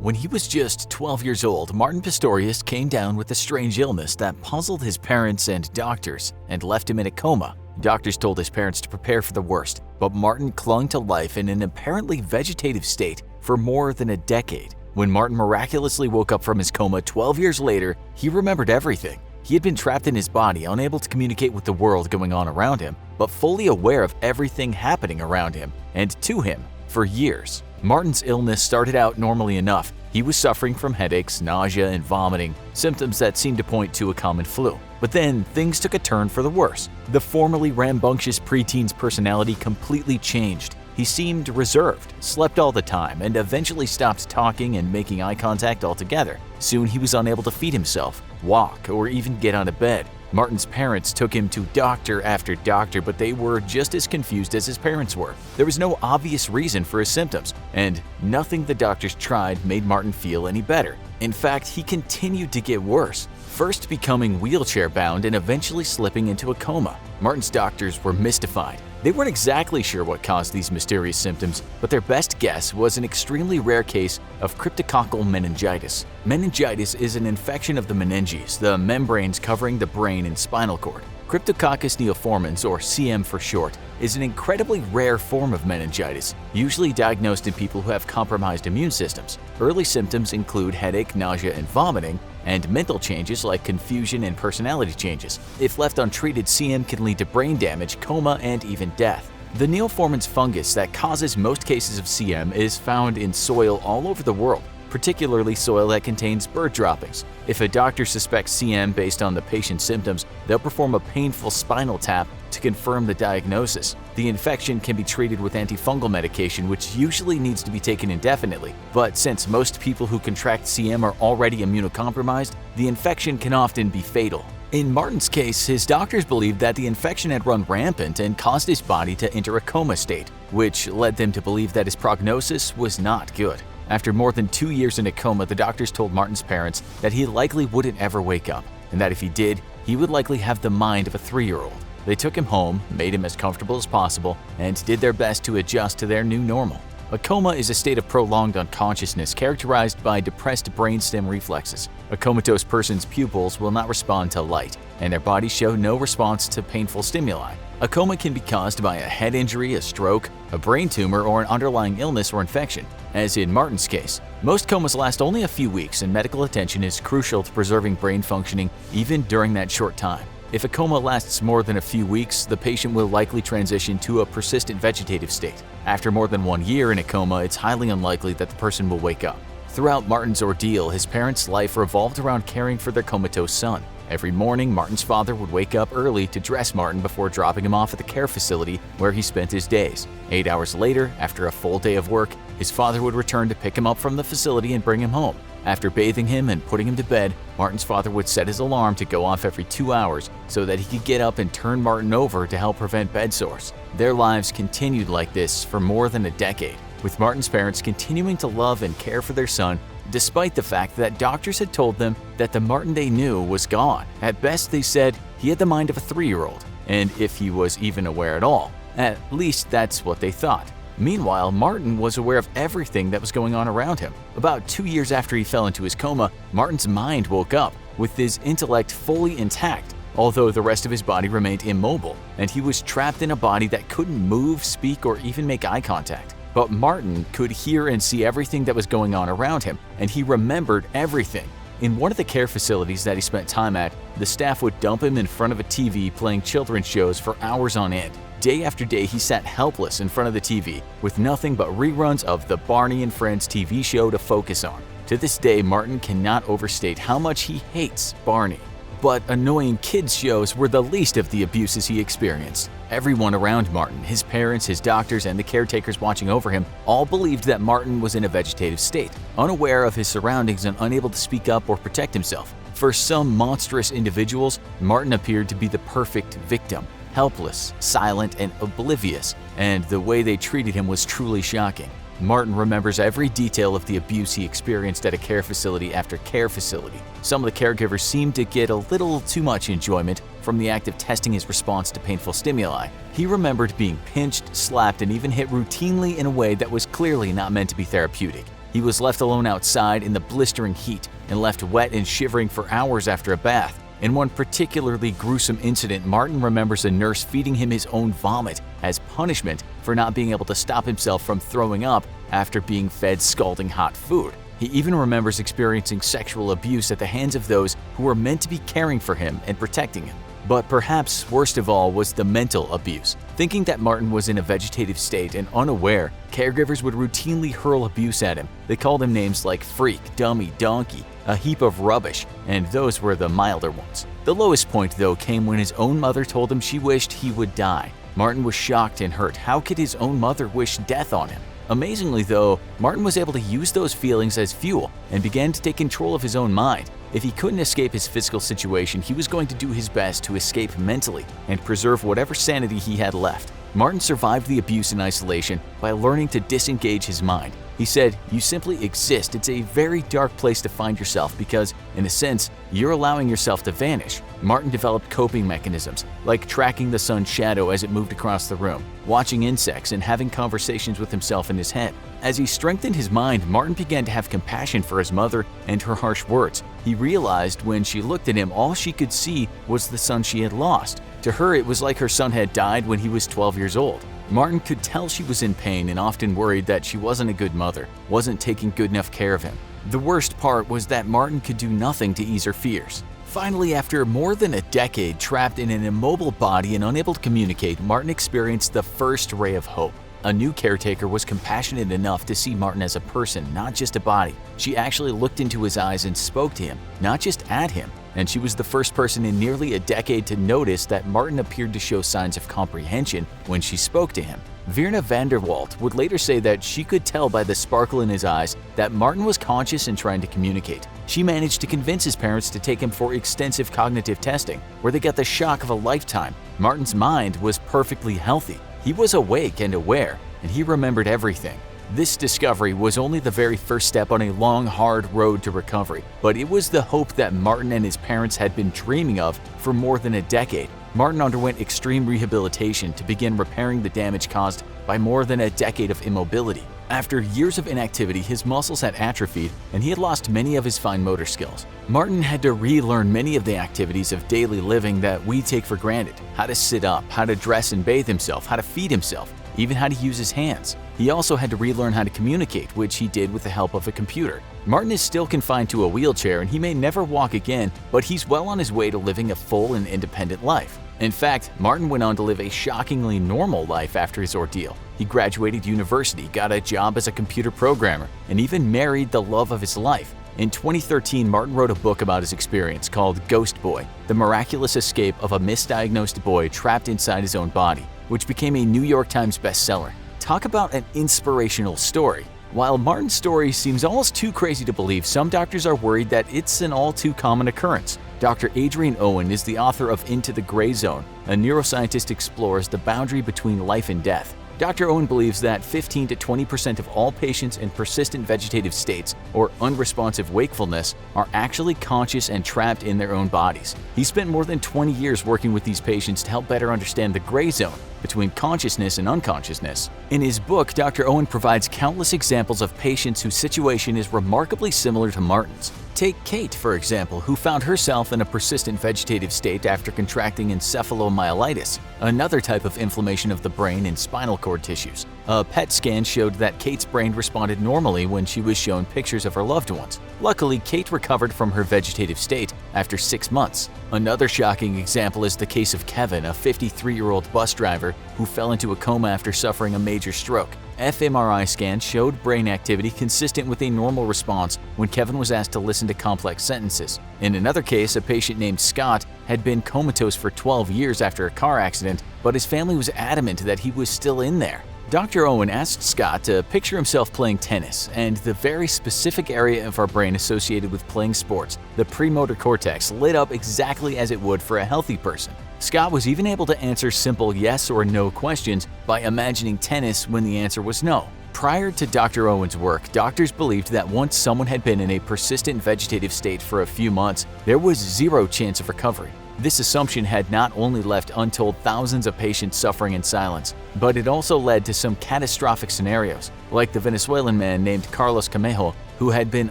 When he was just 12 years old, Martin Pistorius came down with a strange illness that puzzled his parents and doctors and left him in a coma. Doctors told his parents to prepare for the worst, but Martin clung to life in an apparently vegetative state for more than a decade. When Martin miraculously woke up from his coma 12 years later, he remembered everything. He had been trapped in his body, unable to communicate with the world going on around him, but fully aware of everything happening around him and to him for years. Martin's illness started out normally enough. He was suffering from headaches, nausea, and vomiting, symptoms that seemed to point to a common flu. But then things took a turn for the worse. The formerly rambunctious preteen's personality completely changed. He seemed reserved, slept all the time, and eventually stopped talking and making eye contact altogether. Soon he was unable to feed himself, walk, or even get out of bed. Martin's parents took him to doctor after doctor, but they were just as confused as his parents were. There was no obvious reason for his symptoms, and nothing the doctors tried made Martin feel any better. In fact, he continued to get worse, first becoming wheelchair-bound and eventually slipping into a coma. Martin's doctors were mystified. They weren't exactly sure what caused these mysterious symptoms, but their best guess was an extremely rare case of cryptococcal meningitis. Meningitis is an infection of the meninges, the membranes covering the brain and spinal cord. Cryptococcus neoformans, or CM for short, is an incredibly rare form of meningitis, usually diagnosed in people who have compromised immune systems. Early symptoms include headache, nausea, and vomiting, and mental changes like confusion and personality changes. If left untreated, CM can lead to brain damage, coma, and even death. The neoformans fungus that causes most cases of CM is found in soil all over the world, particularly soil that contains bird droppings. If a doctor suspects CM based on the patient's symptoms, they'll perform a painful spinal tap to confirm the diagnosis. The infection can be treated with antifungal medication, which usually needs to be taken indefinitely. But since most people who contract CM are already immunocompromised, the infection can often be fatal. In Martin's case, his doctors believed that the infection had run rampant and caused his body to enter a coma state, which led them to believe that his prognosis was not good. After more than 2 years in a coma, the doctors told Martin's parents that he likely wouldn't ever wake up, and that if he did, he would likely have the mind of a 3-year-old. They took him home, made him as comfortable as possible, and did their best to adjust to their new normal. A coma is a state of prolonged unconsciousness characterized by depressed brainstem reflexes. A comatose person's pupils will not respond to light, and their bodies show no response to painful stimuli. A coma can be caused by a head injury, a stroke, a brain tumor, or an underlying illness or infection. As in Martin's case, most comas last only a few weeks, and medical attention is crucial to preserving brain functioning even during that short time. If a coma lasts more than a few weeks, the patient will likely transition to a persistent vegetative state. After more than 1 year in a coma, it's highly unlikely that the person will wake up. Throughout Martin's ordeal, his parents' life revolved around caring for their comatose son. Every morning, Martin's father would wake up early to dress Martin before dropping him off at the care facility where he spent his days. 8 hours later, after a full day of work, his father would return to pick him up from the facility and bring him home. After bathing him and putting him to bed, Martin's father would set his alarm to go off every 2 hours so that he could get up and turn Martin over to help prevent bed sores. Their lives continued like this for more than a decade, with Martin's parents continuing to love and care for their son despite the fact that doctors had told them that the Martin they knew was gone. At best, they said he had the mind of a 3-year-old, and if he was even aware at all. At least that's what they thought. Meanwhile, Martin was aware of everything that was going on around him. About 2 years after he fell into his coma, Martin's mind woke up, with his intellect fully intact, although the rest of his body remained immobile, and he was trapped in a body that couldn't move, speak, or even make eye contact. But Martin could hear and see everything that was going on around him, and he remembered everything. In one of the care facilities that he spent time at, the staff would dump him in front of a TV playing children's shows for hours on end. Day after day, he sat helpless in front of the TV, with nothing but reruns of the Barney and Friends TV show to focus on. To this day, Martin cannot overstate how much he hates Barney. But annoying kids shows were the least of the abuses he experienced. Everyone around Martin, his parents, his doctors, and the caretakers watching over him, all believed that Martin was in a vegetative state, unaware of his surroundings and unable to speak up or protect himself. For some monstrous individuals, Martin appeared to be the perfect victim, helpless, silent, and oblivious, and the way they treated him was truly shocking. Martin remembers every detail of the abuse he experienced at a care facility after care facility. Some of the caregivers seemed to get a little too much enjoyment from the act of testing his response to painful stimuli. He remembered being pinched, slapped, and even hit routinely in a way that was clearly not meant to be therapeutic. He was left alone outside in the blistering heat and left wet and shivering for hours after a bath. In one particularly gruesome incident, Martin remembers a nurse feeding him his own vomit as punishment for not being able to stop himself from throwing up after being fed scalding hot food. He even remembers experiencing sexual abuse at the hands of those who were meant to be caring for him and protecting him. But perhaps worst of all was the mental abuse. Thinking that Martin was in a vegetative state and unaware, caregivers would routinely hurl abuse at him. They called him names like freak, dummy, donkey, a heap of rubbish, and those were the milder ones. The lowest point, though, came when his own mother told him she wished he would die. Martin was shocked and hurt. How could his own mother wish death on him? Amazingly, though, Martin was able to use those feelings as fuel and began to take control of his own mind. If he couldn't escape his physical situation, he was going to do his best to escape mentally and preserve whatever sanity he had left. Martin survived the abuse in isolation by learning to disengage his mind. He said, "You simply exist. It's a very dark place to find yourself because, in a sense, you're allowing yourself to vanish." Martin developed coping mechanisms, like tracking the sun's shadow as it moved across the room, watching insects, and having conversations with himself in his head. As he strengthened his mind, Martin began to have compassion for his mother and her harsh words. He realized when she looked at him, all she could see was the son she had lost. To her, it was like her son had died when he was 12 years old. Martin could tell she was in pain and often worried that she wasn't a good mother, wasn't taking good enough care of him. The worst part was that Martin could do nothing to ease her fears. Finally, after more than a decade trapped in an immobile body and unable to communicate, Martin experienced the first ray of hope. A new caretaker was compassionate enough to see Martin as a person, not just a body. She actually looked into his eyes and spoke to him, not just at him. And she was the first person in nearly a decade to notice that Martin appeared to show signs of comprehension when she spoke to him. Virna van der Walt would later say that she could tell by the sparkle in his eyes that Martin was conscious and trying to communicate. She managed to convince his parents to take him for extensive cognitive testing, where they got the shock of a lifetime. Martin's mind was perfectly healthy. He was awake and aware, and he remembered everything. This discovery was only the very first step on a long, hard road to recovery, but it was the hope that Martin and his parents had been dreaming of for more than a decade. Martin underwent extreme rehabilitation to begin repairing the damage caused by more than a decade of immobility. After years of inactivity, his muscles had atrophied and he had lost many of his fine motor skills. Martin had to relearn many of the activities of daily living that we take for granted. How to sit up, how to dress and bathe himself, how to feed himself, even how to use his hands. He also had to relearn how to communicate, which he did with the help of a computer. Martin is still confined to a wheelchair and he may never walk again, but he's well on his way to living a full and independent life. In fact, Martin went on to live a shockingly normal life after his ordeal. He graduated university, got a job as a computer programmer, and even married the love of his life. In 2013, Martin wrote a book about his experience called Ghost Boy, the miraculous escape of a misdiagnosed boy trapped inside his own body, which became a New York Times bestseller. Talk about an inspirational story. While Martin's story seems almost too crazy to believe, some doctors are worried that it's an all too common occurrence. Dr. Adrian Owen is the author of Into the Gray Zone. A neuroscientist explores the boundary between life and death. Dr. Owen believes that 15 to 20% of all patients in persistent vegetative states or unresponsive wakefulness are actually conscious and trapped in their own bodies. He spent more than 20 years working with these patients to help better understand the gray zone between consciousness and unconsciousness. In his book, Dr. Owen provides countless examples of patients whose situation is remarkably similar to Martin's. Take Kate, for example, who found herself in a persistent vegetative state after contracting encephalomyelitis, another type of inflammation of the brain and spinal cord tissues. A PET scan showed that Kate's brain responded normally when she was shown pictures of her loved ones. Luckily, Kate recovered from her vegetative state after 6 months. Another shocking example is the case of Kevin, a 53-year-old bus driver who fell into a coma after suffering a major stroke. fMRI scans showed brain activity consistent with a normal response when Kevin was asked to listen to complex sentences. In another case, a patient named Scott had been comatose for 12 years after a car accident, but his family was adamant that he was still in there. Dr. Owen asked Scott to picture himself playing tennis, and the very specific area of our brain associated with playing sports, the premotor cortex, lit up exactly as it would for a healthy person. Scott was even able to answer simple yes or no questions by imagining tennis when the answer was no. Prior to Dr. Owen's work, doctors believed that once someone had been in a persistent vegetative state for a few months, there was zero chance of recovery. This assumption had not only left untold thousands of patients suffering in silence, but it also led to some catastrophic scenarios, like the Venezuelan man named Carlos Camejo, who had been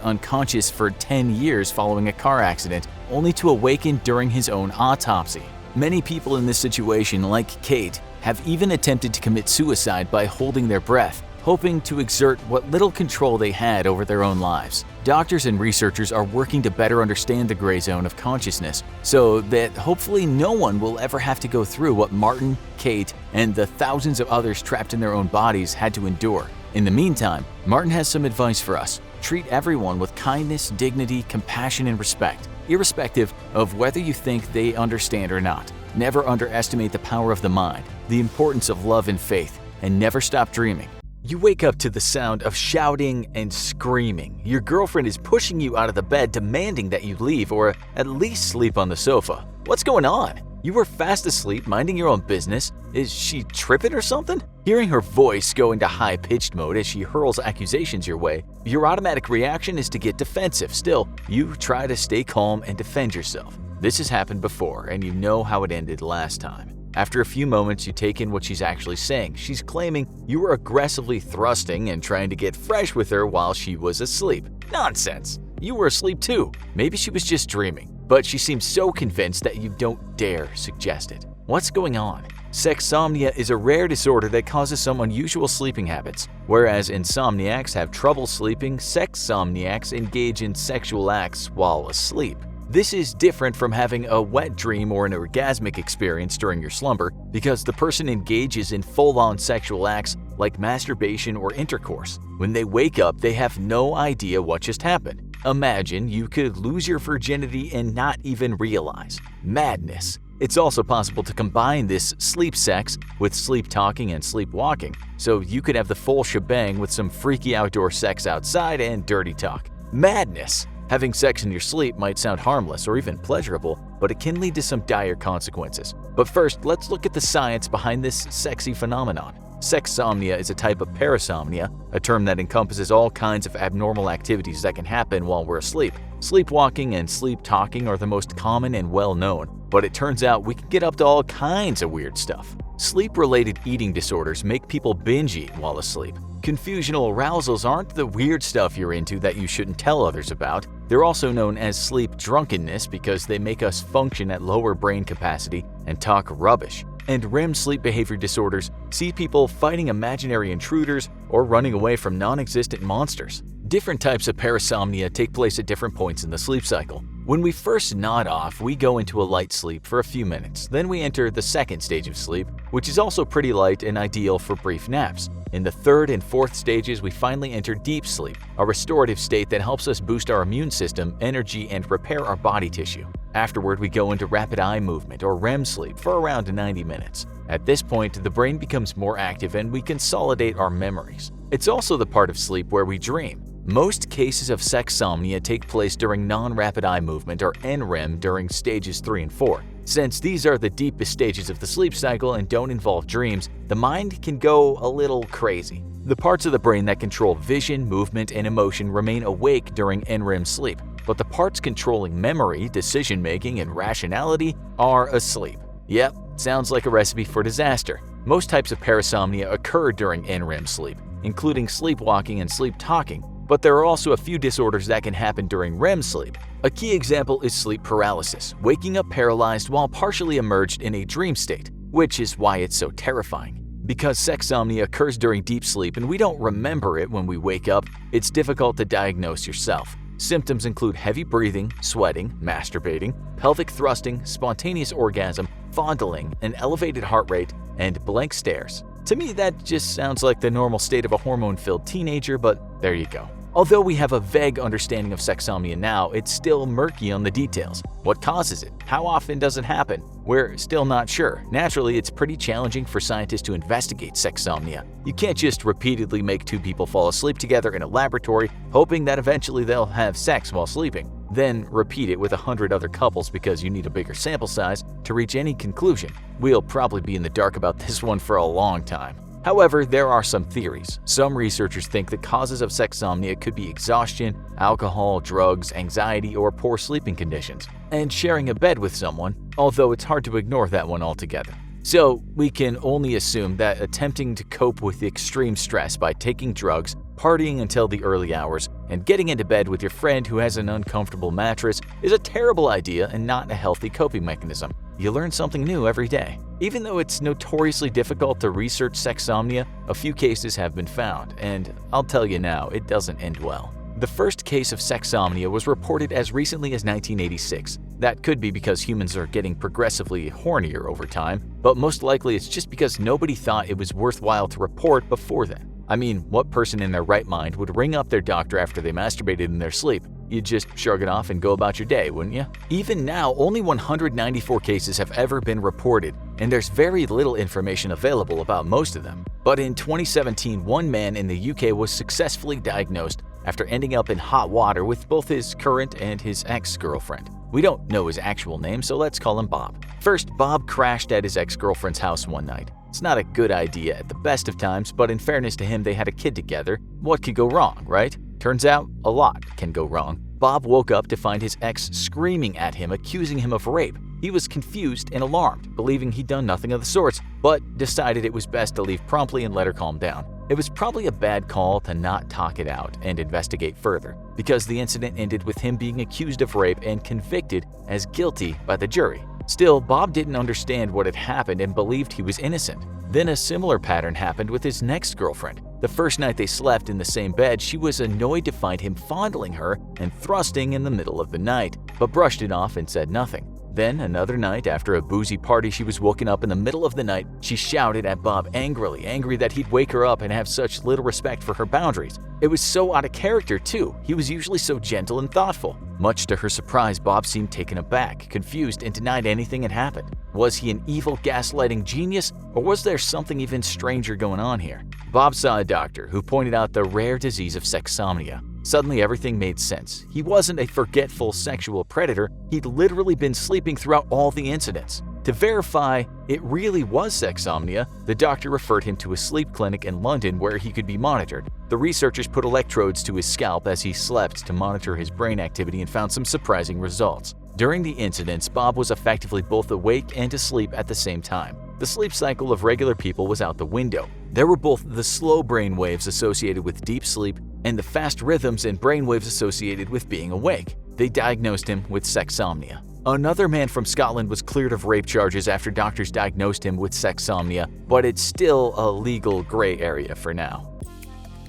unconscious for 10 years following a car accident, only to awaken during his own autopsy. Many people in this situation, like Kate, have even attempted to commit suicide by holding their breath, hoping to exert what little control they had over their own lives. Doctors and researchers are working to better understand the gray zone of consciousness so that hopefully no one will ever have to go through what Martin, Kate, and the thousands of others trapped in their own bodies had to endure. In the meantime, Martin has some advice for us. Treat everyone with kindness, dignity, compassion, and respect, irrespective of whether you think they understand or not. Never underestimate the power of the mind, the importance of love and faith, and never stop dreaming. You wake up to the sound of shouting and screaming. Your girlfriend is pushing you out of the bed, demanding that you leave or at least sleep on the sofa. What's going on? You were fast asleep, minding your own business. Is she tripping or something? Hearing her voice go into high-pitched mode as she hurls accusations your way, your automatic reaction is to get defensive. Still, you try to stay calm and defend yourself. This has happened before, and you know how it ended last time. After a few moments, you take in what she's actually saying. She's claiming you were aggressively thrusting and trying to get fresh with her while she was asleep. Nonsense! You were asleep too. Maybe she was just dreaming, but she seems so convinced that you don't dare suggest it. What's going on? Sexsomnia is a rare disorder that causes some unusual sleeping habits. Whereas insomniacs have trouble sleeping, sexsomniacs engage in sexual acts while asleep. This is different from having a wet dream or an orgasmic experience during your slumber because the person engages in full-on sexual acts like masturbation or intercourse. When they wake up, they have no idea what just happened. Imagine you could lose your virginity and not even realize. Madness. It's also possible to combine this sleep sex with sleep talking and sleepwalking, so you could have the full shebang with some freaky outdoor sex outside and dirty talk. Madness! Having sex in your sleep might sound harmless or even pleasurable, but it can lead to some dire consequences. But first, let's look at the science behind this sexy phenomenon. Sexsomnia is a type of parasomnia, a term that encompasses all kinds of abnormal activities that can happen while we're asleep. Sleepwalking and sleep talking are the most common and well-known, but it turns out we can get up to all kinds of weird stuff. Sleep-related eating disorders make people binge eat while asleep. Confusional arousals aren't the weird stuff you're into that you shouldn't tell others about. They're also known as sleep drunkenness because they make us function at lower brain capacity and talk rubbish. And REM sleep behavior disorders see people fighting imaginary intruders or running away from non-existent monsters. Different types of parasomnia take place at different points in the sleep cycle. When we first nod off, we go into a light sleep for a few minutes. Then we enter the second stage of sleep, which is also pretty light and ideal for brief naps. In the third and fourth stages, we finally enter deep sleep, a restorative state that helps us boost our immune system, energy, and repair our body tissue. Afterward, we go into rapid eye movement or REM sleep for around 90 minutes. At this point, the brain becomes more active and we consolidate our memories. It's also the part of sleep where we dream. Most cases of sexsomnia take place during non-rapid eye movement or NREM during stages 3 and 4. Since these are the deepest stages of the sleep cycle and don't involve dreams, the mind can go a little crazy. The parts of the brain that control vision, movement, and emotion remain awake during NREM sleep, but the parts controlling memory, decision-making, and rationality are asleep. Yep, sounds like a recipe for disaster. Most types of parasomnia occur during NREM sleep, including sleepwalking and sleep talking, but there are also a few disorders that can happen during REM sleep. A key example is sleep paralysis, waking up paralyzed while partially immersed in a dream state, which is why it's so terrifying. Because sexsomnia occurs during deep sleep and we don't remember it when we wake up, it's difficult to diagnose yourself. Symptoms include heavy breathing, sweating, masturbating, pelvic thrusting, spontaneous orgasm, fondling, an elevated heart rate, and blank stares. To me, that just sounds like the normal state of a hormone-filled teenager, but there you go. Although we have a vague understanding of sexsomnia now, it's still murky on the details. What causes it? How often does it happen? We're still not sure. Naturally, it's pretty challenging for scientists to investigate sexsomnia. You can't just repeatedly make two people fall asleep together in a laboratory, hoping that eventually they'll have sex while sleeping. Then repeat it with 100 other couples because you need a bigger sample size to reach any conclusion. We'll probably be in the dark about this one for a long time. However, there are some theories. Some researchers think the causes of sexsomnia could be exhaustion, alcohol, drugs, anxiety, or poor sleeping conditions, and sharing a bed with someone, although it's hard to ignore that one altogether. So, we can only assume that attempting to cope with extreme stress by taking drugs, partying until the early hours, and getting into bed with your friend who has an uncomfortable mattress is a terrible idea and not a healthy coping mechanism. You learn something new every day. Even though it's notoriously difficult to research sexsomnia, a few cases have been found, and I'll tell you now, it doesn't end well. The first case of sexsomnia was reported as recently as 1986. That could be because humans are getting progressively hornier over time, but most likely it's just because nobody thought it was worthwhile to report before then. I mean, what person in their right mind would ring up their doctor after they masturbated in their sleep? You'd just shrug it off and go about your day, wouldn't you? Even now, only 194 cases have ever been reported, and there's very little information available about most of them. But in 2017, one man in the UK was successfully diagnosed after ending up in hot water with both his current and his ex-girlfriend. We don't know his actual name, so let's call him Bob. First, Bob crashed at his ex-girlfriend's house one night. It's not a good idea at the best of times, but in fairness to him, they had a kid together. What could go wrong, right? Turns out, a lot can go wrong. Bob woke up to find his ex screaming at him, accusing him of rape. He was confused and alarmed, believing he'd done nothing of the sorts, but decided it was best to leave promptly and let her calm down. It was probably a bad call to not talk it out and investigate further, because the incident ended with him being accused of rape and convicted as guilty by the jury. Still, Bob didn't understand what had happened and believed he was innocent. Then a similar pattern happened with his next girlfriend. The first night they slept in the same bed, she was annoyed to find him fondling her and thrusting in the middle of the night, but brushed it off and said nothing. Then, another night, after a boozy party, she was woken up in the middle of the night. She shouted at Bob angrily, angry that he'd wake her up and have such little respect for her boundaries. It was so out of character, too. He was usually so gentle and thoughtful. Much to her surprise, Bob seemed taken aback, confused, and denied anything had happened. Was he an evil gaslighting genius, or was there something even stranger going on here? Bob saw a doctor who pointed out the rare disease of sexsomnia. Suddenly everything made sense. He wasn't a forgetful sexual predator, he'd literally been sleeping throughout all the incidents. To verify it really was sexsomnia, the doctor referred him to a sleep clinic in London where he could be monitored. The researchers put electrodes to his scalp as he slept to monitor his brain activity and found some surprising results. During the incidents, Bob was effectively both awake and asleep at the same time. The sleep cycle of regular people was out the window. There were both the slow brain waves associated with deep sleep and the fast rhythms and brain waves associated with being awake. They diagnosed him with sexsomnia. Another man from Scotland was cleared of rape charges after doctors diagnosed him with sexsomnia, but it's still a legal gray area for now.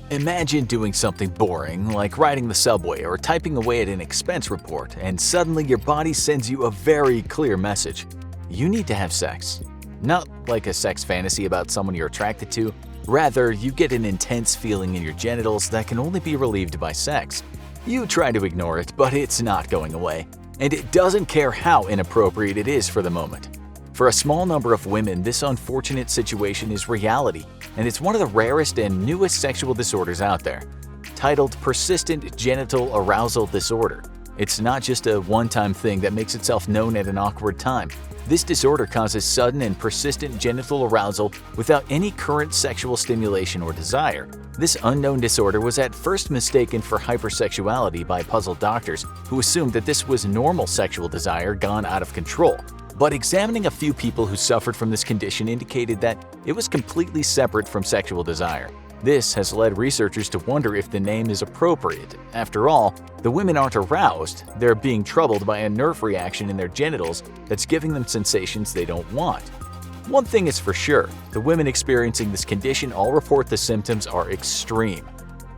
Imagine doing something boring, like riding the subway or typing away at an expense report, and suddenly your body sends you a very clear message. You need to have sex. Not like a sex fantasy about someone you're attracted to. Rather, you get an intense feeling in your genitals that can only be relieved by sex. You try to ignore it, but it's not going away. And it doesn't care how inappropriate it is for the moment. For a small number of women, this unfortunate situation is reality, and it's one of the rarest and newest sexual disorders out there. Titled Persistent Genital Arousal Disorder. It's not just a one-time thing that makes itself known at an awkward time. This disorder causes sudden and persistent genital arousal without any current sexual stimulation or desire. This unknown disorder was at first mistaken for hypersexuality by puzzled doctors who assumed that this was normal sexual desire gone out of control. But examining a few people who suffered from this condition indicated that it was completely separate from sexual desire. This has led researchers to wonder if the name is appropriate. After all, the women aren't aroused, they're being troubled by a nerve reaction in their genitals that's giving them sensations they don't want. One thing is for sure, the women experiencing this condition all report the symptoms are extreme.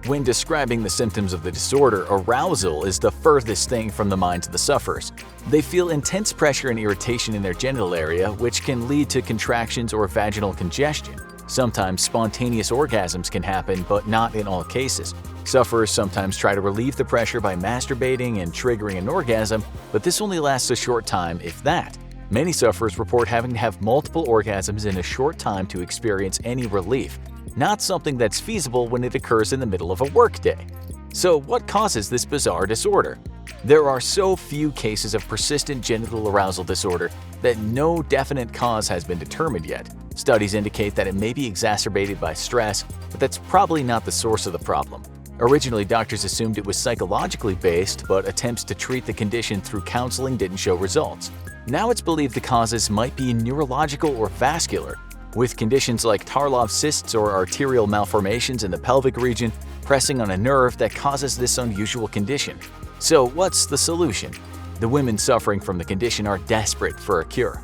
When describing the symptoms of the disorder, arousal is the furthest thing from the minds of the sufferers. They feel intense pressure and irritation in their genital area, which can lead to contractions or vaginal congestion. Sometimes spontaneous orgasms can happen, but not in all cases. Sufferers sometimes try to relieve the pressure by masturbating and triggering an orgasm, but this only lasts a short time, if that. Many sufferers report having to have multiple orgasms in a short time to experience any relief, not something that's feasible when it occurs in the middle of a workday. So what causes this bizarre disorder? There are so few cases of persistent genital arousal disorder that no definite cause has been determined yet. Studies indicate that it may be exacerbated by stress, but that's probably not the source of the problem. Originally, doctors assumed it was psychologically based, but attempts to treat the condition through counseling didn't show results. Now it's believed the causes might be neurological or vascular, with conditions like Tarlov cysts or arterial malformations in the pelvic region pressing on a nerve that causes this unusual condition. So what's the solution? The women suffering from the condition are desperate for a cure.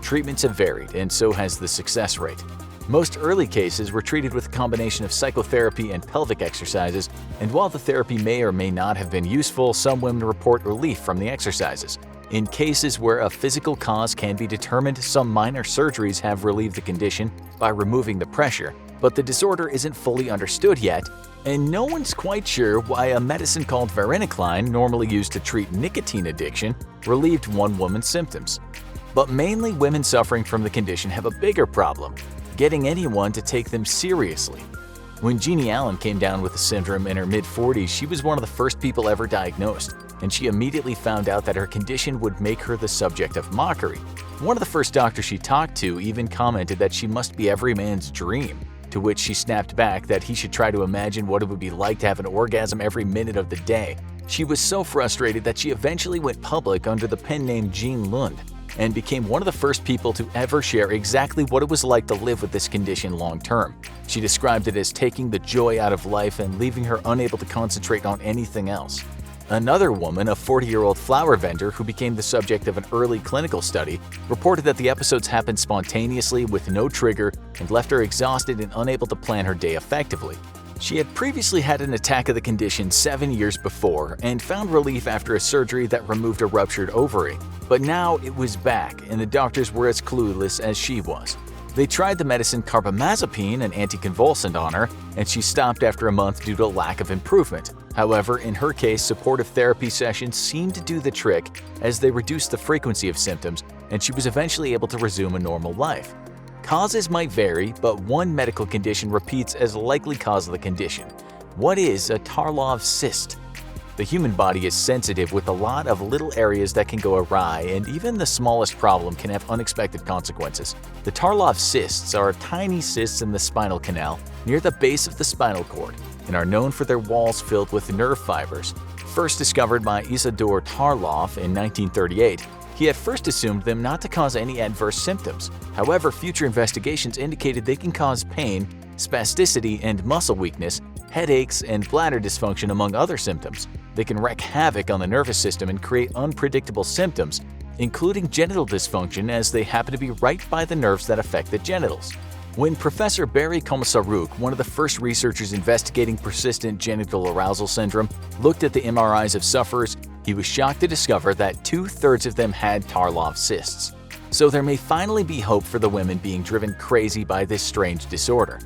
Treatments have varied, and so has the success rate. Most early cases were treated with a combination of psychotherapy and pelvic exercises, and while the therapy may or may not have been useful, some women report relief from the exercises. In cases where a physical cause can be determined, some minor surgeries have relieved the condition by removing the pressure, but the disorder isn't fully understood yet, and no one's quite sure why a medicine called varenicline, normally used to treat nicotine addiction, relieved one woman's symptoms. But mainly women suffering from the condition have a bigger problem: getting anyone to take them seriously. When Jeannie Allen came down with the syndrome in her mid-40s, she was one of the first people ever diagnosed, and she immediately found out that her condition would make her the subject of mockery. One of the first doctors she talked to even commented that she must be every man's dream, to which she snapped back that he should try to imagine what it would be like to have an orgasm every minute of the day. She was so frustrated that she eventually went public under the pen name Jean Lund, and became one of the first people to ever share exactly what it was like to live with this condition long term. She described it as taking the joy out of life and leaving her unable to concentrate on anything else. Another woman, a 40-year-old flower vendor who became the subject of an early clinical study, reported that the episodes happened spontaneously with no trigger and left her exhausted and unable to plan her day effectively. She had previously had an attack of the condition 7 years before and found relief after a surgery that removed a ruptured ovary. But now it was back, and the doctors were as clueless as she was. They tried the medicine carbamazepine, an anticonvulsant, on her, and she stopped after a month due to lack of improvement. However, in her case, supportive therapy sessions seemed to do the trick as they reduced the frequency of symptoms, and she was eventually able to resume a normal life. Causes might vary, but one medical condition repeats as likely cause of the condition. What is a Tarlov cyst? The human body is sensitive with a lot of little areas that can go awry, and even the smallest problem can have unexpected consequences. The Tarlov cysts are tiny cysts in the spinal canal near the base of the spinal cord and are known for their walls filled with nerve fibers. First discovered by Isidor Tarlov in 1938, he at first assumed them not to cause any adverse symptoms. However, future investigations indicated they can cause pain, spasticity and muscle weakness, headaches, and bladder dysfunction, among other symptoms. They can wreak havoc on the nervous system and create unpredictable symptoms, including genital dysfunction, as they happen to be right by the nerves that affect the genitals. When Professor Barry Komisaruk, one of the first researchers investigating persistent genital arousal syndrome, looked at the MRIs of sufferers, he was shocked to discover that 2/3 of them had Tarlov cysts. So there may finally be hope for the women being driven crazy by this strange disorder.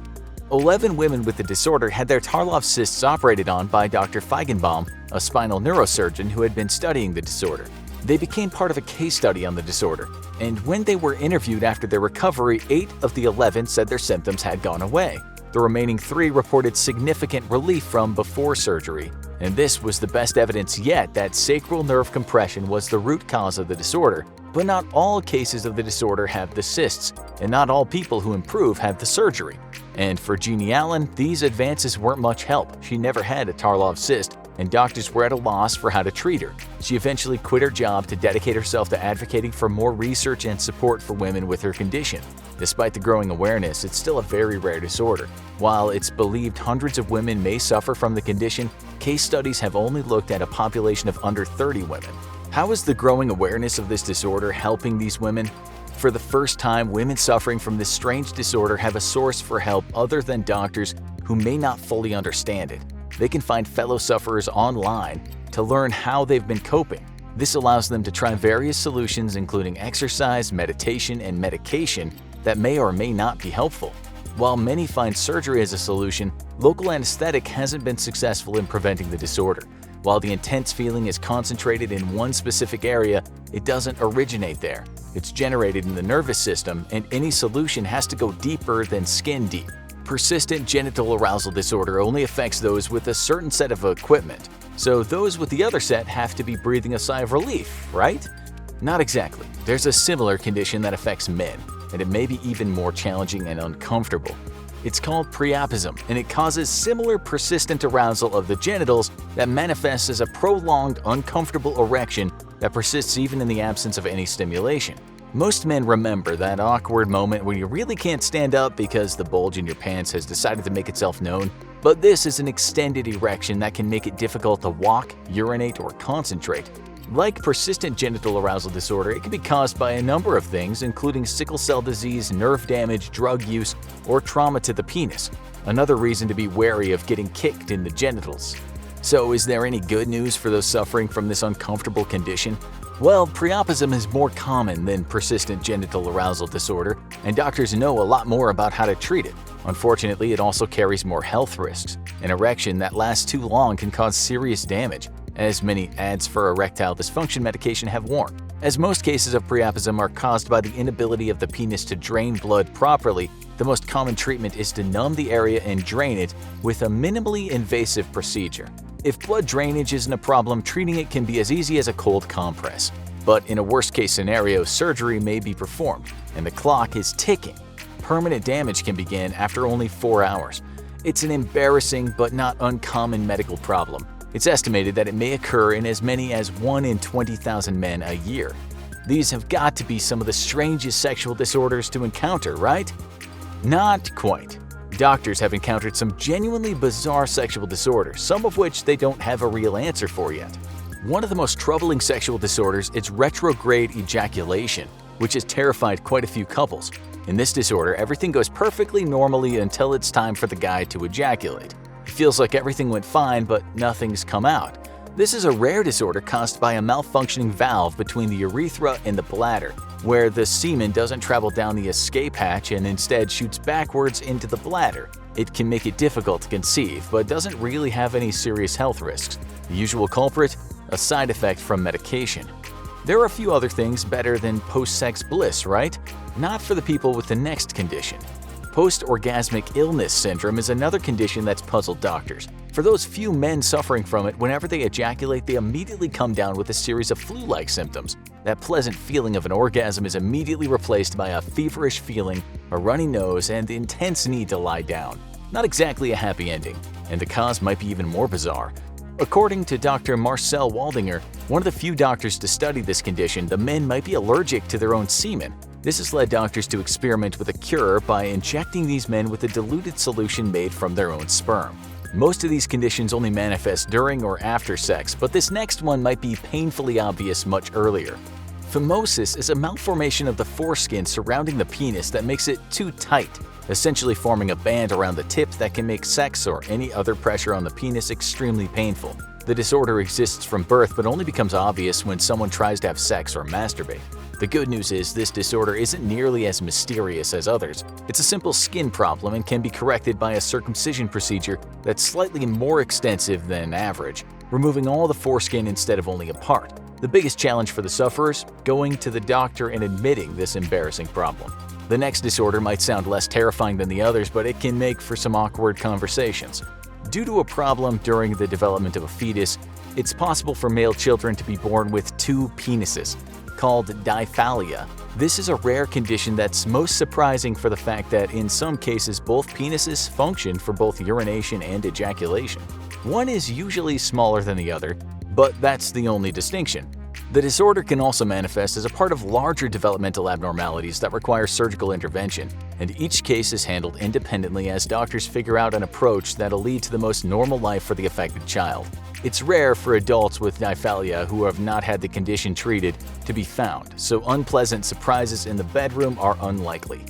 11 women with the disorder had their Tarlov cysts operated on by Dr. Feigenbaum, a spinal neurosurgeon who had been studying the disorder. They became part of a case study on the disorder, and when they were interviewed after their recovery, 8 of the 11 said their symptoms had gone away. The remaining 3 reported significant relief from before surgery, and this was the best evidence yet that sacral nerve compression was the root cause of the disorder. But not all cases of the disorder have the cysts, and not all people who improve have the surgery. And for Jeannie Allen, these advances weren't much help. She never had a Tarlov cyst, and doctors were at a loss for how to treat her. She eventually quit her job to dedicate herself to advocating for more research and support for women with her condition. Despite the growing awareness, it's still a very rare disorder. While it's believed hundreds of women may suffer from the condition, case studies have only looked at a population of under 30 women. How is the growing awareness of this disorder helping these women? For the first time, women suffering from this strange disorder have a source for help other than doctors who may not fully understand it. They can find fellow sufferers online to learn how they've been coping. This allows them to try various solutions, including exercise, meditation, and medication that may or may not be helpful. While many find surgery as a solution, local anesthetic hasn't been successful in preventing the disorder. While the intense feeling is concentrated in one specific area, it doesn't originate there. It's generated in the nervous system, and any solution has to go deeper than skin deep. Persistent genital arousal disorder only affects those with a certain set of equipment, so those with the other set have to be breathing a sigh of relief, right? Not exactly. There's a similar condition that affects men. and it may be even more challenging and uncomfortable. It's called priapism, and it causes similar persistent arousal of the genitals that manifests as a prolonged, uncomfortable erection that persists even in the absence of any stimulation. Most men remember that awkward moment when you really can't stand up because the bulge in your pants has decided to make itself known, but this is an extended erection that can make it difficult to walk, urinate, or concentrate. Like persistent genital arousal disorder, it can be caused by a number of things, including sickle cell disease, nerve damage, drug use, or trauma to the penis. Another reason to be wary of getting kicked in the genitals. So is there any good news for those suffering from this uncomfortable condition? Well, priapism is more common than persistent genital arousal disorder, and doctors know a lot more about how to treat it. Unfortunately, it also carries more health risks. An erection that lasts too long can cause serious damage, as many ads for erectile dysfunction medication have warned. As most cases of priapism are caused by the inability of the penis to drain blood properly, the most common treatment is to numb the area and drain it with a minimally invasive procedure. If blood drainage isn't a problem, treating it can be as easy as a cold compress. But in a worst-case scenario, surgery may be performed, and the clock is ticking. Permanent damage can begin after only 4 hours. It's an embarrassing but not uncommon medical problem. It's estimated that it may occur in as many as 1 in 20,000 men a year. These have got to be some of the strangest sexual disorders to encounter, right? Not quite. Doctors have encountered some genuinely bizarre sexual disorders, some of which they don't have a real answer for yet. One of the most troubling sexual disorders is retrograde ejaculation, which has terrified quite a few couples. In this disorder, everything goes perfectly normally until it's time for the guy to ejaculate. It feels like everything went fine, but nothing's come out. This is a rare disorder caused by a malfunctioning valve between the urethra and the bladder, where the semen doesn't travel down the escape hatch and instead shoots backwards into the bladder. It can make it difficult to conceive, but doesn't really have any serious health risks. The usual culprit? A side effect from medication. There are a few other things better than post-sex bliss, right? Not for the people with the next condition. Post-orgasmic illness syndrome is another condition that's puzzled doctors. For those few men suffering from it, whenever they ejaculate, they immediately come down with a series of flu-like symptoms. That pleasant feeling of an orgasm is immediately replaced by a feverish feeling, a runny nose, and the intense need to lie down. Not exactly a happy ending, and the cause might be even more bizarre. According to Dr. Marcel Waldinger, one of the few doctors to study this condition, the men might be allergic to their own semen. This has led doctors to experiment with a cure by injecting these men with a diluted solution made from their own sperm. Most of these conditions only manifest during or after sex, but this next one might be painfully obvious much earlier. Phimosis is a malformation of the foreskin surrounding the penis that makes it too tight, essentially forming a band around the tip that can make sex or any other pressure on the penis extremely painful. The disorder exists from birth but only becomes obvious when someone tries to have sex or masturbate. The good news is this disorder isn't nearly as mysterious as others. It's a simple skin problem and can be corrected by a circumcision procedure that's slightly more extensive than average, removing all the foreskin instead of only a part. The biggest challenge for the sufferers? Going to the doctor and admitting this embarrassing problem. The next disorder might sound less terrifying than the others, but it can make for some awkward conversations. Due to a problem during the development of a fetus, it's possible for male children to be born with 2 penises, called diphallia. This is a rare condition that's most surprising for the fact that in some cases both penises function for both urination and ejaculation. One is usually smaller than the other, but that's the only distinction. The disorder can also manifest as a part of larger developmental abnormalities that require surgical intervention, and each case is handled independently as doctors figure out an approach that'll lead to the most normal life for the affected child. It's rare for adults with diphallia who have not had the condition treated to be found, so unpleasant surprises in the bedroom are unlikely.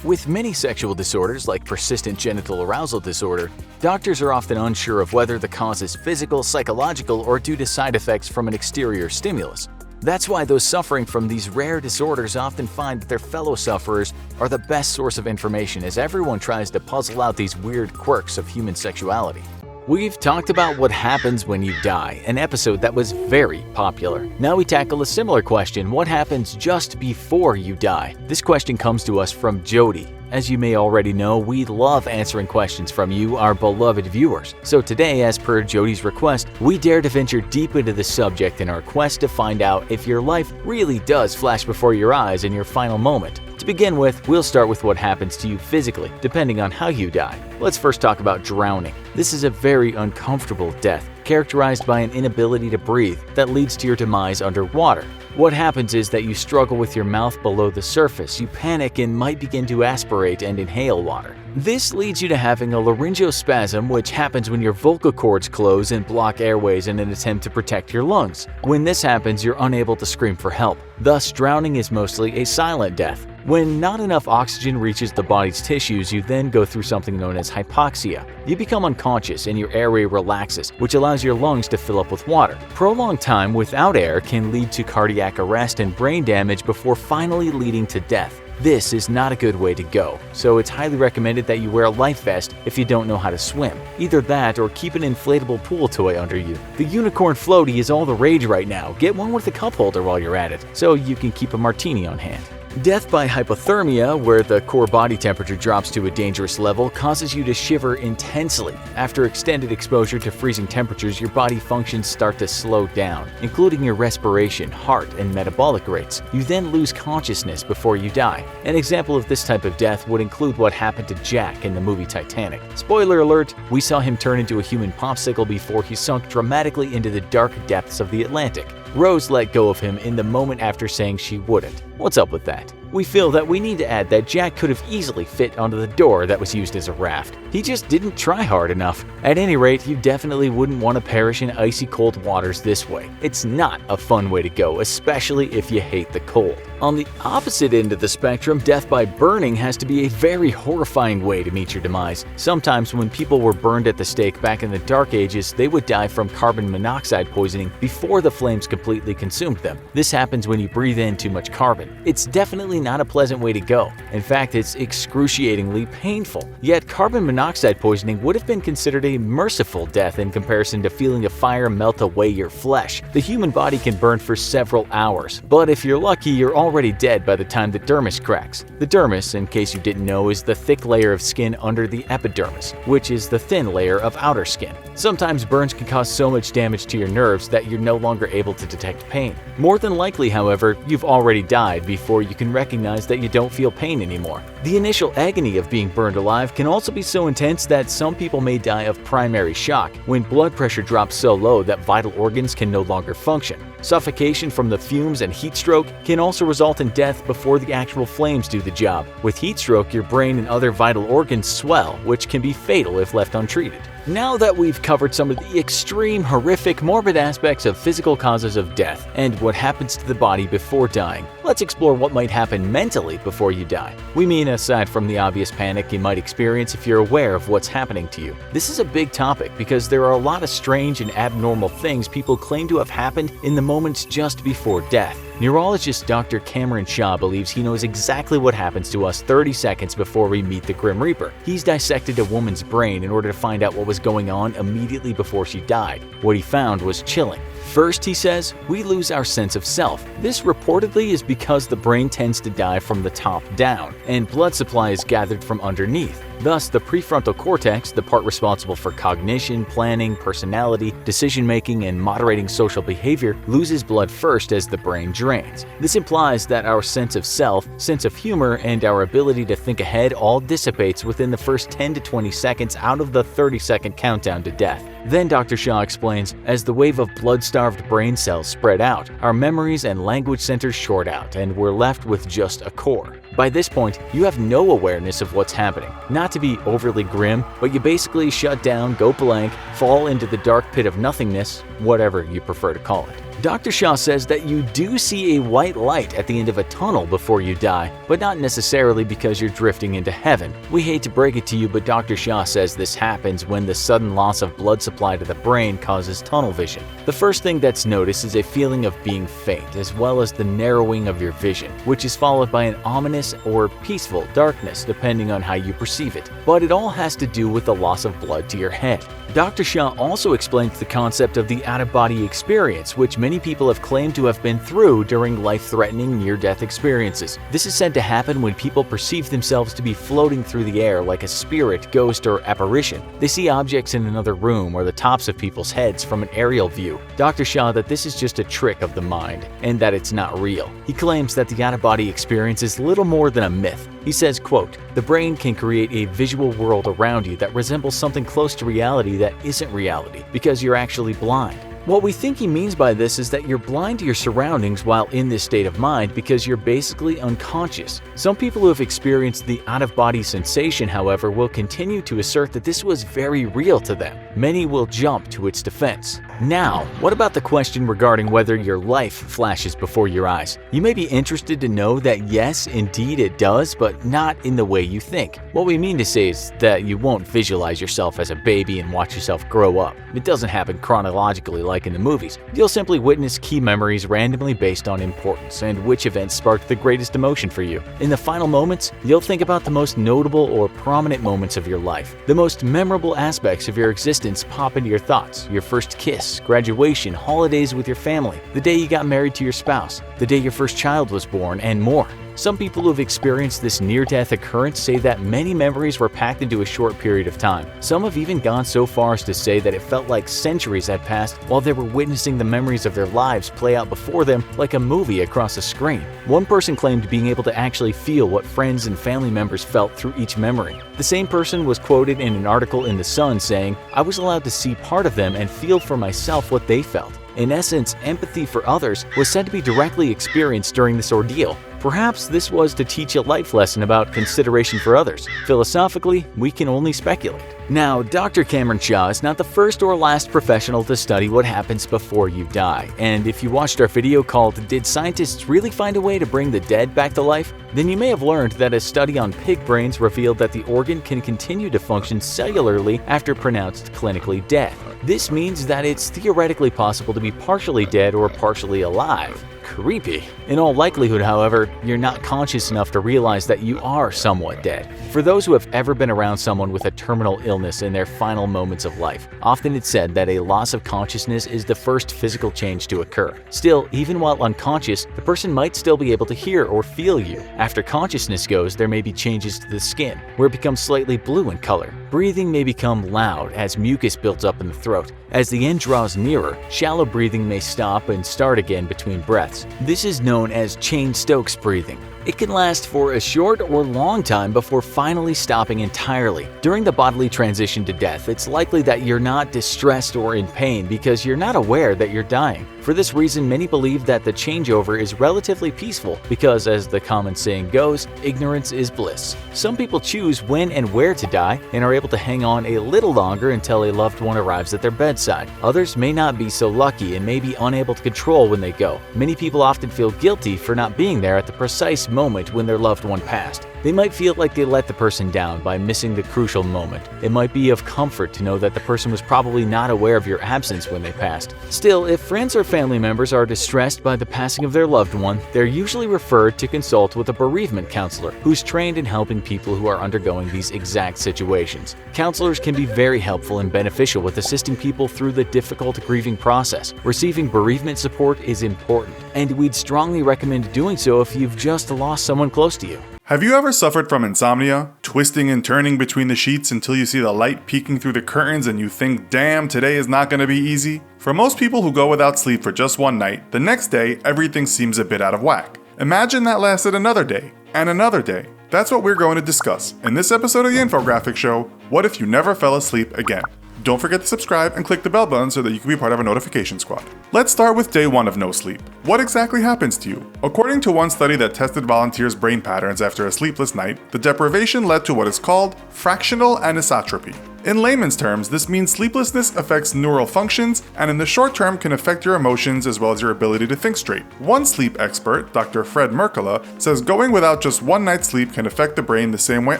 With many sexual disorders like persistent genital arousal disorder, doctors are often unsure of whether the cause is physical, psychological, or due to side effects from an exterior stimulus. That's why those suffering from these rare disorders often find that their fellow sufferers are the best source of information as everyone tries to puzzle out these weird quirks of human sexuality. We've talked about what happens when you die, an episode that was very popular. Now we tackle a similar question: what happens just before you die? This question comes to us from Jody. As you may already know, we love answering questions from you, our beloved viewers. So today, as per Jody's request, we dare to venture deep into the subject in our quest to find out if your life really does flash before your eyes in your final moment. To begin with, we'll start with what happens to you physically, depending on how you die. Let's first talk about drowning. This is a very uncomfortable death, characterized by an inability to breathe that leads to your demise underwater. What happens is that you struggle with your mouth below the surface, you panic and might begin to aspirate and inhale water. This leads you to having a laryngospasm, which happens when your vocal cords close and block airways in an attempt to protect your lungs. When this happens, you're unable to scream for help. Thus, drowning is mostly a silent death. When not enough oxygen reaches the body's tissues, you then go through something known as hypoxia. You become unconscious and your airway relaxes, which allows your lungs to fill up with water. Prolonged time without air can lead to cardiac arrest and brain damage before finally leading to death. This is not a good way to go, so it's highly recommended that you wear a life vest if you don't know how to swim. Either that or keep an inflatable pool toy under you. The unicorn floaty is all the rage right now. Get one with a cup holder while you're at it, so you can keep a martini on hand. Death by hypothermia, where the core body temperature drops to a dangerous level, causes you to shiver intensely. After extended exposure to freezing temperatures, your body functions start to slow down, including your respiration, heart, and metabolic rates. You then lose consciousness before you die. An example of this type of death would include what happened to Jack in the movie Titanic. Spoiler alert, we saw him turn into a human popsicle before he sunk dramatically into the dark depths of the Atlantic. Rose let go of him in the moment after saying she wouldn't. What's up with that? We feel that we need to add that Jack could have easily fit onto the door that was used as a raft. He just didn't try hard enough. At any rate, you definitely wouldn't want to perish in icy cold waters this way. It's not a fun way to go, especially if you hate the cold. On the opposite end of the spectrum, death by burning has to be a very horrifying way to meet your demise. Sometimes when people were burned at the stake back in the Dark Ages, they would die from carbon monoxide poisoning before the flames completely consumed them. This happens when you breathe in too much carbon. It's definitely not a pleasant way to go. In fact, it's excruciatingly painful. Yet carbon monoxide poisoning would have been considered a merciful death in comparison to feeling the fire melt away your flesh. The human body can burn for several hours, but if you're lucky, you're already dead by the time the dermis cracks. The dermis, in case you didn't know, is the thick layer of skin under the epidermis, which is the thin layer of outer skin. Sometimes burns can cause so much damage to your nerves that you're no longer able to detect pain. More than likely, however, you've already died before you can recognize that you don't feel pain anymore. The initial agony of being burned alive can also be so intense that some people may die of primary shock, when blood pressure drops so low that vital organs can no longer function. Suffocation from the fumes and heat stroke can also result in death before the actual flames do the job. With heat stroke, your brain and other vital organs swell, which can be fatal if left untreated. Now that we've covered some of the extreme, horrific, morbid aspects of physical causes of death and what happens to the body before dying, let's explore what might happen mentally before you die. We mean aside from the obvious panic you might experience if you're aware of what's happening to you. This is a big topic because there are a lot of strange and abnormal things people claim to have happened in the moments just before death. Neurologist Dr. Cameron Shaw believes he knows exactly what happens to us 30 seconds before we meet the Grim Reaper. He's dissected a woman's brain in order to find out what was going on immediately before she died. What he found was chilling. First, he says, we lose our sense of self. This reportedly is because the brain tends to die from the top down, and blood supply is gathered from underneath. Thus, the prefrontal cortex, the part responsible for cognition, planning, personality, decision-making, and moderating social behavior, loses blood first as the brain drains. This implies that our sense of self, sense of humor, and our ability to think ahead all dissipates within the first 10 to 20 seconds out of the 30-second countdown to death. Then Dr. Shaw explains, as the wave of blood-starved brain cells spread out, our memories and language centers short out, and we're left with just a core. By this point, you have no awareness of what's happening. Not to be overly grim, but you basically shut down, go blank, fall into the dark pit of nothingness, whatever you prefer to call it. Dr. Shaw says that you do see a white light at the end of a tunnel before you die, but not necessarily because you're drifting into heaven. We hate to break it to you, but Dr. Shaw says this happens when the sudden loss of blood supply to the brain causes tunnel vision. The first thing that's noticed is a feeling of being faint, as well as the narrowing of your vision, which is followed by an ominous or peaceful darkness, depending on how you perceive it. But it all has to do with the loss of blood to your head. Dr. Shah also explained the concept of the out-of-body experience, which many people have claimed to have been through during life-threatening near-death experiences. This is said to happen when people perceive themselves to be floating through the air like a spirit, ghost, or apparition. They see objects in another room or the tops of people's heads from an aerial view. Dr. Shah that this is just a trick of the mind and that it's not real. He claims that the out-of-body experience is little more than a myth. He says, quote, "The brain can create a visual world around you that resembles something close to reality that isn't reality because you're actually blind." What we think he means by this is that you're blind to your surroundings while in this state of mind because you're basically unconscious. Some people who have experienced the out-of-body sensation, however, will continue to assert that this was very real to them. Many will jump to its defense. Now, what about the question regarding whether your life flashes before your eyes? You may be interested to know that yes, indeed it does, but not in the way you think. What we mean to say is that you won't visualize yourself as a baby and watch yourself grow up. It doesn't happen chronologically like in the movies. You'll simply witness key memories randomly based on importance and which events sparked the greatest emotion for you. In the final moments, you'll think about the most notable or prominent moments of your life. The most memorable aspects of your existence pop into your thoughts: your first kiss, graduation, holidays with your family, the day you got married to your spouse, the day your first child was born, and more. Some people who have experienced this near-death occurrence say that many memories were packed into a short period of time. Some have even gone so far as to say that it felt like centuries had passed while they were witnessing the memories of their lives play out before them like a movie across a screen. One person claimed being able to actually feel what friends and family members felt through each memory. The same person was quoted in an article in The Sun saying, "I was allowed to see part of them and feel for myself what they felt." In essence, empathy for others was said to be directly experienced during this ordeal. Perhaps this was to teach a life lesson about consideration for others. Philosophically, we can only speculate. Now, Dr. Cameron Shah is not the first or last professional to study what happens before you die. And if you watched our video called "Did Scientists Really Find a Way to Bring the Dead Back to Life?", then you may have learned that a study on pig brains revealed that the organ can continue to function cellularly after pronounced clinically dead. This means that it's theoretically possible to be partially dead or partially alive. Creepy. In all likelihood, however, you're not conscious enough to realize that you are somewhat dead. For those who have ever been around someone with a terminal illness in their final moments of life, often it's said that a loss of consciousness is the first physical change to occur. Still, even while unconscious, the person might still be able to hear or feel you. After consciousness goes, there may be changes to the skin, where it becomes slightly blue in color. Breathing may become loud as mucus builds up in the throat. As the end draws nearer, shallow breathing may stop and start again between breaths. This is known as Cheyne-Stokes breathing. It can last for a short or long time before finally stopping entirely. During the bodily transition to death, it's likely that you're not distressed or in pain because you're not aware that you're dying. For this reason, many believe that the changeover is relatively peaceful because, as the common saying goes, ignorance is bliss. Some people choose when and where to die and are able to hang on a little longer until a loved one arrives at their bedside. Others may not be so lucky and may be unable to control when they go. Many people often feel guilty for not being there at the precise moment when their loved one passed. They might feel like they let the person down by missing the crucial moment. It might be of comfort to know that the person was probably not aware of your absence when they passed. Still, if friends or family members are distressed by the passing of their loved one, they're usually referred to consult with a bereavement counselor who's trained in helping people who are undergoing these exact situations. Counselors can be very helpful and beneficial with assisting people through the difficult grieving process. Receiving bereavement support is important, and we'd strongly recommend doing so if you've just lost someone close to you. Have you ever suffered from insomnia? Twisting and turning between the sheets until you see the light peeking through the curtains and you think, damn, today is not going to be easy? For most people who go without sleep for just one night, the next day everything seems a bit out of whack. Imagine that lasted another day, and another day. That's what we're going to discuss in this episode of the Infographic Show, What If You Never Fell Asleep Again? Don't forget to subscribe and click the bell button so that you can be part of a notification squad. Let's start with day 1 of no sleep. What exactly happens to you? According to one study that tested volunteers' brain patterns after a sleepless night, the deprivation led to what is called fractional anisotropy. In layman's terms, this means sleeplessness affects neural functions and in the short term can affect your emotions as well as your ability to think straight. One sleep expert, Dr. Fred Merkala, says going without just one night's sleep can affect the brain the same way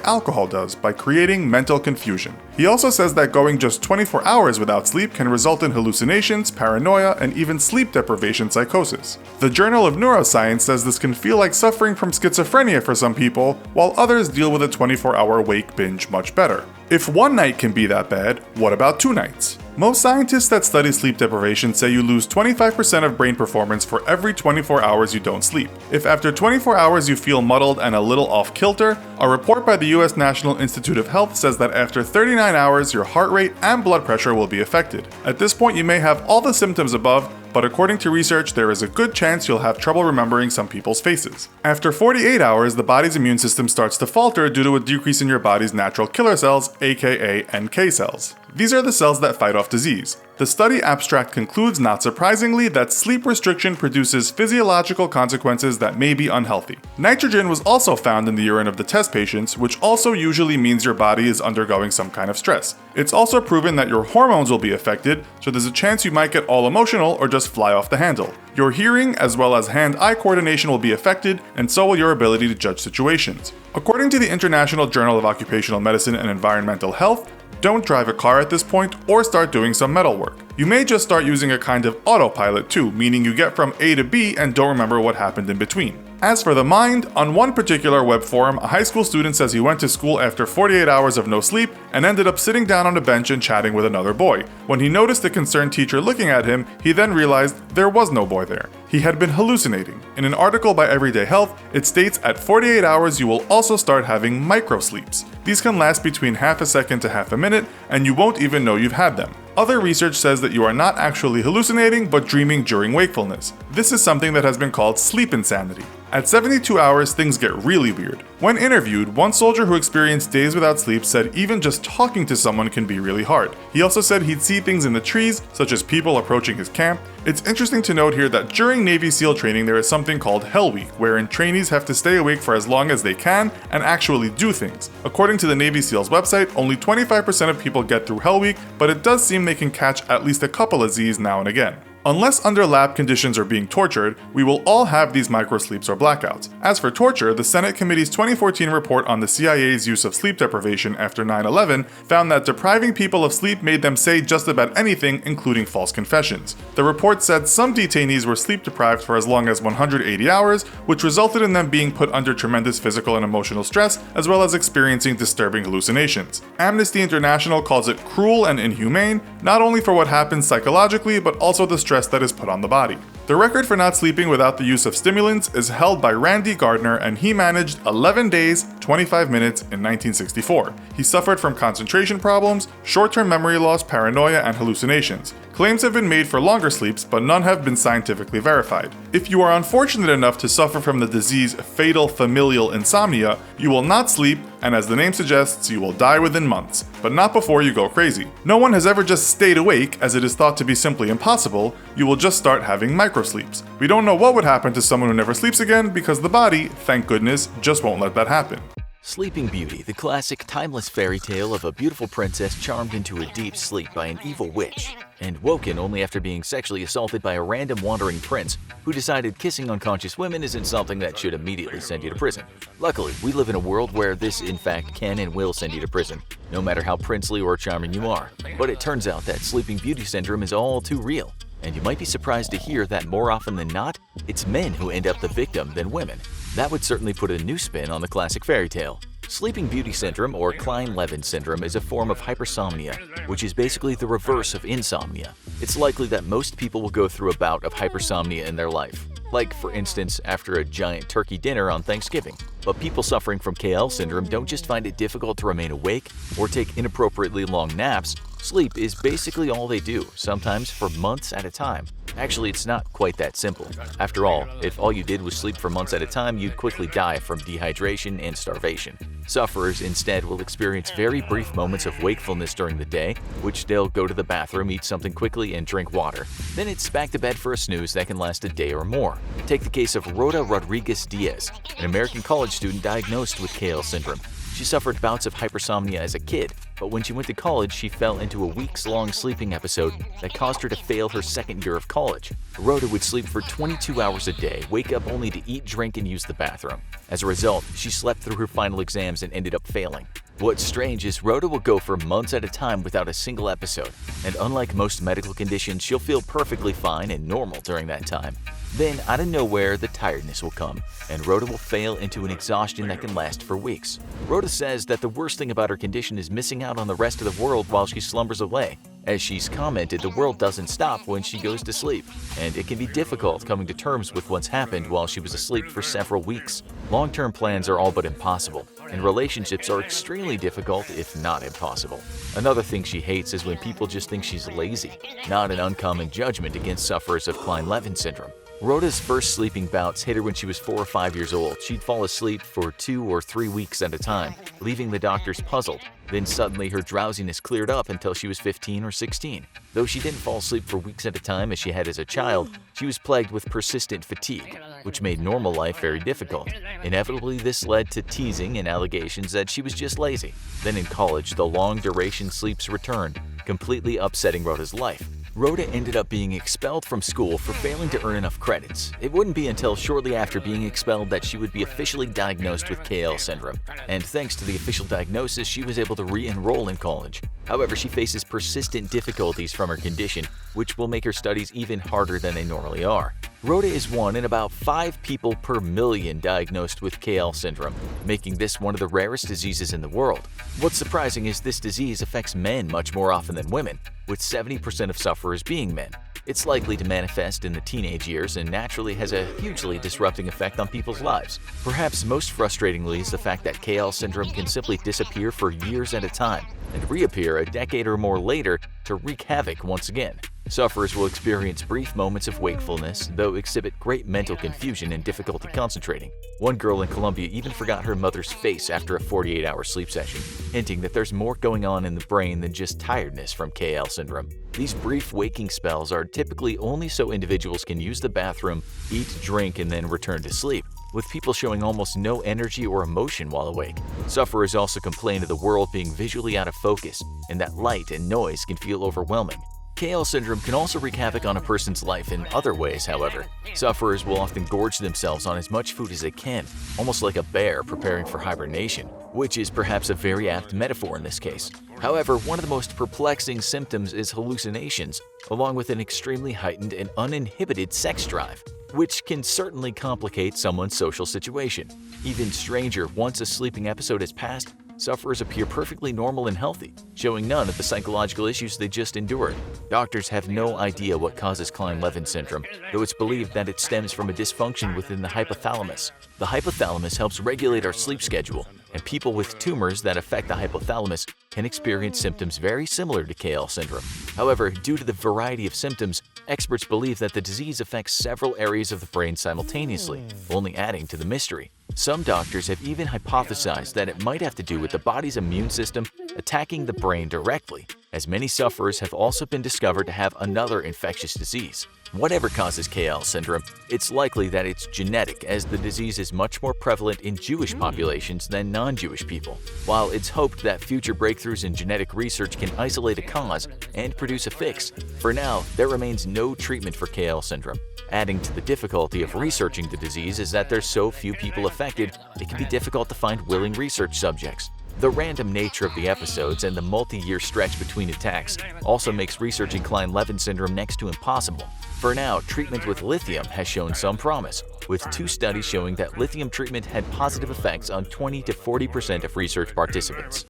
alcohol does by creating mental confusion. He also says that going just 24 hours without sleep can result in hallucinations, paranoia, and even sleep deprivation psychosis. The Journal of Neuroscience says this can feel like suffering from schizophrenia for some people, while others deal with a 24-hour wake binge much better. If one night can be that bad, what about 2 nights? Most scientists that study sleep deprivation say you lose 25% of brain performance for every 24 hours you don't sleep. If after 24 hours you feel muddled and a little off kilter, a report by the US National Institute of Health says that after 39 hours your heart rate and blood pressure will be affected. At this point you may have all the symptoms above, but according to research, there is a good chance you'll have trouble remembering some people's faces. After 48 hours, the body's immune system starts to falter due to a decrease in your body's natural killer cells, aka NK cells. These are the cells that fight off disease. The study abstract concludes, not surprisingly, that sleep restriction produces physiological consequences that may be unhealthy. Nitrogen was also found in the urine of the test patients, which also usually means your body is undergoing some kind of stress. It's also proven that your hormones will be affected, so there's a chance you might get all emotional or just fly off the handle. Your hearing, as well as hand-eye coordination, will be affected, and so will your ability to judge situations. According to the International Journal of Occupational Medicine and Environmental Health, don't drive a car at this point or start doing some metal work. You may just start using a kind of autopilot too, meaning you get from A to B and don't remember what happened in between. As for the mind, on one particular web forum, a high school student says he went to school after 48 hours of no sleep and ended up sitting down on a bench and chatting with another boy. When he noticed the concerned teacher looking at him, he then realized there was no boy there. He had been hallucinating. In an article by Everyday Health, it states at 48 hours you will also start having microsleeps. These can last between half a second to half a minute, and you won't even know you've had them. Other research says that you are not actually hallucinating, but dreaming during wakefulness. This is something that has been called sleep insanity. At 72 hours, things get really weird. When interviewed, one soldier who experienced days without sleep said even just talking to someone can be really hard. He also said he'd see things in the trees, such as people approaching his camp. It's interesting to note here that during Navy SEAL training there is something called Hell Week, wherein trainees have to stay awake for as long as they can and actually do things. According to the Navy SEALs website, only 25% of people get through Hell Week, but it does seem they can catch at least a couple of Z's now and again. Unless under lab conditions or being tortured, we will all have these microsleeps or blackouts. As for torture, the Senate Committee's 2014 report on the CIA's use of sleep deprivation after 9/11 found that depriving people of sleep made them say just about anything, including false confessions. The report said some detainees were sleep deprived for as long as 180 hours, which resulted in them being put under tremendous physical and emotional stress, as well as experiencing disturbing hallucinations. Amnesty International calls it cruel and inhumane, not only for what happens psychologically, but also the stress that is put on the body. The record for not sleeping without the use of stimulants is held by Randy Gardner, and he managed 11 days, 25 minutes in 1964. He suffered from concentration problems, short-term memory loss, paranoia, and hallucinations. Claims have been made for longer sleeps, but none have been scientifically verified. If you are unfortunate enough to suffer from the disease fatal familial insomnia, you will not sleep, and as the name suggests, you will die within months, but not before you go crazy. No one has ever just stayed awake, as it is thought to be simply impossible. You will just start having microsleeps. We don't know what would happen to someone who never sleeps again, because the body, thank goodness, just won't let that happen. Sleeping Beauty, the classic, timeless fairy tale of a beautiful princess charmed into a deep sleep by an evil witch, and woken only after being sexually assaulted by a random wandering prince who decided kissing unconscious women isn't something that should immediately send you to prison. Luckily, we live in a world where this in fact can and will send you to prison, no matter how princely or charming you are. But it turns out that Sleeping Beauty syndrome is all too real, and you might be surprised to hear that more often than not, it's men who end up the victim than women. That would certainly put a new spin on the classic fairy tale. Sleeping Beauty syndrome, or Klein-Levin syndrome, is a form of hypersomnia, which is basically the reverse of insomnia. It's likely that most people will go through a bout of hypersomnia in their life, like for instance after a giant turkey dinner on Thanksgiving. But people suffering from KL syndrome don't just find it difficult to remain awake or take inappropriately long naps. Sleep is basically all they do, sometimes for months at a time. Actually, it's not quite that simple. After all, if all you did was sleep for months at a time, you'd quickly die from dehydration and starvation. Sufferers instead will experience very brief moments of wakefulness during the day, which they'll go to the bathroom, eat something quickly, and drink water. Then it's back to bed for a snooze that can last a day or more. Take the case of Rhoda Rodriguez Diaz, an American college student diagnosed with KL syndrome. She suffered bouts of hypersomnia as a kid, but when she went to college, she fell into a weeks-long sleeping episode that caused her to fail her second year of college. Rhoda would sleep for 22 hours a day, wake up only to eat, drink, and use the bathroom. As a result, she slept through her final exams and ended up failing. What's strange is Rhoda will go for months at a time without a single episode, and unlike most medical conditions, she'll feel perfectly fine and normal during that time. Then, out of nowhere, the tiredness will come, and Rhoda will fail into an exhaustion that can last for weeks. Rhoda says that the worst thing about her condition is missing out on the rest of the world while she slumbers away. As she's commented, the world doesn't stop when she goes to sleep, and it can be difficult coming to terms with what's happened while she was asleep for several weeks. Long-term plans are all but impossible, and relationships are extremely difficult, if not impossible. Another thing she hates is when people just think she's lazy, not an uncommon judgment against sufferers of Klein-Levin syndrome. Rhoda's first sleeping bouts hit her when she was 4 or 5 years old. She'd fall asleep for 2 or 3 weeks at a time, leaving the doctors puzzled. Then suddenly her drowsiness cleared up until she was 15 or 16. Though she didn't fall asleep for weeks at a time as she had as a child, she was plagued with persistent fatigue, which made normal life very difficult. Inevitably, this led to teasing and allegations that she was just lazy. Then in college, the long-duration sleeps returned, completely upsetting Rhoda's life. Rhoda ended up being expelled from school for failing to earn enough credits. It wouldn't be until shortly after being expelled that she would be officially diagnosed with KL syndrome, and thanks to the official diagnosis, she was able to re-enroll in college. However, she faces persistent difficulties from her condition, which will make her studies even harder than they normally are. Rhoda is one in about 5 people per million diagnosed with KL syndrome, making this one of the rarest diseases in the world. What's surprising is this disease affects men much more often than women, with 70% of sufferers being men. It's likely to manifest in the teenage years and naturally has a hugely disrupting effect on people's lives. Perhaps most frustratingly is the fact that KL syndrome can simply disappear for years at a time and reappear a decade or more later to wreak havoc once again. Sufferers will experience brief moments of wakefulness, though exhibit great mental confusion and difficulty concentrating. One girl in Colombia even forgot her mother's face after a 48-hour sleep session, hinting that there's more going on in the brain than just tiredness from KL syndrome. These brief waking spells are typically only so individuals can use the bathroom, eat, drink, and then return to sleep, with people showing almost no energy or emotion while awake. Sufferers also complain of the world being visually out of focus, and that light and noise can feel overwhelming. KL syndrome can also wreak havoc on a person's life in other ways, however. Sufferers will often gorge themselves on as much food as they can, almost like a bear preparing for hibernation, which is perhaps a very apt metaphor in this case. However, one of the most perplexing symptoms is hallucinations, along with an extremely heightened and uninhibited sex drive, which can certainly complicate someone's social situation. Even stranger, once a sleeping episode has passed, sufferers appear perfectly normal and healthy, showing none of the psychological issues they just endured. Doctors have no idea what causes Klein-Levin syndrome, though it's believed that it stems from a dysfunction within the hypothalamus. The hypothalamus helps regulate our sleep schedule, and people with tumors that affect the hypothalamus can experience symptoms very similar to KL syndrome. However, due to the variety of symptoms, experts believe that the disease affects several areas of the brain simultaneously, only adding to the mystery. Some doctors have even hypothesized that it might have to do with the body's immune system attacking the brain directly, as many sufferers have also been discovered to have another infectious disease. Whatever causes KL syndrome, it's likely that it's genetic, as the disease is much more prevalent in Jewish populations than non-Jewish people. While it's hoped that future breakthroughs in genetic research can isolate a cause and produce a fix, for now, there remains no treatment for KL syndrome. Adding to the difficulty of researching the disease is that there's so few people affected, it can be difficult to find willing research subjects. The random nature of the episodes and the multi-year stretch between attacks also makes researching Klein-Levin syndrome next to impossible. For now, treatment with lithium has shown some promise, with 2 studies showing that lithium treatment had positive effects on 20 to 40% of research participants.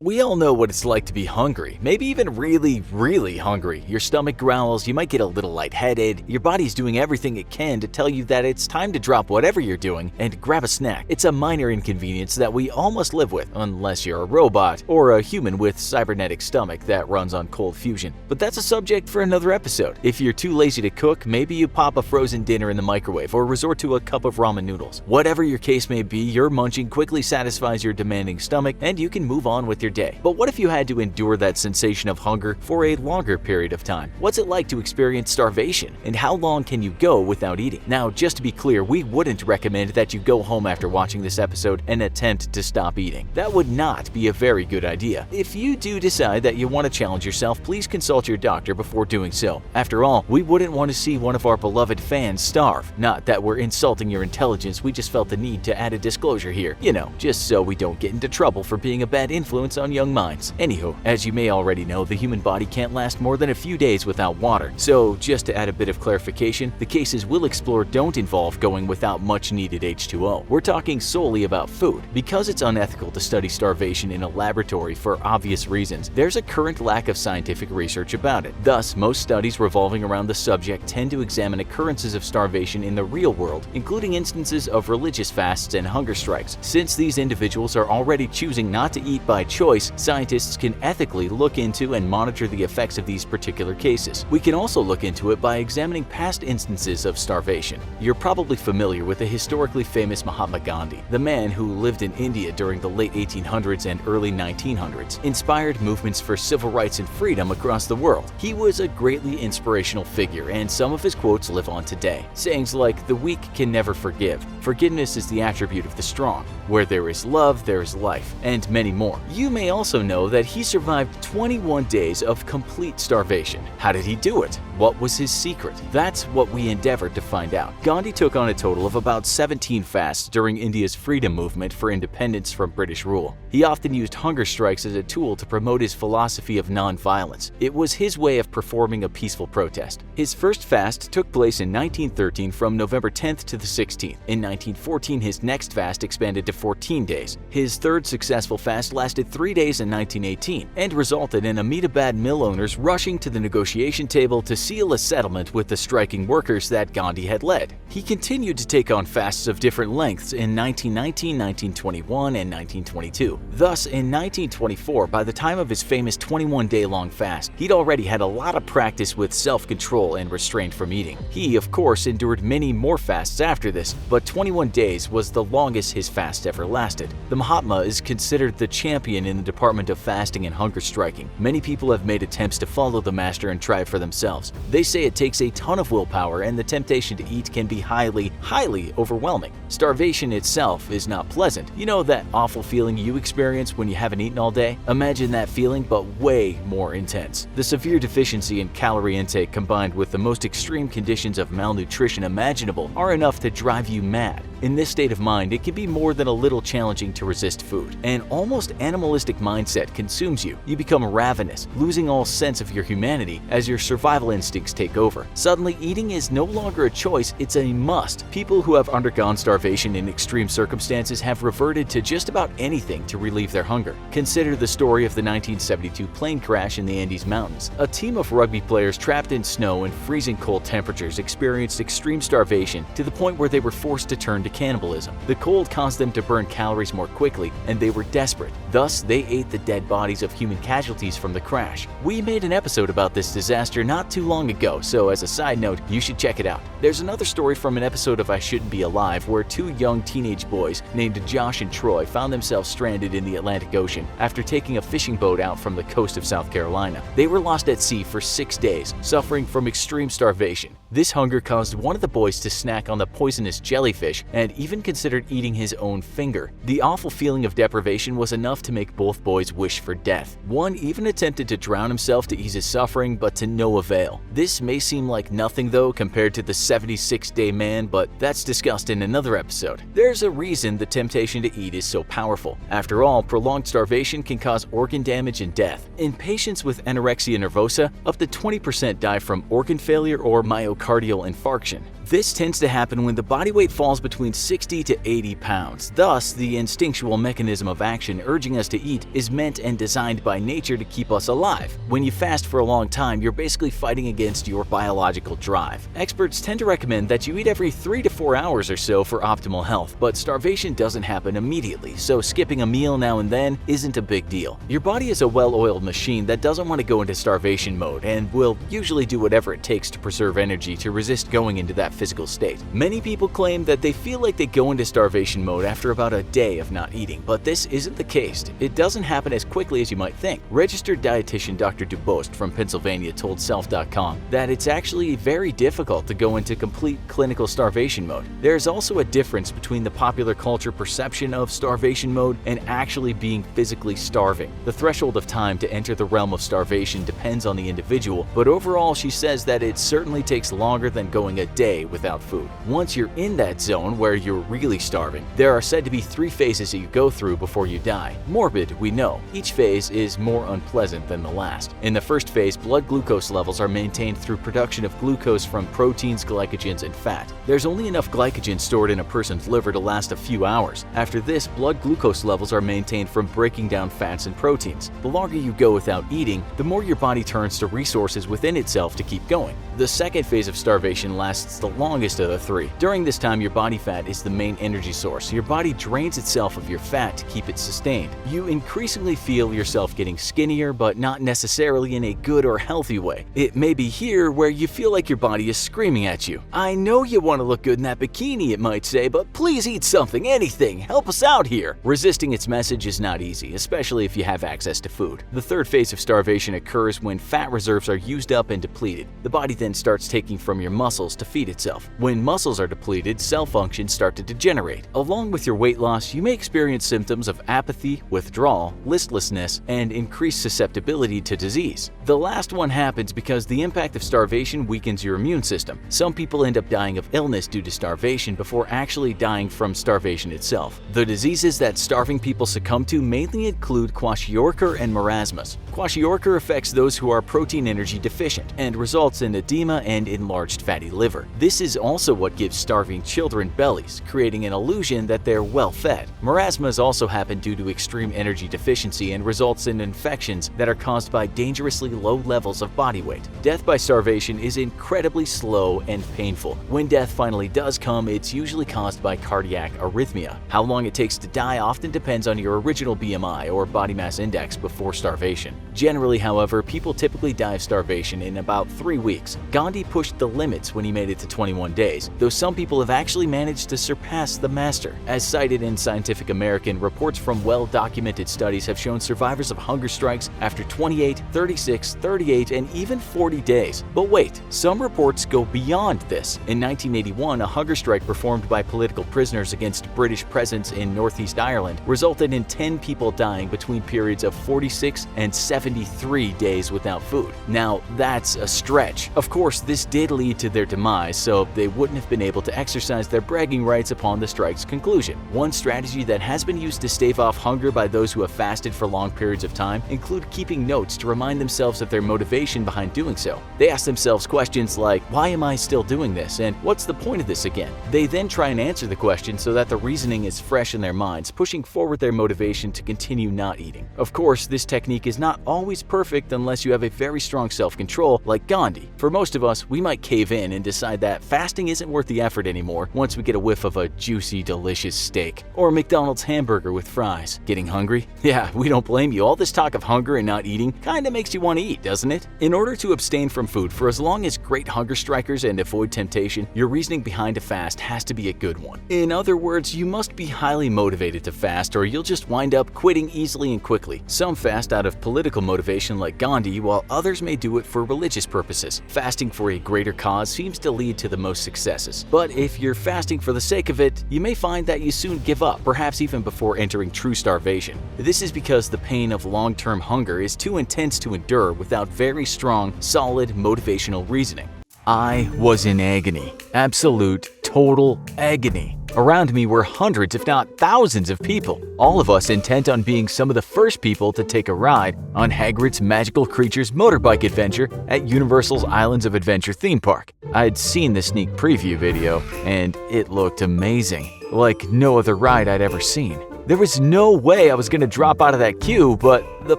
We all know what it's like to be hungry, maybe even really hungry. Your stomach growls, you might get a little lightheaded, your body's doing everything it can to tell you that it's time to drop whatever you're doing and grab a snack. It's a minor inconvenience that we all must live with, unless you're a robot or a human with cybernetic stomach that runs on cold fusion. But that's a subject for another episode. If you're too lazy to cook, maybe you pop a frozen dinner in the microwave or resort to a cup of ramen noodles. Whatever your case may be, your munching quickly satisfies your demanding stomach and you can move on with your your day. But what if you had to endure that sensation of hunger for a longer period of time? What's it like to experience starvation? And how long can you go without eating? Now, just to be clear, we wouldn't recommend that you go home after watching this episode and attempt to stop eating. That would not be a very good idea. If you do decide that you want to challenge yourself, please consult your doctor before doing so. After all, we wouldn't want to see one of our beloved fans starve. Not that we're insulting your intelligence, we just felt the need to add a disclosure here. You know, just so we don't get into trouble for being a bad influence on young minds. Anywho, as you may already know, the human body can't last more than a few days without water. So just to add a bit of clarification, the cases we'll explore don't involve going without much needed H2O. We're talking solely about food. Because it's unethical to study starvation in a laboratory for obvious reasons, there's a current lack of scientific research about it. Thus, most studies revolving around the subject tend to examine occurrences of starvation in the real world, including instances of religious fasts and hunger strikes. Since these individuals are already choosing not to eat by choice, scientists can ethically look into and monitor the effects of these particular cases. We can also look into it by examining past instances of starvation. You're probably familiar with the historically famous Mahatma Gandhi, the man who lived in India during the late 1800s and early 1900s, inspired movements for civil rights and freedom across the world. He was a greatly inspirational figure, and some of his quotes live on today. Sayings like, "The weak can never forgive. Forgiveness is the attribute of the strong. Where there is love, there is life," and many more. You may also know that he survived 21 days of complete starvation. How did he do it? What was his secret? That's what we endeavored to find out. Gandhi took on a total of about 17 fasts during India's freedom movement for independence from British rule. He often used hunger strikes as a tool to promote his philosophy of non-violence. It was his way of performing a peaceful protest. His first fast took place in 1913 from November 10th to the 16th. In 1914, his next fast expanded to 14 days. His third successful fast lasted 3 days in 1918 and resulted in Ahmedabad mill owners rushing to the negotiation table to seal a settlement with the striking workers that Gandhi had led. He continued to take on fasts of different lengths in 1919, 1921, and 1922. Thus, in 1924, by the time of his famous 21-day-long fast, he'd already had a lot of practice with self-control and restraint from eating. He, of course, endured many more fasts after this, but 21 days was the longest his fast ever lasted. The Mahatma is considered the champion in the department of fasting and hunger striking. Many people have made attempts to follow the master and try it for themselves. They say it takes a ton of willpower and the temptation to eat can be highly overwhelming. Starvation itself is not pleasant. You know that awful feeling you experience when you haven't eaten all day? Imagine that feeling, but way more intense. The severe deficiency in calorie intake combined with the most extreme conditions of malnutrition imaginable are enough to drive you mad. In this state of mind, it can be more than a little challenging to resist food. An almost animalistic mindset consumes you. You become ravenous, losing all sense of your humanity as your survival instincts take over. Suddenly, eating is no longer a choice, it's a must. People who have undergone starvation in extreme circumstances have reverted to just about anything to relieve their hunger. Consider the story of the 1972 plane crash in the Andes Mountains. A team of rugby players trapped in snow and freezing cold temperatures experienced extreme starvation to the point where they were forced to turn to cannibalism. The cold caused them to burn calories more quickly, and they were desperate. Thus, they ate the dead bodies of human casualties from the crash. We made an episode about this disaster not too long ago, so as a side note, you should check it out. There's another story from an episode of I Shouldn't Be Alive where two young teenage boys named Josh and Troy found themselves stranded in the Atlantic Ocean after taking a fishing boat out from the coast of South Carolina. They were lost at sea for 6 days, suffering from extreme starvation. This hunger caused one of the boys to snack on the poisonous jellyfish and even considered eating his own finger. The awful feeling of deprivation was enough to make both boys wish for death. One even attempted to drown himself to ease his suffering, but to no avail. This may seem like nothing though compared to the 76-day man, but that's discussed in another episode. There's a reason the temptation to eat is so powerful. After all, prolonged starvation can cause organ damage and death. In patients with anorexia nervosa, up to 20% die from organ failure or myocardial infarction. This tends to happen when the body weight falls between 60 to 80 pounds. Thus, the instinctual mechanism of action urging us to eat is meant and designed by nature to keep us alive. When you fast for a long time, you're basically fighting against your biological drive. Experts tend to recommend that you eat every 3 to 4 hours or so for optimal health, but starvation doesn't happen immediately, so skipping a meal now and then isn't a big deal. Your body is a well-oiled machine that doesn't want to go into starvation mode and will usually do whatever it takes to preserve energy to resist going into that physical state. Many people claim that they feel like they go into starvation mode after about a day of not eating, but this isn't the case. It doesn't happen as quickly as you might think. Registered dietitian Dr. Dubost from Pennsylvania told Self.com that it's actually very difficult to go into complete clinical starvation mode. There's also a difference between the popular culture perception of starvation mode and actually being physically starving. The threshold of time to enter the realm of starvation depends on the individual, but overall she says that it certainly takes longer than going a day without food. Once you're in that zone where you're really starving, there are said to be 3 phases that you go through before you die. Morbid, we know. Each phase is more unpleasant than the last. In the first phase, blood glucose levels are maintained through production of glucose from proteins, glycogens, and fat. There's only enough glycogen stored in a person's liver to last a few hours. After this, blood glucose levels are maintained from breaking down fats and proteins. The longer you go without eating, the more your body turns to resources within itself to keep going. The second phase of starvation lasts the longest of the 3. During this time, your body fat is the main energy source. Your body drains itself of your fat to keep it sustained. You increasingly feel yourself getting skinnier, but not necessarily in a good or healthy way. It may be here where you feel like your body is screaming at you. I know you want to look good in that bikini, it might say, but please eat something, anything, help us out here. Resisting its message is not easy, especially if you have access to food. The third phase of starvation occurs when fat reserves are used up and depleted. The body then starts taking from your muscles to feed itself. When muscles are depleted, cell functions start to degenerate. Along with your weight loss, you may experience symptoms of apathy, withdrawal, listlessness, and increased susceptibility to disease. The last one happens because the impact of starvation weakens your immune system. Some people end up dying of illness due to starvation before actually dying from starvation itself. The diseases that starving people succumb to mainly include kwashiorkor and marasmus. Kwashiorkor affects those who are protein energy deficient and results in edema and enlarged fatty liver. This is also what gives starving children bellies, creating an illusion that they're well fed. Marasmus also happen due to extreme energy deficiency and results in infections that are caused by dangerously low levels of body weight. Death by starvation is incredibly slow and painful. When death finally does come, it's usually caused by cardiac arrhythmia. How long it takes to die often depends on your original BMI or body mass index before starvation. Generally, however, people typically die of starvation in about 3 weeks. Gandhi pushed the limits when he made it to 21 days, though some people have actually managed to surpass the master. As cited in Scientific American, reports from well-documented studies have shown survivors of hunger strikes after 28, 36, 38, and even 40 days. But wait, some reports go beyond this. In 1981, a hunger strike performed by political prisoners against British presence in Northeast Ireland resulted in 10 people dying between periods of 46 and 73 days without food. Now, that's a stretch. Of course, this did lead to their demise, so they wouldn't have been able to exercise their bragging rights upon the strike's conclusion. One strategy that has been used to stave off hunger by those who have fasted for long periods of time include keeping notes to remind themselves of their motivation behind doing so. They ask themselves questions like, why am I still doing this, and what's the point of this again? They then try and answer the question so that the reasoning is fresh in their minds, pushing forward their motivation to continue not eating. Of course, this technique is not always perfect unless you have a very strong self-control like Gandhi. For most of us, we might cave in and decide that fasting isn't worth the effort anymore once we get a whiff of a juicy, delicious steak or a McDonald's hamburger with fries. Getting hungry? Yeah, we don't blame you. All this talk of hunger and not eating kinda makes you want to eat, doesn't it? In order to abstain from food for as long as great hunger strikers and avoid temptation, your reasoning behind a fast has to be a good one. In other words, you must be highly motivated to fast or you'll just wind up quitting easily and quickly. Some fast out of political motivation like Gandhi, while others may do it for religious purposes. Fasting for a greater cause seems to lead to the most successes. But if you're fasting for the sake of it, you may find that you soon give up, perhaps even before entering true starvation. This is because the pain of long-term hunger is too intense to endure without very strong, solid motivational reasoning. I was in agony. Absolute, total agony. Around me were hundreds if not thousands of people, all of us intent on being some of the first people to take a ride on Hagrid's Magical Creatures motorbike adventure at Universal's Islands of Adventure theme park. I'd seen the sneak preview video, and it looked amazing, like no other ride I'd ever seen. There was no way I was going to drop out of that queue, but the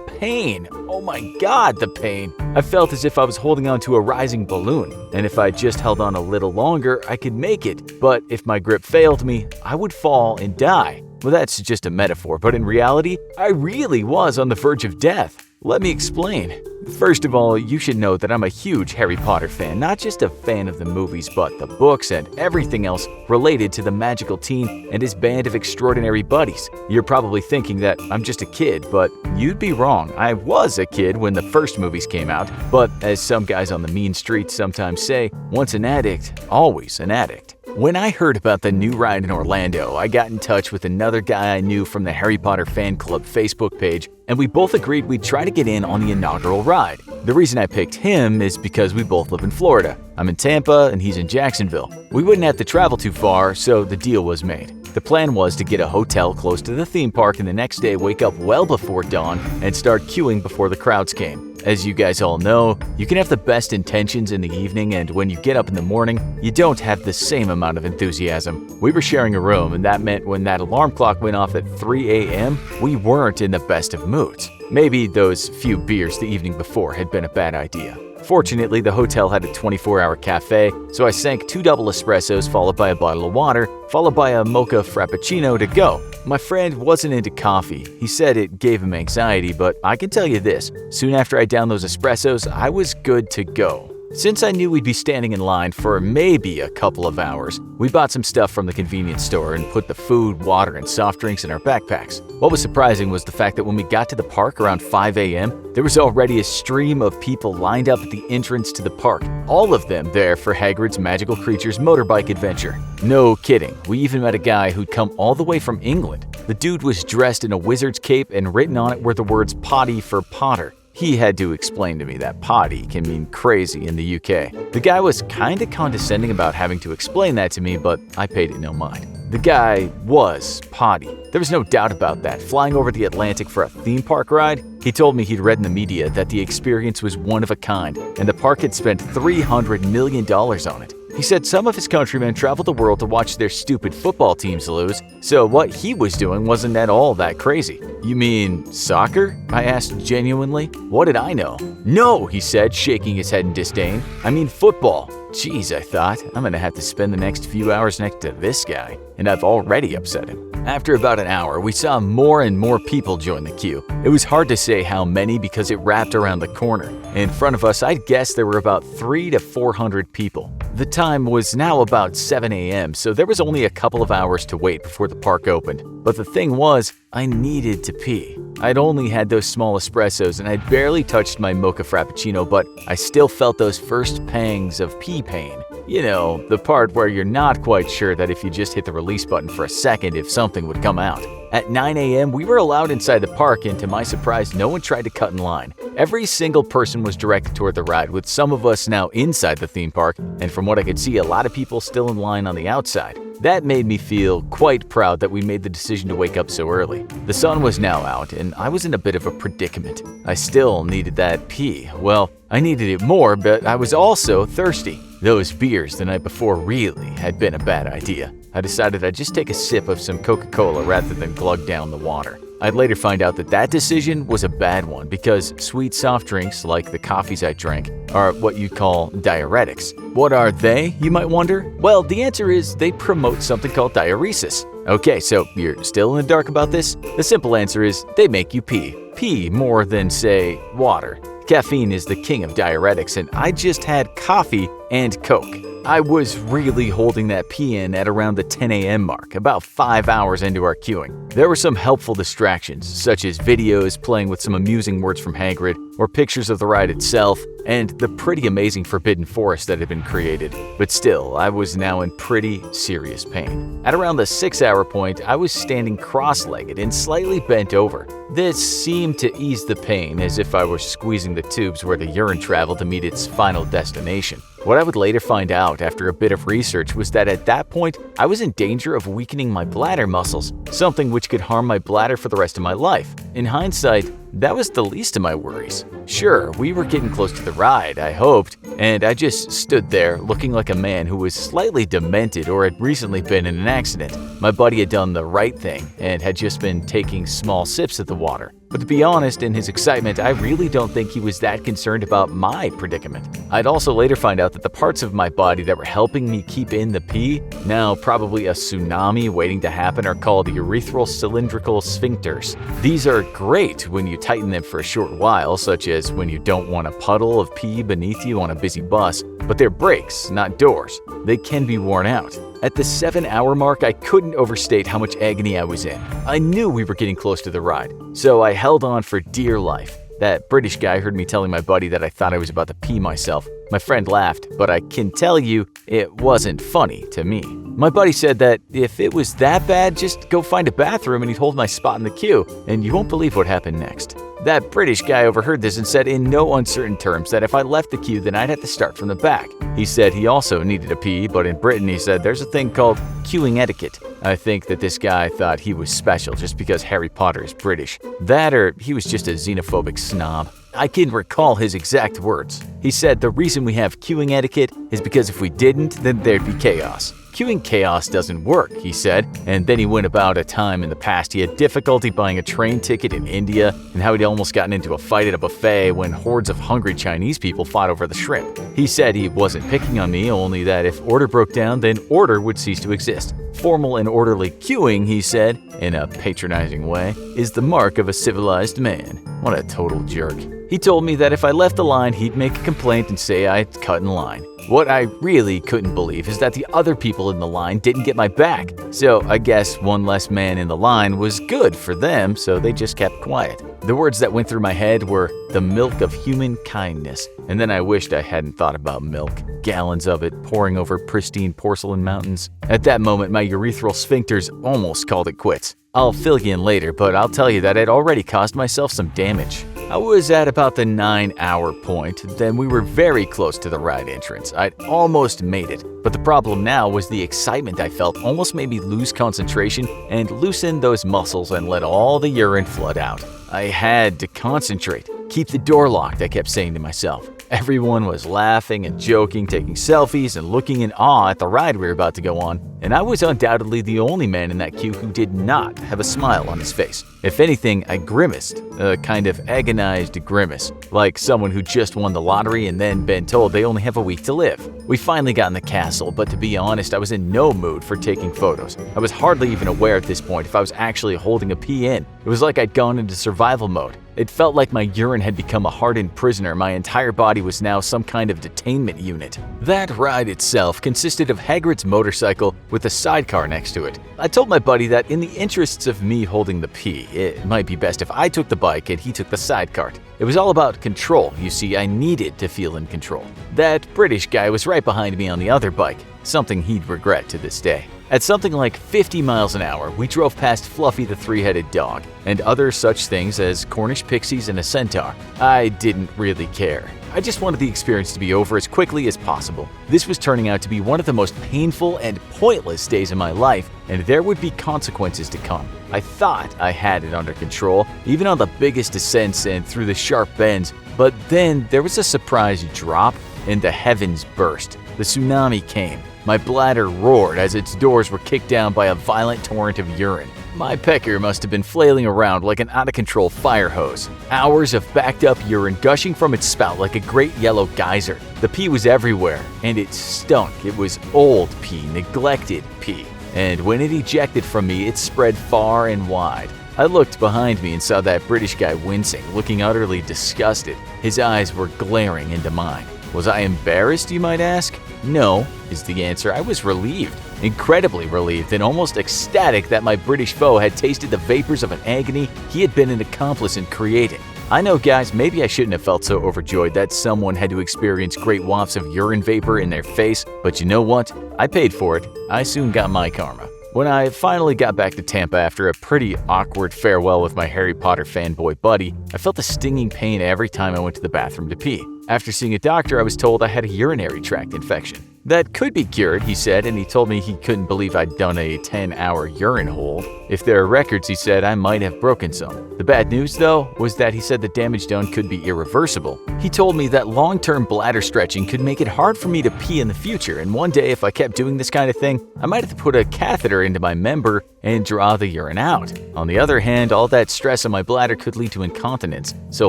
pain, oh my god, the pain. I felt as if I was holding onto a rising balloon, and if I just held on a little longer, I could make it, but if my grip failed me, I would fall and die. Well, that's just a metaphor, but in reality, I really was on the verge of death. Let me explain. First of all, you should know that I'm a huge Harry Potter fan, not just a fan of the movies, but the books and everything else related to the magical teen and his band of extraordinary buddies. You're probably thinking that I'm just a kid, but you'd be wrong. I was a kid when the first movies came out, but as some guys on the mean streets sometimes say, once an addict, always an addict. When I heard about the new ride in Orlando, I got in touch with another guy I knew from the Harry Potter Fan Club Facebook page, and we both agreed we'd try to get in on the inaugural ride. The reason I picked him is because we both live in Florida. I'm in Tampa and he's in Jacksonville. We wouldn't have to travel too far, so the deal was made. The plan was to get a hotel close to the theme park and the next day wake up well before dawn and start queuing before the crowds came. As you guys all know, you can have the best intentions in the evening, and when you get up in the morning, you don't have the same amount of enthusiasm. We were sharing a room, and that meant when that alarm clock went off at 3 a.m., we weren't in the best of moods. Maybe those few beers the evening before had been a bad idea. Fortunately, the hotel had a 24-hour cafe, so I sank 2 double espressos followed by a bottle of water, followed by a mocha frappuccino to go. My friend wasn't into coffee. He said it gave him anxiety, but I can tell you this, soon after I downed those espressos, I was good to go. Since I knew we'd be standing in line for maybe a couple of hours, we bought some stuff from the convenience store and put the food, water, and soft drinks in our backpacks. What was surprising was the fact that when we got to the park around 5 a.m., there was already a stream of people lined up at the entrance to the park, all of them there for Hagrid's Magical Creatures motorbike adventure. No kidding, we even met a guy who'd come all the way from England. The dude was dressed in a wizard's cape and written on it were the words potty for Potter. He had to explain to me that potty can mean crazy in the UK. The guy was kinda condescending about having to explain that to me, but I paid it no mind. The guy was potty. There was no doubt about that. Flying over the Atlantic for a theme park ride, he told me he'd read in the media that the experience was one of a kind, and the park had spent $300 million on it. He said some of his countrymen traveled the world to watch their stupid football teams lose, so what he was doing wasn't at all that crazy. You mean soccer? I asked genuinely. What did I know? No, he said, shaking his head in disdain. I mean football. Geez, I thought, I'm gonna have to spend the next few hours next to this guy, and I've already upset him. After about an hour, we saw more and more people join the queue. It was hard to say how many because it wrapped around the corner. In front of us, I'd guess there were about 300 to 400 people. The time was now about 7 a.m., so there was only a couple of hours to wait before the park opened. But the thing was, I needed to pee. I'd only had those small espressos and I'd barely touched my mocha frappuccino, but I still felt those first pangs of pee pain. You know, the part where you're not quite sure that if you just hit the release button for a second, if something would come out. At 9 a.m., we were allowed inside the park, and to my surprise, no one tried to cut in line. Every single person was directed toward the ride, with some of us now inside the theme park, and from what I could see, a lot of people still in line on the outside. That made me feel quite proud that we made the decision to wake up so early. The sun was now out, and I was in a bit of a predicament. I still needed that pee. Well, I needed it more, but I was also thirsty. Those beers the night before really had been a bad idea. I decided I'd just take a sip of some Coca-Cola rather than glug down the water. I'd later find out that that decision was a bad one because sweet soft drinks, like the coffees I drank, are what you'd call diuretics. What are they, you might wonder? Well, the answer is they promote something called diuresis. Okay, so you're still in the dark about this? The simple answer is they make you pee. Pee more than, say, water. Caffeine is the king of diuretics, and I just had coffee and Coke. I was really holding that pee in at around the 10 a.m. mark, about 5 hours into our queuing. There were some helpful distractions, such as videos playing with some amusing words from Hagrid, or pictures of the ride itself, and the pretty amazing forbidden forest that had been created. But still, I was now in pretty serious pain. At around the 6-hour point, I was standing cross-legged and slightly bent over. This seemed to ease the pain, as if I were squeezing the tubes where the urine traveled to meet its final destination. What I would later find out after a bit of research was that at that point, I was in danger of weakening my bladder muscles, something which could harm my bladder for the rest of my life. In hindsight, that was the least of my worries. Sure, we were getting close to the ride, I hoped, and I just stood there looking like a man who was slightly demented or had recently been in an accident. My buddy had done the right thing and had just been taking small sips of the water. But to be honest, in his excitement, I really don't think he was that concerned about my predicament. I'd also later find out that the parts of my body that were helping me keep in the pee, now probably a tsunami waiting to happen, are called urethral cylindrical sphincters. These are great when you tighten them for a short while, such as when you don't want a puddle of pee beneath you on a busy bus, but they're brakes, not doors. They can be worn out. At the 7-hour mark, I couldn't overstate how much agony I was in. I knew we were getting close to the ride, so I held on for dear life. That British guy heard me telling my buddy that I thought I was about to pee myself. My friend laughed, but I can tell you, it wasn't funny to me. My buddy said that if it was that bad, just go find a bathroom and he'd hold my spot in the queue, and you won't believe what happened next. That British guy overheard this and said in no uncertain terms that if I left the queue, then I'd have to start from the back. He said he also needed a pee, but in Britain he said there's a thing called queuing etiquette. I think that this guy thought he was special just because Harry Potter is British. That or he was just a xenophobic snob. I can recall his exact words. He said the reason we have queuing etiquette is because if we didn't, then there'd be chaos. Queuing chaos doesn't work, he said, and then he went about a time in the past he had difficulty buying a train ticket in India and how he'd almost gotten into a fight at a buffet when hordes of hungry Chinese people fought over the shrimp. He said he wasn't picking on me, only that if order broke down, then order would cease to exist. Formal and orderly queuing, he said, in a patronizing way, is the mark of a civilized man. What a total jerk. He told me that if I left the line, he'd make a complaint and say I'd cut in line. What I really couldn't believe is that the other people in the line didn't get my back. So I guess one less man in the line was good for them, so they just kept quiet. The words that went through my head were the milk of human kindness. And then I wished I hadn't thought about milk. Gallons of it pouring over pristine porcelain mountains. At that moment, my urethral sphincters almost called it quits. I'll fill you in later, but I'll tell you that I'd already caused myself some damage. I was at about the 9-hour point, then we were very close to the ride entrance. I'd almost made it, but the problem now was the excitement I felt almost made me lose concentration and loosen those muscles and let all the urine flood out. I had to concentrate. Keep the door locked, I kept saying to myself. Everyone was laughing and joking, taking selfies and looking in awe at the ride we were about to go on, and I was undoubtedly the only man in that queue who did not have a smile on his face. If anything, I grimaced, a kind of agonized grimace, like someone who just won the lottery and then been told they only have a week to live. We finally got in the castle, but to be honest, I was in no mood for taking photos. I was hardly even aware at this point if I was actually holding a pee in. It was like I'd gone into survival mode. It felt like my urine had become a hardened prisoner. My entire body was now some kind of detainment unit. That ride itself consisted of Hagrid's motorcycle with a sidecar next to it. I told my buddy that in the interests of me holding the pee, it might be best if I took the bike and he took the sidecar. It was all about control. You see, I needed to feel in control. That British guy was right behind me on the other bike, something he'd regret to this day. At something like 50 miles an hour, we drove past Fluffy the three-headed dog, and other such things as Cornish pixies and a centaur. I didn't really care. I just wanted the experience to be over as quickly as possible. This was turning out to be one of the most painful and pointless days of my life, and there would be consequences to come. I thought I had it under control, even on the biggest descents and through the sharp bends, but then there was a surprise drop, and the heavens burst. The tsunami came. My bladder roared as its doors were kicked down by a violent torrent of urine. My pecker must have been flailing around like an out-of-control fire hose. Hours of backed-up urine gushing from its spout like a great yellow geyser. The pee was everywhere, and it stunk. It was old pee, neglected pee. And when it ejected from me, it spread far and wide. I looked behind me and saw that British guy wincing, looking utterly disgusted. His eyes were glaring into mine. Was I embarrassed, you might ask? No, is the answer. I was relieved, incredibly relieved and almost ecstatic that my British foe had tasted the vapors of an agony he had been an accomplice in creating. I know, guys, maybe I shouldn't have felt so overjoyed that someone had to experience great wafts of urine vapor in their face, but you know what? I paid for it. I soon got my karma. When I finally got back to Tampa after a pretty awkward farewell with my Harry Potter fanboy buddy, I felt a stinging pain every time I went to the bathroom to pee. After seeing a doctor, I was told I had a urinary tract infection. That could be cured, he said, and he told me he couldn't believe I'd done a 10-hour urine hold. If there are records, he said, I might have broken some. The bad news, though, was that he said the damage done could be irreversible. He told me that long-term bladder stretching could make it hard for me to pee in the future, and one day if I kept doing this kind of thing, I might have to put a catheter into my member and draw the urine out. On the other hand, all that stress on my bladder could lead to incontinence, so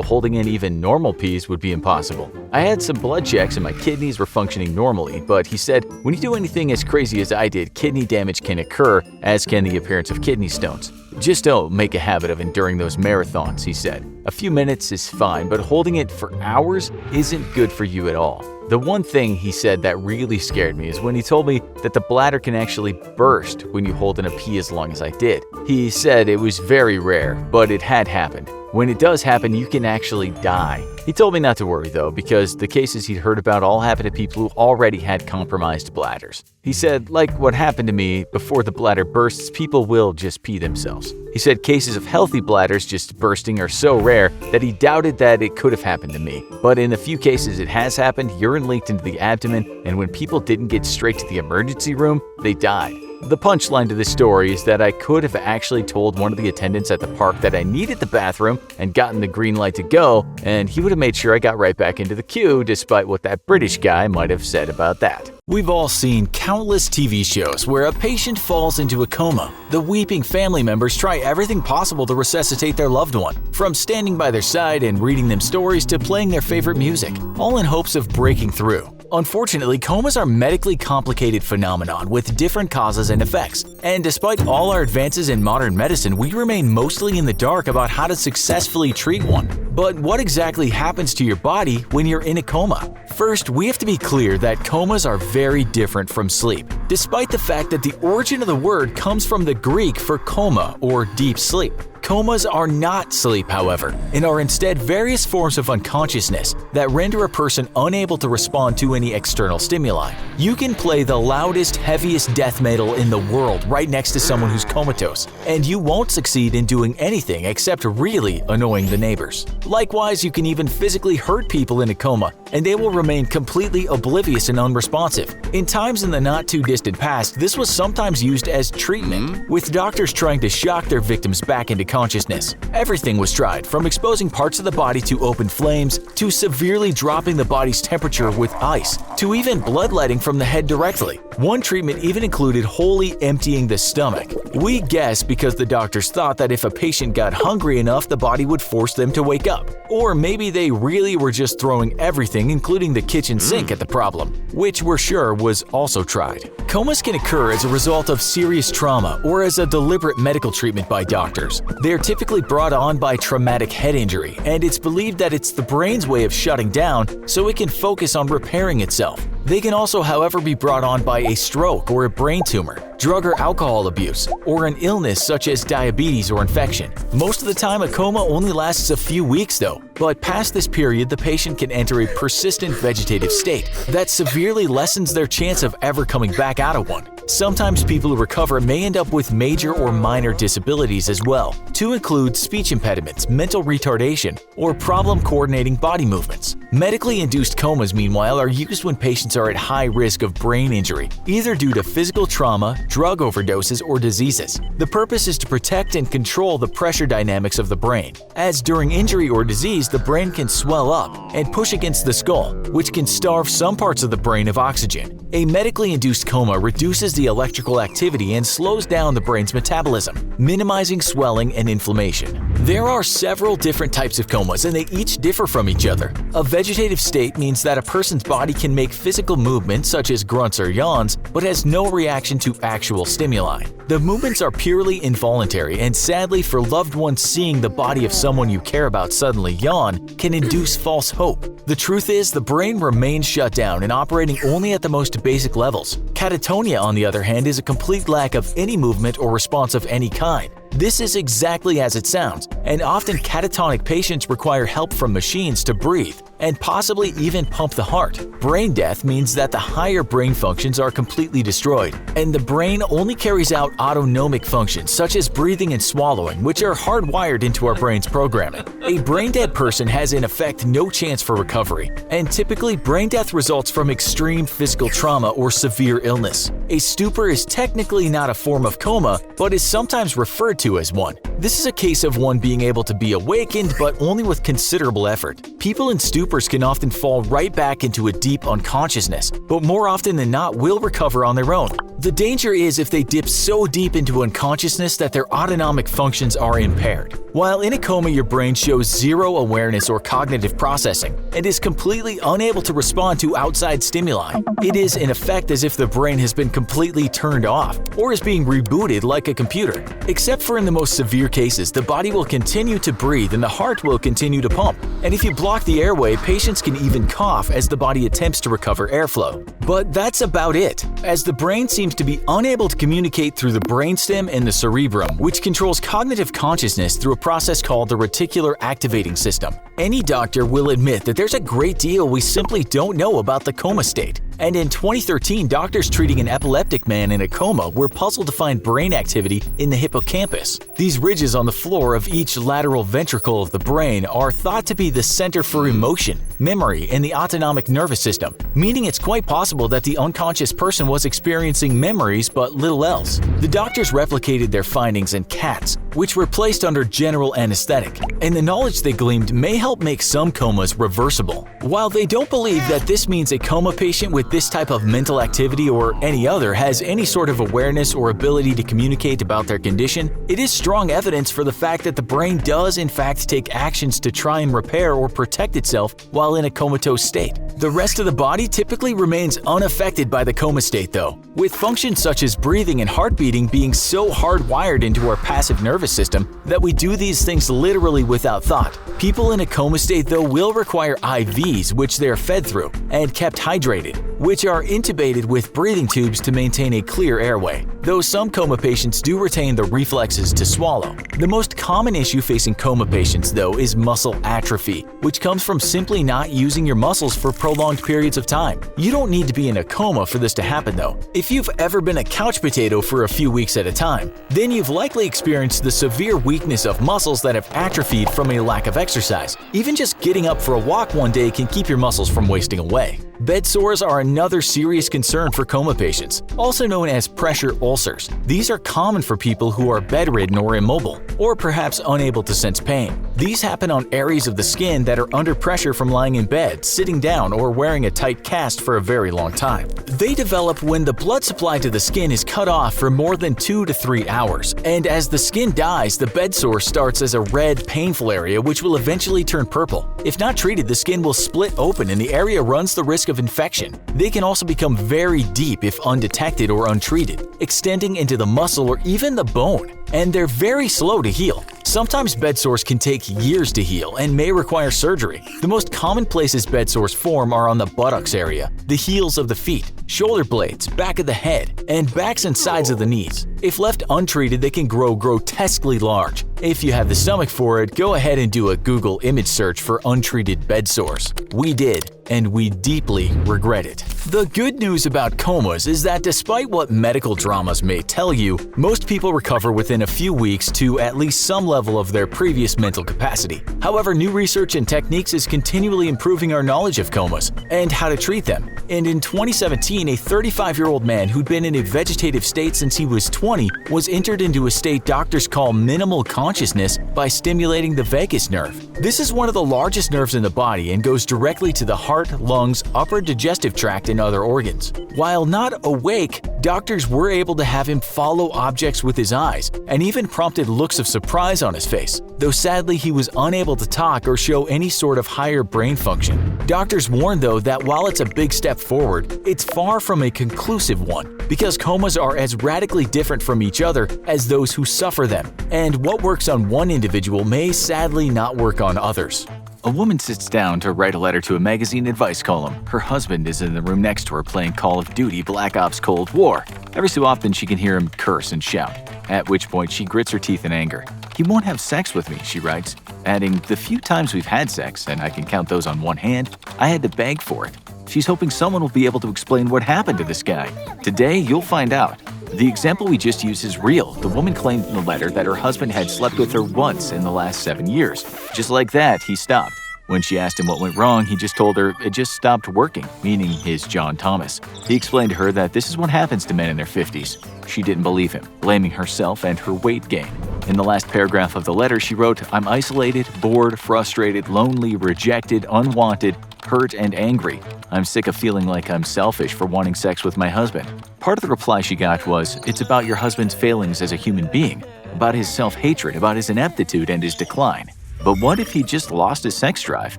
holding in even normal pees would be impossible. I had some blood checks and my kidneys were functioning normally, but he said, when you do anything as crazy as I did, kidney damage can occur, as can the appearance of kidney stones. Just don't make a habit of enduring those marathons, he said. A few minutes is fine, but holding it for hours isn't good for you at all. The one thing he said that really scared me is when he told me that the bladder can actually burst when you hold in a pee as long as I did. He said it was very rare, but it had happened. When it does happen, you can actually die. He told me not to worry though, because the cases he'd heard about all happened to people who already had compromised bladders. He said, like what happened to me, before the bladder bursts, people will just pee themselves. He said cases of healthy bladders just bursting are so rare that he doubted that it could have happened to me. But in the few cases it has happened, urine leaked into the abdomen, and when people didn't get straight to the emergency room, they died. The punchline to this story is that I could have actually told one of the attendants at the park that I needed the bathroom and gotten the green light to go, and he would have made sure I got right back into the queue despite what that British guy might have said about that. We've all seen countless TV shows where a patient falls into a coma. The weeping family members try everything possible to resuscitate their loved one, from standing by their side and reading them stories to playing their favorite music, all in hopes of breaking through. Unfortunately, comas are medically complicated phenomenon with different causes and effects, and despite all our advances in modern medicine, we remain mostly in the dark about how to successfully treat one. But what exactly happens to your body when you're in a coma? First, we have to be clear that comas are very different from sleep, despite the fact that the origin of the word comes from the Greek for coma or deep sleep. Comas are not sleep, however, and are instead various forms of unconsciousness that render a person unable to respond to any external stimuli. You can play the loudest, heaviest death metal in the world right next to someone who's comatose, and you won't succeed in doing anything except really annoying the neighbors. Likewise, you can even physically hurt people in a coma, and they will remain completely oblivious and unresponsive. In times in the not-too-distant past, this was sometimes used as treatment, with doctors trying to shock their victims back into consciousness. Everything was tried, from exposing parts of the body to open flames, to severely dropping the body's temperature with ice, to even bloodletting from the head directly. One treatment even included wholly emptying the stomach. We guess because the doctors thought that if a patient got hungry enough, the body would force them to wake up. Or maybe they really were just throwing everything, including the kitchen sink, at the problem, which we're sure was also tried. Comas can occur as a result of serious trauma or as a deliberate medical treatment by doctors. They are typically brought on by traumatic head injury, and it's believed that it's the brain's way of shutting down so it can focus on repairing itself. They can also, however, be brought on by a stroke or a brain tumor, drug or alcohol abuse, or an illness such as diabetes or infection. Most of the time, a coma only lasts a few weeks though, but past this period, the patient can enter a persistent vegetative state that severely lessens their chance of ever coming back out of one. Sometimes people who recover may end up with major or minor disabilities as well, to include speech impediments, mental retardation, or problem coordinating body movements. Medically induced comas, meanwhile, are used when patients are at high risk of brain injury, either due to physical trauma, drug overdoses, or diseases. The purpose is to protect and control the pressure dynamics of the brain, as during injury or disease, the brain can swell up and push against the skull, which can starve some parts of the brain of oxygen. A medically induced coma reduces the electrical activity and slows down the brain's metabolism, minimizing swelling and inflammation. There are several different types of comas, and they each differ from each other. A vegetative state means that a person's body can make physical movements such as grunts or yawns, but has no reaction to actual stimuli. The movements are purely involuntary, and sadly for loved ones, seeing the body of someone you care about suddenly yawn can induce false hope. The truth is, the brain remains shut down and operating only at the most basic levels. Catatonia, on the other hand, is a complete lack of any movement or response of any kind. This is exactly as it sounds, and often catatonic patients require help from machines to breathe and possibly even pump the heart. Brain death means that the higher brain functions are completely destroyed, and the brain only carries out autonomic functions such as breathing and swallowing, which are hardwired into our brain's programming. A brain-dead person has in effect no chance for recovery, and typically brain death results from extreme physical trauma or severe illness. A stupor is technically not a form of coma, but is sometimes referred to as one. This is a case of one being able to be awakened, but only with considerable effort. People in stupors can often fall right back into a deep unconsciousness, but more often than not will recover on their own. The danger is if they dip so deep into unconsciousness that their autonomic functions are impaired. While in a coma, your brain shows zero awareness or cognitive processing and is completely unable to respond to outside stimuli. It is in effect as if the brain has been completely turned off or is being rebooted like a computer. Except for in the most severe cases, the body will continue to breathe and the heart will continue to pump. And if you block the airway, patients can even cough as the body attempts to recover airflow. But that's about it, as the brain seems to be unable to communicate through the brainstem and the cerebrum, which controls cognitive consciousness through a process called the reticular activating system. Any doctor will admit that there's a great deal we simply don't know about the coma state. And in 2013, doctors treating an epileptic man in a coma were puzzled to find brain activity in the hippocampus. These ridges on the floor of each lateral ventricle of the brain are thought to be the center for emotion, memory, and the autonomic nervous system, meaning it's quite possible that the unconscious person was experiencing memories but little else. The doctors replicated their findings in cats, which were placed under general anesthetic, and the knowledge they gleaned may help make some comas reversible. While they don't believe that this means a coma patient with this type of mental activity or any other has any sort of awareness or ability to communicate about their condition, it is strong evidence for the fact that the brain does in fact take actions to try and repair or protect itself while in a comatose state. The rest of the body typically remains unaffected by the coma state though, with functions such as breathing and heart beating being so hardwired into our passive nervous system that we do these things literally without thought. People in a coma state though will require IVs, which they are fed through, and kept hydrated, which are intubated with breathing tubes to maintain a clear airway, though some coma patients do retain the reflexes to swallow. The most common issue facing coma patients though is muscle atrophy, which comes from simply not using your muscles for prolonged periods of time. You don't need to be in a coma for this to happen though. If you've ever been a couch potato for a few weeks at a time, then you've likely experienced the severe weakness of muscles that have atrophied from a lack of exercise. Even just getting up for a walk one day can keep your muscles from wasting away. Bed sores are another serious concern for coma patients, also known as pressure ulcers. These are common for people who are bedridden or immobile, or perhaps unable to sense pain. These happen on areas of the skin that are under pressure from lying in bed, sitting down, or wearing a tight cast for a very long time. They develop when the blood supply to the skin is cut off for more than 2 to 3 hours, and as the skin dies, the bed sore starts as a red, painful area which will eventually turn purple. If not treated, the skin will split open and the area runs the risk of infection. They can also become very deep if undetected or untreated, extending into the muscle or even the bone, and they're very slow to heal. Sometimes bed sores can take years to heal and may require surgery. The most common places bed sores form are on the buttocks area, the heels of the feet, shoulder blades, back of the head, and backs and sides of the knees. If left untreated, they can grow grotesquely large. If you have the stomach for it, go ahead and do a Google image search for untreated bed sores. We did, and we deeply regret it. The good news about comas is that despite what medical dramas may tell you, most people recover within a few weeks to at least some level of their previous mental capacity. However, new research and techniques is continually improving our knowledge of comas and how to treat them. And in 2017, a 35-year-old man who'd been in a vegetative state since he was 20 was entered into a state doctors call minimal consciousness by stimulating the vagus nerve. This is one of the largest nerves in the body and goes directly to the heart, lungs, upper digestive tract, and other organs. While not awake, doctors were able to have him follow objects with his eyes and even prompted looks of surprise on his face, though sadly he was unable to talk or show any sort of higher brain function. Doctors warn though that while it's a big step forward, it's far from a conclusive one, because comas are as radically different from each other as those who suffer them, and what works on one individual may sadly not work on others. A woman sits down to write a letter to a magazine advice column. Her husband is in the room next to her playing Call of Duty Black Ops Cold War. Every so often she can hear him curse and shout, at which point she grits her teeth in anger. "He won't have sex with me," she writes, adding, "The few times we've had sex, and I can count those on one hand, I had to beg for it." She's hoping someone will be able to explain what happened to this guy. Today, you'll find out. The example we just used is real. The woman claimed in the letter that her husband had slept with her once in the last 7 years. Just like that, he stopped. When she asked him what went wrong, he just told her it just stopped working, meaning his John Thomas. He explained to her that this is what happens to men in their 50s. She didn't believe him, blaming herself and her weight gain. In the last paragraph of the letter, she wrote, "I'm isolated, bored, frustrated, lonely, rejected, unwanted, hurt, and angry. I'm sick of feeling like I'm selfish for wanting sex with my husband. Part of the reply she got was, it's about your husband's failings as a human being, about his self-hatred, about his ineptitude and his decline. But what if he just lost his sex drive?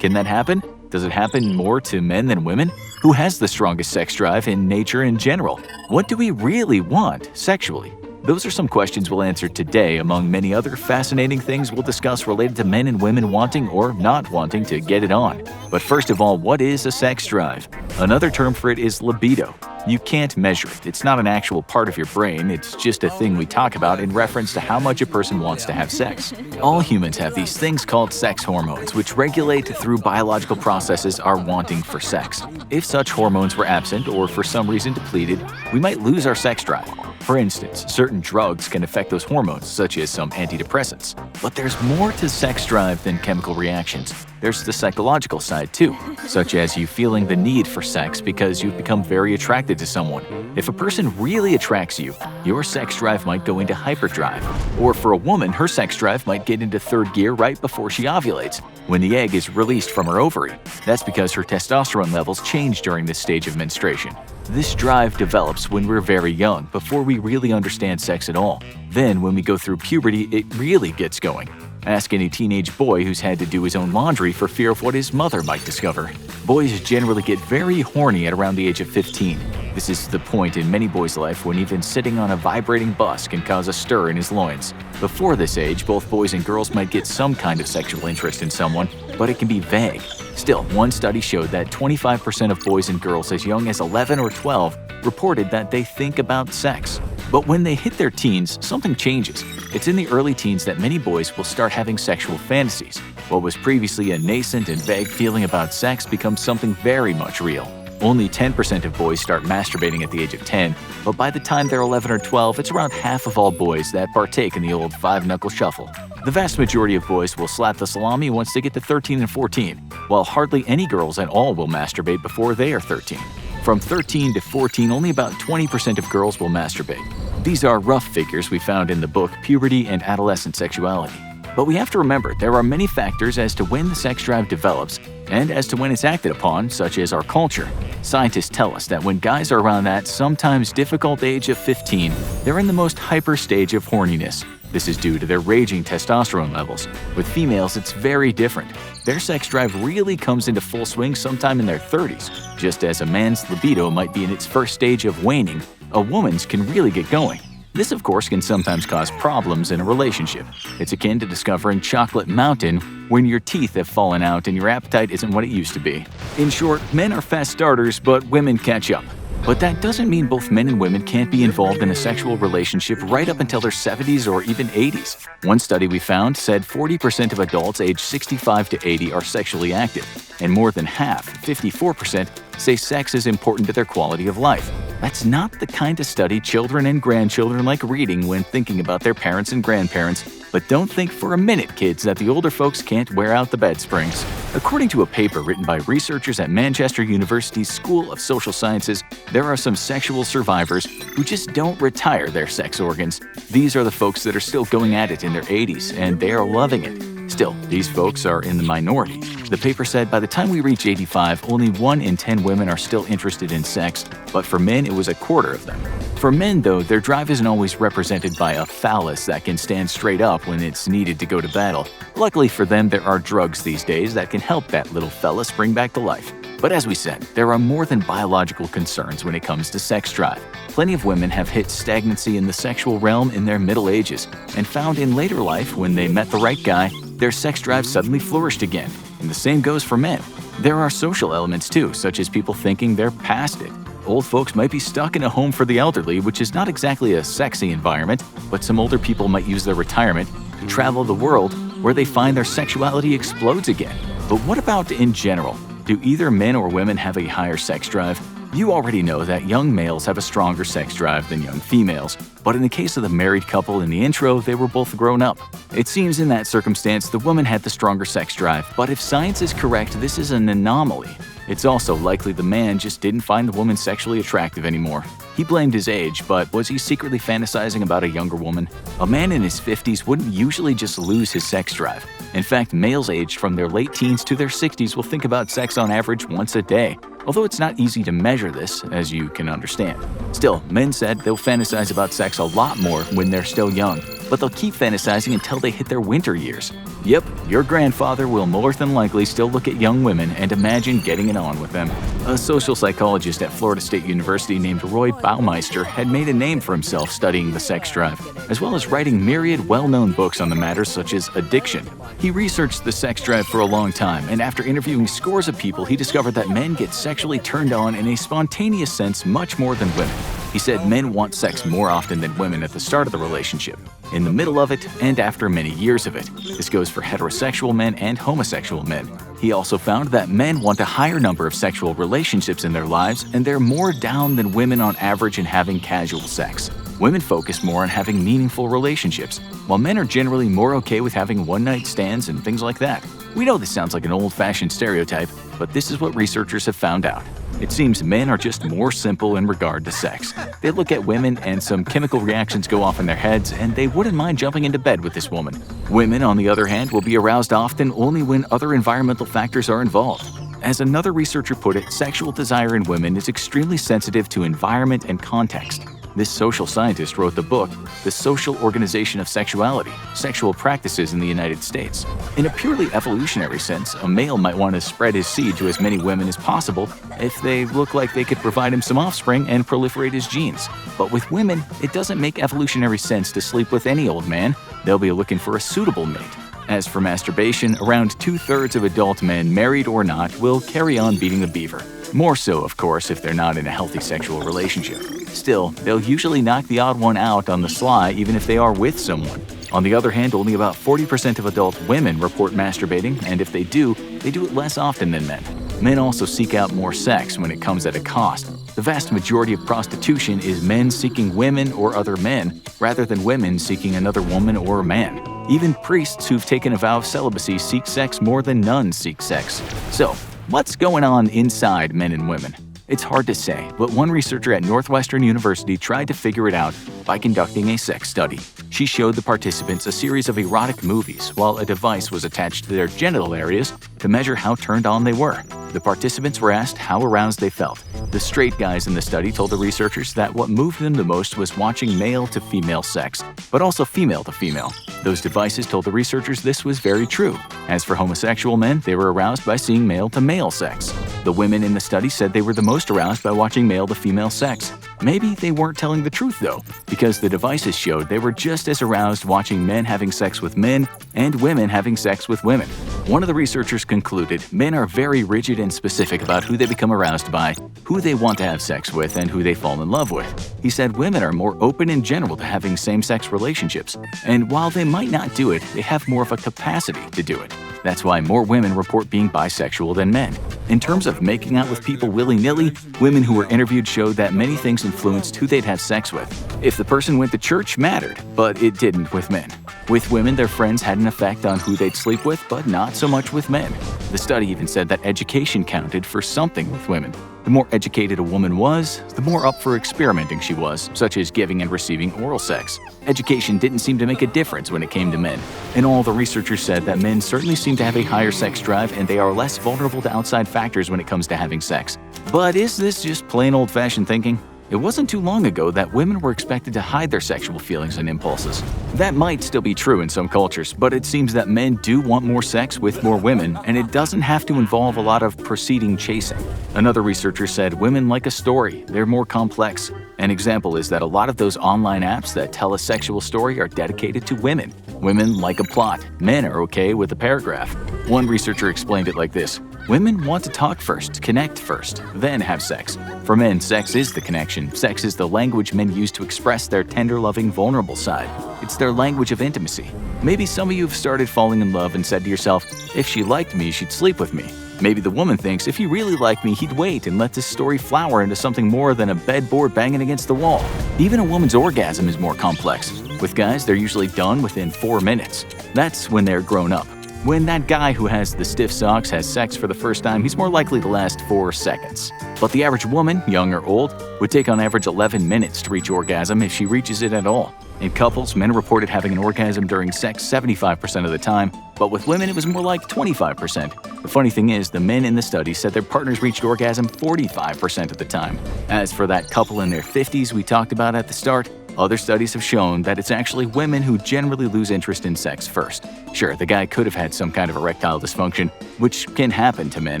Can that happen? Does it happen more to men than women? Who has the strongest sex drive in nature in general? What do we really want sexually? Those are some questions we'll answer today, among many other fascinating things we'll discuss related to men and women wanting or not wanting to get it on. But first of all, what is a sex drive? Another term for it is libido. You can't measure it. It's not an actual part of your brain. It's just a thing we talk about in reference to how much a person wants to have sex. All humans have these things called sex hormones, which regulate through biological processes our wanting for sex. If such hormones were absent or for some reason depleted, we might lose our sex drive. For instance, certain drugs can affect those hormones, such as some antidepressants. But there's more to sex drive than chemical reactions. There's the psychological side too, such as you feeling the need for sex because you've become very attracted to someone. If a person really attracts you, your sex drive might go into hyperdrive. Or for a woman, her sex drive might get into third gear right before she ovulates, when the egg is released from her ovary. That's because her testosterone levels change during this stage of menstruation. This drive develops when we're very young, before we really understand sex at all. Then, when we go through puberty, it really gets going. Ask any teenage boy who's had to do his own laundry for fear of what his mother might discover. Boys generally get very horny at around the age of 15. This is the point in many boys' life when even sitting on a vibrating bus can cause a stir in his loins. Before this age, both boys and girls might get some kind of sexual interest in someone, but it can be vague. Still, one study showed that 25% of boys and girls as young as 11 or 12 reported that they think about sex. But when they hit their teens, something changes. It's in the early teens that many boys will start having sexual fantasies. What was previously a nascent and vague feeling about sex becomes something very much real. Only 10% of boys start masturbating at the age of 10, but by the time they're 11 or 12, it's around half of all boys that partake in the old five-knuckle shuffle. The vast majority of boys will slap the salami once they get to 13 and 14, while hardly any girls at all will masturbate before they are 13. From 13 to 14, only about 20% of girls will masturbate. These are rough figures we found in the book Puberty and Adolescent Sexuality. But we have to remember there are many factors as to when the sex drive develops and as to when it's acted upon, such as our culture. Scientists tell us that when guys are around that sometimes difficult age of 15, they're in the most hyper stage of horniness. This is due to their raging testosterone levels. With females, it's very different. Their sex drive really comes into full swing sometime in their 30s. Just as a man's libido might be in its first stage of waning, a woman's can really get going. This, of course, can sometimes cause problems in a relationship. It's akin to discovering Chocolate Mountain when your teeth have fallen out and your appetite isn't what it used to be. In short, men are fast starters, but women catch up. But that doesn't mean both men and women can't be involved in a sexual relationship right up until their 70s or even 80s. One study we found said 40% of adults aged 65 to 80 are sexually active, and more than half, 54%, say sex is important to their quality of life. That's not the kind of study children and grandchildren like reading when thinking about their parents and grandparents. But don't think for a minute, kids, that the older folks can't wear out the bed springs. According to a paper written by researchers at Manchester University's School of Social Sciences, there are some sexual survivors who just don't retire their sex organs. These are the folks that are still going at it in their 80s, and they are loving it. Still, these folks are in the minority. The paper said by the time we reach 85, only 1 in 10 women are still interested in sex, but for men it was a quarter of them. For men, though, their drive isn't always represented by a phallus that can stand straight up when it's needed to go to battle. Luckily for them, there are drugs these days that can help that little fella spring back to life. But as we said, there are more than biological concerns when it comes to sex drive. Plenty of women have hit stagnancy in the sexual realm in their middle ages, and found in later life, when they met the right guy, their sex drive suddenly flourished again. And the same goes for men. There are social elements too, such as people thinking they're past it. Old folks might be stuck in a home for the elderly, which is not exactly a sexy environment, but some older people might use their retirement to travel the world where they find their sexuality explodes again. But what about in general? Do either men or women have a higher sex drive? You already know that young males have a stronger sex drive than young females, but in the case of the married couple in the intro, they were both grown up. It seems in that circumstance the woman had the stronger sex drive, but if science is correct, this is an anomaly. It's also likely the man just didn't find the woman sexually attractive anymore. He blamed his age, but was he secretly fantasizing about a younger woman? A man in his 50s wouldn't usually just lose his sex drive. In fact, males aged from their late teens to their 60s will think about sex on average once a day. although it's not easy to measure this, as you can understand. Still, men said they'll fantasize about sex a lot more when they're still young, but they'll keep fantasizing until they hit their winter years. Yep, your grandfather will more than likely still look at young women and imagine getting it on with them. A social psychologist at Florida State University named Roy Baumeister had made a name for himself studying the sex drive, as well as writing myriad well-known books on the matter such as Addiction. He researched the sex drive for a long time, and after interviewing scores of people, he discovered that men get sexually turned on in a spontaneous sense much more than women. He said men want sex more often than women at the start of the relationship, in the middle of it, and after many years of it. This goes for heterosexual men and homosexual men. He also found that men want a higher number of sexual relationships in their lives, and they're more down than women on average in having casual sex. Women focus more on having meaningful relationships, while men are generally more okay with having one-night stands and things like that. We know this sounds like an old-fashioned stereotype, but this is what researchers have found out. It seems men are just more simple in regard to sex. They look at women and some chemical reactions go off in their heads, and they wouldn't mind jumping into bed with this woman. Women, on the other hand, will be aroused often only when other environmental factors are involved. As another researcher put it, sexual desire in women is extremely sensitive to environment and context. This social scientist wrote the book, The Social Organization of Sexuality, Sexual Practices in the United States. In a purely evolutionary sense, a male might want to spread his seed to as many women as possible if they look like they could provide him some offspring and proliferate his genes. But with women, it doesn't make evolutionary sense to sleep with any old man. They'll be looking for a suitable mate. As for masturbation, around 2/3 of adult men, married or not, will carry on beating the beaver. More so, of course, if they're not in a healthy sexual relationship. Still, they'll usually knock the odd one out on the sly even if they are with someone. On the other hand, only about 40% of adult women report masturbating, and if they do it less often than men. Men also seek out more sex when it comes at a cost. The vast majority of prostitution is men seeking women or other men, rather than women seeking another woman or man. Even priests who've taken a vow of celibacy seek sex more than nuns seek sex. So, what's going on inside men and women? It's hard to say, but one researcher at Northwestern University tried to figure it out by conducting a sex study. She showed the participants a series of erotic movies while a device was attached to their genital areas to measure how turned on they were. The participants were asked how aroused they felt. The straight guys in the study told the researchers that what moved them the most was watching male-to-female sex, but also female-to-female. Those devices told the researchers this was very true. As for homosexual men, they were aroused by seeing male-to-male sex. The women in the study said they were the most aroused by watching male-to-female sex. Maybe they weren't telling the truth though, because the devices showed they were just as aroused watching men having sex with men and women having sex with women. One of the researchers concluded men are very rigid and specific about who they become aroused by, who they want to have sex with, and who they fall in love with. He said women are more open in general to having same-sex relationships, and while they might not do it, they have more of a capacity to do it. That's why more women report being bisexual than men. In terms of making out with people willy-nilly, women who were interviewed showed that many things influenced who they'd have sex with. If the person went to church mattered, but it didn't with men. With women, their friends had an effect on who they'd sleep with, but not so much with men. The study even said that education counted for something with women. The more educated a woman was, the more up for experimenting she was, such as giving and receiving oral sex. Education didn't seem to make a difference when it came to men. And all the researchers said that men certainly seem to have a higher sex drive and they are less vulnerable to outside factors when it comes to having sex. But is this just plain old-fashioned thinking? It wasn't too long ago that women were expected to hide their sexual feelings and impulses. That might still be true in some cultures, but it seems that men do want more sex with more women, and it doesn't have to involve a lot of proceeding chasing. Another researcher said women like a story, they're more complex. An example is that a lot of those online apps that tell a sexual story are dedicated to women. Women like a plot, men are okay with a paragraph. One researcher explained it like this. Women want to talk first, connect first, then have sex. For men, sex is the connection. Sex is the language men use to express their tender, loving, vulnerable side. It's their language of intimacy. Maybe some of you have started falling in love and said to yourself, if she liked me, she'd sleep with me. Maybe the woman thinks if he really liked me, he'd wait and let this story flower into something more than a bedboard banging against the wall. Even a woman's orgasm is more complex. With guys, they're usually done within 4 minutes. That's when they're grown up. When that guy who has the stiff socks has sex for the first time, he's more likely to last 4 seconds. But the average woman, young or old, would take on average 11 minutes to reach orgasm if she reaches it at all. In couples, men reported having an orgasm during sex 75% of the time, but with women it was more like 25%. The funny thing is, the men in the study said their partners reached orgasm 45% of the time. As for that couple in their 50s we talked about at the start, other studies have shown that it's actually women who generally lose interest in sex first. Sure, the guy could have had some kind of erectile dysfunction, which can happen to men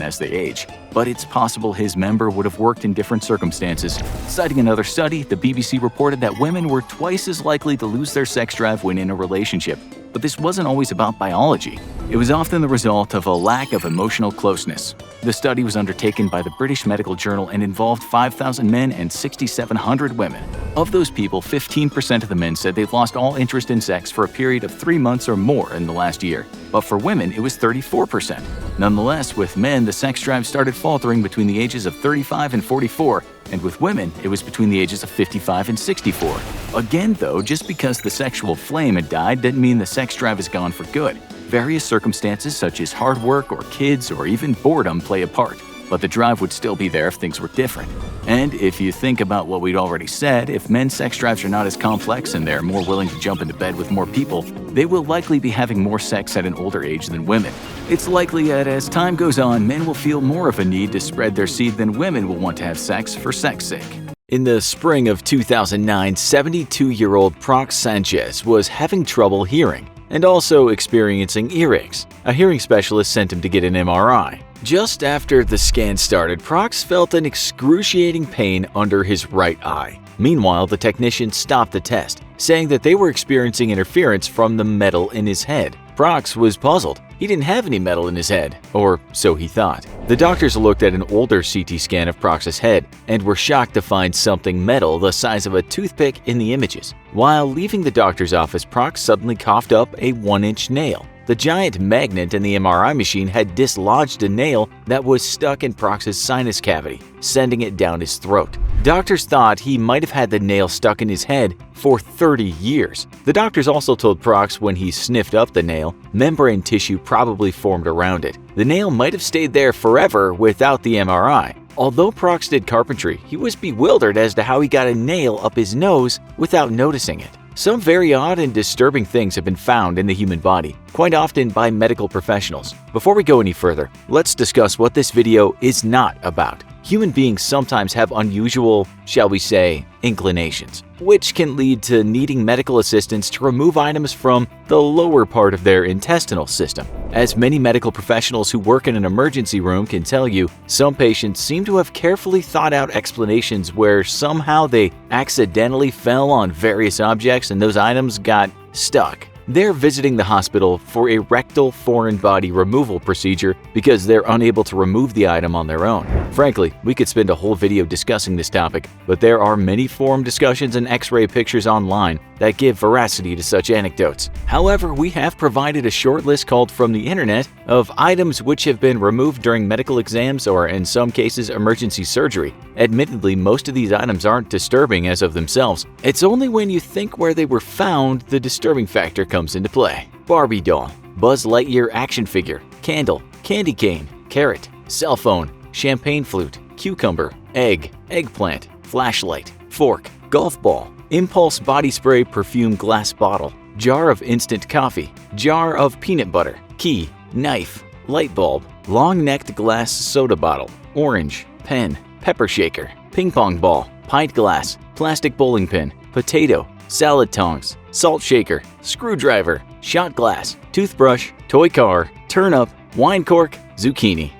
as they age, but it's possible his member would have worked in different circumstances. Citing another study, the BBC reported that women were twice as likely to lose their sex drive when in a relationship. But this wasn't always about biology. It was often the result of a lack of emotional closeness. The study was undertaken by the British Medical Journal and involved 5,000 men and 6,700 women. Of those people, 15% of the men said they've lost all interest in sex for a period of 3 months or more in the last year. But for women, it was 34%. Nonetheless, with men, the sex drive started faltering between the ages of 35 and 44, and with women, it was between the ages of 55 and 64. Again, though, just because the sexual flame had died didn't mean the sex drive is gone for good. Various circumstances such as hard work or kids or even boredom play a part, but the drive would still be there if things were different. And if you think about what we'd already said, if men's sex drives are not as complex and they're more willing to jump into bed with more people, they will likely be having more sex at an older age than women. It's likely that as time goes on, men will feel more of a need to spread their seed than women will want to have sex for sex sake. In the spring of 2009, 72-year-old Prox Sanchez was having trouble hearing and also experiencing earaches. A hearing specialist sent him to get an MRI. Just after the scan started, Prox felt an excruciating pain under his right eye. Meanwhile, the technician stopped the test, saying that they were experiencing interference from the metal in his head. Prox was puzzled. He didn't have any metal in his head, or so he thought. The doctors looked at an older CT scan of Prox's head and were shocked to find something metal the size of a toothpick in the images. While leaving the doctor's office, Prox suddenly coughed up a 1-inch nail. The giant magnet in the MRI machine had dislodged a nail that was stuck in Prox's sinus cavity, sending it down his throat. Doctors thought he might have had the nail stuck in his head for 30 years. The doctors also told Prox when he sniffed up the nail, membrane tissue probably formed around it. The nail might have stayed there forever without the MRI. Although Prox did carpentry, he was bewildered as to how he got a nail up his nose without noticing it. Some very odd and disturbing things have been found in the human body, quite often by medical professionals. Before we go any further, let's discuss what this video is not about. Human beings sometimes have unusual, shall we say, inclinations, which can lead to needing medical assistance to remove items from the lower part of their intestinal system. As many medical professionals who work in an emergency room can tell you, some patients seem to have carefully thought out explanations where somehow they accidentally fell on various objects and those items got stuck. They're visiting the hospital for a rectal foreign body removal procedure because they're unable to remove the item on their own. Frankly, we could spend a whole video discussing this topic, but there are many forum discussions and x-ray pictures online that give veracity to such anecdotes. However, we have provided a short list called From the Internet of items which have been removed during medical exams or, in some cases, emergency surgery. Admittedly, most of these items aren't disturbing as of themselves. It's only when you think where they were found the disturbing factor comes into play. Barbie doll, Buzz Lightyear action figure, candle, candy cane, carrot, cell phone, champagne flute, cucumber, egg, eggplant, flashlight, fork, golf ball, impulse body spray perfume glass bottle, jar of instant coffee, jar of peanut butter, key, knife, light bulb, long-necked glass soda bottle, orange, pen, pepper shaker, ping pong ball, pint glass, plastic bowling pin, potato, salad tongs, salt shaker, screwdriver, shot glass, toothbrush, toy car, turnip, wine cork, zucchini.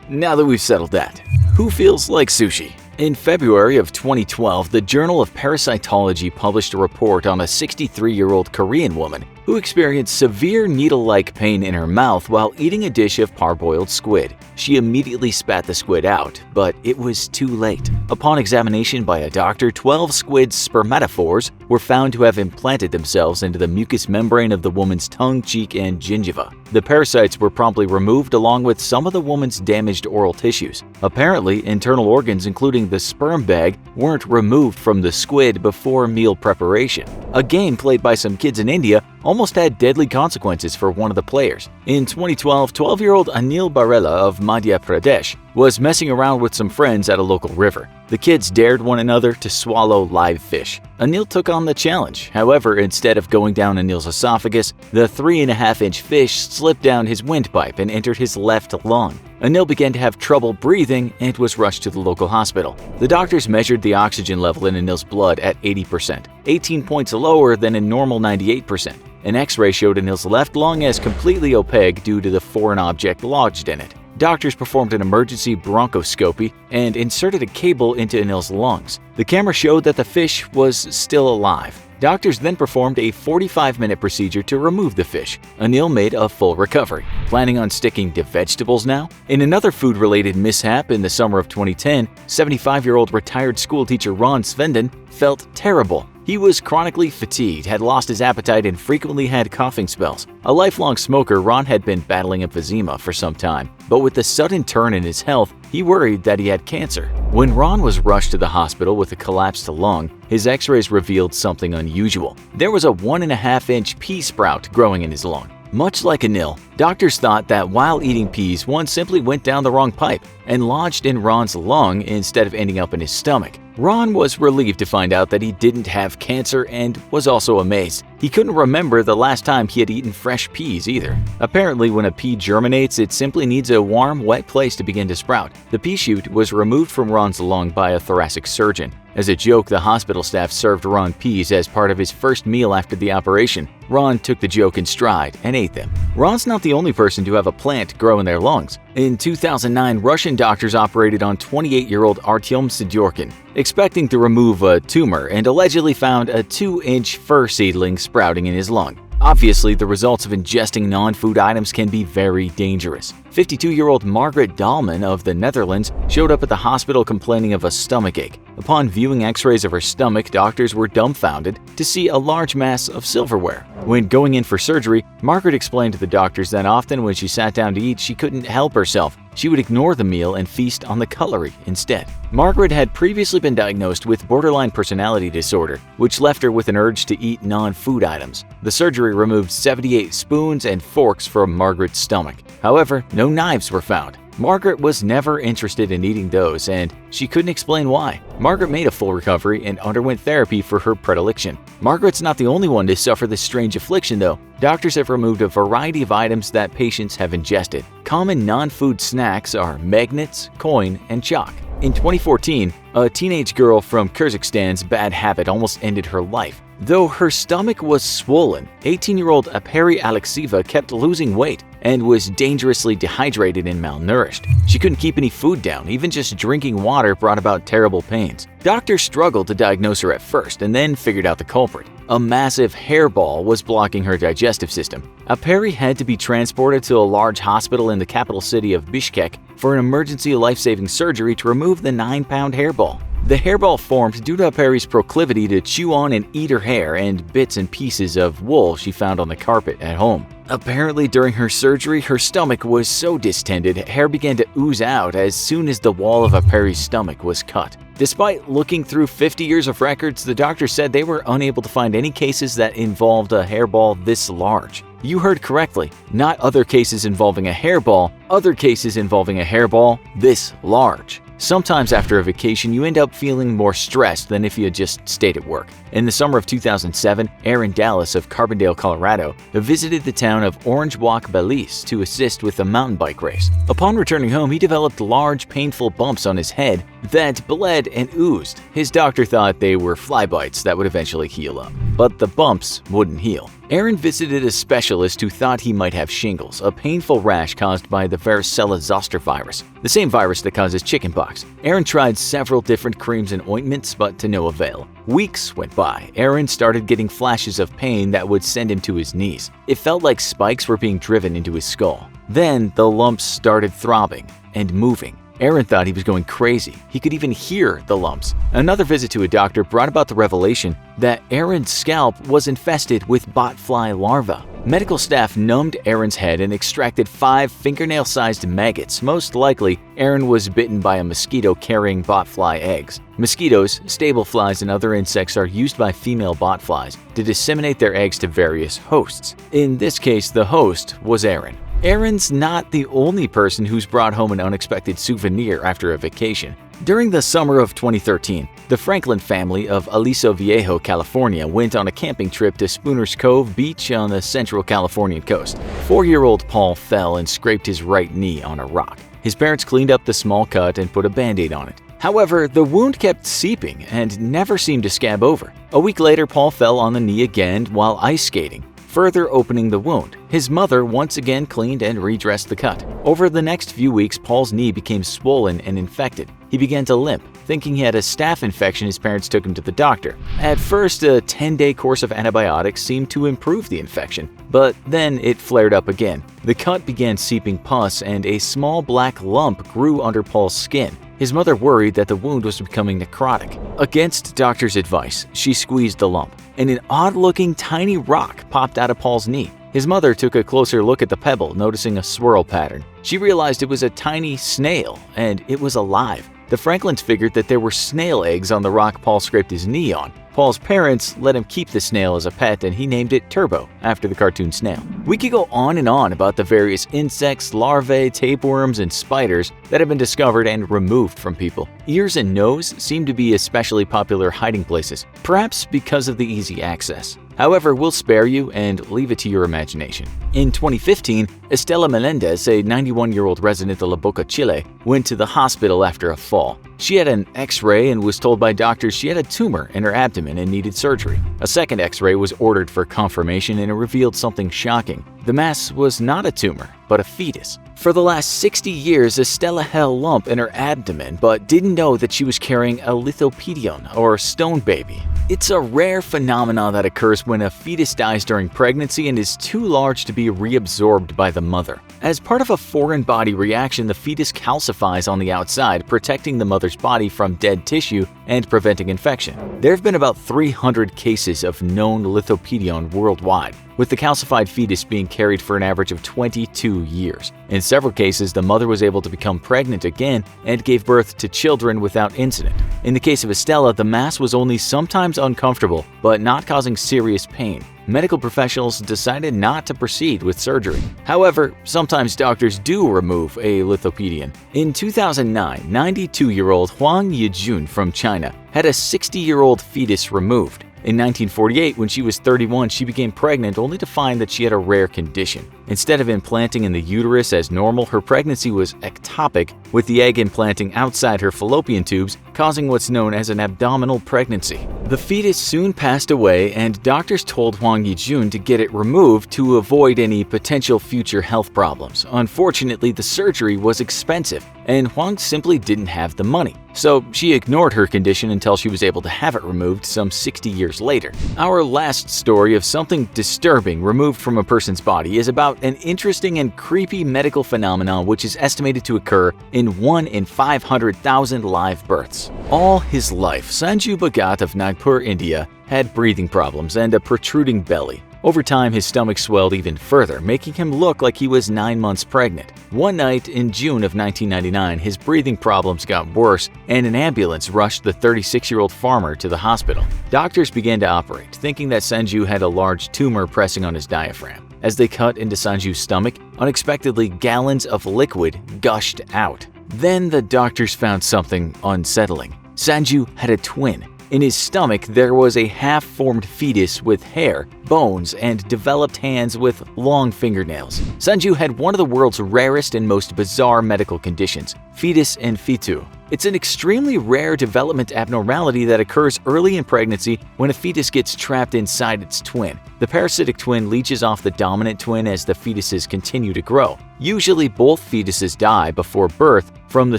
Now that we've settled that, who feels like sushi? In February of 2012, the Journal of Parasitology published a report on a 63-year-old Korean woman who experienced severe needle-like pain in her mouth while eating a dish of parboiled squid. She immediately spat the squid out, but it was too late. Upon examination by a doctor, 12 squid spermatophores were found to have implanted themselves into the mucous membrane of the woman's tongue, cheek, and gingiva. The parasites were promptly removed along with some of the woman's damaged oral tissues. Apparently, internal organs including the sperm bag weren't removed from the squid before meal preparation. A game played by some kids in India almost had deadly consequences for one of the players. In 2012, 12-year-old Anil Barela of Madhya Pradesh was messing around with some friends at a local river. The kids dared one another to swallow live fish. Anil took on the challenge. However, instead of going down Anil's esophagus, the 3.5-inch fish slipped down his windpipe and entered his left lung. Anil began to have trouble breathing and was rushed to the local hospital. The doctors measured the oxygen level in Anil's blood at 80%, 18 points lower than a normal 98%. An X-ray showed Anil's left lung as completely opaque due to the foreign object lodged in it. Doctors performed an emergency bronchoscopy and inserted a cable into Anil's lungs. The camera showed that the fish was still alive. Doctors then performed a 45-minute procedure to remove the fish. Anil made a full recovery. Planning on sticking to vegetables now? In another food-related mishap in the summer of 2010, 75-year-old retired schoolteacher Ron Svendon felt terrible. He was chronically fatigued, had lost his appetite, and frequently had coughing spells. A lifelong smoker, Ron had been battling emphysema for some time, but with the sudden turn in his health, he worried that he had cancer. When Ron was rushed to the hospital with a collapsed lung, his x-rays revealed something unusual. There was a 1.5-inch pea sprout growing in his lung. Much like Anil, doctors thought that while eating peas, one simply went down the wrong pipe and lodged in Ron's lung instead of ending up in his stomach. Ron was relieved to find out that he didn't have cancer and was also amazed. He couldn't remember the last time he had eaten fresh peas either. Apparently, when a pea germinates, it simply needs a warm, wet place to begin to sprout. The pea shoot was removed from Ron's lung by a thoracic surgeon. As a joke, the hospital staff served Ron peas as part of his first meal after the operation. Ron took the joke in stride and ate them. Ron's not the only person to have a plant grow in their lungs. In 2009, Russian doctors operated on 28-year-old Artyom Sidyorkin, expecting to remove a tumor, and allegedly found a 2-inch fir seedling sprouting in his lung. Obviously, the results of ingesting non-food items can be very dangerous. 52-year-old Margaret Dahlman of the Netherlands showed up at the hospital complaining of a stomachache. Upon viewing x-rays of her stomach, doctors were dumbfounded to see a large mass of silverware. When going in for surgery, Margaret explained to the doctors that often when she sat down to eat, she couldn't help herself. She would ignore the meal and feast on the cutlery instead. Margaret had previously been diagnosed with borderline personality disorder, which left her with an urge to eat non-food items. The surgery removed 78 spoons and forks from Margaret's stomach. However, no knives were found. Margaret was never interested in eating those, and she couldn't explain why. Margaret made a full recovery and underwent therapy for her predilection. Margaret's not the only one to suffer this strange affliction, though. Doctors have removed a variety of items that patients have ingested. Common non-food snacks are magnets, coin, and chalk. In 2014, a teenage girl from Kyrgyzstan's bad habit almost ended her life. Though her stomach was swollen, 18-year-old Aperi Alexieva kept losing weight and was dangerously dehydrated and malnourished. She couldn't keep any food down, even just drinking water brought about terrible pains. Doctors struggled to diagnose her at first and then figured out the culprit. A massive hairball was blocking her digestive system. Aperi had to be transported to a large hospital in the capital city of Bishkek for an emergency life-saving surgery to remove the 9-pound hairball. The hairball formed due to Aperi's proclivity to chew on and eat her hair and bits and pieces of wool she found on the carpet at home. Apparently, during her surgery, her stomach was so distended, hair began to ooze out as soon as the wall of Aperi's stomach was cut. Despite looking through 50 years of records, the doctor said they were unable to find any cases that involved a hairball this large. You heard correctly, not other cases involving a hairball, other cases involving a hairball this large. Sometimes after a vacation, you end up feeling more stressed than if you had just stayed at work. In the summer of 2007, Aaron Dallas of Carbondale, Colorado, visited the town of Orange Walk, Belize to assist with a mountain bike race. Upon returning home, he developed large, painful bumps on his head that bled and oozed. His doctor thought they were fly bites that would eventually heal up, but the bumps wouldn't heal. Aaron visited a specialist who thought he might have shingles, a painful rash caused by the varicella zoster virus, the same virus that causes chickenpox. Aaron tried several different creams and ointments, but to no avail. Weeks went by. Aaron started getting flashes of pain that would send him to his knees. It felt like spikes were being driven into his skull. Then the lumps started throbbing and moving. Aaron thought he was going crazy. He could even hear the lumps. Another visit to a doctor brought about the revelation that Aaron's scalp was infested with botfly larvae. Medical staff numbed Aaron's head and extracted 5 fingernail-sized maggots. Most likely, Aaron was bitten by a mosquito carrying botfly eggs. Mosquitoes, stable flies, and other insects are used by female botflies to disseminate their eggs to various hosts. In this case, the host was Aaron. Aaron's not the only person who's brought home an unexpected souvenir after a vacation. During the summer of 2013, the Franklin family of Aliso Viejo, California went on a camping trip to Spooner's Cove Beach on the central Californian coast. 4-year-old Paul fell and scraped his right knee on a rock. His parents cleaned up the small cut and put a Band-Aid on it. However, the wound kept seeping and never seemed to scab over. A week later, Paul fell on the knee again while ice skating, further opening the wound. His mother once again cleaned and redressed the cut. Over the next few weeks, Paul's knee became swollen and infected. He began to limp. Thinking he had a staph infection, his parents took him to the doctor. At first, a 10-day course of antibiotics seemed to improve the infection, but then it flared up again. The cut began seeping pus and a small black lump grew under Paul's skin. His mother worried that the wound was becoming necrotic. Against doctor's advice, she squeezed the lump, and an odd-looking tiny rock popped out of Paul's knee. His mother took a closer look at the pebble, noticing a swirl pattern. She realized it was a tiny snail, and it was alive. The Franklins figured that there were snail eggs on the rock Paul scraped his knee on. Paul's parents let him keep the snail as a pet, and he named it Turbo, after the cartoon snail. We could go on and on about the various insects, larvae, tapeworms, and spiders that have been discovered and removed from people. Ears and nose seem to be especially popular hiding places, perhaps because of the easy access. However, we'll spare you and leave it to your imagination. In 2015, Estela Melendez, a 91-year-old resident of La Boca, Chile, went to the hospital after a fall. She had an X-ray and was told by doctors she had a tumor in her abdomen and needed surgery. A second X-ray was ordered for confirmation and it revealed something shocking. The mass was not a tumor, but a fetus. For the last 60 years, Estela had a lump in her abdomen but didn't know that she was carrying a lithopedion, or stone baby. It's a rare phenomenon that occurs when a fetus dies during pregnancy and is too large to be reabsorbed by the mother. As part of a foreign body reaction, the fetus calcifies on the outside, protecting the mother's body from dead tissue and preventing infection. There have been about 300 cases of known lithopedion worldwide, with the calcified fetus being carried for an average of 22 years. In several cases, the mother was able to become pregnant again and gave birth to children without incident. In the case of Estela, the mass was only sometimes uncomfortable, but not causing serious pain. Medical professionals decided not to proceed with surgery. However, sometimes doctors do remove a lithopedion. In 2009, 92-year-old Huang Yijun from China had a 60-year-old fetus removed. In 1948, when she was 31, she became pregnant only to find that she had a rare condition. Instead of implanting in the uterus as normal, her pregnancy was ectopic, with the egg implanting outside her fallopian tubes, causing what's known as an abdominal pregnancy. The fetus soon passed away, and doctors told Huang Yijun to get it removed to avoid any potential future health problems. Unfortunately, the surgery was expensive, and Huang simply didn't have the money. So she ignored her condition until she was able to have it removed some 60 years later. Our last story of something disturbing removed from a person's body is about an interesting and creepy medical phenomenon which is estimated to occur in 1 in 500,000 live births. All his life, Sanju Bhagat of Nagpur, India, had breathing problems and a protruding belly. Over time, his stomach swelled even further, making him look like he was 9 months pregnant. One night in June of 1999, his breathing problems got worse, and an ambulance rushed the 36-year-old farmer to the hospital. Doctors began to operate, thinking that Sanju had a large tumor pressing on his diaphragm. As they cut into Sanju's stomach, unexpectedly gallons of liquid gushed out. Then the doctors found something unsettling. Sanju had a twin. In his stomach, there was a half-formed fetus with hair, bones, and developed hands with long fingernails. Sanju had one of the world's rarest and most bizarre medical conditions, fetus in fetu. It's an extremely rare development abnormality that occurs early in pregnancy when a fetus gets trapped inside its twin. The parasitic twin leeches off the dominant twin as the fetuses continue to grow. Usually, both fetuses die before birth from the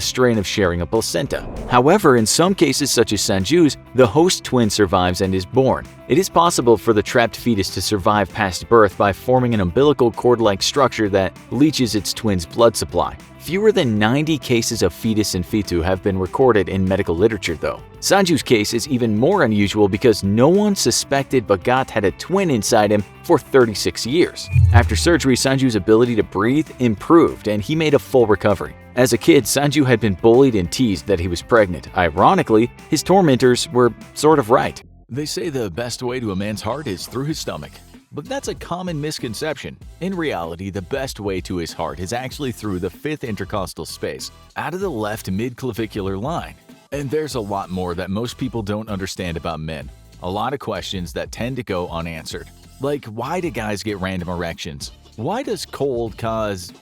strain of sharing a placenta. However, in some cases such as Sanju's, the host twin survives and is born. It is possible for the trapped fetus to survive past birth by forming an umbilical cord-like structure that leaches its twin's blood supply. Fewer than 90 cases of fetus in fetu have been recorded in medical literature, though. Sanju's case is even more unusual because no one suspected Bhagat had a twin inside him for 36 years. After surgery, Sanju's ability to breathe improved and he made a full recovery. As a kid, Sanju had been bullied and teased that he was pregnant. Ironically, his tormentors were sort of right. They say the best way to a man's heart is through his stomach. But that's a common misconception. In reality, the best way to his heart is actually through the fifth intercostal space, out of the left midclavicular line. And there's a lot more that most people don't understand about men. A lot of questions that tend to go unanswered. Like, why do guys get random erections? Why does cold cause,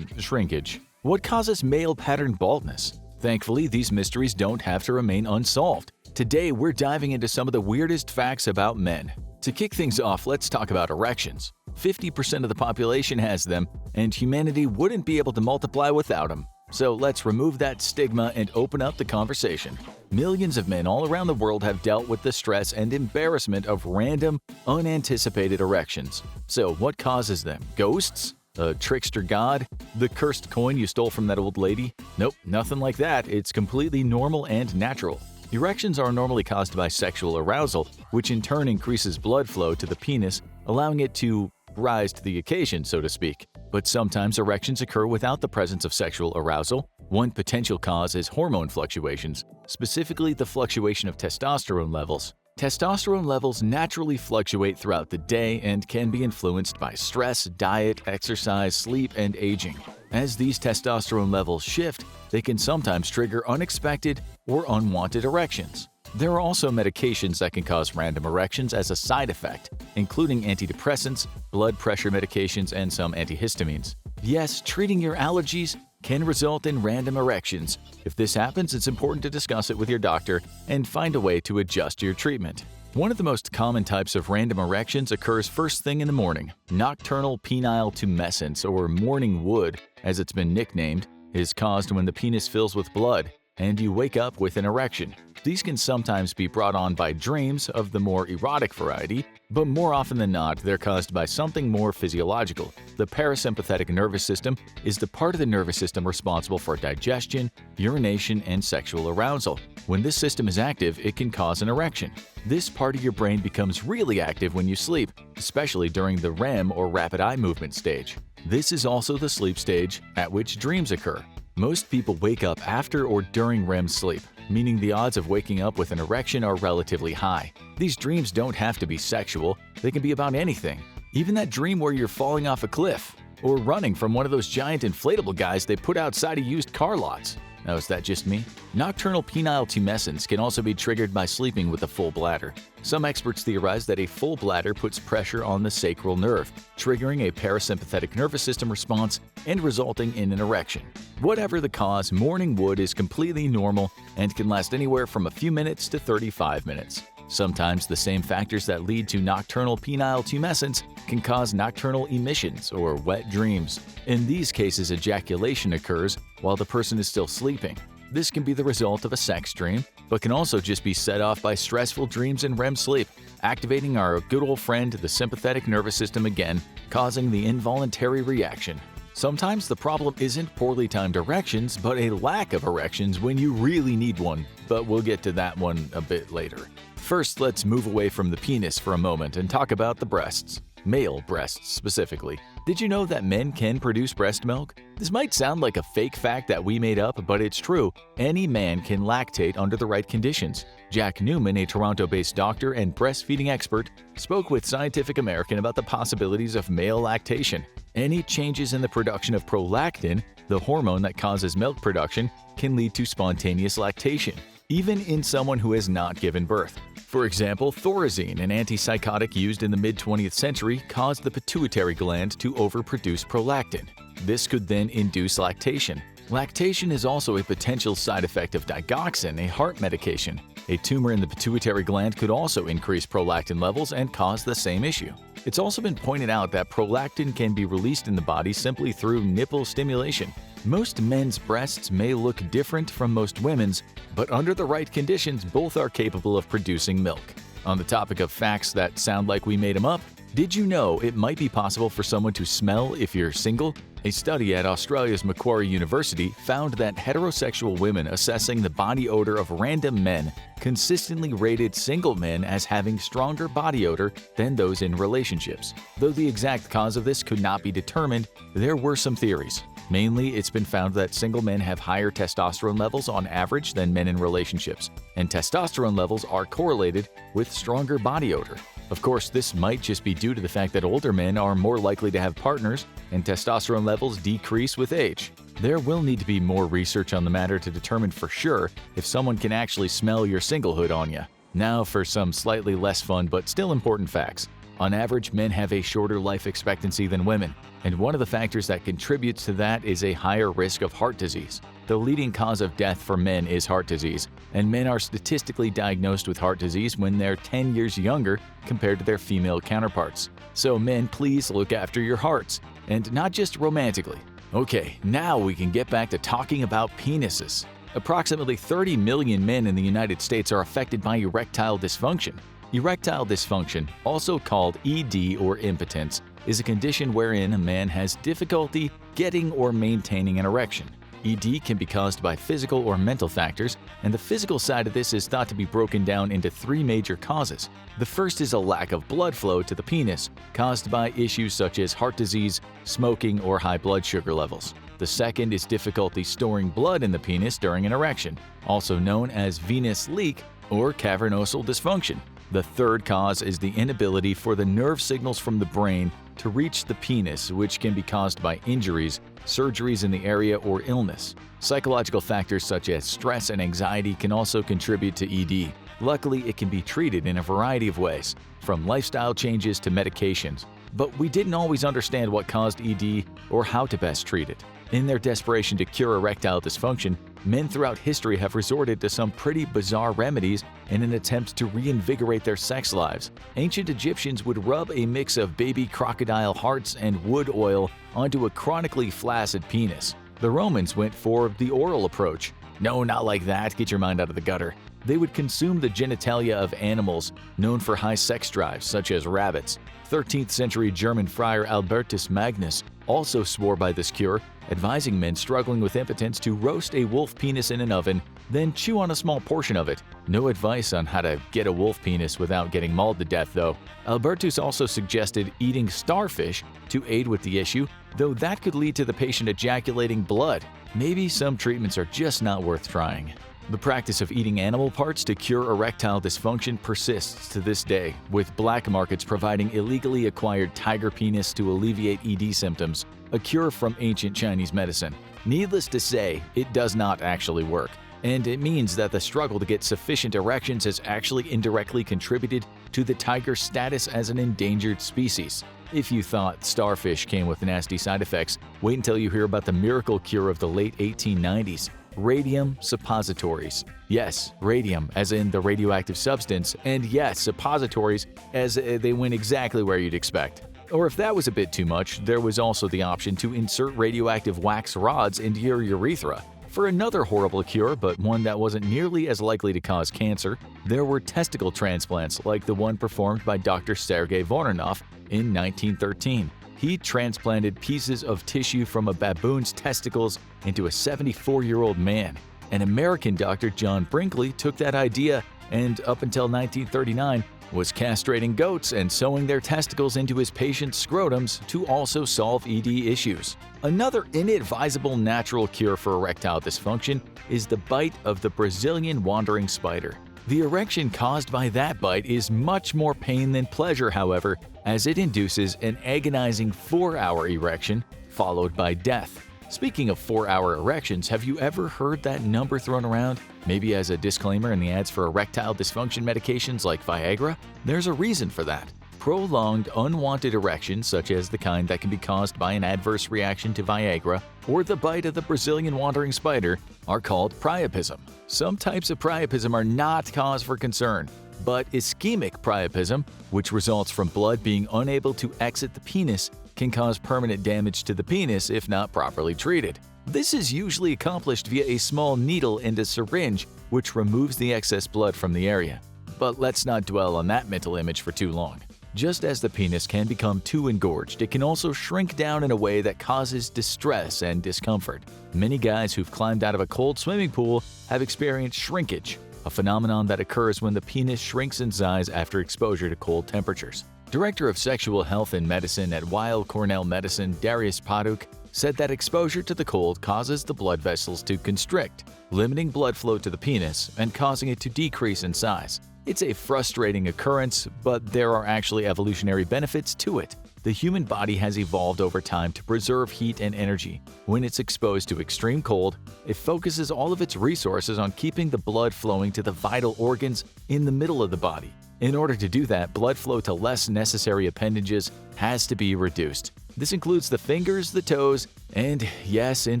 shrinkage? What causes male pattern baldness? Thankfully, these mysteries don't have to remain unsolved. Today, we're diving into some of the weirdest facts about men. To kick things off, let's talk about erections. 50% of the population has them, and humanity wouldn't be able to multiply without them. So let's remove that stigma and open up the conversation. Millions of men all around the world have dealt with the stress and embarrassment of random, unanticipated erections. So what causes them? Ghosts? A trickster god? The cursed coin you stole from that old lady? Nope, nothing like that. It's completely normal and natural. Erections are normally caused by sexual arousal, which in turn increases blood flow to the penis, allowing it to rise to the occasion, so to speak. But sometimes erections occur without the presence of sexual arousal. One potential cause is hormone fluctuations, specifically the fluctuation of testosterone levels. Testosterone levels naturally fluctuate throughout the day and can be influenced by stress, diet, exercise, sleep, and aging. As these testosterone levels shift, they can sometimes trigger unexpected or unwanted erections. There are also medications that can cause random erections as a side effect, including antidepressants, blood pressure medications, and some antihistamines. Yes, treating your allergies can result in random erections. If this happens, it's important to discuss it with your doctor and find a way to adjust your treatment. One of the most common types of random erections occurs first thing in the morning. Nocturnal penile tumescence, or morning wood, as it's been nicknamed, is caused when the penis fills with blood and you wake up with an erection. These can sometimes be brought on by dreams of the more erotic variety, but more often than not, they're caused by something more physiological. The parasympathetic nervous system is the part of the nervous system responsible for digestion, urination, and sexual arousal. When this system is active, it can cause an erection. This part of your brain becomes really active when you sleep, especially during the REM or rapid eye movement stage. This is also the sleep stage at which dreams occur. Most people wake up after or during REM sleep, meaning the odds of waking up with an erection are relatively high. These dreams don't have to be sexual, they can be about anything. Even that dream where you're falling off a cliff, or running from one of those giant inflatable guys they put outside of used car lots. Now, is that just me? Nocturnal penile tumescence can also be triggered by sleeping with a full bladder. Some experts theorize that a full bladder puts pressure on the sacral nerve, triggering a parasympathetic nervous system response and resulting in an erection. Whatever the cause, morning wood is completely normal and can last anywhere from a few minutes to 35 minutes. Sometimes the same factors that lead to nocturnal penile tumescence can cause nocturnal emissions or wet dreams. In these cases, ejaculation occurs while the person is still sleeping. This can be the result of a sex dream, but can also just be set off by stressful dreams in REM sleep, activating our good old friend, the sympathetic nervous system again, causing the involuntary reaction. Sometimes the problem isn't poorly timed erections, but a lack of erections when you really need one, but we'll get to that one a bit later. First, let's move away from the penis for a moment and talk about the breasts. Male breasts specifically. Did you know that men can produce breast milk? This might sound like a fake fact that we made up, but it's true. Any man can lactate under the right conditions. Jack Newman, a Toronto-based doctor and breastfeeding expert, spoke with Scientific American about the possibilities of male lactation. Any changes in the production of prolactin, the hormone that causes milk production, can lead to spontaneous lactation, even in someone who has not given birth. For example, Thorazine, an antipsychotic used in the mid-20th century, caused the pituitary gland to overproduce prolactin. This could then induce lactation. Lactation is also a potential side effect of digoxin, a heart medication. A tumor in the pituitary gland could also increase prolactin levels and cause the same issue. It's also been pointed out that prolactin can be released in the body simply through nipple stimulation. Most men's breasts may look different from most women's, but under the right conditions, both are capable of producing milk. On the topic of facts that sound like we made them up, did you know it might be possible for someone to smell if you're single? A study at Australia's Macquarie University found that heterosexual women assessing the body odor of random men consistently rated single men as having stronger body odor than those in relationships. Though the exact cause of this could not be determined, there were some theories. Mainly, it's been found that single men have higher testosterone levels on average than men in relationships, and testosterone levels are correlated with stronger body odor. Of course, this might just be due to the fact that older men are more likely to have partners and testosterone levels decrease with age. There will need to be more research on the matter to determine for sure if someone can actually smell your singlehood on you. Now for some slightly less fun but still important facts. On average, men have a shorter life expectancy than women, and one of the factors that contributes to that is a higher risk of heart disease. The leading cause of death for men is heart disease, and men are statistically diagnosed with heart disease when they're 10 years younger compared to their female counterparts. So men, please look after your hearts, and not just romantically. Okay, now we can get back to talking about penises. Approximately 30 million men in the United States are affected by erectile dysfunction. Erectile dysfunction, also called ED or impotence, is a condition wherein a man has difficulty getting or maintaining an erection. ED can be caused by physical or mental factors, and the physical side of this is thought to be broken down into three major causes. The first is a lack of blood flow to the penis, caused by issues such as heart disease, smoking, or high blood sugar levels. The second is difficulty storing blood in the penis during an erection, also known as venous leak or cavernosal dysfunction. The third cause is the inability for the nerve signals from the brain to reach the penis, which can be caused by injuries, surgeries in the area, or illness. Psychological factors such as stress and anxiety can also contribute to ED. Luckily, it can be treated in a variety of ways, from lifestyle changes to medications. But we didn't always understand what caused ED or how to best treat it. In their desperation to cure erectile dysfunction, men throughout history have resorted to some pretty bizarre remedies in an attempt to reinvigorate their sex lives. Ancient Egyptians would rub a mix of baby crocodile hearts and wood oil onto a chronically flaccid penis. The Romans went for the oral approach. No, not like that, get your mind out of the gutter. They would consume the genitalia of animals known for high sex drives, such as rabbits. 13th century German friar Albertus Magnus also swore by this cure, advising men struggling with impotence to roast a wolf penis in an oven, then chew on a small portion of it. No advice on how to get a wolf penis without getting mauled to death, though. Albertus also suggested eating starfish to aid with the issue, though that could lead to the patient ejaculating blood. Maybe some treatments are just not worth trying. The practice of eating animal parts to cure erectile dysfunction persists to this day, with black markets providing illegally acquired tiger penis to alleviate ED symptoms, a cure from ancient Chinese medicine. Needless to say, it does not actually work, and it means that the struggle to get sufficient erections has actually indirectly contributed to the tiger's status as an endangered species. If you thought starfish came with nasty side effects, wait until you hear about the miracle cure of the late 1890s. Radium suppositories. Yes, radium as in the radioactive substance, and yes, suppositories as they went exactly where you'd expect. Or if that was a bit too much, there was also the option to insert radioactive wax rods into your urethra. For another horrible cure, but one that wasn't nearly as likely to cause cancer, there were testicle transplants like the one performed by Dr. Sergei Voronov in 1913. He transplanted pieces of tissue from a baboon's testicles into a 74-year-old man. An American doctor, John Brinkley, took that idea and, up until 1939, was castrating goats and sewing their testicles into his patients' scrotums to also solve ED issues. Another inadvisable natural cure for erectile dysfunction is the bite of the Brazilian wandering spider. The erection caused by that bite is much more pain than pleasure, however, as it induces an agonizing 4-hour erection followed by death. Speaking of 4-hour erections, have you ever heard that number thrown around? Maybe as a disclaimer in the ads for erectile dysfunction medications like Viagra? There's a reason for that. Prolonged, unwanted erections, such as the kind that can be caused by an adverse reaction to Viagra or the bite of the Brazilian wandering spider, are called priapism. Some types of priapism are not cause for concern, but ischemic priapism, which results from blood being unable to exit the penis, can cause permanent damage to the penis if not properly treated. This is usually accomplished via a small needle and a syringe, which removes the excess blood from the area. But let's not dwell on that mental image for too long. Just as the penis can become too engorged, it can also shrink down in a way that causes distress and discomfort. Many guys who've climbed out of a cold swimming pool have experienced shrinkage, a phenomenon that occurs when the penis shrinks in size after exposure to cold temperatures. Director of Sexual Health and Medicine at Weill Cornell Medicine, Darius Paduk, said that exposure to the cold causes the blood vessels to constrict, limiting blood flow to the penis and causing it to decrease in size. It's a frustrating occurrence, but there are actually evolutionary benefits to it. The human body has evolved over time to preserve heat and energy. When it's exposed to extreme cold, it focuses all of its resources on keeping the blood flowing to the vital organs in the middle of the body. In order to do that, blood flow to less necessary appendages has to be reduced. This includes the fingers, the toes, and yes, in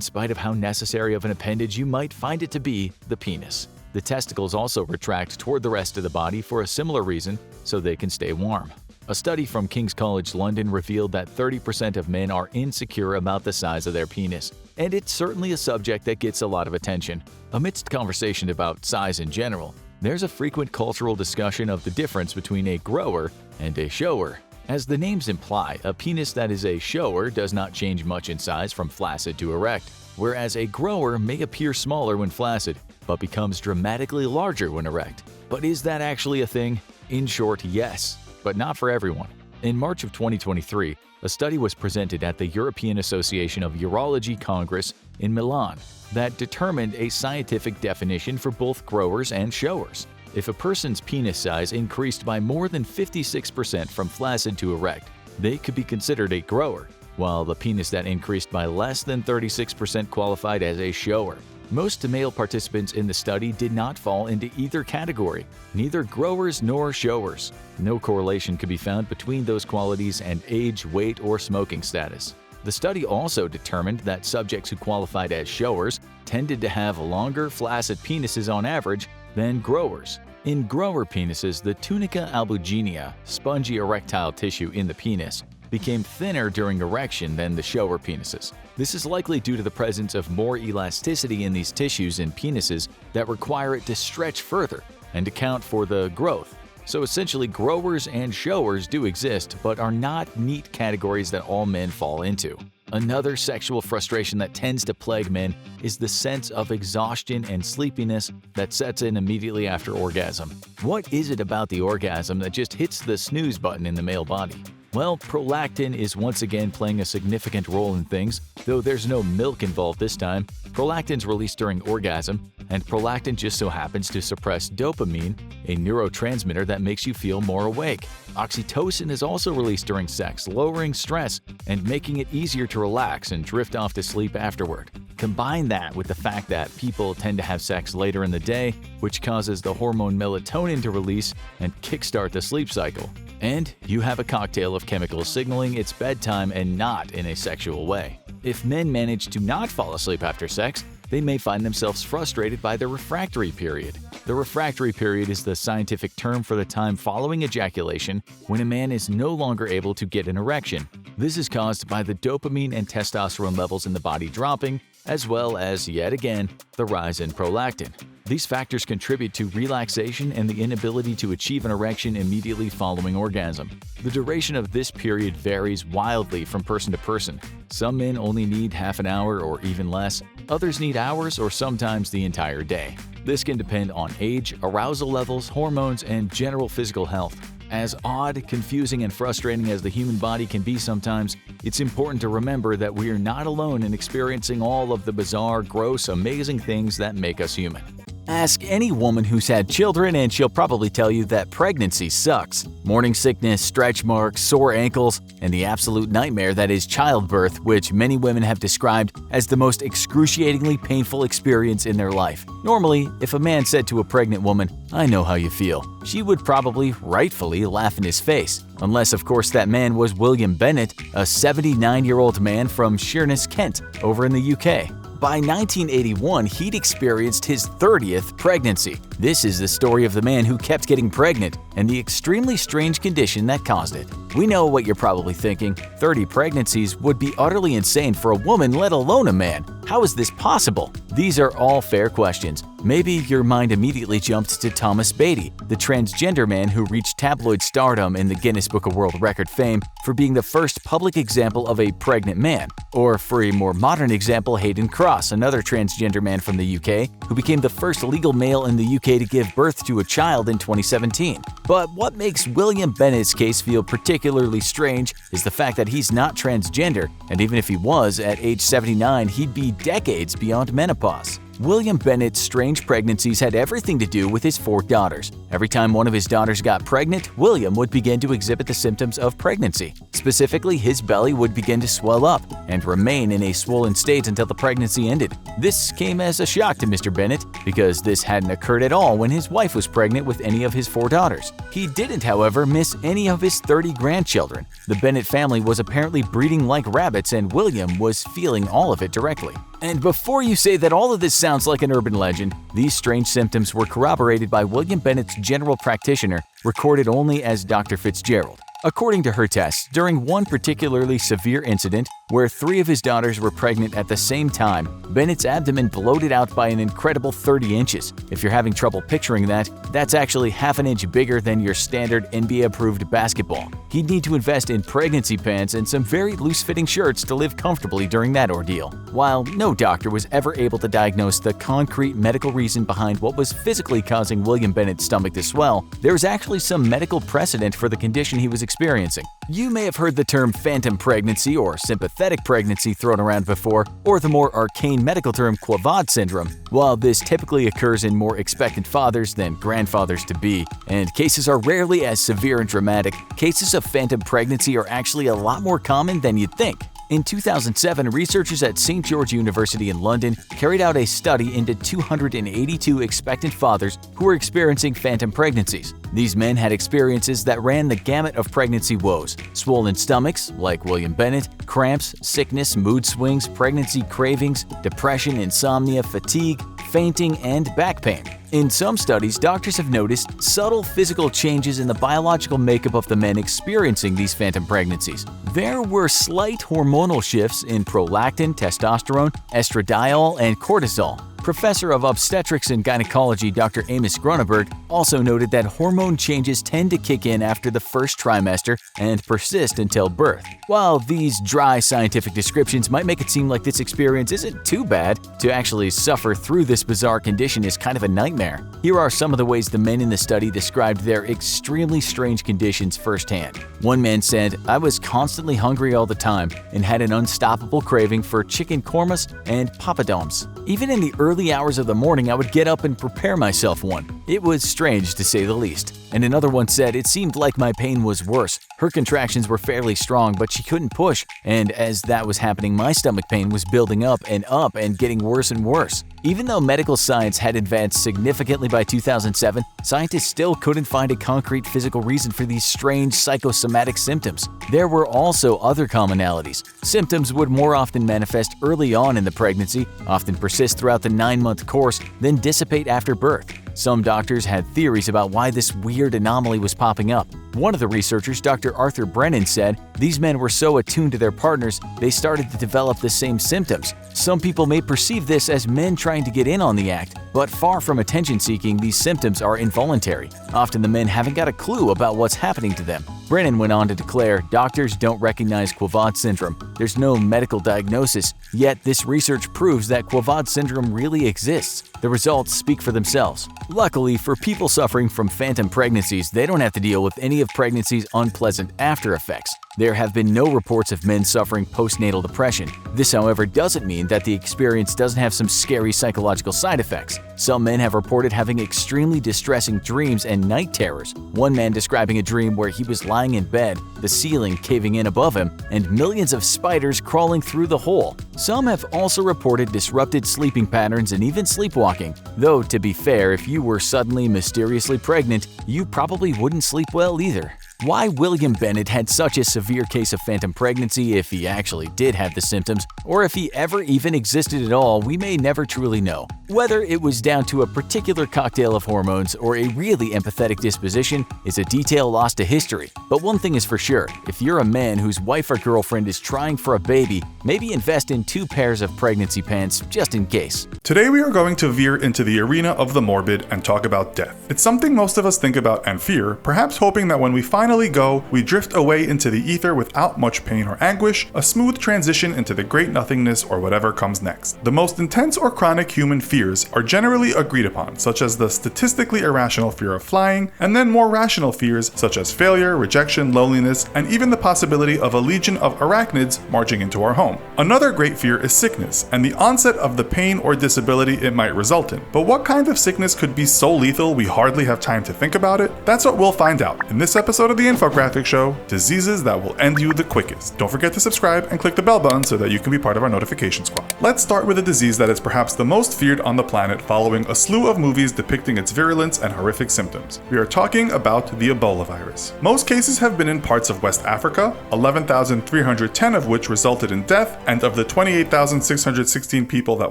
spite of how necessary of an appendage you might find it to be, the penis. The testicles also retract toward the rest of the body for a similar reason, so they can stay warm. A study from King's College London revealed that 30% of men are insecure about the size of their penis, and it's certainly a subject that gets a lot of attention. Amidst conversation about size in general, there's a frequent cultural discussion of the difference between a grower and a shower. As the names imply, a penis that is a shower does not change much in size from flaccid to erect, whereas a grower may appear smaller when flaccid, but becomes dramatically larger when erect. But is that actually a thing? In short, yes, but not for everyone. In March of 2023, a study was presented at the European Association of Urology Congress in Milan that determined a scientific definition for both growers and showers. If a person's penis size increased by more than 56% from flaccid to erect, they could be considered a grower, while the penis that increased by less than 36% qualified as a shower. Most male participants in the study did not fall into either category, neither growers nor showers. No correlation could be found between those qualities and age, weight, or smoking status. The study also determined that subjects who qualified as showers tended to have longer, flaccid penises on average than growers. In grower penises, the tunica albuginea, spongy erectile tissue in the penis, became thinner during erection than the shower penises. This is likely due to the presence of more elasticity in these tissues in penises that require it to stretch further and account for the growth. So essentially, growers and showers do exist, but are not neat categories that all men fall into. Another sexual frustration that tends to plague men is the sense of exhaustion and sleepiness that sets in immediately after orgasm. What is it about the orgasm that just hits the snooze button in the male body? Well, prolactin is once again playing a significant role in things, though there's no milk involved this time. Prolactin's released during orgasm, and prolactin just so happens to suppress dopamine, a neurotransmitter that makes you feel more awake. Oxytocin is also released during sex, lowering stress and making it easier to relax and drift off to sleep afterward. Combine that with the fact that people tend to have sex later in the day, which causes the hormone melatonin to release and kickstart the sleep cycle. And you have a cocktail of chemicals signaling it's bedtime and not in a sexual way. If men manage to not fall asleep after sex, they may find themselves frustrated by the refractory period. The refractory period is the scientific term for the time following ejaculation when a man is no longer able to get an erection. This is caused by the dopamine and testosterone levels in the body dropping, as well as, yet again, the rise in prolactin. These factors contribute to relaxation and the inability to achieve an erection immediately following orgasm. The duration of this period varies wildly from person to person. Some men only need half an hour or even less, others need hours or sometimes the entire day. This can depend on age, arousal levels, hormones, and general physical health. As odd, confusing, and frustrating as the human body can be sometimes, it's important to remember that we are not alone in experiencing all of the bizarre, gross, amazing things that make us human. Ask any woman who's had children and she'll probably tell you that pregnancy sucks. Morning sickness, stretch marks, sore ankles, and the absolute nightmare that is childbirth, which many women have described as the most excruciatingly painful experience in their life. Normally, if a man said to a pregnant woman, "I know how you feel," she would probably, rightfully, laugh in his face. Unless, of course, that man was William Bennett, a 79-year-old man from Sheerness, Kent, over in the UK. By 1981, he'd experienced his 30th pregnancy. This is the story of the man who kept getting pregnant and the extremely strange condition that caused it. We know what you're probably thinking. 30 pregnancies would be utterly insane for a woman, let alone a man. How is this possible? These are all fair questions. Maybe your mind immediately jumped to Thomas Beatty, the transgender man who reached tabloid stardom in the Guinness Book of World Record fame for being the first public example of a pregnant man. Or for a more modern example, Hayden Cross, another transgender man from the UK, who became the first legal male in the UK to give birth to a child in 2017. But what makes William Bennett's case feel particularly strange is the fact that he's not transgender, and even if he was, at age 79, he'd be decades beyond menopause. William Bennett's strange pregnancies had everything to do with his 4 daughters. Every time one of his daughters got pregnant, William would begin to exhibit the symptoms of pregnancy. Specifically, his belly would begin to swell up and remain in a swollen state until the pregnancy ended. This came as a shock to Mr. Bennett because this hadn't occurred at all when his wife was pregnant with any of his 4 daughters. He didn't, however, miss any of his 30 grandchildren. The Bennett family was apparently breeding like rabbits, and William was feeling all of it directly. And before you say that all of this sounds like an urban legend, these strange symptoms were corroborated by William Bennett's general practitioner, recorded only as Dr. Fitzgerald. According to her tests, during one particularly severe incident where 3 of his daughters were pregnant at the same time, Bennett's abdomen bloated out by an incredible 30 inches. If you're having trouble picturing that, that's actually half an inch bigger than your standard NBA-approved basketball. He'd need to invest in pregnancy pants and some very loose-fitting shirts to live comfortably during that ordeal. While no doctor was ever able to diagnose the concrete medical reason behind what was physically causing William Bennett's stomach to swell, there was actually some medical precedent for the condition he was experiencing. You may have heard the term phantom pregnancy or sympathetic pregnancy thrown around before, or the more arcane medical term Quavad syndrome. While this typically occurs in more expectant fathers than grandfathers-to-be, and cases are rarely as severe and dramatic, cases of phantom pregnancy are actually a lot more common than you'd think. In 2007, researchers at St. George University in London carried out a study into 282 expectant fathers who were experiencing phantom pregnancies. These men had experiences that ran the gamut of pregnancy woes: swollen stomachs, like William Bennett, cramps, sickness, mood swings, pregnancy cravings, depression, insomnia, fatigue, fainting, and back pain. In some studies, doctors have noticed subtle physical changes in the biological makeup of the men experiencing these phantom pregnancies. There were slight hormonal shifts in prolactin, testosterone, estradiol, and cortisol. Professor of Obstetrics and Gynecology Dr. Amos Grunenberg also noted that hormone changes tend to kick in after the first trimester and persist until birth. While these dry scientific descriptions might make it seem like this experience isn't too bad, to actually suffer through this bizarre condition is kind of a nightmare. Here are some of the ways the men in the study described their extremely strange conditions firsthand. One man said, "I was constantly hungry all the time and had an unstoppable craving for chicken kormas and papadoms. Even in the early hours of the morning, I would get up and prepare myself one. It was strange, to say the least." And another one said, "It seemed like my pain was worse. Her contractions were fairly strong, but she couldn't push, and as that was happening, my stomach pain was building up and getting worse and worse." Even though medical science had advanced significantly by 2007, scientists still couldn't find a concrete physical reason for these strange psychosomatic symptoms. There were also other commonalities. Symptoms would more often manifest early on in the pregnancy, often persist throughout the 9-month course, then dissipate after birth. Some doctors had theories about why this weird anomaly was popping up. One of the researchers, Dr. Arthur Brennan, said these men were so attuned to their partners, they started to develop the same symptoms. Some people may perceive this as men trying to get in on the act, but far from attention-seeking, these symptoms are involuntary. Often the men haven't got a clue about what's happening to them. Brennan went on to declare, "Doctors don't recognize Quavad syndrome. There's no medical diagnosis, yet this research proves that Quavad syndrome really exists. The results speak for themselves." Luckily, for people suffering from phantom pregnancies, they don't have to deal with any of pregnancy's unpleasant after effects. There have been no reports of men suffering postnatal depression. This, however, doesn't mean that the experience doesn't have some scary psychological side effects. Some men have reported having extremely distressing dreams and night terrors. One man describing a dream where he was lying in bed, the ceiling caving in above him, and millions of spiders crawling through the hole. Some have also reported disrupted sleeping patterns and even sleepwalking. Though, to be fair, if you were suddenly mysteriously pregnant, you probably wouldn't sleep well either. Why William Bennett had such a severe case of phantom pregnancy, if he actually did have the symptoms, or if he ever even existed at all, we may never truly know. Whether it was down to a particular cocktail of hormones or a really empathetic disposition is a detail lost to history. But one thing is for sure, if you're a man whose wife or girlfriend is trying for a baby, maybe invest in 2 pairs of pregnancy pants just in case. Today we are going to veer into the arena of the morbid and talk about death. It's something most of us think about and fear, perhaps hoping that when we finally finally go, we drift away into the ether without much pain or anguish, a smooth transition into the great nothingness or whatever comes next. The most intense or chronic human fears are generally agreed upon, such as the statistically irrational fear of flying, and then more rational fears such as failure, rejection, loneliness, and even the possibility of a legion of arachnids marching into our home. Another great fear is sickness, and the onset of the pain or disability it might result in. But what kind of sickness could be so lethal we hardly have time to think about it? That's what we'll find out in this episode of the Infographic Show, Diseases That Will End You the Quickest. Don't forget to subscribe and click the bell button so that you can be part of our notification squad. Let's start with a disease that is perhaps the most feared on the planet following a slew of movies depicting its virulence and horrific symptoms. We are talking about the Ebola virus. Most cases have been in parts of West Africa, 11,310 of which resulted in death, and of the 28,616 people that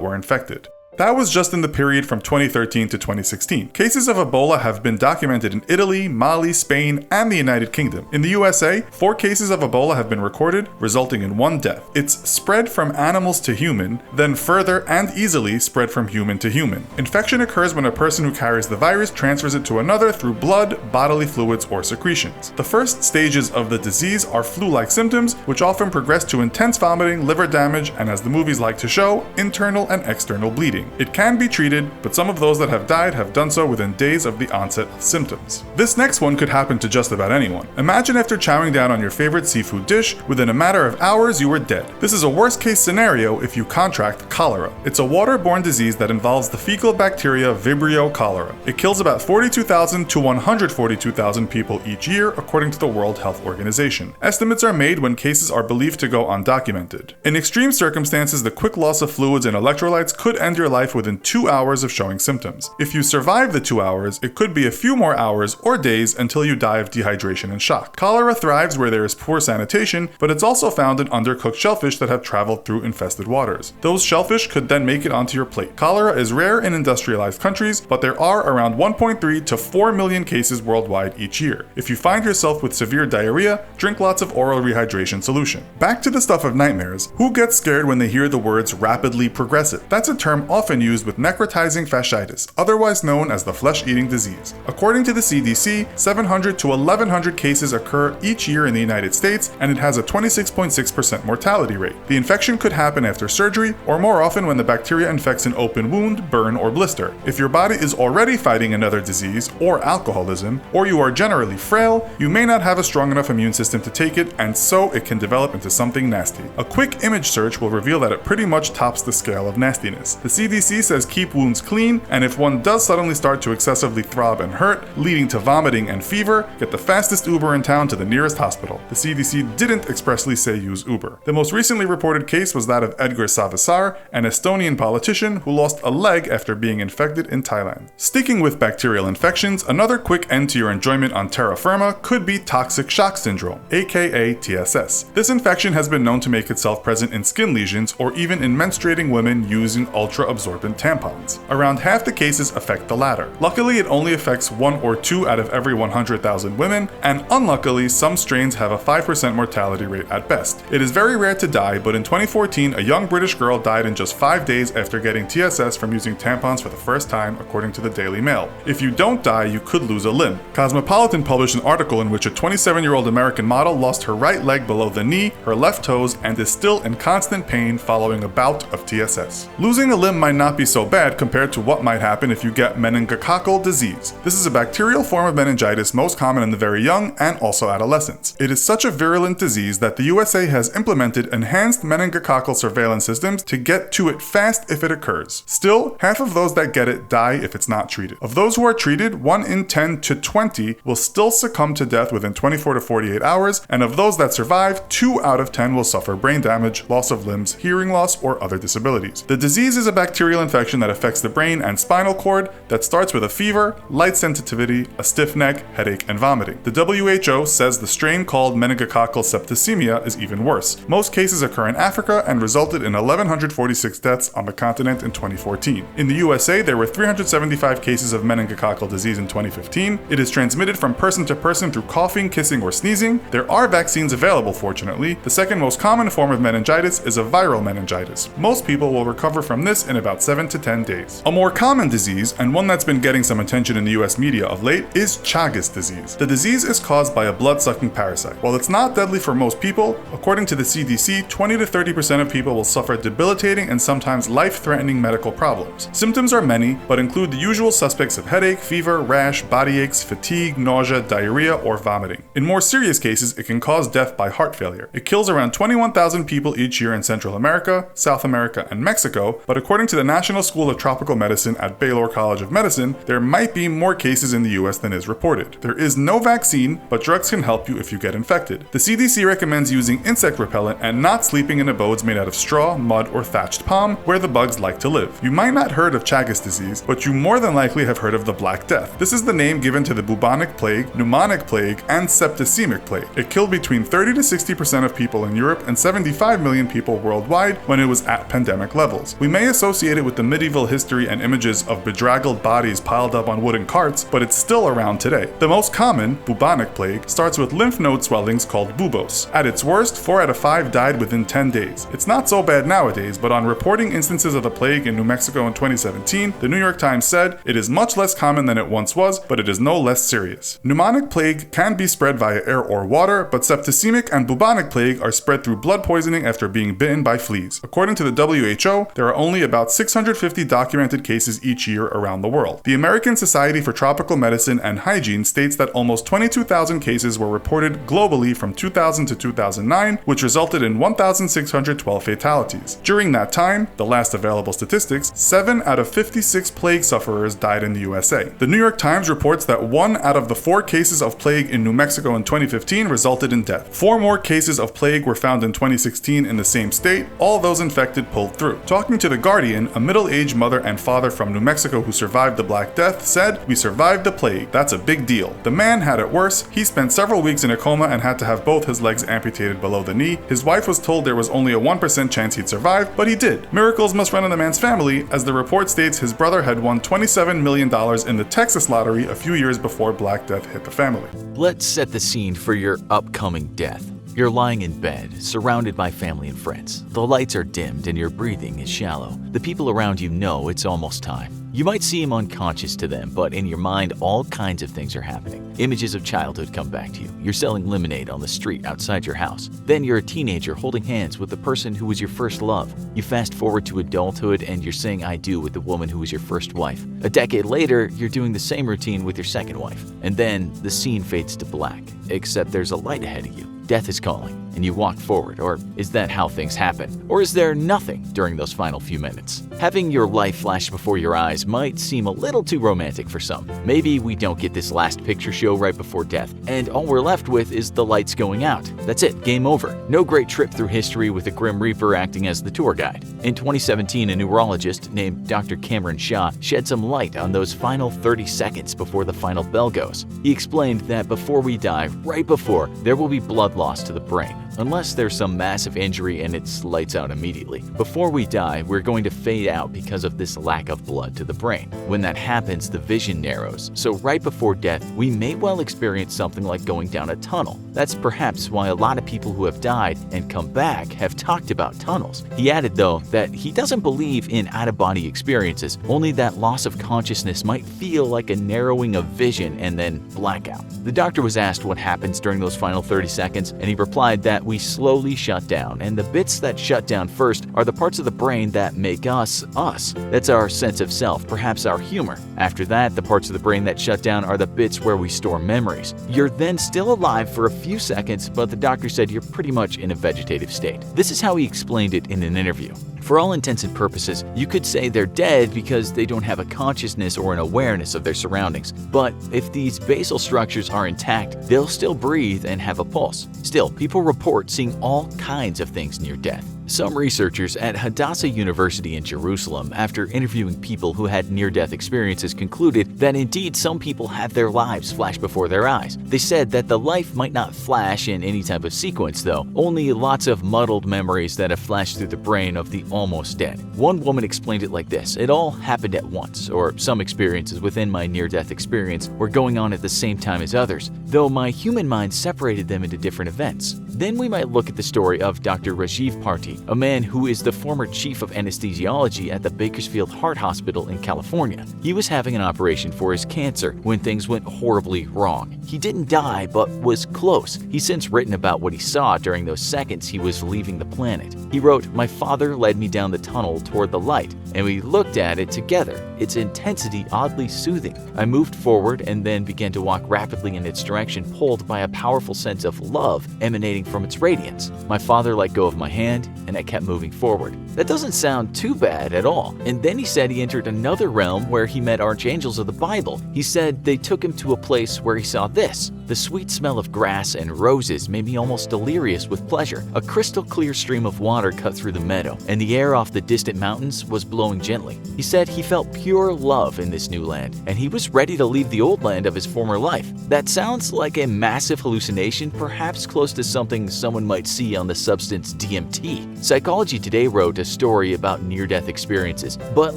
were infected. That was just in the period from 2013 to 2016. Cases of Ebola have been documented in Italy, Mali, Spain, and the United Kingdom. In the USA, 4 cases of Ebola have been recorded, resulting in 1 death. It's spread from animals to human, then further and easily spread from human to human. Infection occurs when a person who carries the virus transfers it to another through blood, bodily fluids, or secretions. The first stages of the disease are flu-like symptoms, which often progress to intense vomiting, liver damage, and as the movies like to show, internal and external bleeding. It can be treated, but some of those that have died have done so within days of the onset of symptoms. This next one could happen to just about anyone. Imagine after chowing down on your favorite seafood dish, within a matter of hours you were dead. This is a worst case scenario if you contract cholera. It's a waterborne disease that involves the fecal bacteria Vibrio cholera. It kills about 42,000 to 142,000 people each year, according to the World Health Organization. Estimates are made when cases are believed to go undocumented. In extreme circumstances, the quick loss of fluids and electrolytes could end your life within 2 hours of showing symptoms. If you survive the 2 hours, it could be a few more hours or days until you die of dehydration and shock. Cholera thrives where there is poor sanitation, but it's also found in undercooked shellfish that have traveled through infested waters. Those shellfish could then make it onto your plate. Cholera is rare in industrialized countries, but there are around 1.3 to 4 million cases worldwide each year. If you find yourself with severe diarrhea, drink lots of oral rehydration solution. Back to the stuff of nightmares. Who gets scared when they hear the words rapidly progressive? That's a term often used with necrotizing fasciitis, otherwise known as the flesh-eating disease. According to the CDC, 700 to 1,100 cases occur each year in the United States, and it has a 26.6% mortality rate. The infection could happen after surgery, or more often when the bacteria infects an open wound, burn, or blister. If your body is already fighting another disease, or alcoholism, or you are generally frail, you may not have a strong enough immune system to take it, and so it can develop into something nasty. A quick image search will reveal that it pretty much tops the scale of nastiness. The CDC says keep wounds clean, and if one does suddenly start to excessively throb and hurt, leading to vomiting and fever, get the fastest Uber in town to the nearest hospital. The CDC didn't expressly say use Uber. The most recently reported case was that of Edgar Savisaar, an Estonian politician who lost a leg after being infected in Thailand. Sticking with bacterial infections, another quick end to your enjoyment on terra firma could be toxic shock syndrome, aka TSS. This infection has been known to make itself present in skin lesions or even in menstruating women using ultra-absorbent tampons. Around half the cases affect the latter. Luckily, it only affects 1 or 2 out of every 100,000 women, and unluckily, some strains have a 5% mortality rate at best. It is very rare to die, but in 2014, a young British girl died in just 5 days after getting TSS from using tampons for the first time, according to the Daily Mail. If you don't die, you could lose a limb. Cosmopolitan published an article in which a 27-year-old American model lost her right leg below the knee, her left toes, and is still in constant pain following a bout of TSS. Losing a limb might not be so bad compared to what might happen if you get meningococcal disease. This is a bacterial form of meningitis most common in the very young and also adolescents. It is such a virulent disease that the USA has implemented enhanced meningococcal surveillance systems to get to it fast if it occurs. Still, half of those that get it die if it's not treated. Of those who are treated, 1 in 10 to 20 will still succumb to death within 24 to 48 hours, and of those that survive, 2 out of 10 will suffer brain damage, loss of limbs, hearing loss, or other disabilities. The disease is a bacterial infection that affects the brain and spinal cord that starts with a fever, light sensitivity, a stiff neck, headache, and vomiting. The WHO says the strain called meningococcal septicemia is even worse. Most cases occur in Africa and resulted in 1,146 deaths on the continent in 2014. In the USA, there were 375 cases of meningococcal disease in 2015. It is transmitted from person to person through coughing, kissing, or sneezing. There are vaccines available, fortunately. The second most common form of meningitis is a viral meningitis. Most people will recover from this in about about 7 to 10 days. A more common disease, and one that's been getting some attention in the US media of late, is Chagas disease. The disease is caused by a blood-sucking parasite. While it's not deadly for most people, according to the CDC, 20 to 30% of people will suffer debilitating and sometimes life-threatening medical problems. Symptoms are many, but include the usual suspects of headache, fever, rash, body aches, fatigue, nausea, diarrhea, or vomiting. In more serious cases, it can cause death by heart failure. It kills around 21,000 people each year in Central America, South America, and Mexico, but according to the National School of Tropical Medicine at Baylor College of Medicine, there might be more cases in the US than is reported. There is no vaccine, but drugs can help you if you get infected. The CDC recommends using insect repellent and not sleeping in abodes made out of straw, mud, or thatched palm, where the bugs like to live. You might not heard of Chagas disease, but you more than likely have heard of the Black Death. This is the name given to the bubonic plague, pneumonic plague, and septicemic plague. It killed between 30 to 60% of people in Europe and 75 million people worldwide when it was at pandemic levels. We may associate it with the medieval history and images of bedraggled bodies piled up on wooden carts, but it's still around today. The most common, bubonic plague, starts with lymph node swellings called buboes. At its worst, 4 out of 5 died within 10 days. It's not so bad nowadays, but on reporting instances of the plague in New Mexico in 2017, the New York Times said, "It is much less common than it once was, but it is no less serious." Pneumonic plague can be spread via air or water, but septicemic and bubonic plague are spread through blood poisoning after being bitten by fleas. According to the WHO, there are only about 650 documented cases each year around the world. The American Society for Tropical Medicine and Hygiene states that almost 22,000 cases were reported globally from 2000 to 2009, which resulted in 1,612 fatalities. During that time, the last available statistics, 7 out of 56 plague sufferers died in the USA. The New York Times reports that 1 out of the 4 cases of plague in New Mexico in 2015 resulted in death. 4 more cases of plague were found in 2016 in the same state. All those infected pulled through. Talking to The Guardian, a middle-aged mother and father from New Mexico who survived the Black Death said, "We survived the plague. That's a big deal. The man had it worse. He spent several weeks in a coma and had to have both his legs amputated below the knee. His wife was told there was only a 1% chance he'd survive, but he did. Miracles must run in the man's family, as the report states his brother had won $27 million in the Texas lottery a few years before Black Death hit the family." Let's set the scene for your upcoming death. You're lying in bed, surrounded by family and friends. The lights are dimmed and your breathing is shallow. The people around you know it's almost time. You might seem unconscious to them, but in your mind, all kinds of things are happening. Images of childhood come back to you. You're selling lemonade on the street outside your house. Then you're a teenager holding hands with the person who was your first love. You fast forward to adulthood and you're saying "I do" with the woman who was your first wife. A decade later, you're doing the same routine with your second wife. And then the scene fades to black, except there's a light ahead of you. Death is calling, and you walk forward. Or is that how things happen? Or is there nothing during those final few minutes? Having your life flash before your eyes might seem a little too romantic for some. Maybe we don't get this last picture show right before death, and all we're left with is the lights going out. That's it, game over. No great trip through history with a Grim Reaper acting as the tour guide. In 2017, a neurologist named Dr. Cameron Shaw shed some light on those final 30 seconds before the final bell goes. He explained that before we die, right before, there will be blood loss to the brain, unless there's some massive injury and it's lights out immediately. Before we die, we're going to fade out because of this lack of blood to the brain. When that happens, the vision narrows, so right before death, we may well experience something like going down a tunnel. That's perhaps why a lot of people who have died and come back have talked about tunnels. He added, though, that he doesn't believe in out-of-body experiences, only that loss of consciousness might feel like a narrowing of vision and then blackout. The doctor was asked what happens during those final 30 seconds, and he replied that we slowly shut down, and the bits that shut down first are the parts of the brain that make us, us. That's our sense of self, perhaps our humor. After that, the parts of the brain that shut down are the bits where we store memories. You're then still alive for a few seconds, but the doctor said you're pretty much in a vegetative state. This is how he explained it in an interview. For all intents and purposes, you could say they're dead because they don't have a consciousness or an awareness of their surroundings. But if these basal structures are intact, they'll still breathe and have a pulse. Still, people report seeing all kinds of things near death. Some researchers at Hadassah University in Jerusalem, after interviewing people who had near-death experiences, concluded that indeed some people have their lives flash before their eyes. They said that the life might not flash in any type of sequence though, only lots of muddled memories that have flashed through the brain of the almost dead. One woman explained it like this: "It all happened at once, or some experiences within my near-death experience were going on at the same time as others, though my human mind separated them into different events." Then we might look at the story of Dr. Rajiv Parti, Tony, a man who is the former chief of anesthesiology at the Bakersfield Heart Hospital in California. He was having an operation for his cancer when things went horribly wrong. He didn't die, but was close. He's since written about what he saw during those seconds he was leaving the planet. He wrote, "My father led me down the tunnel toward the light, and we looked at it together, its intensity oddly soothing. I moved forward and then began to walk rapidly in its direction, pulled by a powerful sense of love emanating from its radiance. My father let go of my hand, and I kept moving forward." That doesn't sound too bad at all. And then he said he entered another realm where he met archangels of the Bible. He said they took him to a place where he saw this. "The sweet smell of grass and roses made me almost delirious with pleasure. A crystal clear stream of water cut through the meadow, and the air off the distant mountains was blowing gently." He said he felt pure love in this new land, and he was ready to leave the old land of his former life. That sounds like a massive hallucination, perhaps close to something someone might see on the substance DMT. Psychology Today wrote a story about near-death experiences, but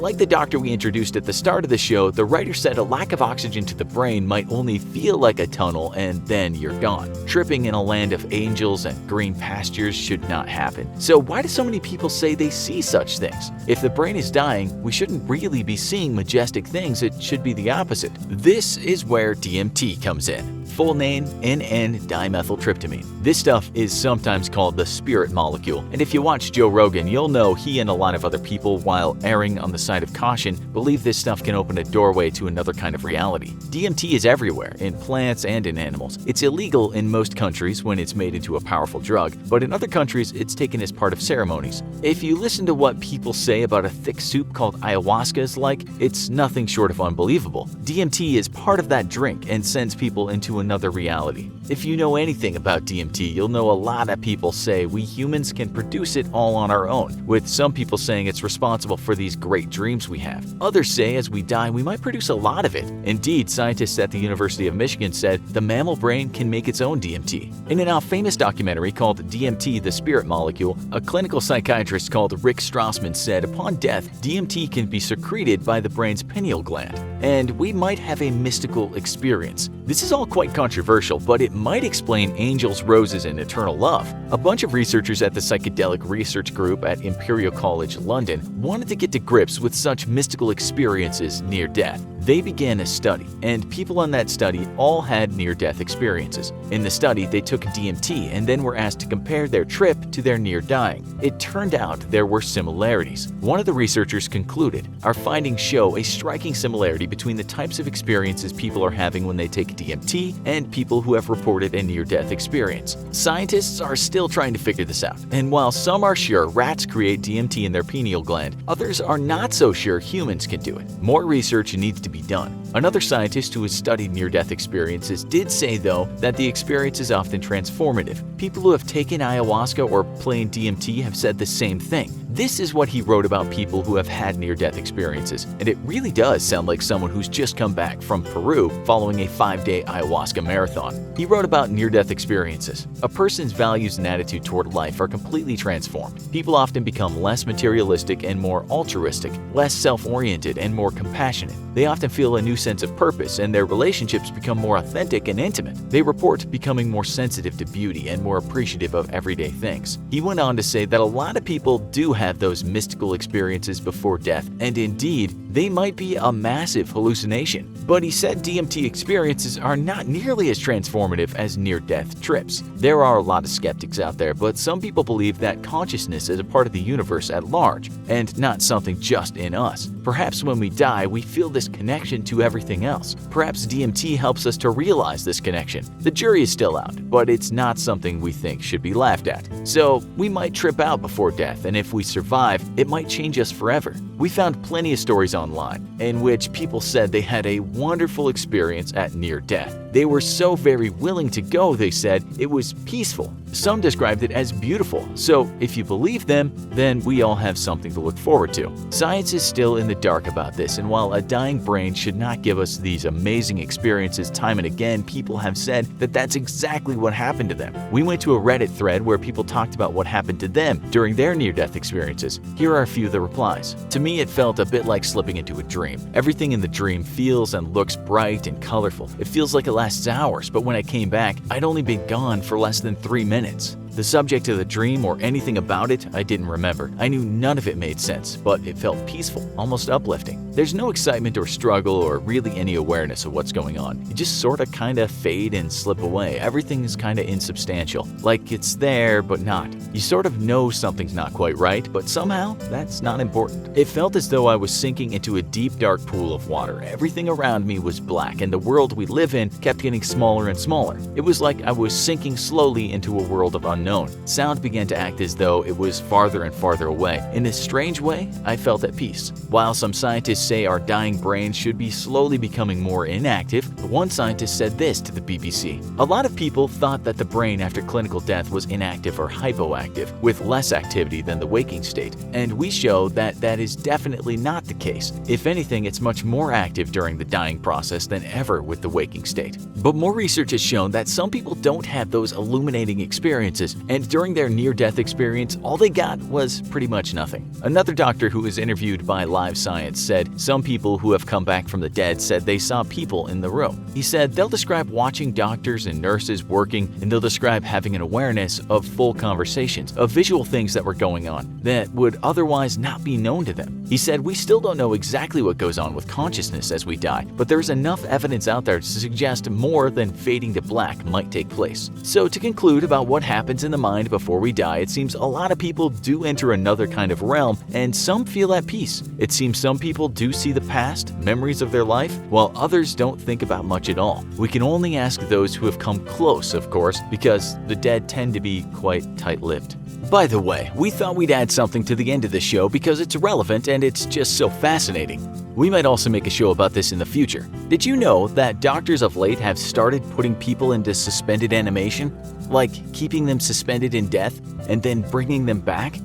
like the doctor we introduced at the start of the show, the writer said a lack of oxygen to the brain might only feel like a tunnel and then you're gone. Tripping in a land of angels and green pastures should not happen. So why do so many people say they see such things? If the brain is dying, we shouldn't really be seeing majestic things, it should be the opposite. This is where DMT comes in. Full name, N,N-dimethyltryptamine. This stuff is sometimes called the spirit molecule, and if you watch Joe Rogan, you'll know he and a lot of other people, while erring on the side of caution, believe this stuff can open a doorway to another kind of reality. DMT is everywhere, in plants and in animals. It's illegal in most countries when it's made into a powerful drug, but in other countries it's taken as part of ceremonies. If you listen to what people say about a thick soup called ayahuasca is like, it's nothing short of unbelievable. DMT is part of that drink and sends people into another reality. If you know anything about DMT, you'll know a lot of people say we humans can produce it all on our own, with some people saying it's responsible for these great dreams we have. Others say as we die we might produce a lot of it. Indeed, scientists at the University of Michigan said the mammal brain can make its own DMT. In a now famous documentary called DMT, the Spirit Molecule, a clinical psychiatrist called Rick Strassman said upon death, DMT can be secreted by the brain's pineal gland, and we might have a mystical experience. This is all quite controversial, but it might explain angels, roses, and eternal love. A bunch of researchers at the Psychedelic Research Group at Imperial College London wanted to get to grips with such mystical experiences near death. They began a study, and people on that study all had near-death experiences. In the study, they took DMT and then were asked to compare their trip to their near-dying. It turned out there were similarities. One of the researchers concluded, "Our findings show a striking similarity between the types of experiences people are having when they take DMT and people who have reported a near-death experience." Scientists are still trying to figure this out, and while some are sure rats create DMT in their pineal gland, others are not so sure humans can do it. More research needs to be done. Another scientist who has studied near-death experiences did say, though, that the experience is often transformative. People who have taken ayahuasca or plain DMT have said the same thing. This is what he wrote about people who have had near-death experiences, and it really does sound like someone who's just come back from Peru following a 5-day ayahuasca marathon. He wrote about near-death experiences. A person's values and attitude toward life are completely transformed. People often become less materialistic and more altruistic, less self-oriented and more compassionate. They often feel a new sense of purpose, and their relationships become more authentic and intimate. They report becoming more sensitive to beauty and more appreciative of everyday things. He went on to say that a lot of people do have those mystical experiences before death, and indeed, they might be a massive hallucination. But he said DMT experiences are not nearly as transformative as near-death trips. There are a lot of skeptics out there, but some people believe that consciousness is a part of the universe at large, and not something just in us. Perhaps when we die, we feel this connection to everything else. Perhaps DMT helps us to realize this connection. The jury is still out, but it's not something we think should be laughed at. So, we might trip out before death, and if we survive, it might change us forever. We found plenty of stories online in which people said they had a wonderful experience at near death. They were so very willing to go, they said it was peaceful. Some described it as beautiful. So if you believe them, then we all have something to look forward to. Science is still in the dark about this, and while a dying brain should not give us these amazing experiences time and again, people have said that that's exactly what happened to them. We went to a Reddit thread where people talked about what happened to them during their near-death experiences. Here are a few of the replies. "To me, it felt a bit like slipping into a dream. Everything in the dream feels and looks bright and colorful. It feels like it lasts hours, but when I came back, I'd only been gone for less than 3 minutes. The subject of the dream or anything about it, I didn't remember. I knew none of it made sense, but it felt peaceful, almost uplifting. There's no excitement or struggle or really any awareness of what's going on. You just sorta kinda fade and slip away. Everything is kinda insubstantial. Like it's there, but not. You sort of know something's not quite right, but somehow that's not important. It felt as though I was sinking into a deep, dark pool of water. Everything around me was black, and the world we live in kept getting smaller and smaller. It was like I was sinking slowly into a world of unknown. Sound began to act as though it was farther and farther away. In a strange way, I felt at peace. While some scientists say our dying brains should be slowly becoming more inactive, one scientist said this to the BBC. A lot of people thought that the brain after clinical death was inactive or hypoactive, with less activity than the waking state, and we show that that is definitely not the case. If anything, it's much more active during the dying process than ever with the waking state. But more research has shown that some people don't have those illuminating experiences, and during their near-death experience, all they got was pretty much nothing. Another doctor who was interviewed by Live Science said some people who have come back from the dead said they saw people in the room. He said they'll describe watching doctors and nurses working, and they'll describe having an awareness of full conversations, of visual things that were going on that would otherwise not be known to them. He said we still don't know exactly what goes on with consciousness as we die, but there's enough evidence out there to suggest more than fading to black might take place. So to conclude about what happens in the mind before we die, it seems a lot of people do enter another kind of realm, and some feel at peace. It seems some people do see the past, memories of their life, while others don't think about much at all. We can only ask those who have come close, of course, because the dead tend to be quite tight-lipped. By the way, we thought we'd add something to the end of the show because it's relevant and it's just so fascinating. We might also make a show about this in the future. Did you know that doctors of late have started putting people into suspended animation? Like keeping them suspended in death and then bringing them back?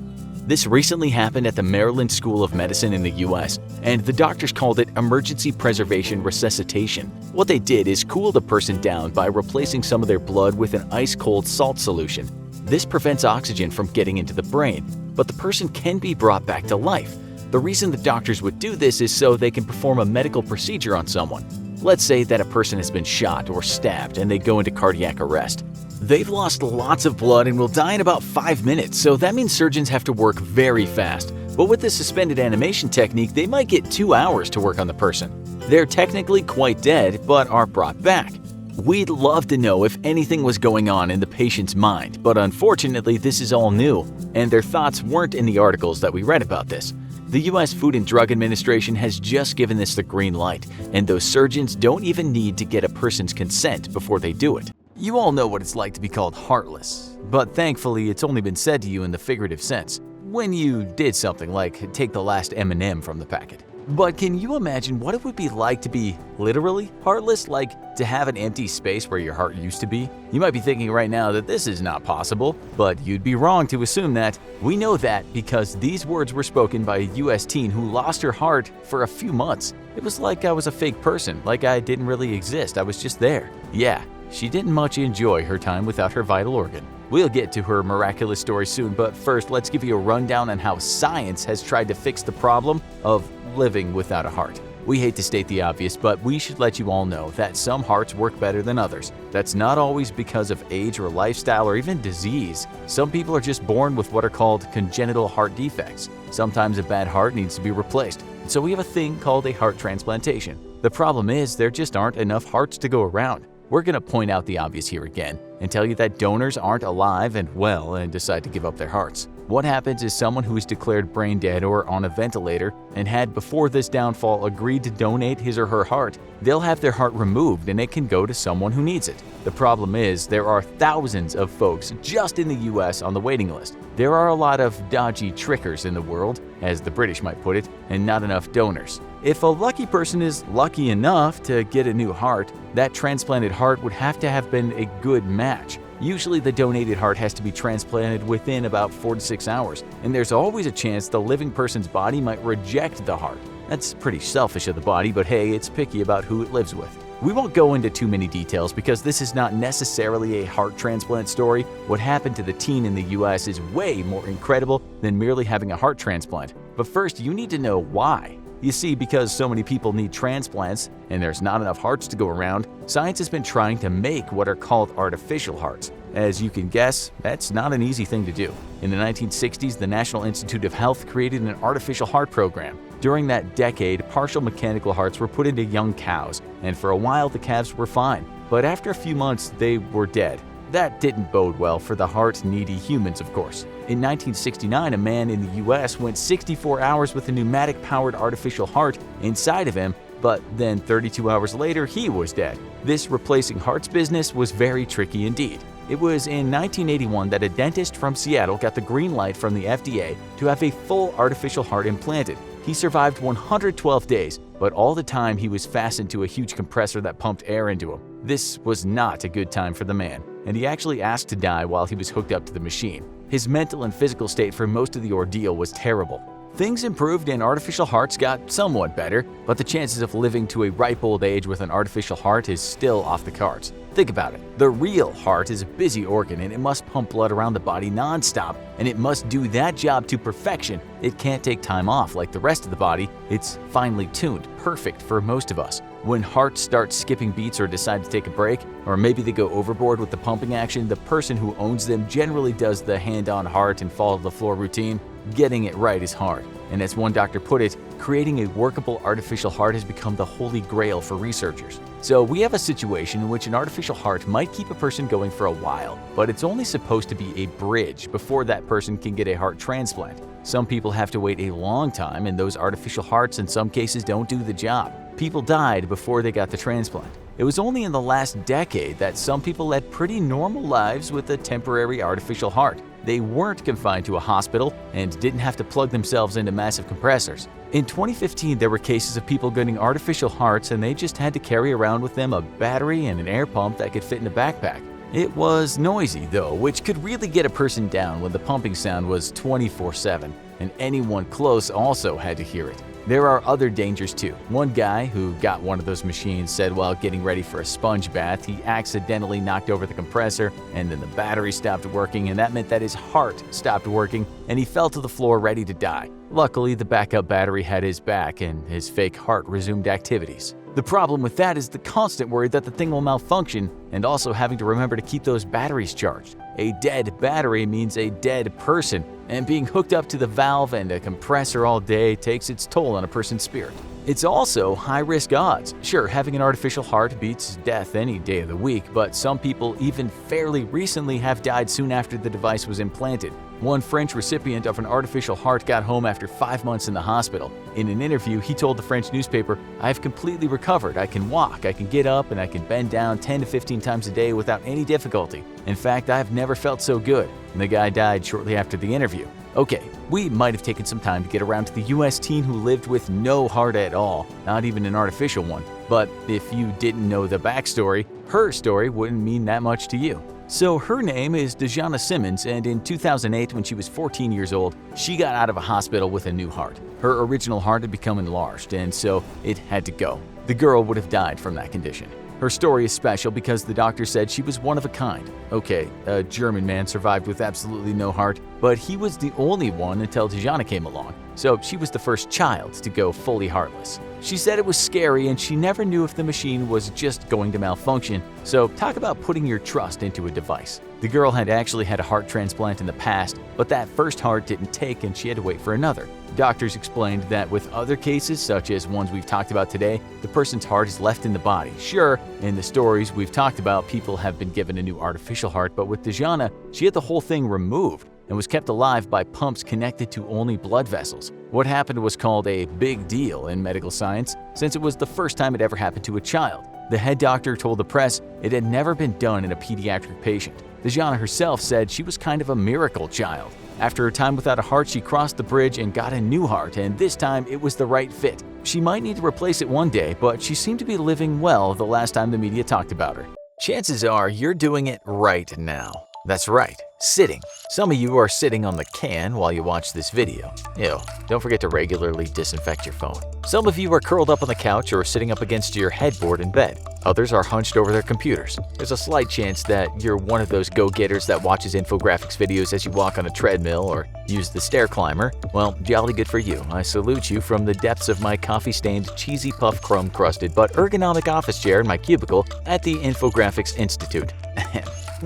This recently happened at the Maryland School of Medicine in the US, and the doctors called it emergency preservation resuscitation. What they did is cool the person down by replacing some of their blood with an ice-cold salt solution. This prevents oxygen from getting into the brain, but the person can be brought back to life. The reason the doctors would do this is so they can perform a medical procedure on someone. Let's say that a person has been shot or stabbed and they go into cardiac arrest. They've lost lots of blood and will die in about 5 minutes, so that means surgeons have to work very fast. But with the suspended animation technique, they might get 2 hours to work on the person. They're technically quite dead, but are brought back. We'd love to know if anything was going on in the patient's mind, but unfortunately this is all new, and their thoughts weren't in the articles that we read about this. The US Food and Drug Administration has just given this the green light, and those surgeons don't even need to get a person's consent before they do it. You all know what it's like to be called heartless, but thankfully it's only been said to you in the figurative sense, when you did something like take the last M&M from the packet. But can you imagine what it would be like to be literally heartless, like to have an empty space where your heart used to be? You might be thinking right now that this is not possible, but you'd be wrong to assume that. We know that because these words were spoken by a US teen who lost her heart for a few months. It was like I was a fake person, like I didn't really exist, I was just there. Yeah, she didn't much enjoy her time without her vital organ. We'll get to her miraculous story soon, but first let's give you a rundown on how science has tried to fix the problem of living without a heart. We hate to state the obvious, but we should let you all know that some hearts work better than others. That's not always because of age or lifestyle or even disease. Some people are just born with what are called congenital heart defects. Sometimes a bad heart needs to be replaced, and so we have a thing called a heart transplantation. The problem is there just aren't enough hearts to go around. We're going to point out the obvious here again and tell you that donors aren't alive and well and decide to give up their hearts. What happens is someone who is declared brain dead or on a ventilator and had before this downfall agreed to donate his or her heart, they'll have their heart removed and it can go to someone who needs it. The problem is there are thousands of folks just in the US on the waiting list. There are a lot of dodgy trickers in the world, as the British might put it, and not enough donors. If a lucky person is lucky enough to get a new heart, that transplanted heart would have to have been a good match. Usually the donated heart has to be transplanted within about 4 to 6 hours, and there's always a chance the living person's body might reject the heart. That's pretty selfish of the body, but hey, it's picky about who it lives with. We won't go into too many details because this is not necessarily a heart transplant story. What happened to the teen in the US is way more incredible than merely having a heart transplant. But first, you need to know why. You see, because so many people need transplants and there's not enough hearts to go around, science has been trying to make what are called artificial hearts. As you can guess, that's not an easy thing to do. In the 1960s, the National Institute of Health created an artificial heart program. During that decade, partial mechanical hearts were put into young cows, and for a while the calves were fine. But after a few months, they were dead. That didn't bode well for the heart-needy humans, of course. In 1969, a man in the US went 64 hours with a pneumatic-powered artificial heart inside of him, but then 32 hours later, he was dead. This replacing hearts business was very tricky indeed. It was in 1981 that a dentist from Seattle got the green light from the FDA to have a full artificial heart implanted. He survived 112 days, but all the time he was fastened to a huge compressor that pumped air into him. This was not a good time for the man, and he actually asked to die while he was hooked up to the machine. His mental and physical state for most of the ordeal was terrible. Things improved and artificial hearts got somewhat better, but the chances of living to a ripe old age with an artificial heart is still off the cards. Think about it. The real heart is a busy organ and it must pump blood around the body non-stop, and it must do that job to perfection. It can't take time off like the rest of the body. It's finely tuned, perfect for most of us. When hearts start skipping beats or decide to take a break, or maybe they go overboard with the pumping action, the person who owns them generally does the hand-on heart and fall-to-the-floor routine. Getting it right is hard. And as one doctor put it, creating a workable artificial heart has become the holy grail for researchers. So we have a situation in which an artificial heart might keep a person going for a while, but it's only supposed to be a bridge before that person can get a heart transplant. Some people have to wait a long time, and those artificial hearts in some cases don't do the job. People died before they got the transplant. It was only in the last decade that some people led pretty normal lives with a temporary artificial heart. They weren't confined to a hospital and didn't have to plug themselves into massive compressors. In 2015, there were cases of people getting artificial hearts and they just had to carry around with them a battery and an air pump that could fit in a backpack. It was noisy though, which could really get a person down when the pumping sound was 24/7, and anyone close also had to hear it. There are other dangers too. One guy who got one of those machines said while getting ready for a sponge bath, he accidentally knocked over the compressor and then the battery stopped working, and that meant that his heart stopped working and he fell to the floor ready to die. Luckily, the backup battery had his back and his fake heart resumed activities. The problem with that is the constant worry that the thing will malfunction and also having to remember to keep those batteries charged. A dead battery means a dead person, and being hooked up to the valve and a compressor all day takes its toll on a person's spirit. It's also high-risk odds. Sure, having an artificial heart beats death any day of the week, but some people even fairly recently have died soon after the device was implanted. One French recipient of an artificial heart got home after 5 months in the hospital. In an interview, he told the French newspaper, "I've completely recovered. I can walk, I can get up, and I can bend down 10 to 15 times a day without any difficulty. In fact, I've never felt so good." And the guy died shortly after the interview. Okay, we might have taken some time to get around to the US teen who lived with no heart at all, not even an artificial one. But if you didn't know the backstory, her story wouldn't mean that much to you. So her name is Dejana Simmons, and in 2008, when she was 14 years old, she got out of a hospital with a new heart. Her original heart had become enlarged, and so it had to go. The girl would have died from that condition. Her story is special because the doctor said she was one of a kind. Okay, a German man survived with absolutely no heart, but he was the only one until Dejana came along. So she was the first child to go fully heartless. She said it was scary and she never knew if the machine was just going to malfunction. So talk about putting your trust into a device. The girl had actually had a heart transplant in the past, but that first heart didn't take and she had to wait for another. Doctors explained that with other cases, such as ones we've talked about today, the person's heart is left in the body. Sure, in the stories we've talked about, people have been given a new artificial heart, but with Dejana, she had the whole thing removed and was kept alive by pumps connected to only blood vessels. What happened was called a big deal in medical science, since it was the first time it ever happened to a child. The head doctor told the press it had never been done in a pediatric patient. Dejana herself said she was kind of a miracle child. After her time without a heart, she crossed the bridge and got a new heart, and this time it was the right fit. She might need to replace it one day, but she seemed to be living well the last time the media talked about her. Chances are you're doing it right now. That's right, sitting. Some of you are sitting on the can while you watch this video. Ew, don't forget to regularly disinfect your phone. Some of you are curled up on the couch or sitting up against your headboard in bed. Others are hunched over their computers. There's a slight chance that you're one of those go-getters that watches infographics videos as you walk on a treadmill or use the stair climber. Well, jolly good for you. I salute you from the depths of my coffee-stained, cheesy puff crumb-crusted but ergonomic office chair in my cubicle at the Infographics Institute.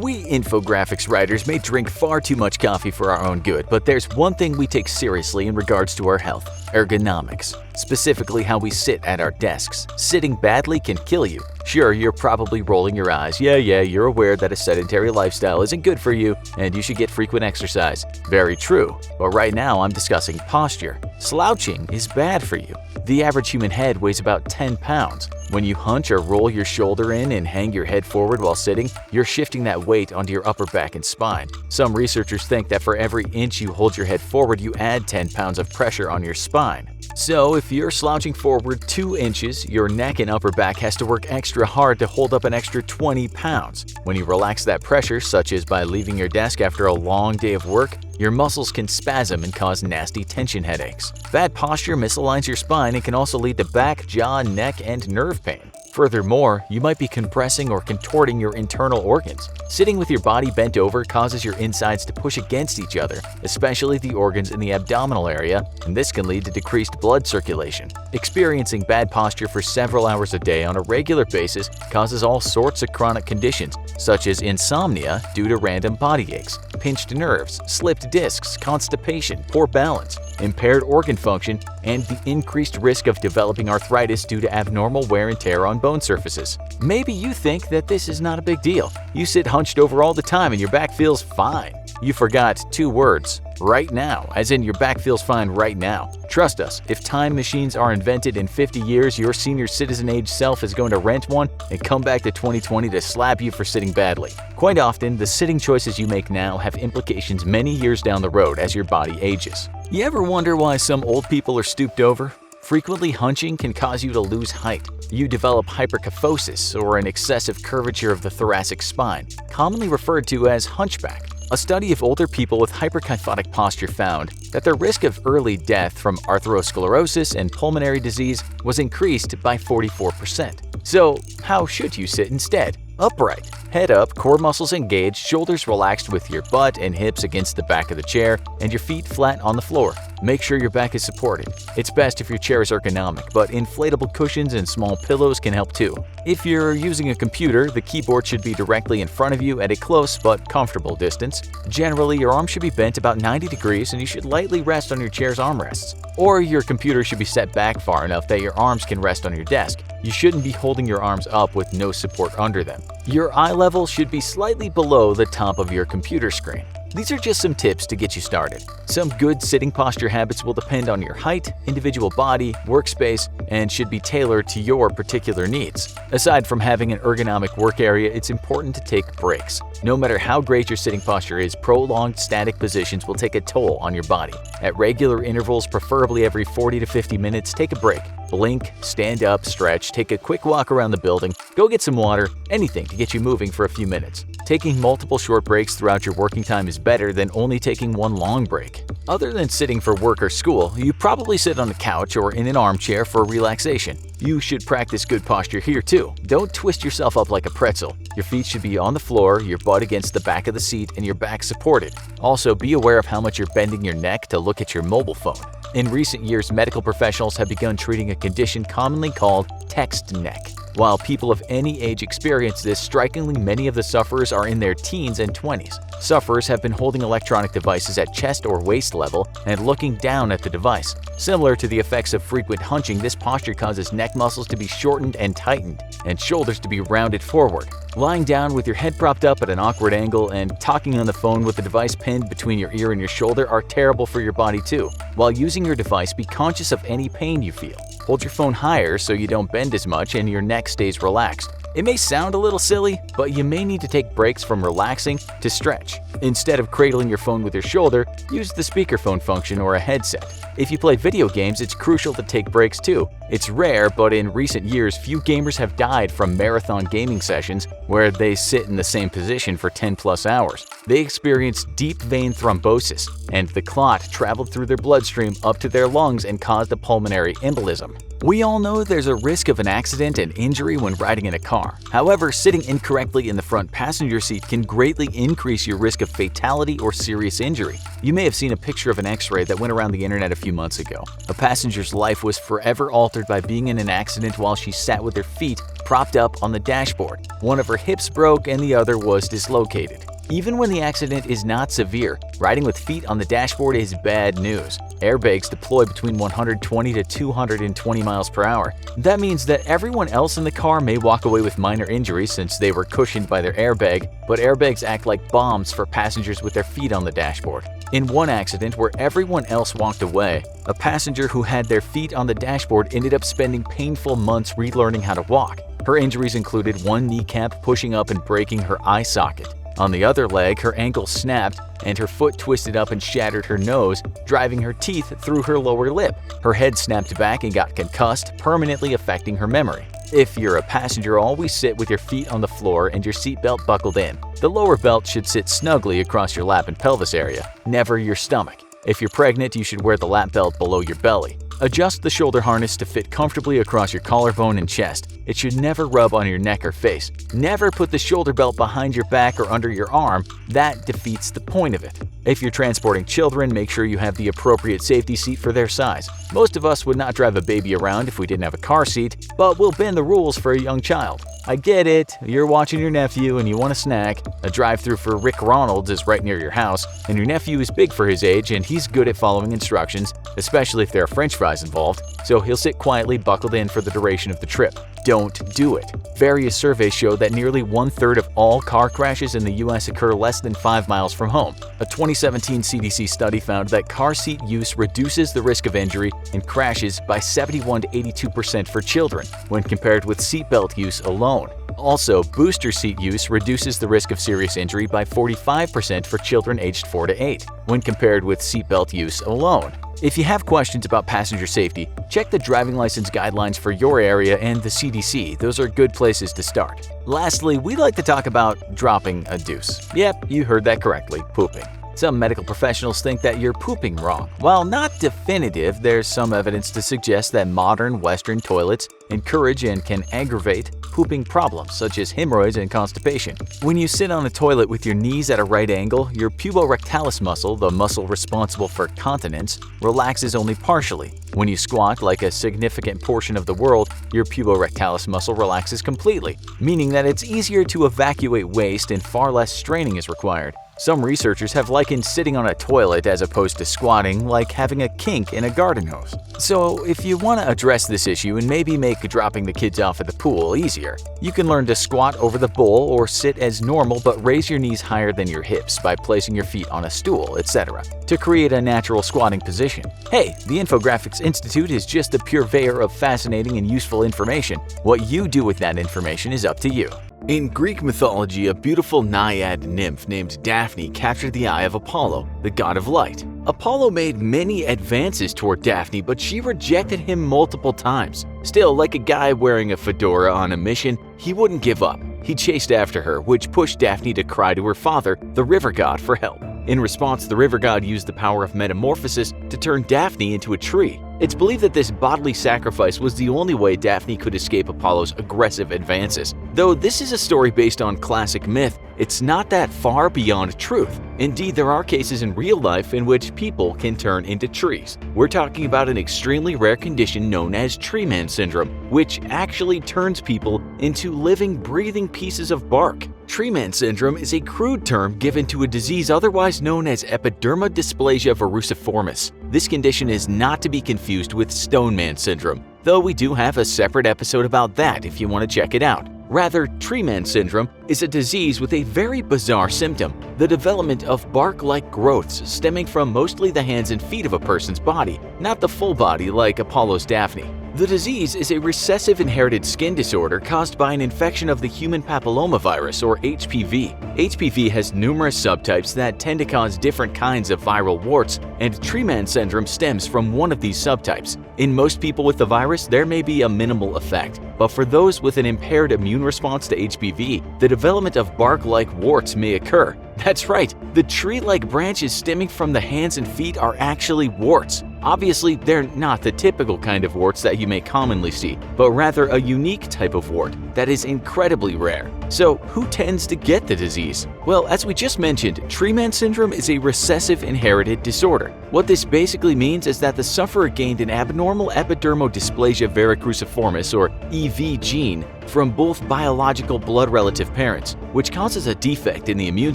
We infographics writers may drink far too much coffee for our own good, but there's one thing we take seriously in regards to our health: ergonomics. Specifically how we sit at our desks. Sitting badly can kill you. Sure, you're probably rolling your eyes. Yeah, you're aware that a sedentary lifestyle isn't good for you and you should get frequent exercise. Very true. But right now I'm discussing posture. Slouching is bad for you. The average human head weighs about 10 pounds. When you hunch or roll your shoulder in and hang your head forward while sitting, you're shifting that weight onto your upper back and spine. Some researchers think that for every inch you hold your head forward, you add 10 pounds of pressure on your spine. So if you're slouching forward 2 inches, your neck and upper back has to work extra hard to hold up an extra 20 pounds. When you relax that pressure, such as by leaving your desk after a long day of work, your muscles can spasm and cause nasty tension headaches. Bad posture misaligns your spine and can also lead to back, jaw, neck, and nerve pain. Furthermore, you might be compressing or contorting your internal organs. Sitting with your body bent over causes your insides to push against each other, especially the organs in the abdominal area, and this can lead to decreased blood circulation. Experiencing bad posture for several hours a day on a regular basis causes all sorts of chronic conditions, such as insomnia due to random body aches, pinched nerves, slipped discs, constipation, poor balance, impaired organ function, and the increased risk of developing arthritis due to abnormal wear and tear on bone surfaces. Maybe you think that this is not a big deal. You sit hunched over all the time and your back feels fine. You forgot 2 words: right now, as in your back feels fine right now. Trust us, if time machines are invented in 50 years, your senior citizen age self is going to rent one and come back to 2020 to slap you for sitting badly. Quite often, the sitting choices you make now have implications many years down the road as your body ages. You ever wonder why some old people are stooped over? Frequently hunching can cause you to lose height. You develop hyperkyphosis, or an excessive curvature of the thoracic spine, commonly referred to as hunchback. A study of older people with hyperkyphotic posture found that their risk of early death from atherosclerosis and pulmonary disease was increased by 44%. So, how should you sit instead? Upright. Head up, core muscles engaged, shoulders relaxed with your butt and hips against the back of the chair, and your feet flat on the floor. Make sure your back is supported. It's best if your chair is ergonomic, but inflatable cushions and small pillows can help too. If you're using a computer, the keyboard should be directly in front of you at a close but comfortable distance. Generally, your arm should be bent about 90 degrees and you should lightly rest on your chair's armrests. Or your computer should be set back far enough that your arms can rest on your desk. You shouldn't be holding your arms up with no support under them. Your eye level should be slightly below the top of your computer screen. These are just some tips to get you started. Some good sitting posture habits will depend on your height, individual body, workspace, and should be tailored to your particular needs. Aside from having an ergonomic work area, it's important to take breaks. No matter how great your sitting posture is, prolonged static positions will take a toll on your body. At regular intervals, preferably every 40 to 50 minutes, take a break. Blink, stand up, stretch, take a quick walk around the building, go get some water, anything to get you moving for a few minutes. Taking multiple short breaks throughout your working time is better than only taking one long break. Other than sitting for work or school, you probably sit on a couch or in an armchair for relaxation. You should practice good posture here too. Don't twist yourself up like a pretzel. Your feet should be on the floor, your butt against the back of the seat, and your back supported. Also, be aware of how much you're bending your neck to look at your mobile phone. In recent years, medical professionals have begun treating a condition commonly called text neck. While people of any age experience this, strikingly many of the sufferers are in their teens and 20s. Sufferers have been holding electronic devices at chest or waist level and looking down at the device. Similar to the effects of frequent hunching, this posture causes neck muscles to be shortened and tightened, and shoulders to be rounded forward. Lying down with your head propped up at an awkward angle and talking on the phone with the device pinned between your ear and your shoulder are terrible for your body too. While using your device, be conscious of any pain you feel. Hold your phone higher so you don't bend as much and your neck stays relaxed. It may sound a little silly, but you may need to take breaks from relaxing to stretch. Instead of cradling your phone with your shoulder, use the speakerphone function or a headset. If you play video games, it's crucial to take breaks too. It's rare, but in recent years, few gamers have died from marathon gaming sessions where they sit in the same position for 10+ hours. They experienced deep vein thrombosis, and the clot traveled through their bloodstream up to their lungs and caused a pulmonary embolism. We all know there's a risk of an accident and injury when riding in a car. However, sitting incorrectly in the front passenger seat can greatly increase your risk of fatality or serious injury. You may have seen a picture of an X-ray that went around the internet a few months ago. A passenger's life was forever altered by being in an accident while she sat with her feet propped up on the dashboard. One of her hips broke and the other was dislocated. Even when the accident is not severe, riding with feet on the dashboard is bad news. Airbags deploy between 120 to 220 miles per hour. That means that everyone else in the car may walk away with minor injuries since they were cushioned by their airbag, but airbags act like bombs for passengers with their feet on the dashboard. In one accident where everyone else walked away, a passenger who had their feet on the dashboard ended up spending painful months relearning how to walk. Her injuries included one kneecap pushing up and breaking her eye socket. On the other leg, her ankle snapped and her foot twisted up and shattered her nose, driving her teeth through her lower lip. Her head snapped back and got concussed, permanently affecting her memory. If you're a passenger, always sit with your feet on the floor and your seatbelt buckled in. The lower belt should sit snugly across your lap and pelvis area, never your stomach. If you're pregnant, you should wear the lap belt below your belly. Adjust the shoulder harness to fit comfortably across your collarbone and chest. It should never rub on your neck or face. Never put the shoulder belt behind your back or under your arm. That defeats the point of it. If you're transporting children, make sure you have the appropriate safety seat for their size. Most of us would not drive a baby around if we didn't have a car seat, but we'll bend the rules for a young child. I get it, you're watching your nephew and you want a snack. A drive-thru for Rick Ronald's is right near your house, and your nephew is big for his age and he's good at following instructions, especially if there are french fries involved, so he'll sit quietly buckled in for the duration of the trip. Don't do it. Various surveys show that nearly 1/3 of all car crashes in the US occur less than 5 miles from home. A 2017 CDC study found that car seat use reduces the risk of injury and crashes by 71 to 82% for children when compared with seatbelt use alone. Also, booster seat use reduces the risk of serious injury by 45% for children aged 4 to 8 when compared with seatbelt use alone. If you have questions about passenger safety, check the driving license guidelines for your area and the CDC. Those are good places to start. Lastly, we like to talk about dropping a deuce. Yep, you heard that correctly, pooping. Some medical professionals think that you're pooping wrong. While not definitive, there's some evidence to suggest that modern Western toilets encourage and can aggravate pooping problems such as hemorrhoids and constipation. When you sit on a toilet with your knees at a right angle, your puborectalis muscle, the muscle responsible for continence, relaxes only partially. When you squat like a significant portion of the world, your puborectalis muscle relaxes completely, meaning that it's easier to evacuate waste and far less straining is required. Some researchers have likened sitting on a toilet as opposed to squatting like having a kink in a garden hose. So if you want to address this issue and maybe make dropping the kids off at the pool easier, you can learn to squat over the bowl or sit as normal but raise your knees higher than your hips by placing your feet on a stool, etc. to create a natural squatting position. Hey, the Infographics Institute is just a purveyor of fascinating and useful information. What you do with that information is up to you. In Greek mythology, a beautiful naiad nymph named Daphne captured the eye of Apollo, the god of light. Apollo made many advances toward Daphne, but she rejected him multiple times. Still, like a guy wearing a fedora on a mission, he wouldn't give up. He chased after her, which pushed Daphne to cry to her father, the river god, for help. In response, the river god used the power of metamorphosis to turn Daphne into a tree. It's believed that this bodily sacrifice was the only way Daphne could escape Apollo's aggressive advances. Though this is a story based on classic myth, it's not that far beyond truth. Indeed, there are cases in real life in which people can turn into trees. We're talking about an extremely rare condition known as tree man syndrome, which actually turns people into living, breathing pieces of bark. Tree man syndrome is a crude term given to a disease otherwise known as epidermodysplasia verruciformis. This condition is not to be confused with stone man syndrome, though we do have a separate episode about that if you want to check it out. Rather, tree man syndrome is a disease with a very bizarre symptom, the development of bark-like growths stemming from mostly the hands and feet of a person's body, not the full body like Apollo's Daphne. The disease is a recessive inherited skin disorder caused by an infection of the human papillomavirus, or HPV. HPV has numerous subtypes that tend to cause different kinds of viral warts, and tree man syndrome stems from one of these subtypes. In most people with the virus, there may be a minimal effect, but for those with an impaired immune response to HPV, the development of bark-like warts may occur. That's right, the tree-like branches stemming from the hands and feet are actually warts. Obviously, they're not the typical kind of warts that you may commonly see, but rather a unique type of wart that is incredibly rare. So, who tends to get the disease? Well, as we just mentioned, tree man syndrome is a recessive inherited disorder. What this basically means is that the sufferer gained an abnormal epidermodysplasia verrucruciformis, or EV gene, from both biological blood relative parents, which causes a defect in the immune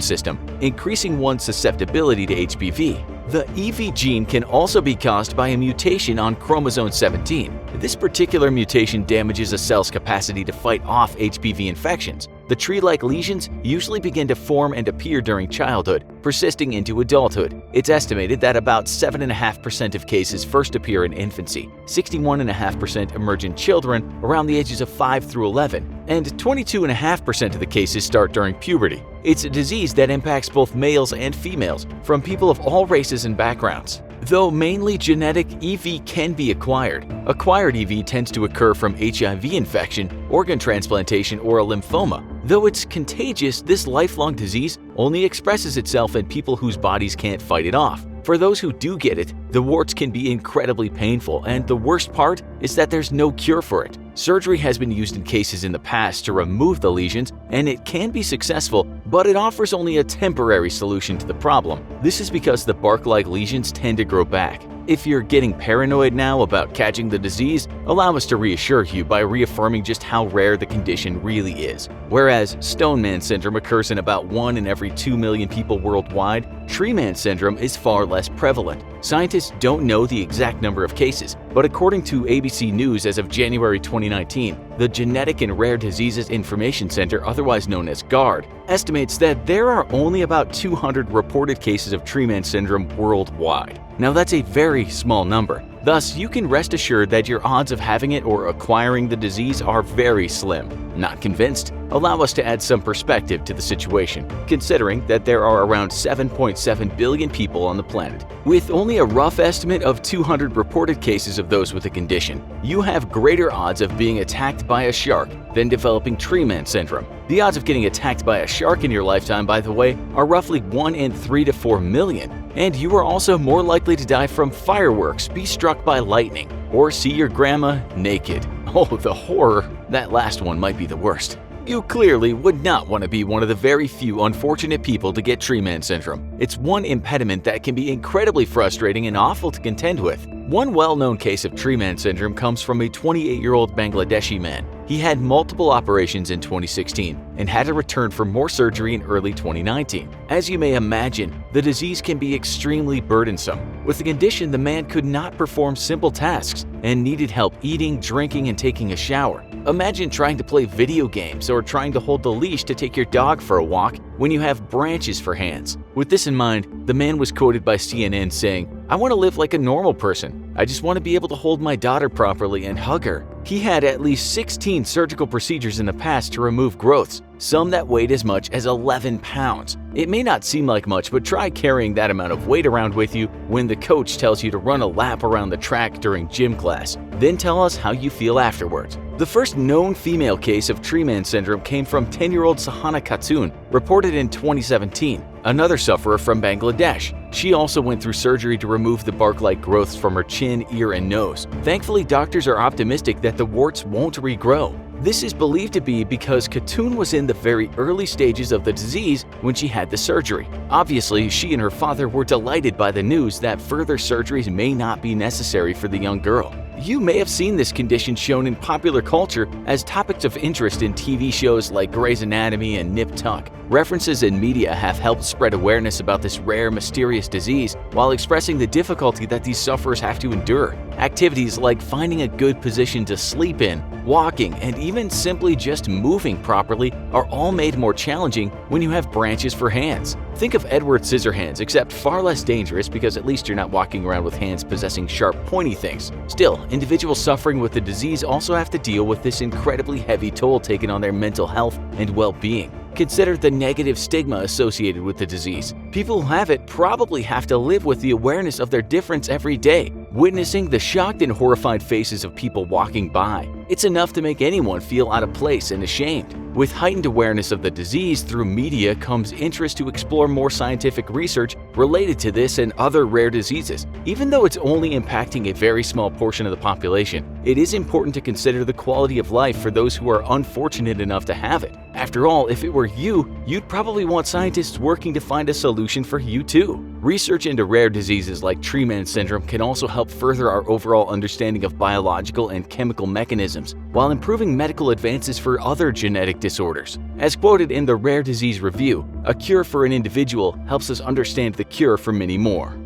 system, increasing one's susceptibility to HPV. The EV gene can also be caused by a mutation on chromosome 17. This particular mutation damages a cell's capacity to fight off HPV infections. The tree-like lesions usually begin to form and appear during childhood, persisting into adulthood. It's estimated that about 7.5% of cases first appear in infancy, 61.5% emerge in children around the ages of 5 through 11, and 22.5% of the cases start during puberty. It's a disease that impacts both males and females from people of all races and backgrounds. Though mainly genetic, EV can be acquired. Acquired EV tends to occur from HIV infection, organ transplantation, or a lymphoma. Though it's contagious, this lifelong disease only expresses itself in people whose bodies can't fight it off. For those who do get it, the warts can be incredibly painful, and the worst part is that there's no cure for it. Surgery has been used in cases in the past to remove the lesions, and it can be successful, but it offers only a temporary solution to the problem. This is because the bark-like lesions tend to grow back. If you're getting paranoid now about catching the disease, allow us to reassure you by reaffirming just how rare the condition really is. Whereas Stone Man syndrome occurs in about 1 in every 2 million people worldwide, Tree Man syndrome is far less prevalent. Scientists don't know the exact number of cases, but according to ABC News as of January 2019, the Genetic and Rare Diseases Information Center, otherwise known as GARD, estimates that there are only about 200 reported cases of Tree Man syndrome worldwide. Now that's a very small number. Thus, you can rest assured that your odds of having it or acquiring the disease are very slim. Not convinced? Allow us to add some perspective to the situation, considering that there are around 7.7 billion people on the planet. With only a rough estimate of 200 reported cases of those with the condition, you have greater odds of being attacked by a shark than developing Tree Man syndrome. The odds of getting attacked by a shark in your lifetime, by the way, are roughly 1 in 3 to 4 million. And you are also more likely to die from fireworks, be struck by lightning, or see your grandma naked. Oh, the horror! That last one might be the worst. You clearly would not want to be one of the very few unfortunate people to get Tree Man syndrome. It's one impediment that can be incredibly frustrating and awful to contend with. One well-known case of Tree Man syndrome comes from a 28-year-old Bangladeshi man. He had multiple operations in 2016 and had to return for more surgery in early 2019. As you may imagine, the disease can be extremely burdensome. With the condition, the man could not perform simple tasks and needed help eating, drinking, and taking a shower. Imagine trying to play video games or trying to hold the leash to take your dog for a walk when you have branches for hands. With this in mind, the man was quoted by CNN saying, "I want to live like a normal person. I just want to be able to hold my daughter properly and hug her." He had at least 16 surgical procedures in the past to remove growths, some that weighed as much as 11 pounds. It may not seem like much, but try carrying that amount of weight around with you when the coach tells you to run a lap around the track during gym class. Then tell us how you feel afterwards. The first known female case of Tree Man syndrome came from 10-year-old Sahana Khatun, reported in 2017, another sufferer from Bangladesh. She also went through surgery to remove the bark-like growths from her chin, ear, and nose. Thankfully, doctors are optimistic that the warts won't regrow. This is believed to be because Khatun was in the very early stages of the disease when she had the surgery. Obviously, she and her father were delighted by the news that further surgeries may not be necessary for the young girl. You may have seen this condition shown in popular culture as topics of interest in TV shows like Grey's Anatomy and Nip Tuck. References in media have helped spread awareness about this rare, mysterious disease while expressing the difficulty that these sufferers have to endure. Activities like finding a good position to sleep in, walking, and even simply just moving properly are all made more challenging when you have branches for hands. Think of Edward Scissorhands, except far less dangerous because at least you're not walking around with hands possessing sharp, pointy things. Still, individuals suffering with the disease also have to deal with this incredibly heavy toll taken on their mental health and well-being. Consider the negative stigma associated with the disease. People who have it probably have to live with the awareness of their difference every day. Witnessing the shocked and horrified faces of people walking by, it's enough to make anyone feel out of place and ashamed. With heightened awareness of the disease through media comes interest to explore more scientific research related to this and other rare diseases. Even though it's only impacting a very small portion of the population, it is important to consider the quality of life for those who are unfortunate enough to have it. After all, if it were you, you'd probably want scientists working to find a solution for you too. Research into rare diseases like tree man syndrome can also help further our overall understanding of biological and chemical mechanisms, while improving medical advances for other genetic disorders. As quoted in the Rare Disease Review, a cure for an individual helps us understand the cure for many more.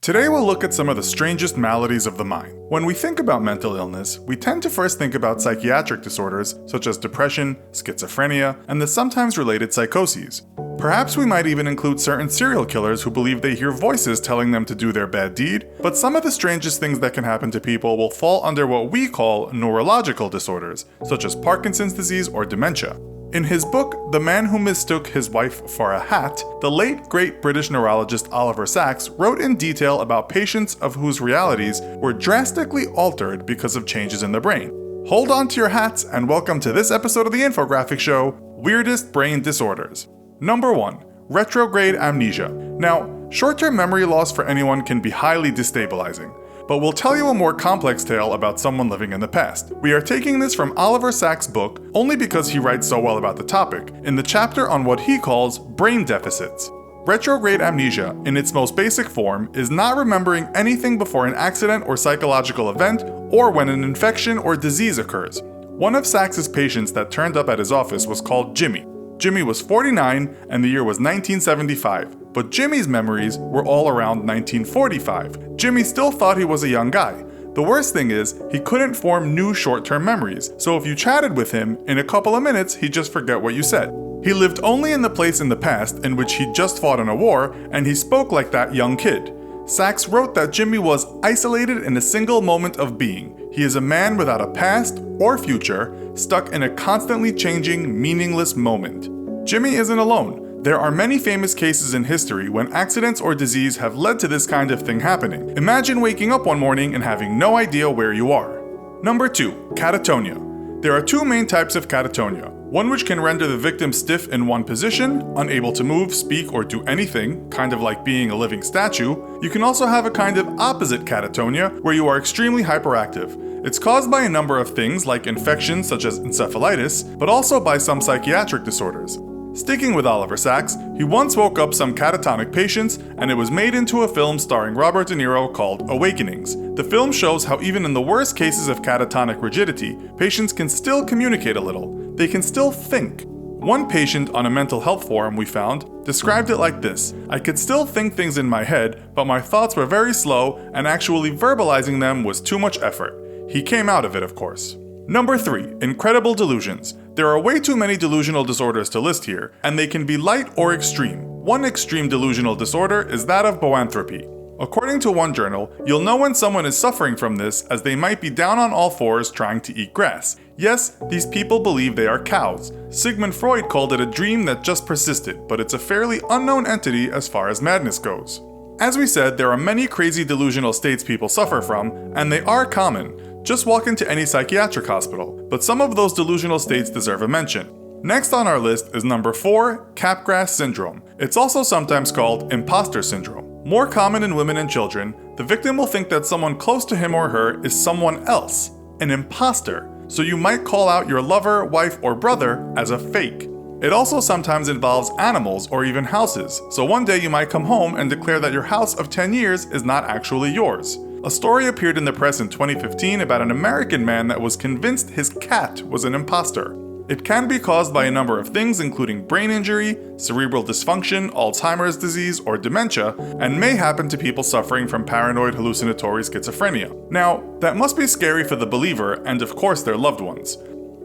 Today we'll look at some of the strangest maladies of the mind. When we think about mental illness, we tend to first think about psychiatric disorders such as depression, schizophrenia, and the sometimes related psychoses. Perhaps we might even include certain serial killers who believe they hear voices telling them to do their bad deed, but some of the strangest things that can happen to people will fall under what we call neurological disorders, such as Parkinson's disease or dementia. In his book, The Man Who Mistook His Wife for a Hat, the late great British neurologist Oliver Sacks wrote in detail about patients of whose realities were drastically altered because of changes in the brain. Hold on to your hats and welcome to this episode of the Infographic Show, Weirdest Brain Disorders. Number 1. Retrograde amnesia. Now, short-term memory loss for anyone can be highly destabilizing, but we'll tell you a more complex tale about someone living in the past. We are taking this from Oliver Sacks' book only because he writes so well about the topic, in the chapter on what he calls brain deficits. Retrograde amnesia, in its most basic form, is not remembering anything before an accident or psychological event, or when an infection or disease occurs. One of Sacks' patients that turned up at his office was called Jimmy. Jimmy was 49 and the year was 1975, but Jimmy's memories were all around 1945. Jimmy still thought he was a young guy. The worst thing is, he couldn't form new short-term memories, so if you chatted with him, in a couple of minutes he'd just forget what you said. He lived only in the place in the past in which he'd just fought in a war, and he spoke like that young kid. Sacks wrote that Jimmy was isolated in a single moment of being. He is a man without a past or future, stuck in a constantly changing, meaningless moment. Jimmy isn't alone. There are many famous cases in history when accidents or disease have led to this kind of thing happening. Imagine waking up one morning and having no idea where you are. Number 2. Catatonia. There are two main types of catatonia. One which can render the victim stiff in one position, unable to move, speak, or do anything, kind of like being a living statue. You can also have a kind of opposite catatonia, where you are extremely hyperactive. It's caused by a number of things like infections such as encephalitis, but also by some psychiatric disorders. Sticking with Oliver Sacks, he once woke up some catatonic patients, and it was made into a film starring Robert De Niro called Awakenings. The film shows how even in the worst cases of catatonic rigidity, patients can still communicate a little. They can still think. One patient on a mental health forum we found described it like this: "I could still think things in my head, but my thoughts were very slow, and actually verbalizing them was too much effort." He came out of it, of course. Number 3. Incredible delusions. There are way too many delusional disorders to list here, and they can be light or extreme. One extreme delusional disorder is that of boanthropy. According to one journal, you'll know when someone is suffering from this as they might be down on all fours trying to eat grass. Yes, these people believe they are cows. Sigmund Freud called it a dream that just persisted, but it's a fairly unknown entity as far as madness goes. As we said, there are many crazy delusional states people suffer from, and they are common. Just walk into any psychiatric hospital, but some of those delusional states deserve a mention. Next on our list is number 4, Capgras syndrome. It's also sometimes called imposter syndrome. More common in women and children, the victim will think that someone close to him or her is someone else, an imposter, so you might call out your lover, wife, or brother as a fake. It also sometimes involves animals or even houses, so one day you might come home and declare that your house of 10 years is not actually yours. A story appeared in the press in 2015 about an American man that was convinced his cat was an imposter. It can be caused by a number of things including brain injury, cerebral dysfunction, Alzheimer's disease, or dementia, and may happen to people suffering from paranoid hallucinatory schizophrenia. Now, that must be scary for the believer and of course their loved ones.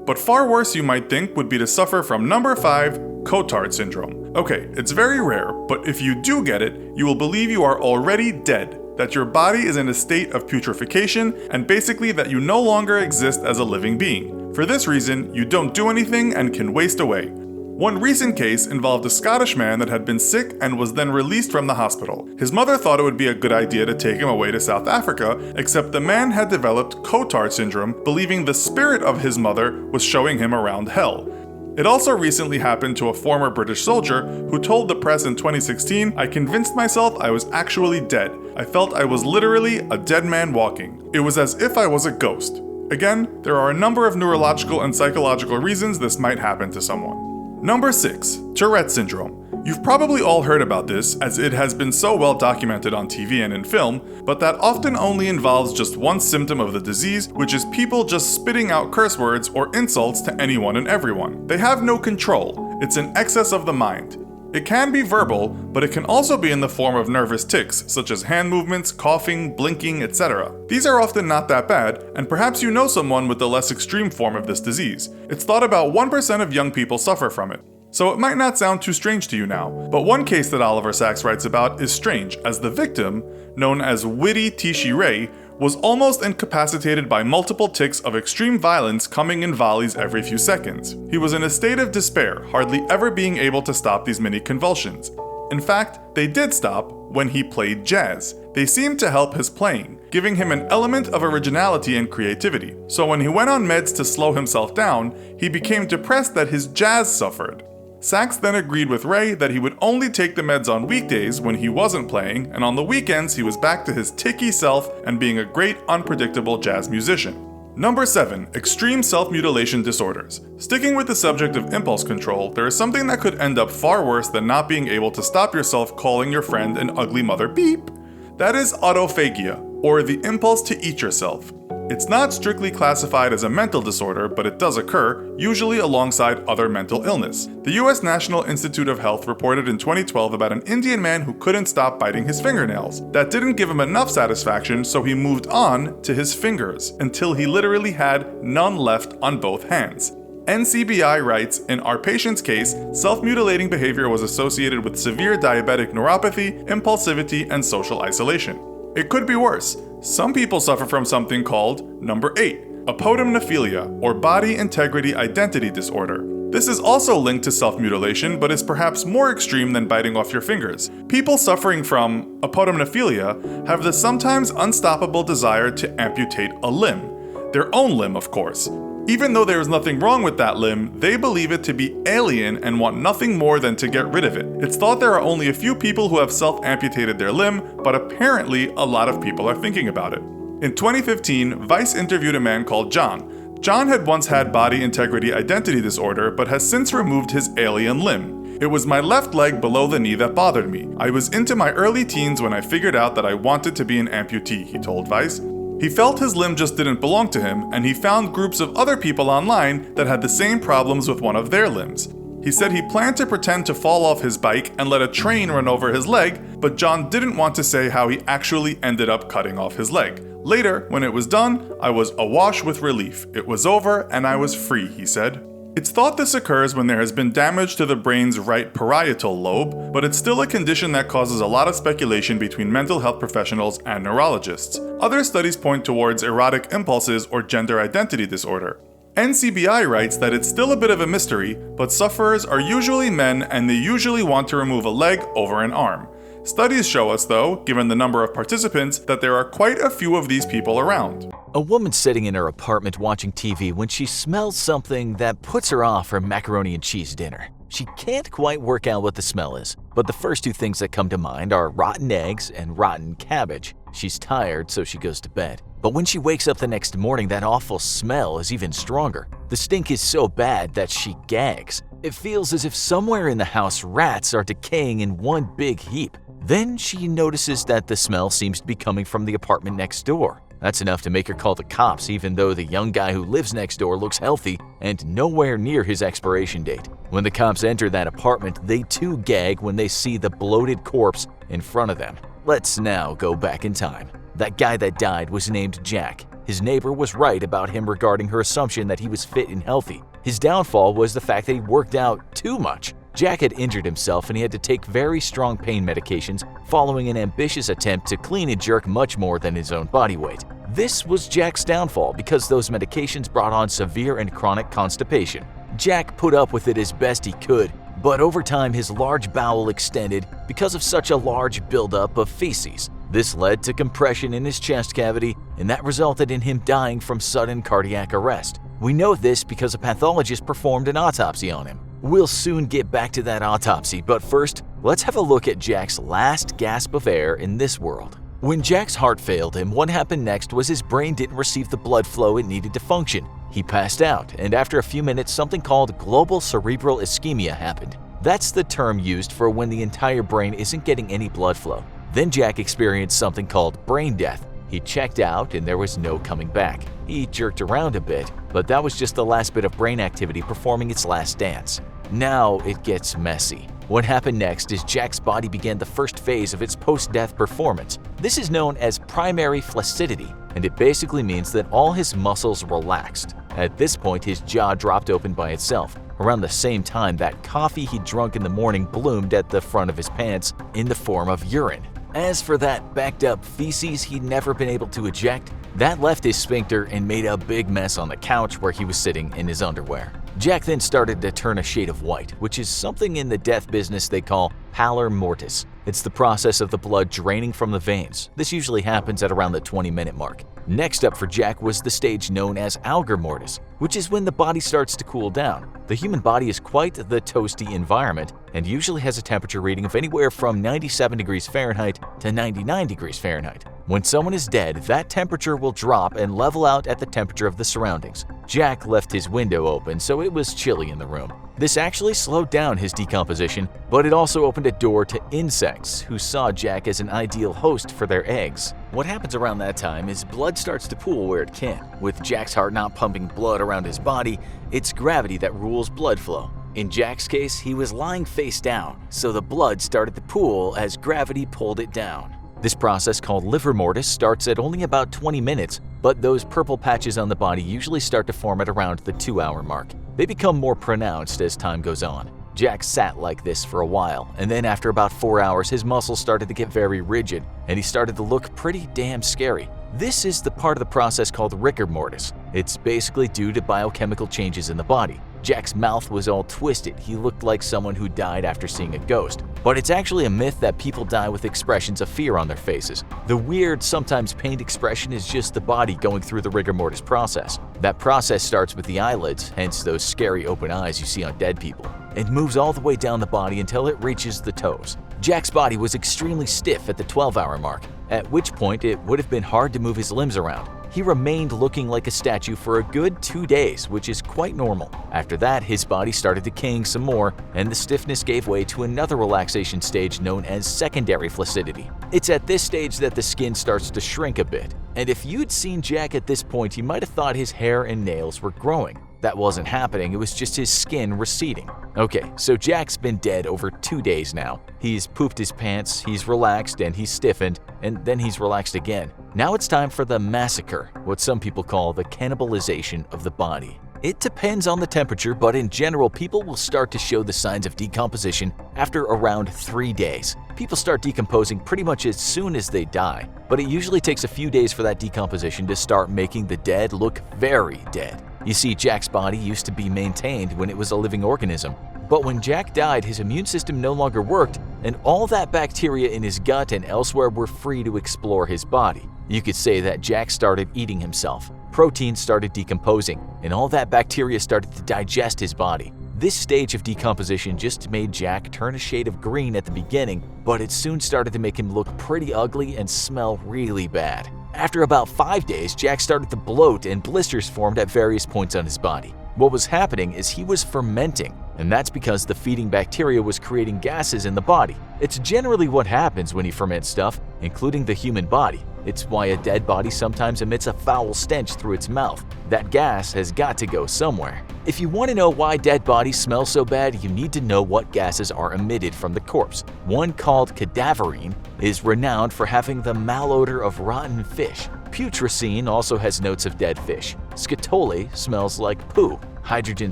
But far worse you might think would be to suffer from number 5, Cotard syndrome. Okay, it's very rare, but if you do get it, you will believe you are already dead, that your body is in a state of putrefaction, and basically that you no longer exist as a living being. For this reason, you don't do anything and can waste away. One recent case involved a Scottish man that had been sick and was then released from the hospital. His mother thought it would be a good idea to take him away to South Africa, except the man had developed Cotard syndrome, believing the spirit of his mother was showing him around hell. It also recently happened to a former British soldier who told the press in 2016, "I convinced myself I was actually dead. I felt I was literally a dead man walking. It was as if I was a ghost." Again, there are a number of neurological and psychological reasons this might happen to someone. Number 6. Tourette syndrome. You've probably all heard about this, as it has been so well documented on TV and in film, but that often only involves just one symptom of the disease, which is people just spitting out curse words or insults to anyone and everyone. They have no control. It's an excess of the mind. It can be verbal, but it can also be in the form of nervous tics, such as hand movements, coughing, blinking, etc. These are often not that bad, and perhaps you know someone with the less extreme form of this disease. It's thought about 1% of young people suffer from it. So it might not sound too strange to you now, but one case that Oliver Sacks writes about is strange, as the victim, known as Witty Tishi Ray, was almost incapacitated by multiple tics of extreme violence coming in volleys every few seconds. He was in a state of despair, hardly ever being able to stop these mini convulsions. In fact, they did stop when he played jazz. They seemed to help his playing, giving him an element of originality and creativity. So when he went on meds to slow himself down, he became depressed that his jazz suffered. Sacks then agreed with Ray that he would only take the meds on weekdays when he wasn't playing, and on the weekends he was back to his ticky self and being a great, unpredictable jazz musician. Number 7. Extreme self-mutilation disorders. Sticking with the subject of impulse control, there is something that could end up far worse than not being able to stop yourself calling your friend an ugly mother beep. That is autophagia, or the impulse to eat yourself. It's not strictly classified as a mental disorder, but it does occur, usually alongside other mental illness. The US National Institute of Health reported in 2012 about an Indian man who couldn't stop biting his fingernails. That didn't give him enough satisfaction, so he moved on to his fingers, until he literally had none left on both hands. NCBI writes, in our patient's case, self-mutilating behavior was associated with severe diabetic neuropathy, impulsivity, and social isolation. It could be worse. Some people suffer from something called number 8, apodymnophilia, or body integrity identity disorder. This is also linked to self-mutilation, but is perhaps more extreme than biting off your fingers. People suffering from apodymnophilia have the sometimes unstoppable desire to amputate a limb. Their own limb, of course. Even though there is nothing wrong with that limb, they believe it to be alien and want nothing more than to get rid of it. It's thought there are only a few people who have self-amputated their limb, but apparently a lot of people are thinking about it. In 2015, Vice interviewed a man called John. John had once had body integrity identity disorder, but has since removed his alien limb. It was my left leg below the knee that bothered me. I was into my early teens when I figured out that I wanted to be an amputee, he told Vice. He felt his limb just didn't belong to him, and he found groups of other people online that had the same problems with one of their limbs. He said he planned to pretend to fall off his bike and let a train run over his leg, but John didn't want to say how he actually ended up cutting off his leg. Later, when it was done, I was awash with relief. It was over and I was free, he said. It's thought this occurs when there has been damage to the brain's right parietal lobe, but it's still a condition that causes a lot of speculation between mental health professionals and neurologists. Other studies point towards erotic impulses or gender identity disorder. NCBI writes that it's still a bit of a mystery, but sufferers are usually men and they usually want to remove a leg over an arm. Studies show us, though, given the number of participants, that there are quite a few of these people around. A woman sitting in her apartment watching TV when she smells something that puts her off her macaroni and cheese dinner. She can't quite work out what the smell is, but the first two things that come to mind are rotten eggs and rotten cabbage. She's tired, so she goes to bed. But when she wakes up the next morning, that awful smell is even stronger. The stink is so bad that she gags. It feels as if somewhere in the house rats are decaying in one big heap. Then she notices that the smell seems to be coming from the apartment next door. That's enough to make her call the cops, even though the young guy who lives next door looks healthy and nowhere near his expiration date. When the cops enter that apartment, they too gag when they see the bloated corpse in front of them. Let's now go back in time. That guy that died was named Jack. His neighbor was right about him regarding her assumption that he was fit and healthy. His downfall was the fact that he worked out too much. Jack had injured himself and he had to take very strong pain medications following an ambitious attempt to clean and jerk much more than his own body weight. This was Jack's downfall because those medications brought on severe and chronic constipation. Jack put up with it as best he could, but over time his large bowel extended because of such a large buildup of feces. This led to compression in his chest cavity, and that resulted in him dying from sudden cardiac arrest. We know this because a pathologist performed an autopsy on him. We'll soon get back to that autopsy, but first, let's have a look at Jack's last gasp of air in this world. When Jack's heart failed him, what happened next was his brain didn't receive the blood flow it needed to function. He passed out, and after a few minutes, something called global cerebral ischemia happened. That's the term used for when the entire brain isn't getting any blood flow. Then Jack experienced something called brain death. He checked out and there was no coming back. He jerked around a bit, but that was just the last bit of brain activity performing its last dance. Now it gets messy. What happened next is Jack's body began the first phase of its post-death performance. This is known as primary flaccidity, and it basically means that all his muscles relaxed. At this point, his jaw dropped open by itself. Around the same time, that coffee he'd drunk in the morning bloomed at the front of his pants in the form of urine. As for that backed up feces he'd never been able to eject, that left his sphincter and made a big mess on the couch where he was sitting in his underwear. Jack then started to turn a shade of white, which is something in the death business they call pallor mortis. It's the process of the blood draining from the veins. This usually happens at around the 20-minute mark. Next up for Jack was the stage known as algor mortis, which is when the body starts to cool down. The human body is quite the toasty environment and usually has a temperature reading of anywhere from 97 degrees Fahrenheit to 99 degrees Fahrenheit. When someone is dead, that temperature will drop and level out at the temperature of the surroundings. Jack left his window open, so it was chilly in the room. This actually slowed down his decomposition, but it also opened a door to insects, who saw Jack as an ideal host for their eggs. What happens around that time is blood starts to pool where it can. With Jack's heart not pumping blood around his body, it's gravity that rules blood flow. In Jack's case, he was lying face down, so the blood started to pool as gravity pulled it down. This process, called livor mortis, starts at only about 20 minutes, but those purple patches on the body usually start to form at around the 2-hour mark. They become more pronounced as time goes on. Jack sat like this for a while, and then after about 4 hours, his muscles started to get very rigid, and he started to look pretty damn scary. This is the part of the process called rigor mortis. It's basically due to biochemical changes in the body. Jack's mouth was all twisted. He looked like someone who died after seeing a ghost. But it's actually a myth that people die with expressions of fear on their faces. The weird, sometimes pained expression is just the body going through the rigor mortis process. That process starts with the eyelids, hence those scary open eyes you see on dead people. It moves all the way down the body until it reaches the toes. Jack's body was extremely stiff at the 12-hour mark, at which point it would have been hard to move his limbs around. He remained looking like a statue for a good 2 days, which is quite normal. After that, his body started decaying some more, and the stiffness gave way to another relaxation stage known as secondary flaccidity. It's at this stage that the skin starts to shrink a bit. And if you'd seen Jack at this point, you might have thought his hair and nails were growing. That wasn't happening, it was just his skin receding. Okay, so Jack's been dead over 2 days now. He's pooped his pants, he's relaxed, and he's stiffened, and then he's relaxed again. Now it's time for the massacre, what some people call the cannibalization of the body. It depends on the temperature, but in general, people will start to show the signs of decomposition after around 3 days. People start decomposing pretty much as soon as they die, but it usually takes a few days for that decomposition to start making the dead look very dead. You see, Jack's body used to be maintained when it was a living organism, but when Jack died, his immune system no longer worked, and all that bacteria in his gut and elsewhere were free to explore his body. You could say that Jack started eating himself. Protein started decomposing, and all that bacteria started to digest his body. This stage of decomposition just made Jack turn a shade of green at the beginning, but it soon started to make him look pretty ugly and smell really bad. After about 5 days, Jack started to bloat and blisters formed at various points on his body. What was happening is he was fermenting, and that's because the feeding bacteria was creating gases in the body. It's generally what happens when you ferment stuff, including the human body. It's why a dead body sometimes emits a foul stench through its mouth. That gas has got to go somewhere. If you want to know why dead bodies smell so bad, you need to know what gases are emitted from the corpse. One called cadaverine is renowned for having the malodor of rotten fish. Putrescine also has notes of dead fish. Scatole smells like poo. Hydrogen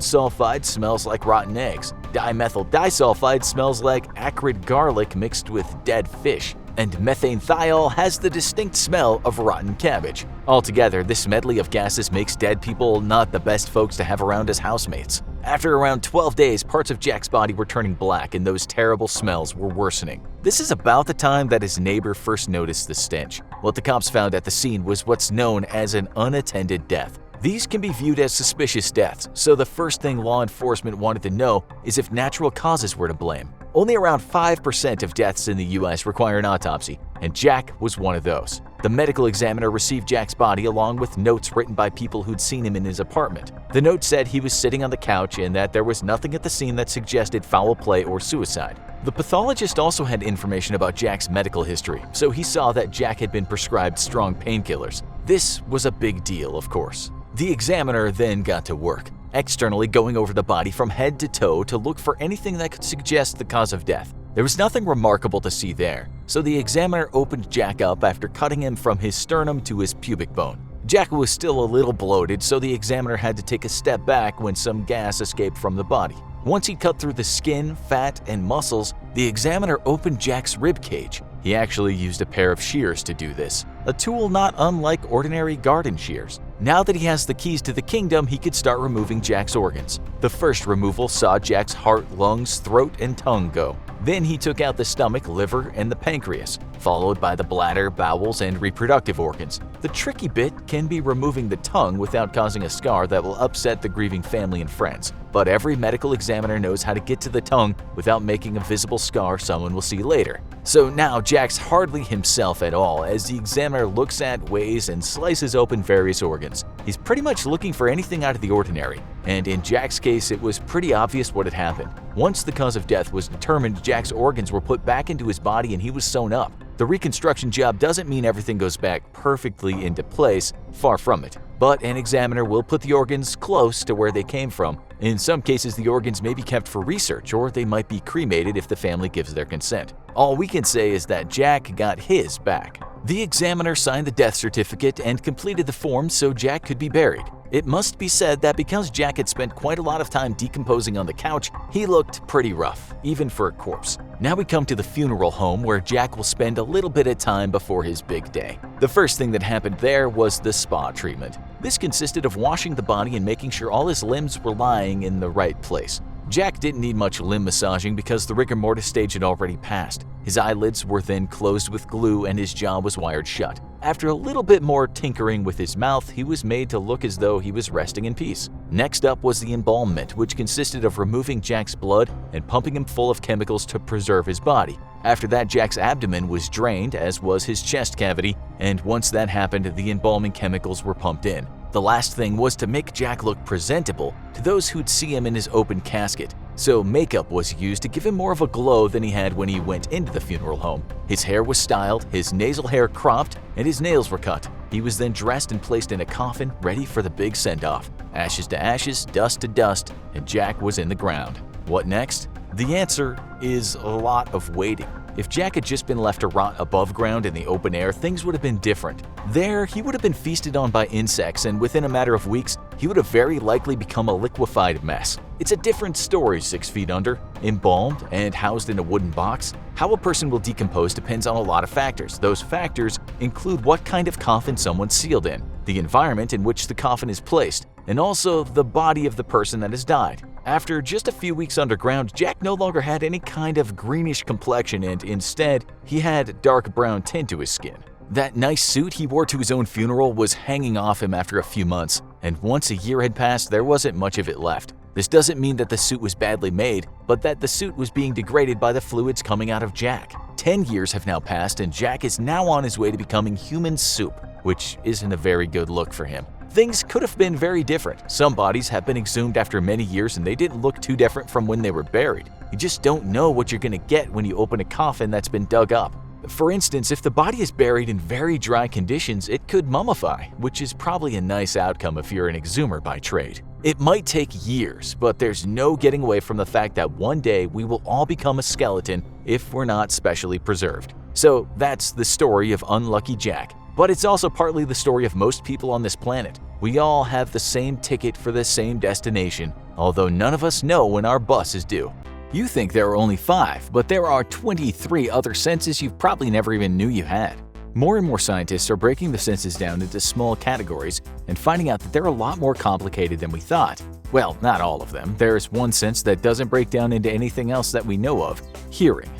sulfide smells like rotten eggs. Dimethyl disulfide smells like acrid garlic mixed with dead fish. And methane thiol has the distinct smell of rotten cabbage. Altogether, this medley of gases makes dead people not the best folks to have around as housemates. After around 12 days, parts of Jack's body were turning black and those terrible smells were worsening. This is about the time that his neighbor first noticed the stench. What the cops found at the scene was what's known as an unattended death. These can be viewed as suspicious deaths, so the first thing law enforcement wanted to know is if natural causes were to blame. Only around 5% of deaths in the US require an autopsy, and Jack was one of those. The medical examiner received Jack's body along with notes written by people who'd seen him in his apartment. The note said he was sitting on the couch and that there was nothing at the scene that suggested foul play or suicide. The pathologist also had information about Jack's medical history, so he saw that Jack had been prescribed strong painkillers. This was a big deal, of course. The examiner then got to work, externally going over the body from head to toe to look for anything that could suggest the cause of death. There was nothing remarkable to see there, so the examiner opened Jack up after cutting him from his sternum to his pubic bone. Jack was still a little bloated, so the examiner had to take a step back when some gas escaped from the body. Once he cut through the skin, fat, and muscles, the examiner opened Jack's rib cage. He actually used a pair of shears to do this, a tool not unlike ordinary garden shears. Now that he has the keys to the kingdom, he could start removing Jack's organs. The first removal saw Jack's heart, lungs, throat, and tongue go. Then he took out the stomach, liver, and the pancreas, followed by the bladder, bowels, and reproductive organs. The tricky bit can be removing the tongue without causing a scar that will upset the grieving family and friends. But every medical examiner knows how to get to the tongue without making a visible scar someone will see later. So now Jack's hardly himself at all as the examiner looks at, weighs, and slices open various organs. He's pretty much looking for anything out of the ordinary, and in Jack's case it was pretty obvious what had happened. Once the cause of death was determined, Jack's organs were put back into his body and he was sewn up. The reconstruction job doesn't mean everything goes back perfectly into place, far from it. But an examiner will put the organs close to where they came from. In some cases, the organs may be kept for research, or they might be cremated if the family gives their consent. All we can say is that Jack got his back. The examiner signed the death certificate and completed the form so Jack could be buried. It must be said that because Jack had spent quite a lot of time decomposing on the couch, he looked pretty rough, even for a corpse. Now we come to the funeral home where Jack will spend a little bit of time before his big day. The first thing that happened there was the spa treatment. This consisted of washing the body and making sure all his limbs were lying in the right place. Jack didn't need much limb massaging because the rigor mortis stage had already passed. His eyelids were then closed with glue and his jaw was wired shut. After a little bit more tinkering with his mouth, he was made to look as though he was resting in peace. Next up was the embalmment, which consisted of removing Jack's blood and pumping him full of chemicals to preserve his body. After that, Jack's abdomen was drained, as was his chest cavity, and once that happened, the embalming chemicals were pumped in. The last thing was to make Jack look presentable to those who'd see him in his open casket. So makeup was used to give him more of a glow than he had when he went into the funeral home. His hair was styled, his nasal hair cropped, and his nails were cut. He was then dressed and placed in a coffin ready for the big send-off. Ashes to ashes, dust to dust, and Jack was in the ground. What next? The answer is a lot of waiting. If Jack had just been left to rot above ground in the open air, things would have been different. There, he would have been feasted on by insects, and within a matter of weeks, he would have very likely become a liquefied mess. It's a different story 6 feet under, embalmed, and housed in a wooden box. How a person will decompose depends on a lot of factors. Those factors include what kind of coffin someone's sealed in, the environment in which the coffin is placed, and also the body of the person that has died. After just a few weeks underground, Jack no longer had any kind of greenish complexion and instead, he had dark brown tint to his skin. That nice suit he wore to his own funeral was hanging off him after a few months, and once a year had passed, there wasn't much of it left. This doesn't mean that the suit was badly made, but that the suit was being degraded by the fluids coming out of Jack. 10 years have now passed, and Jack is now on his way to becoming human soup, which isn't a very good look for him. Things could have been very different. Some bodies have been exhumed after many years and they didn't look too different from when they were buried. You just don't know what you're gonna get when you open a coffin that's been dug up. For instance, if the body is buried in very dry conditions, it could mummify, which is probably a nice outcome if you're an exhumer by trade. It might take years, but there's no getting away from the fact that one day we will all become a skeleton if we're not specially preserved. So that's the story of Unlucky Jack. But it's also partly the story of most people on this planet. We all have the same ticket for the same destination, although none of us know when our bus is due. You think there are only 5, but there are 23 other senses you probably never even knew you had. More and more scientists are breaking the senses down into small categories and finding out that they're a lot more complicated than we thought. Well, not all of them. There's one sense that doesn't break down into anything else that we know of: hearing.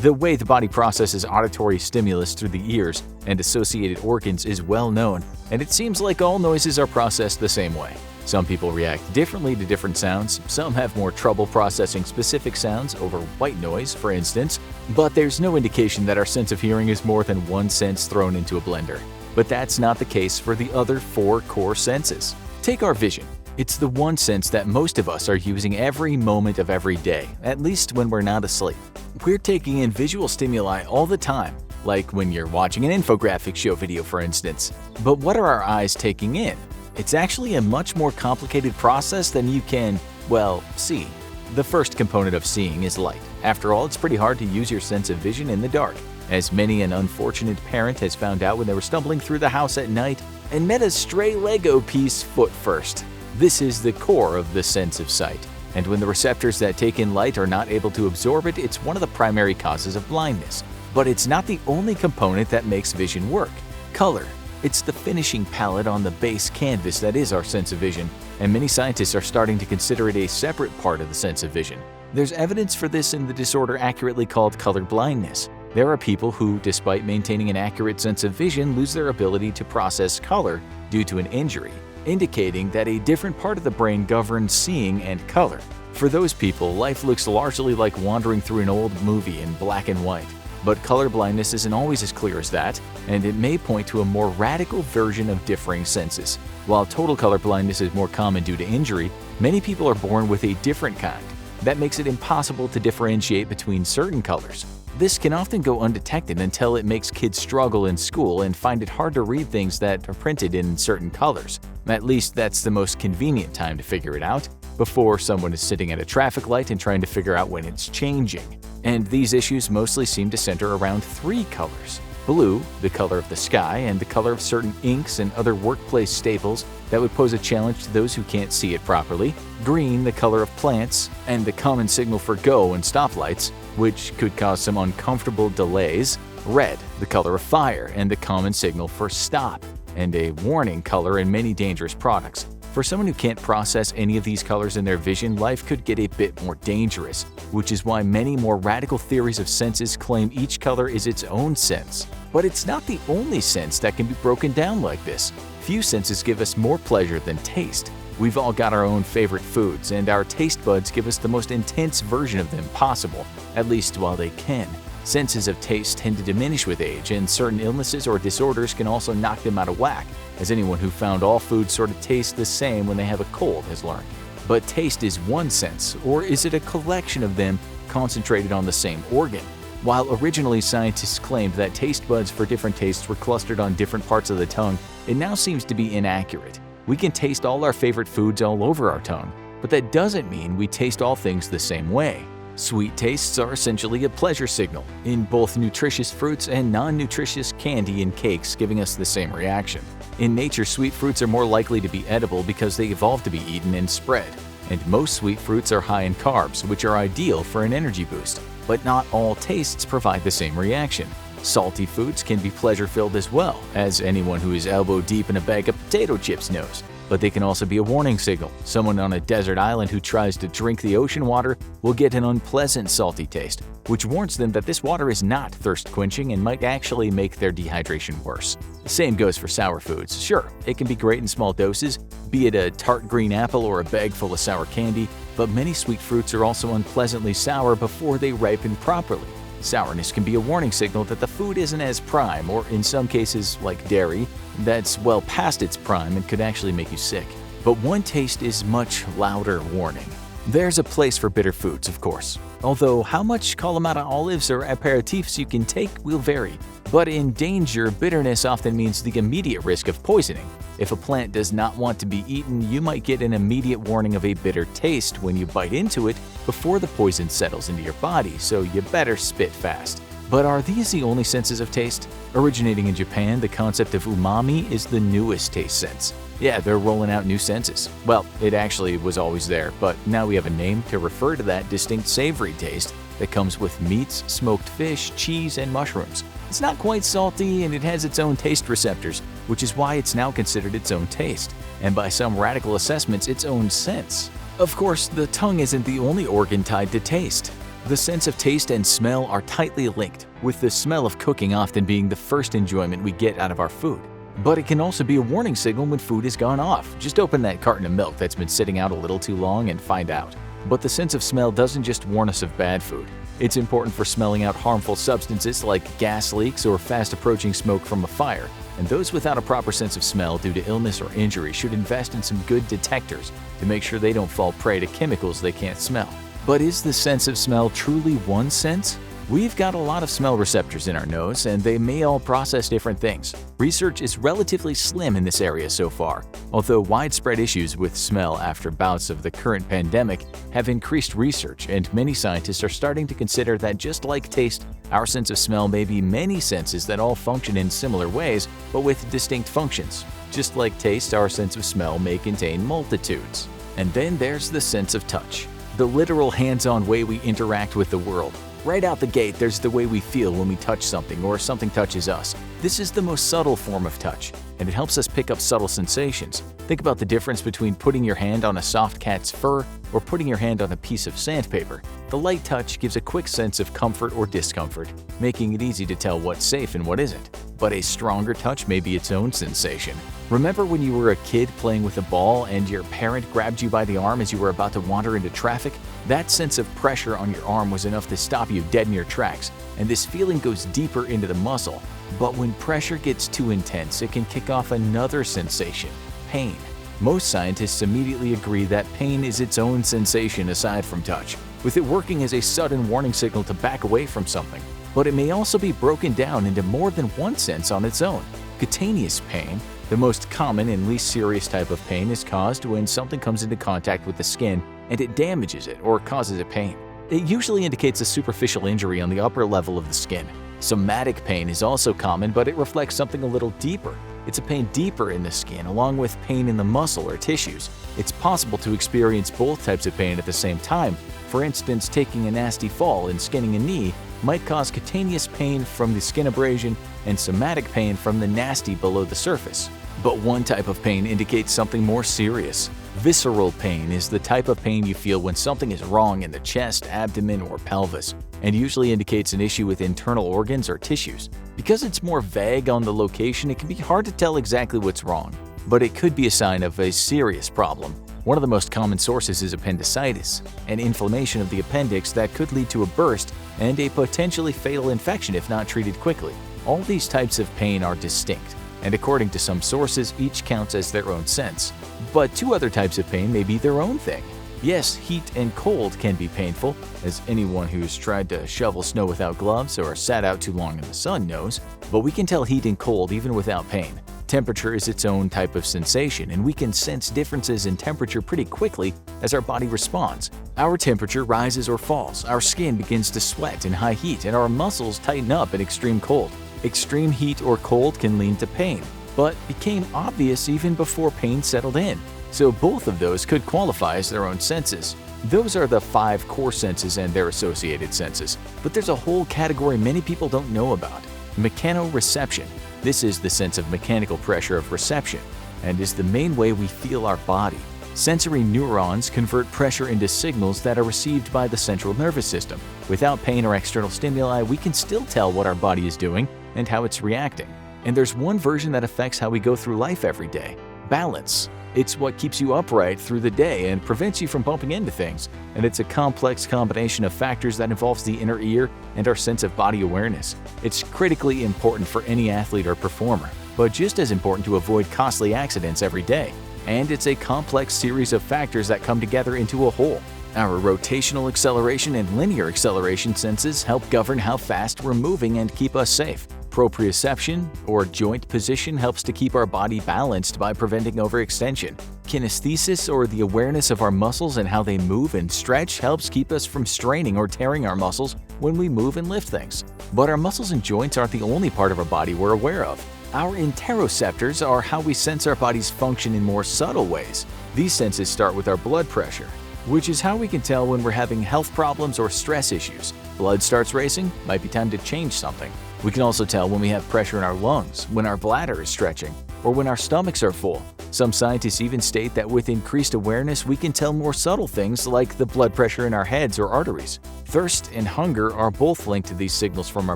The way the body processes auditory stimulus through the ears and associated organs is well known, and it seems like all noises are processed the same way. Some people react differently to different sounds, some have more trouble processing specific sounds over white noise, for instance, but there's no indication that our sense of hearing is more than one sense thrown into a blender. But that's not the case for the other 4 core senses. Take our vision. It's the one sense that most of us are using every moment of every day, at least when we're not asleep. We're taking in visual stimuli all the time, like when you're watching an infographic show video, for instance. But what are our eyes taking in? It's actually a much more complicated process than you can, well, see. The first component of seeing is light. After all, it's pretty hard to use your sense of vision in the dark, as many an unfortunate parent has found out when they were stumbling through the house at night and met a stray Lego piece foot first. This is the core of the sense of sight, and when the receptors that take in light are not able to absorb it, it's one of the primary causes of blindness. But it's not the only component that makes vision work. Color. It's the finishing palette on the base canvas that is our sense of vision, and many scientists are starting to consider it a separate part of the sense of vision. There's evidence for this in the disorder accurately called color blindness. There are people who, despite maintaining an accurate sense of vision, lose their ability to process color due to an injury, indicating that a different part of the brain governs seeing and color. For those people, life looks largely like wandering through an old movie in black and white. But color blindness isn't always as clear as that, and it may point to a more radical version of differing senses. While total color blindness is more common due to injury, many people are born with a different kind. That makes it impossible to differentiate between certain colors. This can often go undetected until it makes kids struggle in school and find it hard to read things that are printed in certain colors. At least that's the most convenient time to figure it out, before someone is sitting at a traffic light and trying to figure out when it's changing. And these issues mostly seem to center around 3 colors: blue, the color of the sky, and the color of certain inks and other workplace staples that would pose a challenge to those who can't see it properly; green, the color of plants, and the common signal for go and stoplights, which could cause some uncomfortable delays; red, the color of fire, and the common signal for stop, and a warning color in many dangerous products. For someone who can't process any of these colors in their vision, life could get a bit more dangerous, which is why many more radical theories of senses claim each color is its own sense. But it's not the only sense that can be broken down like this. Few senses give us more pleasure than taste. We've all got our own favorite foods, and our taste buds give us the most intense version of them possible, at least while they can. Senses of taste tend to diminish with age, and certain illnesses or disorders can also knock them out of whack, as anyone who found all foods sort of taste the same when they have a cold has learned. But taste is one sense, or is it a collection of them concentrated on the same organ? While originally scientists claimed that taste buds for different tastes were clustered on different parts of the tongue, it now seems to be inaccurate. We can taste all our favorite foods all over our tongue, but that doesn't mean we taste all things the same way. Sweet tastes are essentially a pleasure signal, in both nutritious fruits and non-nutritious candy and cakes, giving us the same reaction. In nature, sweet fruits are more likely to be edible because they evolved to be eaten and spread. And most sweet fruits are high in carbs, which are ideal for an energy boost. But not all tastes provide the same reaction. Salty foods can be pleasure-filled as well, as anyone who is elbow deep in a bag of potato chips knows. But they can also be a warning signal. Someone on a desert island who tries to drink the ocean water will get an unpleasant salty taste, which warns them that this water is not thirst-quenching and might actually make their dehydration worse. The same goes for sour foods. Sure, it can be great in small doses, be it a tart green apple or a bag full of sour candy, but many sweet fruits are also unpleasantly sour before they ripen properly. Sourness can be a warning signal that the food isn't as prime, or in some cases, like dairy, that's well past its prime and could actually make you sick. But one taste is much louder warning. There's a place for bitter foods, of course, although how much Kalamata olives or aperitifs you can take will vary. But in danger, bitterness often means the immediate risk of poisoning. If a plant does not want to be eaten, you might get an immediate warning of a bitter taste when you bite into it before the poison settles into your body, so you better spit fast. But are these the only senses of taste? Originating in Japan, the concept of umami is the newest taste sense. Yeah, they're rolling out new senses. Well, it actually was always there, but now we have a name to refer to that distinct savory taste that comes with meats, smoked fish, cheese, and mushrooms. It's not quite salty, and it has its own taste receptors, which is why it's now considered its own taste, and by some radical assessments, its own sense. Of course, the tongue isn't the only organ tied to taste. The sense of taste and smell are tightly linked, with the smell of cooking often being the first enjoyment we get out of our food. But it can also be a warning signal when food has gone off. Just open that carton of milk that's been sitting out a little too long and find out. But the sense of smell doesn't just warn us of bad food. It's important for smelling out harmful substances like gas leaks or fast-approaching smoke from a fire. And those without a proper sense of smell due to illness or injury should invest in some good detectors to make sure they don't fall prey to chemicals they can't smell. But is the sense of smell truly one sense? We've got a lot of smell receptors in our nose, and they may all process different things. Research is relatively slim in this area so far, although widespread issues with smell after bouts of the current pandemic have increased research, and many scientists are starting to consider that just like taste, our sense of smell may be many senses that all function in similar ways, but with distinct functions. Just like taste, our sense of smell may contain multitudes. And then there's the sense of touch, the literal hands-on way we interact with the world. Right out the gate, there's the way we feel when we touch something or something touches us. This is the most subtle form of touch, and it helps us pick up subtle sensations. Think about the difference between putting your hand on a soft cat's fur or putting your hand on a piece of sandpaper. The light touch gives a quick sense of comfort or discomfort, making it easy to tell what's safe and what isn't. But a stronger touch may be its own sensation. Remember when you were a kid playing with a ball and your parent grabbed you by the arm as you were about to wander into traffic? That sense of pressure on your arm was enough to stop you dead in your tracks, and this feeling goes deeper into the muscle. But when pressure gets too intense, it can kick off another sensation: pain. Most scientists immediately agree that pain is its own sensation aside from touch, with it working as a sudden warning signal to back away from something. But it may also be broken down into more than one sense on its own. Cutaneous pain, the most common and least serious type of pain, is caused when something comes into contact with the skin and it damages it or causes it pain. It usually indicates a superficial injury on the upper level of the skin. Somatic pain is also common, but it reflects something a little deeper. It's a pain deeper in the skin, along with pain in the muscle or tissues. It's possible to experience both types of pain at the same time. For instance, taking a nasty fall and skinning a knee might cause cutaneous pain from the skin abrasion and somatic pain from the nasty below the surface. But one type of pain indicates something more serious. Visceral pain is the type of pain you feel when something is wrong in the chest, abdomen, or pelvis, and usually indicates an issue with internal organs or tissues. Because it's more vague on the location, it can be hard to tell exactly what's wrong, but it could be a sign of a serious problem. One of the most common sources is appendicitis, an inflammation of the appendix that could lead to a burst and a potentially fatal infection if not treated quickly. All these types of pain are distinct, and according to some sources, each counts as their own sense. But two other types of pain may be their own thing. Yes, heat and cold can be painful, as anyone who's tried to shovel snow without gloves or sat out too long in the sun knows, but we can tell heat and cold even without pain. Temperature is its own type of sensation, and we can sense differences in temperature pretty quickly as our body responds. Our temperature rises or falls, our skin begins to sweat in high heat, and our muscles tighten up in extreme cold. Extreme heat or cold can lead to pain, but became obvious even before pain settled in. So both of those could qualify as their own senses. Those are the 5 core senses and their associated senses. But there's a whole category many people don't know about: mechanoreception. This is the sense of mechanical pressure of reception and is the main way we feel our body. Sensory neurons convert pressure into signals that are received by the central nervous system. Without pain or external stimuli, we can still tell what our body is doing and how it's reacting. And there's one version that affects how we go through life every day: balance. It's what keeps you upright through the day and prevents you from bumping into things. And it's a complex combination of factors that involves the inner ear and our sense of body awareness. It's critically important for any athlete or performer, but just as important to avoid costly accidents every day. And it's a complex series of factors that come together into a whole. Our rotational acceleration and linear acceleration senses help govern how fast we're moving and keep us safe. Proprioception, or joint position, helps to keep our body balanced by preventing overextension. Kinesthesis, or the awareness of our muscles and how they move and stretch, helps keep us from straining or tearing our muscles when we move and lift things. But our muscles and joints aren't the only part of our body we're aware of. Our interoceptors are how we sense our body's function in more subtle ways. These senses start with our blood pressure, which is how we can tell when we're having health problems or stress issues. Blood starts racing, might be time to change something. We can also tell when we have pressure in our lungs, when our bladder is stretching, or when our stomachs are full. Some scientists even state that with increased awareness, we can tell more subtle things like the blood pressure in our heads or arteries. Thirst and hunger are both linked to these signals from our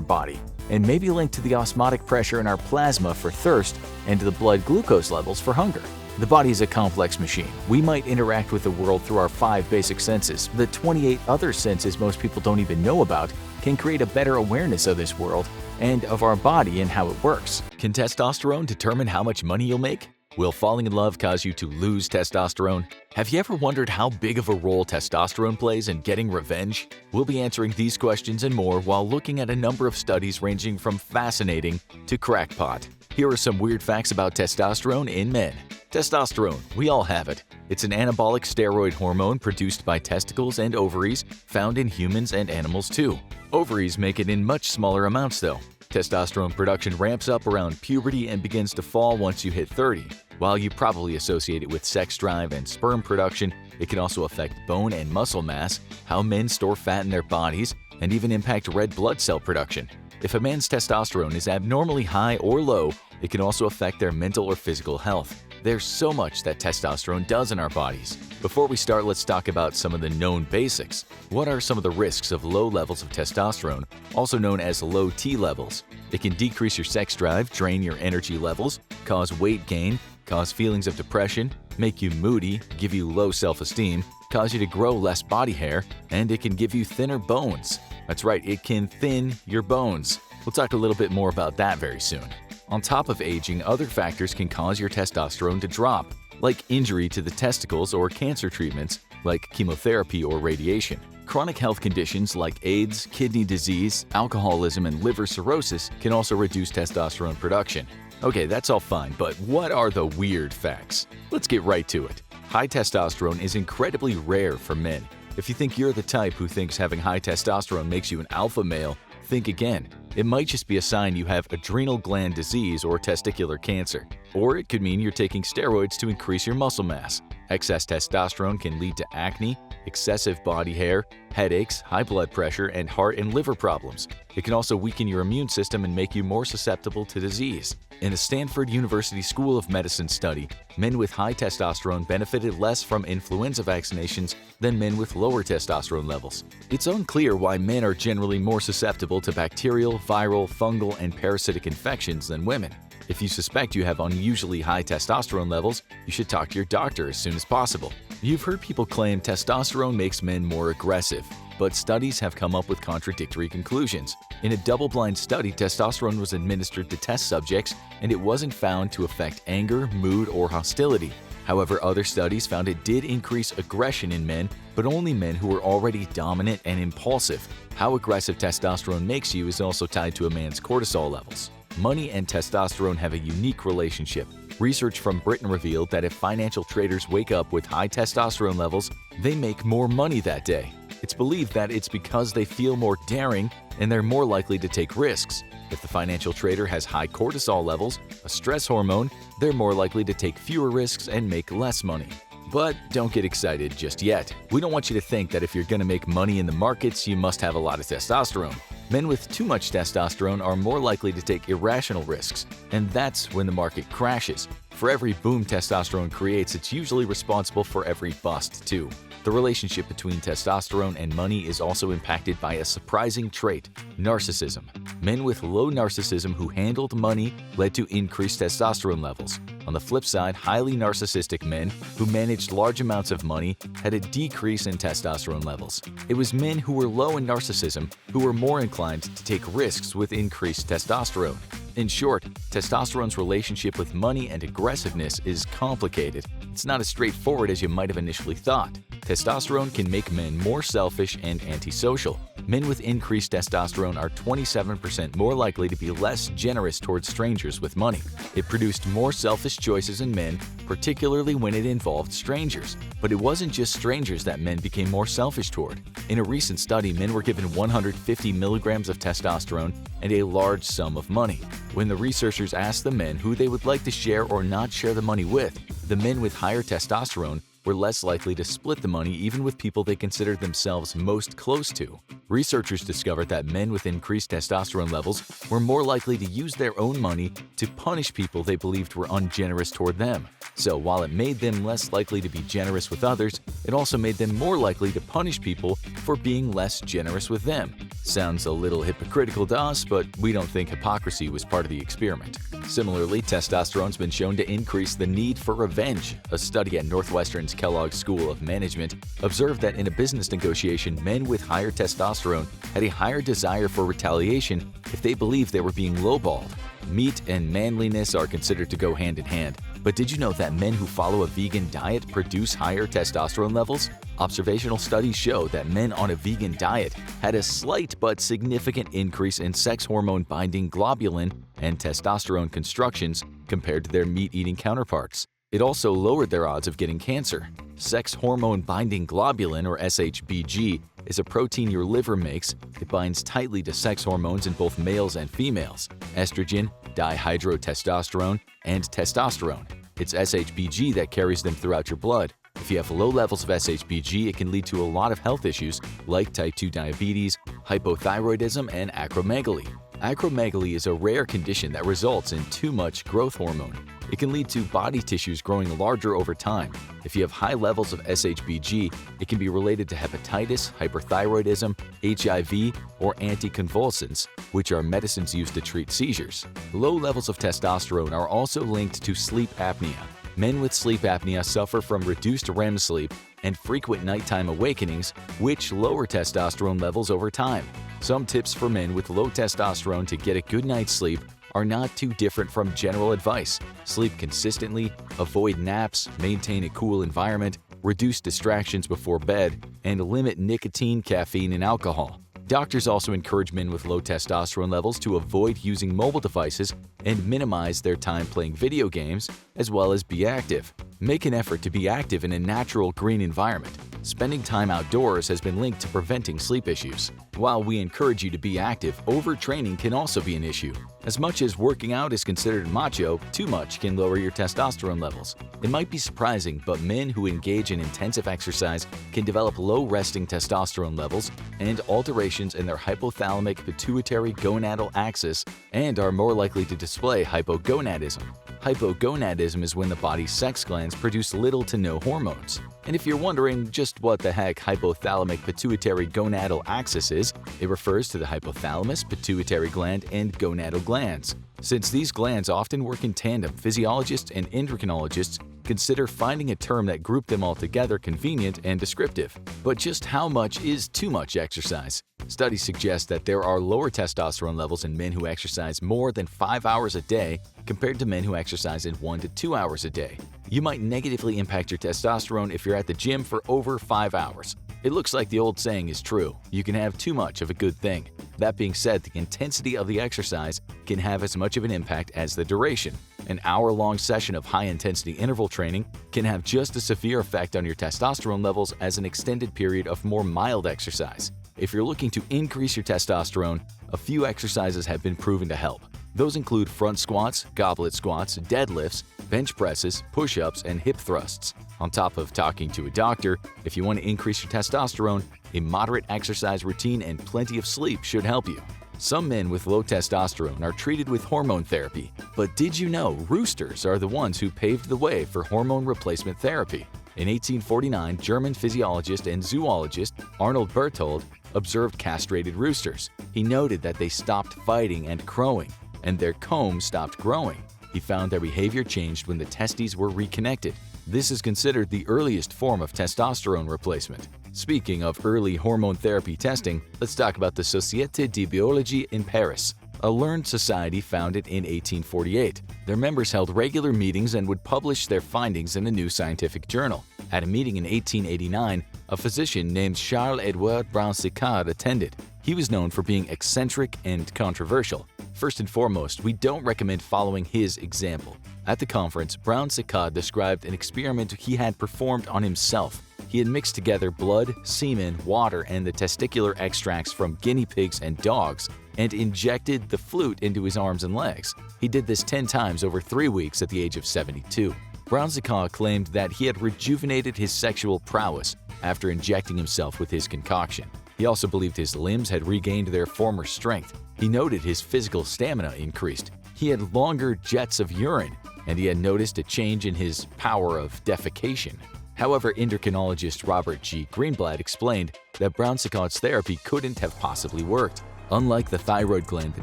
body, and may be linked to the osmotic pressure in our plasma for thirst and to the blood glucose levels for hunger. The body is a complex machine. We might interact with the world through our 5 basic senses. The 28 other senses most people don't even know about can create a better awareness of this world and of our body and how it works. Can testosterone determine how much money you'll make? Will falling in love cause you to lose testosterone? Have you ever wondered how big of a role testosterone plays in getting revenge? We'll be answering these questions and more while looking at a number of studies ranging from fascinating to crackpot. Here are some weird facts about testosterone in men. Testosterone, we all have it. It's an anabolic steroid hormone produced by testicles and ovaries, found in humans and animals too. Ovaries make it in much smaller amounts though. Testosterone production ramps up around puberty and begins to fall once you hit 30. While you probably associate it with sex drive and sperm production, it can also affect bone and muscle mass, how men store fat in their bodies, and even impact red blood cell production. If a man's testosterone is abnormally high or low, it can also affect their mental or physical health. There's so much that testosterone does in our bodies. Before we start, let's talk about some of the known basics. What are some of the risks of low levels of testosterone, also known as low T levels? It can decrease your sex drive, drain your energy levels, cause weight gain, cause feelings of depression, make you moody, give you low self-esteem, cause you to grow less body hair, and it can give you thinner bones. That's right, it can thin your bones. We'll talk a little bit more about that very soon. On top of aging, other factors can cause your testosterone to drop, like injury to the testicles or cancer treatments like chemotherapy or radiation. Chronic health conditions like AIDS, kidney disease, alcoholism, and liver cirrhosis can also reduce testosterone production. Okay, that's all fine, but what are the weird facts? Let's get right to it. High testosterone is incredibly rare for men. If you think you're the type who thinks having high testosterone makes you an alpha male, think again. It might just be a sign you have adrenal gland disease or testicular cancer. Or it could mean you're taking steroids to increase your muscle mass. Excess testosterone can lead to acne, excessive body hair, headaches, high blood pressure, and heart and liver problems. It can also weaken your immune system and make you more susceptible to disease. In a Stanford University School of Medicine study, men with high testosterone benefited less from influenza vaccinations than men with lower testosterone levels. It's unclear why men are generally more susceptible to bacterial, viral, fungal, and parasitic infections than women. If you suspect you have unusually high testosterone levels, you should talk to your doctor as soon as possible. You've heard people claim testosterone makes men more aggressive, but studies have come up with contradictory conclusions. In a double-blind study, testosterone was administered to test subjects, and it wasn't found to affect anger, mood, or hostility. However, other studies found it did increase aggression in men, but only men who were already dominant and impulsive. How aggressive testosterone makes you is also tied to a man's cortisol levels. Money and testosterone have a unique relationship. Research from Britain revealed that if financial traders wake up with high testosterone levels, they make more money that day. It's believed that it's because they feel more daring and they're more likely to take risks. If the financial trader has high cortisol levels, a stress hormone, they're more likely to take fewer risks and make less money. But don't get excited just yet. We don't want you to think that if you're going to make money in the markets, you must have a lot of testosterone. Men with too much testosterone are more likely to take irrational risks, and that's when the market crashes. For every boom testosterone creates, it's usually responsible for every bust too. The relationship between testosterone and money is also impacted by a surprising trait: narcissism. Men with low narcissism who handled money led to increased testosterone levels. On the flip side, highly narcissistic men who managed large amounts of money had a decrease in testosterone levels. It was men who were low in narcissism who were more inclined to take risks with increased testosterone. In short, testosterone's relationship with money and aggressiveness is complicated. It's not as straightforward as you might have initially thought. Testosterone can make men more selfish and antisocial. Men with increased testosterone are 27% more likely to be less generous towards strangers with money. It produced more selfish choices in men, particularly when it involved strangers. But it wasn't just strangers that men became more selfish toward. In a recent study, men were given 150 milligrams of testosterone and a large sum of money. When the researchers asked the men who they would like to share or not share the money with, the men with higher testosterone were less likely to split the money even with people they considered themselves most close to. Researchers discovered that men with increased testosterone levels were more likely to use their own money to punish people they believed were ungenerous toward them. So while it made them less likely to be generous with others, it also made them more likely to punish people for being less generous with them. Sounds a little hypocritical to us, but we don't think hypocrisy was part of the experiment. Similarly, testosterone's been shown to increase the need for revenge. A study at Northwestern's Kellogg School of Management observed that in a business negotiation, men with higher testosterone had a higher desire for retaliation if they believed they were being lowballed. Meat and manliness are considered to go hand in hand, but did you know that men who follow a vegan diet produce higher testosterone levels? Observational studies show that men on a vegan diet had a slight but significant increase in sex hormone-binding globulin and testosterone constructions compared to their meat-eating counterparts. It also lowered their odds of getting cancer. Sex hormone-binding globulin, or SHBG, is a protein your liver makes. It binds tightly to sex hormones in both males and females: estrogen, dihydrotestosterone, and testosterone. It's SHBG that carries them throughout your blood. If you have low levels of SHBG, it can lead to a lot of health issues like type 2 diabetes, hypothyroidism, and acromegaly. Acromegaly is a rare condition that results in too much growth hormone. It can lead to body tissues growing larger over time. If you have high levels of SHBG, it can be related to hepatitis, hyperthyroidism, HIV, or anticonvulsants, which are medicines used to treat seizures. Low levels of testosterone are also linked to sleep apnea. Men with sleep apnea suffer from reduced REM sleep and frequent nighttime awakenings, which lower testosterone levels over time. Some tips for men with low testosterone to get a good night's sleep are not too different from general advice. Sleep consistently, avoid naps, maintain a cool environment, reduce distractions before bed, and limit nicotine, caffeine, and alcohol. Doctors also encourage men with low testosterone levels to avoid using mobile devices and minimize their time playing video games, as well as be active. Make an effort to be active in a natural green environment. Spending time outdoors has been linked to preventing sleep issues. While we encourage you to be active, overtraining can also be an issue. As much as working out is considered macho, too much can lower your testosterone levels. It might be surprising, but men who engage in intensive exercise can develop low resting testosterone levels and alterations in their hypothalamic pituitary gonadal axis and are more likely to display hypogonadism. Hypogonadism is when the body's sex glands produce little to no hormones. And if you're wondering just what the heck hypothalamic pituitary gonadal axis is, it refers to the hypothalamus, pituitary gland, and gonadal glands. Since these glands often work in tandem, physiologists and endocrinologists consider finding a term that grouped them all together convenient and descriptive. But just how much is too much exercise? Studies suggest that there are lower testosterone levels in men who exercise more than 5 hours a day compared to men who exercise in 1 to 2 hours a day. You might negatively impact your testosterone if you're at the gym for over 5 hours. It looks like the old saying is true: you can have too much of a good thing. That being said, the intensity of the exercise can have as much of an impact as the duration. An hour-long session of high-intensity interval training can have just a severe effect on your testosterone levels as an extended period of more mild exercise. If you're looking to increase your testosterone, a few exercises have been proven to help. Those include front squats, goblet squats, deadlifts, bench presses, push-ups, and hip thrusts. On top of talking to a doctor, if you want to increase your testosterone, a moderate exercise routine and plenty of sleep should help you. Some men with low testosterone are treated with hormone therapy, but did you know roosters are the ones who paved the way for hormone replacement therapy? In 1849, German physiologist and zoologist Arnold Berthold observed castrated roosters. He noted that they stopped fighting and crowing, and their comb stopped growing. He found their behavior changed when the testes were reconnected. This is considered the earliest form of testosterone replacement. Speaking of early hormone therapy testing, let's talk about the Société de Biologie in Paris, a learned society founded in 1848. Their members held regular meetings and would publish their findings in a new scientific journal. At a meeting in 1889, a physician named Charles-Édouard Brown-Séquard attended. He was known for being eccentric and controversial. First and foremost, we don't recommend following his example. At the conference, Brown-Séquard described an experiment he had performed on himself. He had mixed together blood, semen, water, and the testicular extracts from guinea pigs and dogs and injected the flute into his arms and legs. He did this 10 times over 3 weeks at the age of 72. Brownsicaw claimed that he had rejuvenated his sexual prowess after injecting himself with his concoction. He also believed his limbs had regained their former strength. He noted his physical stamina increased. He had longer jets of urine, and he had noticed a change in his power of defecation. However, endocrinologist Robert G. Greenblatt explained that Brownsicaw's therapy couldn't have possibly worked. Unlike the thyroid gland, the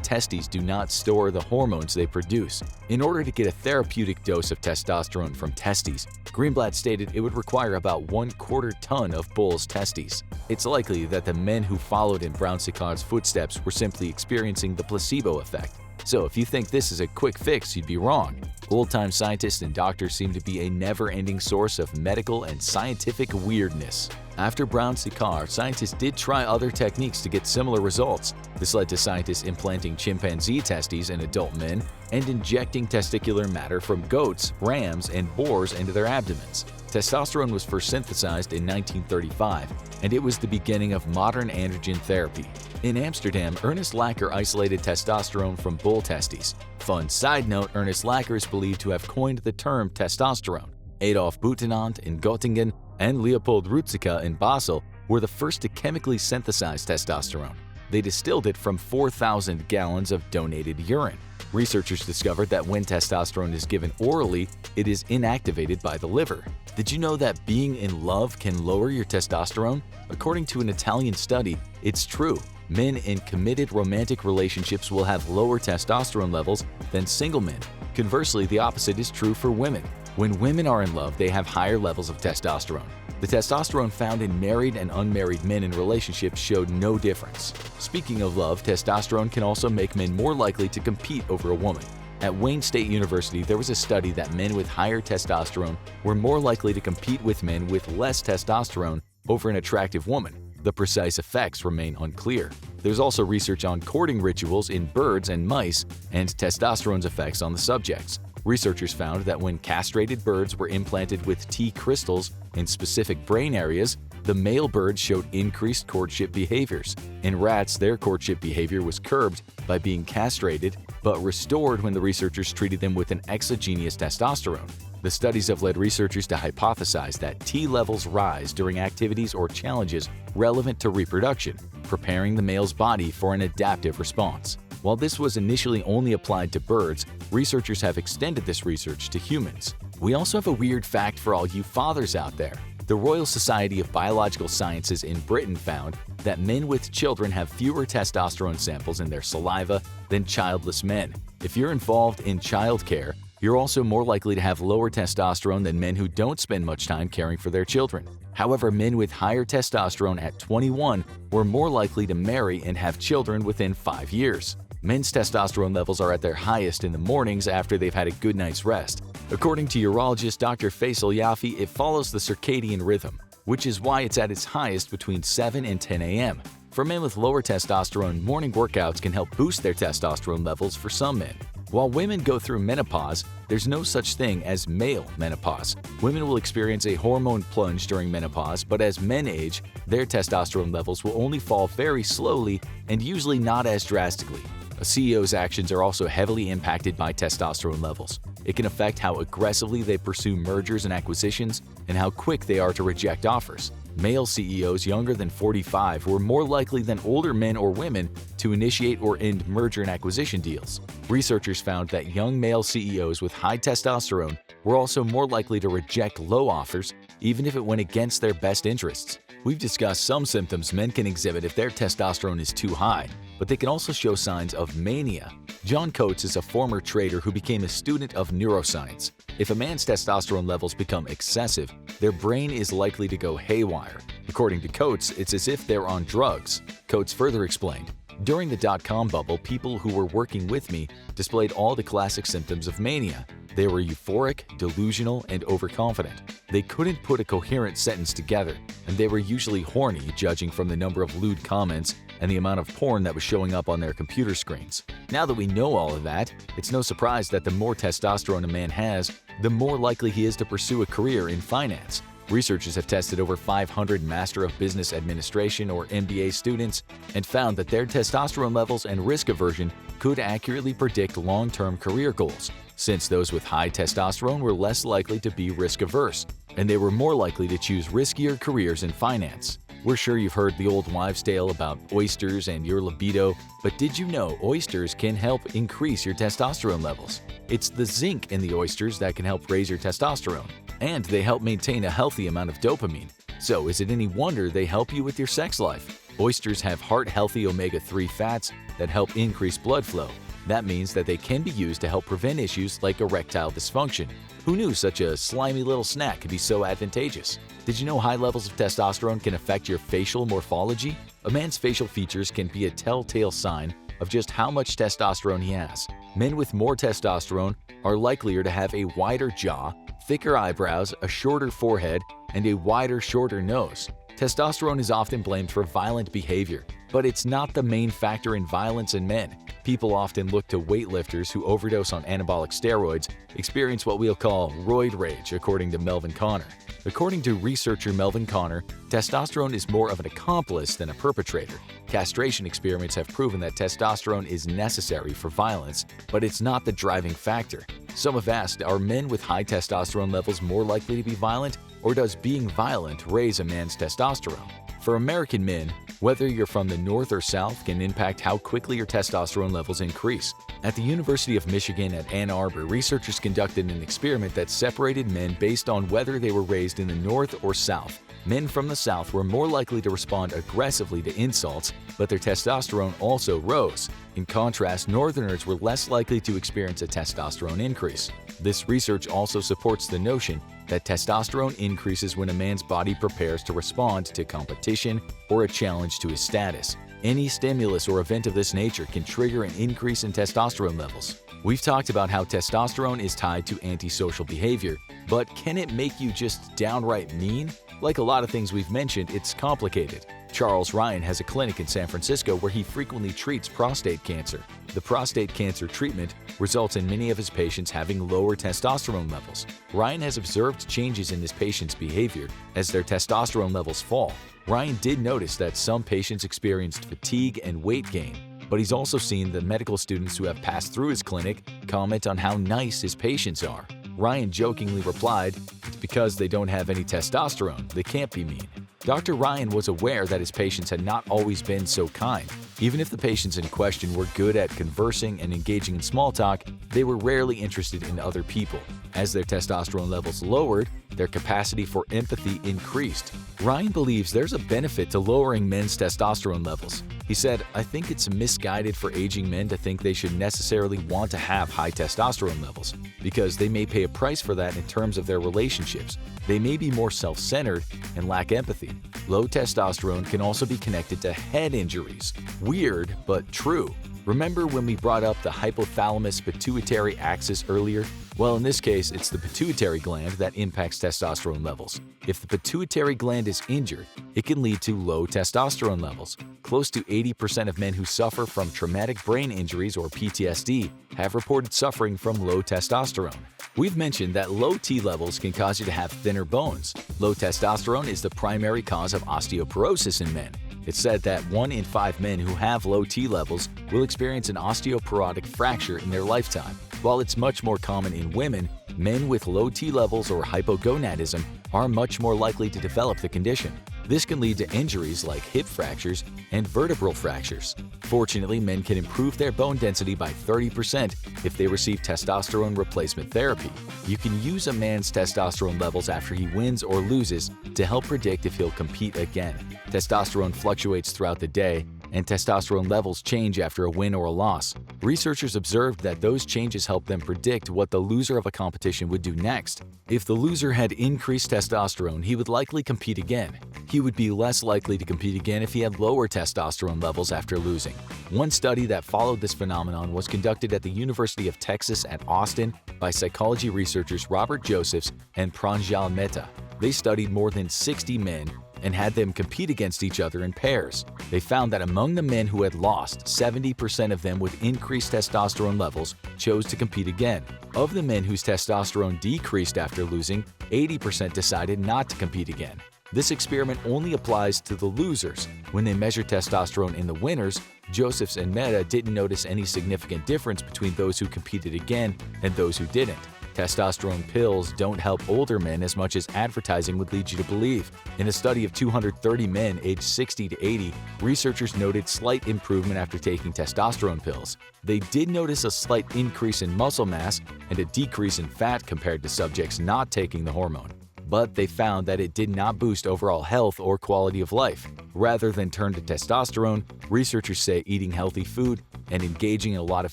testes do not store the hormones they produce. In order to get a therapeutic dose of testosterone from testes, Greenblatt stated it would require about 1/4 ton of bull's testes. It's likely that the men who followed in Brownsicaw's footsteps were simply experiencing the placebo effect. So if you think this is a quick fix, you'd be wrong. Old-time scientists and doctors seem to be a never-ending source of medical and scientific weirdness. After Brownsicaw, scientists did try other techniques to get similar results. This led to scientists implanting chimpanzee testes in adult men and injecting testicular matter from goats, rams, and boars into their abdomens. Testosterone was first synthesized in 1935, and it was the beginning of modern androgen therapy. In Amsterdam, Ernest Lacker isolated testosterone from bull testes. Fun side note, Ernest Lacker is believed to have coined the term testosterone. Adolf Butenandt in Göttingen and Leopold Ruzicka in Basel were the first to chemically synthesize testosterone. They distilled it from 4,000 gallons of donated urine. Researchers discovered that when testosterone is given orally, it is inactivated by the liver. Did you know that being in love can lower your testosterone? According to an Italian study, it's true. Men in committed romantic relationships will have lower testosterone levels than single men. Conversely, the opposite is true for women. When women are in love, they have higher levels of testosterone. The testosterone found in married and unmarried men in relationships showed no difference. Speaking of love, testosterone can also make men more likely to compete over a woman. At Wayne State University, there was a study that men with higher testosterone were more likely to compete with men with less testosterone over an attractive woman. The precise effects remain unclear. There's also research on courting rituals in birds and mice and testosterone's effects on the subjects. Researchers found that when castrated birds were implanted with T crystals in specific brain areas, the male birds showed increased courtship behaviors. In rats, their courtship behavior was curbed by being castrated, but restored when the researchers treated them with an exogenous testosterone. The studies have led researchers to hypothesize that T levels rise during activities or challenges relevant to reproduction, preparing the male's body for an adaptive response. While this was initially only applied to birds, researchers have extended this research to humans. We also have a weird fact for all you fathers out there. The Royal Society of Biological Sciences in Britain found that men with children have fewer testosterone samples in their saliva than childless men. If you're involved in childcare, you're also more likely to have lower testosterone than men who don't spend much time caring for their children. However, men with higher testosterone at 21 were more likely to marry and have children within 5 years. Men's testosterone levels are at their highest in the mornings after they've had a good night's rest. According to urologist Dr. Faisal Yafi, it follows the circadian rhythm, which is why it's at its highest between 7 and 10 a.m. For men with lower testosterone, morning workouts can help boost their testosterone levels for some men. While women go through menopause, there's no such thing as male menopause. Women will experience a hormone plunge during menopause, but as men age, their testosterone levels will only fall very slowly and usually not as drastically. A CEO's actions are also heavily impacted by testosterone levels. It can affect how aggressively they pursue mergers and acquisitions and how quick they are to reject offers. Male CEOs younger than 45 were more likely than older men or women to initiate or end merger and acquisition deals. Researchers found that young male CEOs with high testosterone were also more likely to reject low offers, even if it went against their best interests. We've discussed some symptoms men can exhibit if their testosterone is too high, but they can also show signs of mania. John Coates is a former trader who became a student of neuroscience. If a man's testosterone levels become excessive, their brain is likely to go haywire. According to Coates, it's as if they're on drugs. Coates further explained, "During the dot-com bubble, people who were working with me displayed all the classic symptoms of mania. They were euphoric, delusional, and overconfident. They couldn't put a coherent sentence together, and they were usually horny, judging from the number of lewd comments and the amount of porn that was showing up on their computer screens." Now that we know all of that, it's no surprise that the more testosterone a man has, the more likely he is to pursue a career in finance. Researchers have tested over 500 Master of Business Administration or MBA students and found that their testosterone levels and risk aversion could accurately predict long-term career goals. since those with high testosterone were less likely to be risk-averse, and they were more likely to choose riskier careers in finance. We're sure you've heard the old wives' tale about oysters and your libido, but did you know oysters can help increase your testosterone levels? It's the zinc in the oysters that can help raise your testosterone, and they help maintain a healthy amount of dopamine. So is it any wonder they help you with your sex life? Oysters have heart-healthy omega-3 fats that help increase blood flow. That means that they can be used to help prevent issues like erectile dysfunction. Who knew such a slimy little snack could be so advantageous? Did you know high levels of testosterone can affect your facial morphology? A man's facial features can be a telltale sign of just how much testosterone he has. Men with more testosterone are likelier to have a wider jaw, thicker eyebrows, a shorter forehead, and a wider, shorter nose. Testosterone is often blamed for violent behavior, but it's not the main factor in violence in men. People often look to weightlifters who overdose on anabolic steroids experience what we'll call roid rage, according to Melvin Connor. According to researcher Melvin Connor, testosterone is more of an accomplice than a perpetrator. Castration experiments have proven that testosterone is necessary for violence, but it's not the driving factor. Some have asked, are men with high testosterone levels more likely to be violent, or does being violent raise a man's testosterone? For American men, whether you're from the North or South can impact how quickly your testosterone levels increase. At the University of Michigan at Ann Arbor, researchers conducted an experiment that separated men based on whether they were raised in the North or South. Men from the South were more likely to respond aggressively to insults, but their testosterone also rose. In contrast, Northerners were less likely to experience a testosterone increase. This research also supports the notion that testosterone increases when a man's body prepares to respond to competition or a challenge to his status. Any stimulus or event of this nature can trigger an increase in testosterone levels. We've talked about how testosterone is tied to antisocial behavior, but can it make you just downright mean? Like a lot of things we've mentioned, it's complicated. Charles Ryan has a clinic in San Francisco where he frequently treats prostate cancer. The prostate cancer treatment results in many of his patients having lower testosterone levels. Ryan has observed changes in his patients' behavior as their testosterone levels fall. Ryan did notice that some patients experienced fatigue and weight gain, but he's also seen the medical students who have passed through his clinic comment on how nice his patients are. Ryan jokingly replied, "It's because they don't have any testosterone. They can't be mean." Dr. Ryan was aware that his patients had not always been so kind. Even if the patients in question were good at conversing and engaging in small talk, they were rarely interested in other people. As their testosterone levels lowered, their capacity for empathy increased. Ryan believes there's a benefit to lowering men's testosterone levels. He said, "I think it's misguided for aging men to think they should necessarily want to have high testosterone levels, because they may pay a price for that in terms of their relationships. They may be more self-centered and lack empathy." Low testosterone can also be connected to head injuries. Weird, but true. Remember when we brought up the hypothalamus-pituitary axis earlier? Well, in this case, it's the pituitary gland that impacts testosterone levels. If the pituitary gland is injured, it can lead to low testosterone levels. Close to 80% of men who suffer from traumatic brain injuries or PTSD have reported suffering from low testosterone. We've mentioned that low T levels can cause you to have thinner bones. Low testosterone is the primary cause of osteoporosis in men. It's said that 1 in 5 men who have low T levels will experience an osteoporotic fracture in their lifetime. While it's much more common in women, men with low T levels or hypogonadism are much more likely to develop the condition. This can lead to injuries like hip fractures and vertebral fractures. Fortunately, men can improve their bone density by 30% if they receive testosterone replacement therapy. You can use a man's testosterone levels after he wins or loses to help predict if he'll compete again. Testosterone fluctuates throughout the day, and testosterone levels change after a win or a loss. Researchers observed that those changes help them predict what the loser of a competition would do next. If the loser had increased testosterone, he would likely compete again. He would be less likely to compete again if he had lower testosterone levels after losing. One study that followed this phenomenon was conducted at the University of Texas at Austin by psychology researchers Robert Josephs and Pranjal Mehta. They studied more than 60 men and had them compete against each other in pairs. They found that among the men who had lost, 70% of them with increased testosterone levels chose to compete again. Of the men whose testosterone decreased after losing, 80% decided not to compete again. This experiment only applies to the losers. When they measured testosterone in the winners, Josephs and Mehta didn't notice any significant difference between those who competed again and those who didn't. Testosterone pills don't help older men as much as advertising would lead you to believe. In a study of 230 men aged 60 to 80, researchers noted slight improvement after taking testosterone pills. They did notice a slight increase in muscle mass and a decrease in fat compared to subjects not taking the hormone. But they found that it did not boost overall health or quality of life. Rather than turn to testosterone, researchers say eating healthy food and engaging in a lot of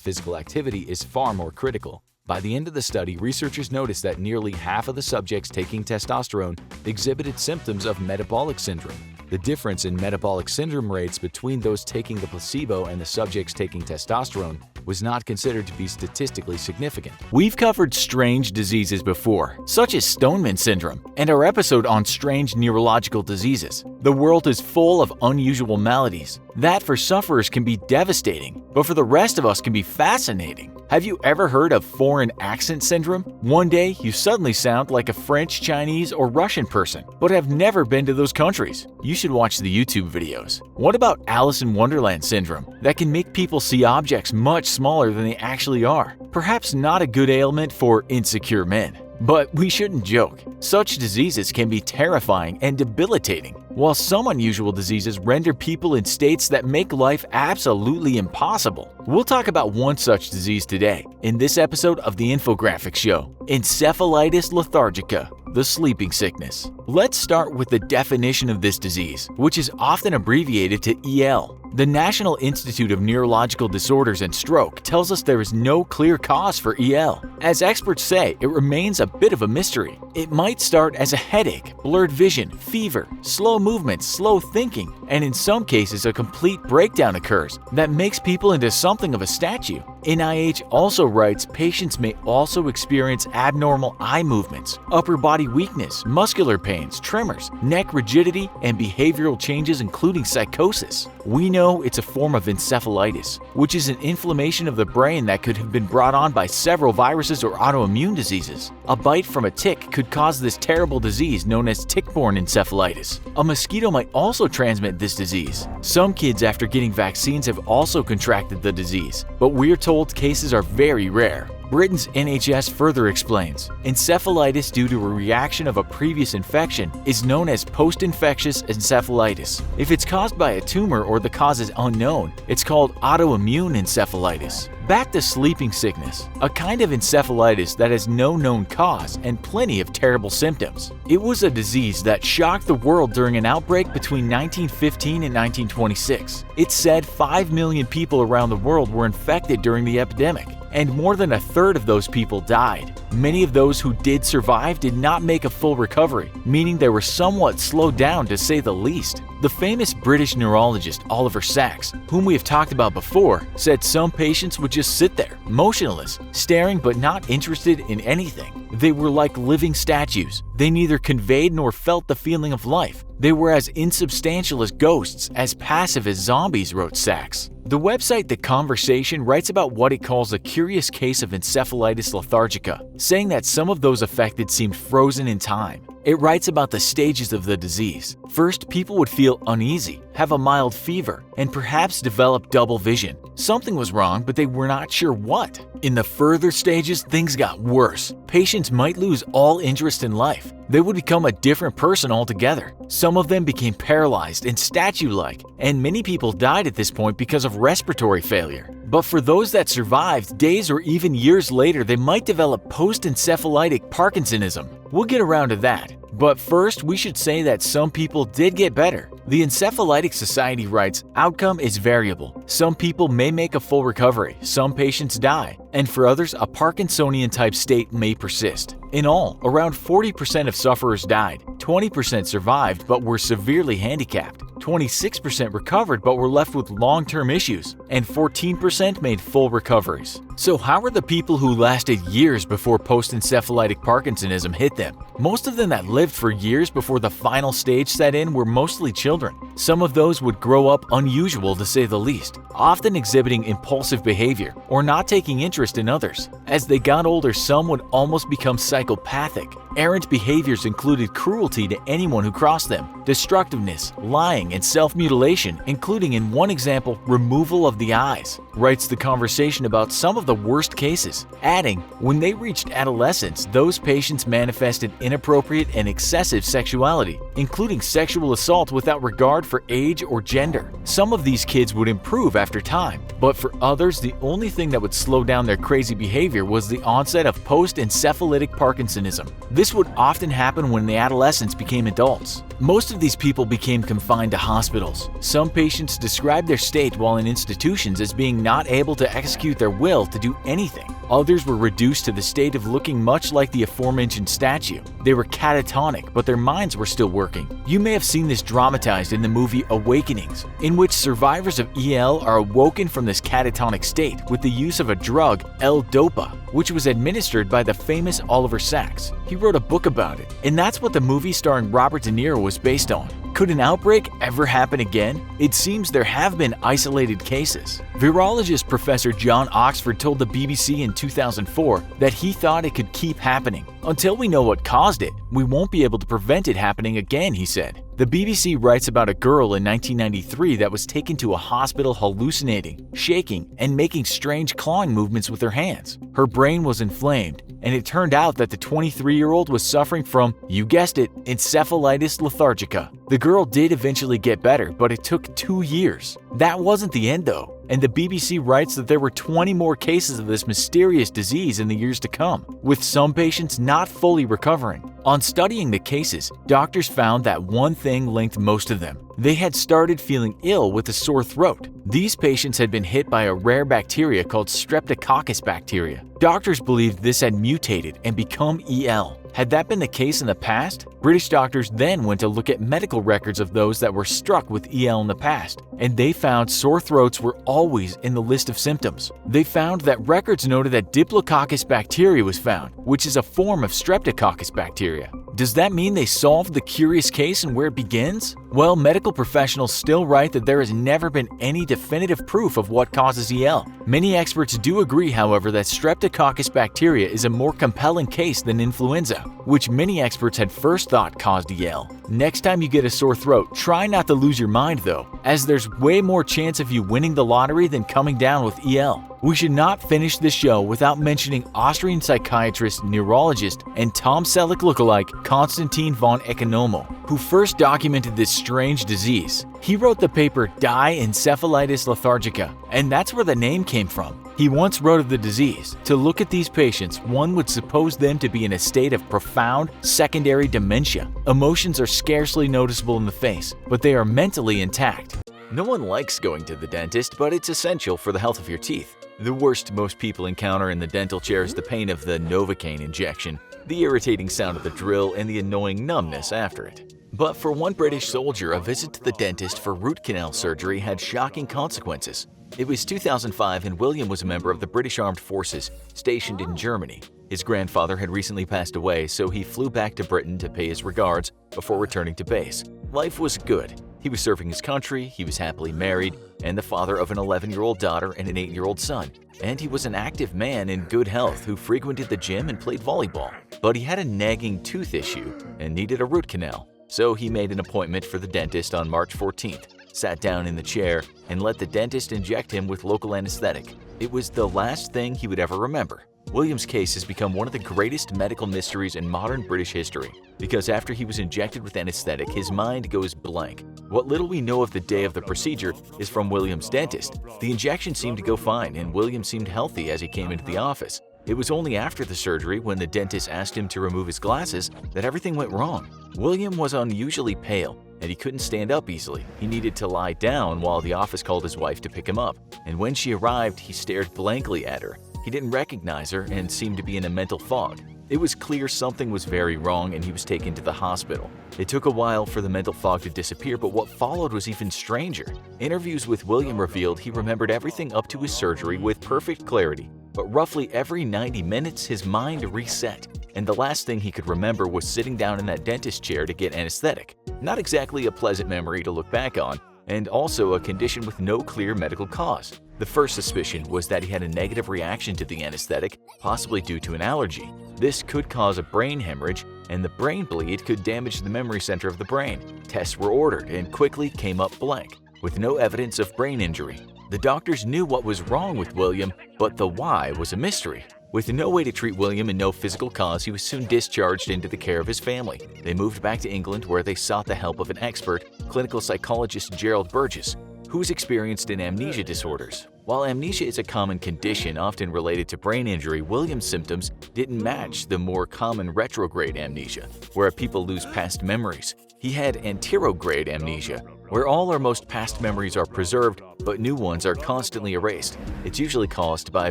physical activity is far more critical. By the end of the study, researchers noticed that nearly half of the subjects taking testosterone exhibited symptoms of metabolic syndrome. The difference in metabolic syndrome rates between those taking the placebo and the subjects taking testosterone was not considered to be statistically significant. We've covered strange diseases before, such as Stoneman syndrome, and our episode on strange neurological diseases. The world is full of unusual maladies. That for sufferers can be devastating, but for the rest of us can be fascinating. Have you ever heard of foreign accent syndrome? One day, you suddenly sound like a French, Chinese, or Russian person, but have never been to those countries. You should watch the YouTube videos. What about Alice in Wonderland syndrome? That can make people see objects much smaller than they actually are. Perhaps not a good ailment for insecure men. But we shouldn't joke. Such diseases can be terrifying and debilitating, while some unusual diseases render people in states that make life absolutely impossible. We'll talk about one such disease today in this episode of the Infographics Show, encephalitis lethargica, the sleeping sickness. Let's start with the definition of this disease, which is often abbreviated to EL. The National Institute of Neurological Disorders and Stroke tells us there is no clear cause for EL. As experts say, it remains a bit of a mystery. It might start as a headache, blurred vision, fever, slow movements, slow thinking, and in some cases a complete breakdown occurs that makes people into something of a statue. NIH also writes patients may also experience abnormal eye movements, upper body weakness, muscular pains, tremors, neck rigidity, and behavioral changes including psychosis. We know it's a form of encephalitis, which is an inflammation of the brain that could have been brought on by several viruses or autoimmune diseases. A bite from a tick could cause this terrible disease known as tick-borne encephalitis. A mosquito might also transmit this disease. Some kids after getting vaccines have also contracted the disease, but we're told cases are very rare. Britain's NHS further explains, encephalitis due to a reaction of a previous infection is known as post-infectious encephalitis. If it's caused by a tumor or the cause is unknown, it's called autoimmune encephalitis. Back to sleeping sickness, a kind of encephalitis that has no known cause and plenty of terrible symptoms. It was a disease that shocked the world during an outbreak between 1915 and 1926. It's said 5 million people around the world were infected during the epidemic, and more than a third of those people died. Many of those who did survive did not make a full recovery, meaning they were somewhat slowed down to say the least. The famous British neurologist Oliver Sacks, whom we have talked about before, said some patients would just sit there, motionless, staring but not interested in anything. They were like living statues. They neither conveyed nor felt the feeling of life. They were as insubstantial as ghosts, as passive as zombies, wrote Sacks. The website The Conversation writes about what it calls a curious case of encephalitis lethargica, saying that some of those affected seemed frozen in time. It writes about the stages of the disease. First, people would feel uneasy, have a mild fever, and perhaps develop double vision. Something was wrong, but they were not sure what. In the further stages, things got worse. Patients might lose all interest in life. They would become a different person altogether. Some of them became paralyzed and statue-like, and many people died at this point because of respiratory failure. But for those that survived, days or even years later, they might develop post-encephalitic Parkinsonism. We'll get around to that. But first, we should say that some people did get better. The Encephalitic Society writes, outcome is variable. Some people may make a full recovery, some patients die, and for others, a Parkinsonian-type state may persist. In all, around 40% of sufferers died, 20% survived but were severely handicapped, 26% recovered but were left with long-term issues, and 14% made full recoveries. So how are the people who lasted years before post-encephalitic Parkinsonism hit them? Most of them that lived for years before the final stage set in were mostly children. Some of those would grow up unusual to say the least, often exhibiting impulsive behavior or not taking interest in others. As they got older, some would almost become psychopathic, Errant behaviors included cruelty to anyone who crossed them, destructiveness, lying, and self-mutilation, including in one example, removal of the eyes. Writes the conversation about some of the worst cases, adding, when they reached adolescence, those patients manifested inappropriate and excessive sexuality, including sexual assault without regard for age or gender. Some of these kids would improve after time, but for others, the only thing that would slow down their crazy behavior was the onset of post-encephalitic Parkinsonism. This would often happen when the adolescents became adults. Most of these people became confined to hospitals. Some patients described their state while in institutions as being not able to execute their will to do anything. Others were reduced to the state of looking much like the aforementioned statue. They were catatonic, but their minds were still working. You may have seen this dramatized in the movie Awakenings, in which survivors of EL are awoken from this catatonic state with the use of a drug, L-Dopa, which was administered by the famous Oliver Sacks. He wrote a book about it, and that's what the movie starring Robert De Niro was based on. Could an outbreak ever happen again? It seems there have been isolated cases. Virologist Professor John Oxford told the BBC in 2004 that he thought it could keep happening. Until we know what caused it, we won't be able to prevent it happening again, he said. The BBC writes about a girl in 1993 that was taken to a hospital hallucinating, shaking, and making strange clawing movements with her hands. Her brain was inflamed, and it turned out that the 23-year-old was suffering from, you guessed it, encephalitis lethargica. The girl did eventually get better, but it took 2 years. That wasn't the end though, and the BBC writes that there were 20 more cases of this mysterious disease in the years to come, with some patients not fully recovering. On studying the cases, doctors found that one thing linked most of them. They had started feeling ill with a sore throat. These patients had been hit by a rare bacteria called Streptococcus bacteria. Doctors believed this had mutated and become EL. Had that been the case in the past? British doctors then went to look at medical records of those that were struck with EL in the past, and they found sore throats were always in the list of symptoms. They found that records noted that Diplococcus bacteria was found, which is a form of Streptococcus bacteria. Does that mean they solved the curious case and where it begins? Well, medical professionals still write that there has never been any definitive proof of what causes EL. Many experts do agree, however, that Streptococcus bacteria is a more compelling case than influenza, which many experts had first thought caused EL. Next time you get a sore throat, try not to lose your mind though, as there's way more chance of you winning the lottery than coming down with EL. We should not finish this show without mentioning Austrian psychiatrist, neurologist, and Tom Selleck lookalike Konstantin von Economo, who first documented this strange disease. He wrote the paper Die Encephalitis Lethargica, and that's where the name came from. He once wrote of the disease, to look at these patients, one would suppose them to be in a state of profound secondary dementia. Emotions are scarcely noticeable in the face, but they are mentally intact. No one likes going to the dentist, but it's essential for the health of your teeth. The worst most people encounter in the dental chair is the pain of the Novocaine injection, the irritating sound of the drill, and the annoying numbness after it. But for one British soldier, a visit to the dentist for root canal surgery had shocking consequences. It was 2005 and William was a member of the British Armed Forces stationed in Germany. His grandfather had recently passed away, so he flew back to Britain to pay his regards before returning to base. Life was good. He was serving his country, he was happily married, and the father of an 11-year-old daughter and an 8-year-old son. And he was an active man in good health who frequented the gym and played volleyball. But he had a nagging tooth issue and needed a root canal. So he made an appointment for the dentist on March 14th, sat down in the chair, and let the dentist inject him with local anesthetic. It was the last thing he would ever remember. William's case has become one of the greatest medical mysteries in modern British history, because after he was injected with anesthetic, his mind goes blank. What little we know of the day of the procedure is from William's dentist. The injection seemed to go fine, and William seemed healthy as he came into the office. It was only after the surgery, when the dentist asked him to remove his glasses, that everything went wrong. William was unusually pale, and he couldn't stand up easily. He needed to lie down while the office called his wife to pick him up, and when she arrived, he stared blankly at her. He didn't recognize her and seemed to be in a mental fog. It was clear something was very wrong and he was taken to the hospital. It took a while for the mental fog to disappear, but what followed was even stranger. Interviews with William revealed he remembered everything up to his surgery with perfect clarity, but roughly every 90 minutes his mind reset, and the last thing he could remember was sitting down in that dentist chair to get anesthetic. Not exactly a pleasant memory to look back on, and also a condition with no clear medical cause. The first suspicion was that he had a negative reaction to the anesthetic, possibly due to an allergy. This could cause a brain hemorrhage, and the brain bleed could damage the memory center of the brain. Tests were ordered and quickly came up blank, with no evidence of brain injury. The doctors knew what was wrong with William, but the why was a mystery. With no way to treat William and no physical cause, he was soon discharged into the care of his family. They moved back to England, where they sought the help of an expert, clinical psychologist Gerald Burgess, who was experienced in amnesia disorders. While amnesia is a common condition often related to brain injury, William's symptoms didn't match the more common retrograde amnesia, where people lose past memories. He had anterograde amnesia, where all or most past memories are preserved, but new ones are constantly erased. It's usually caused by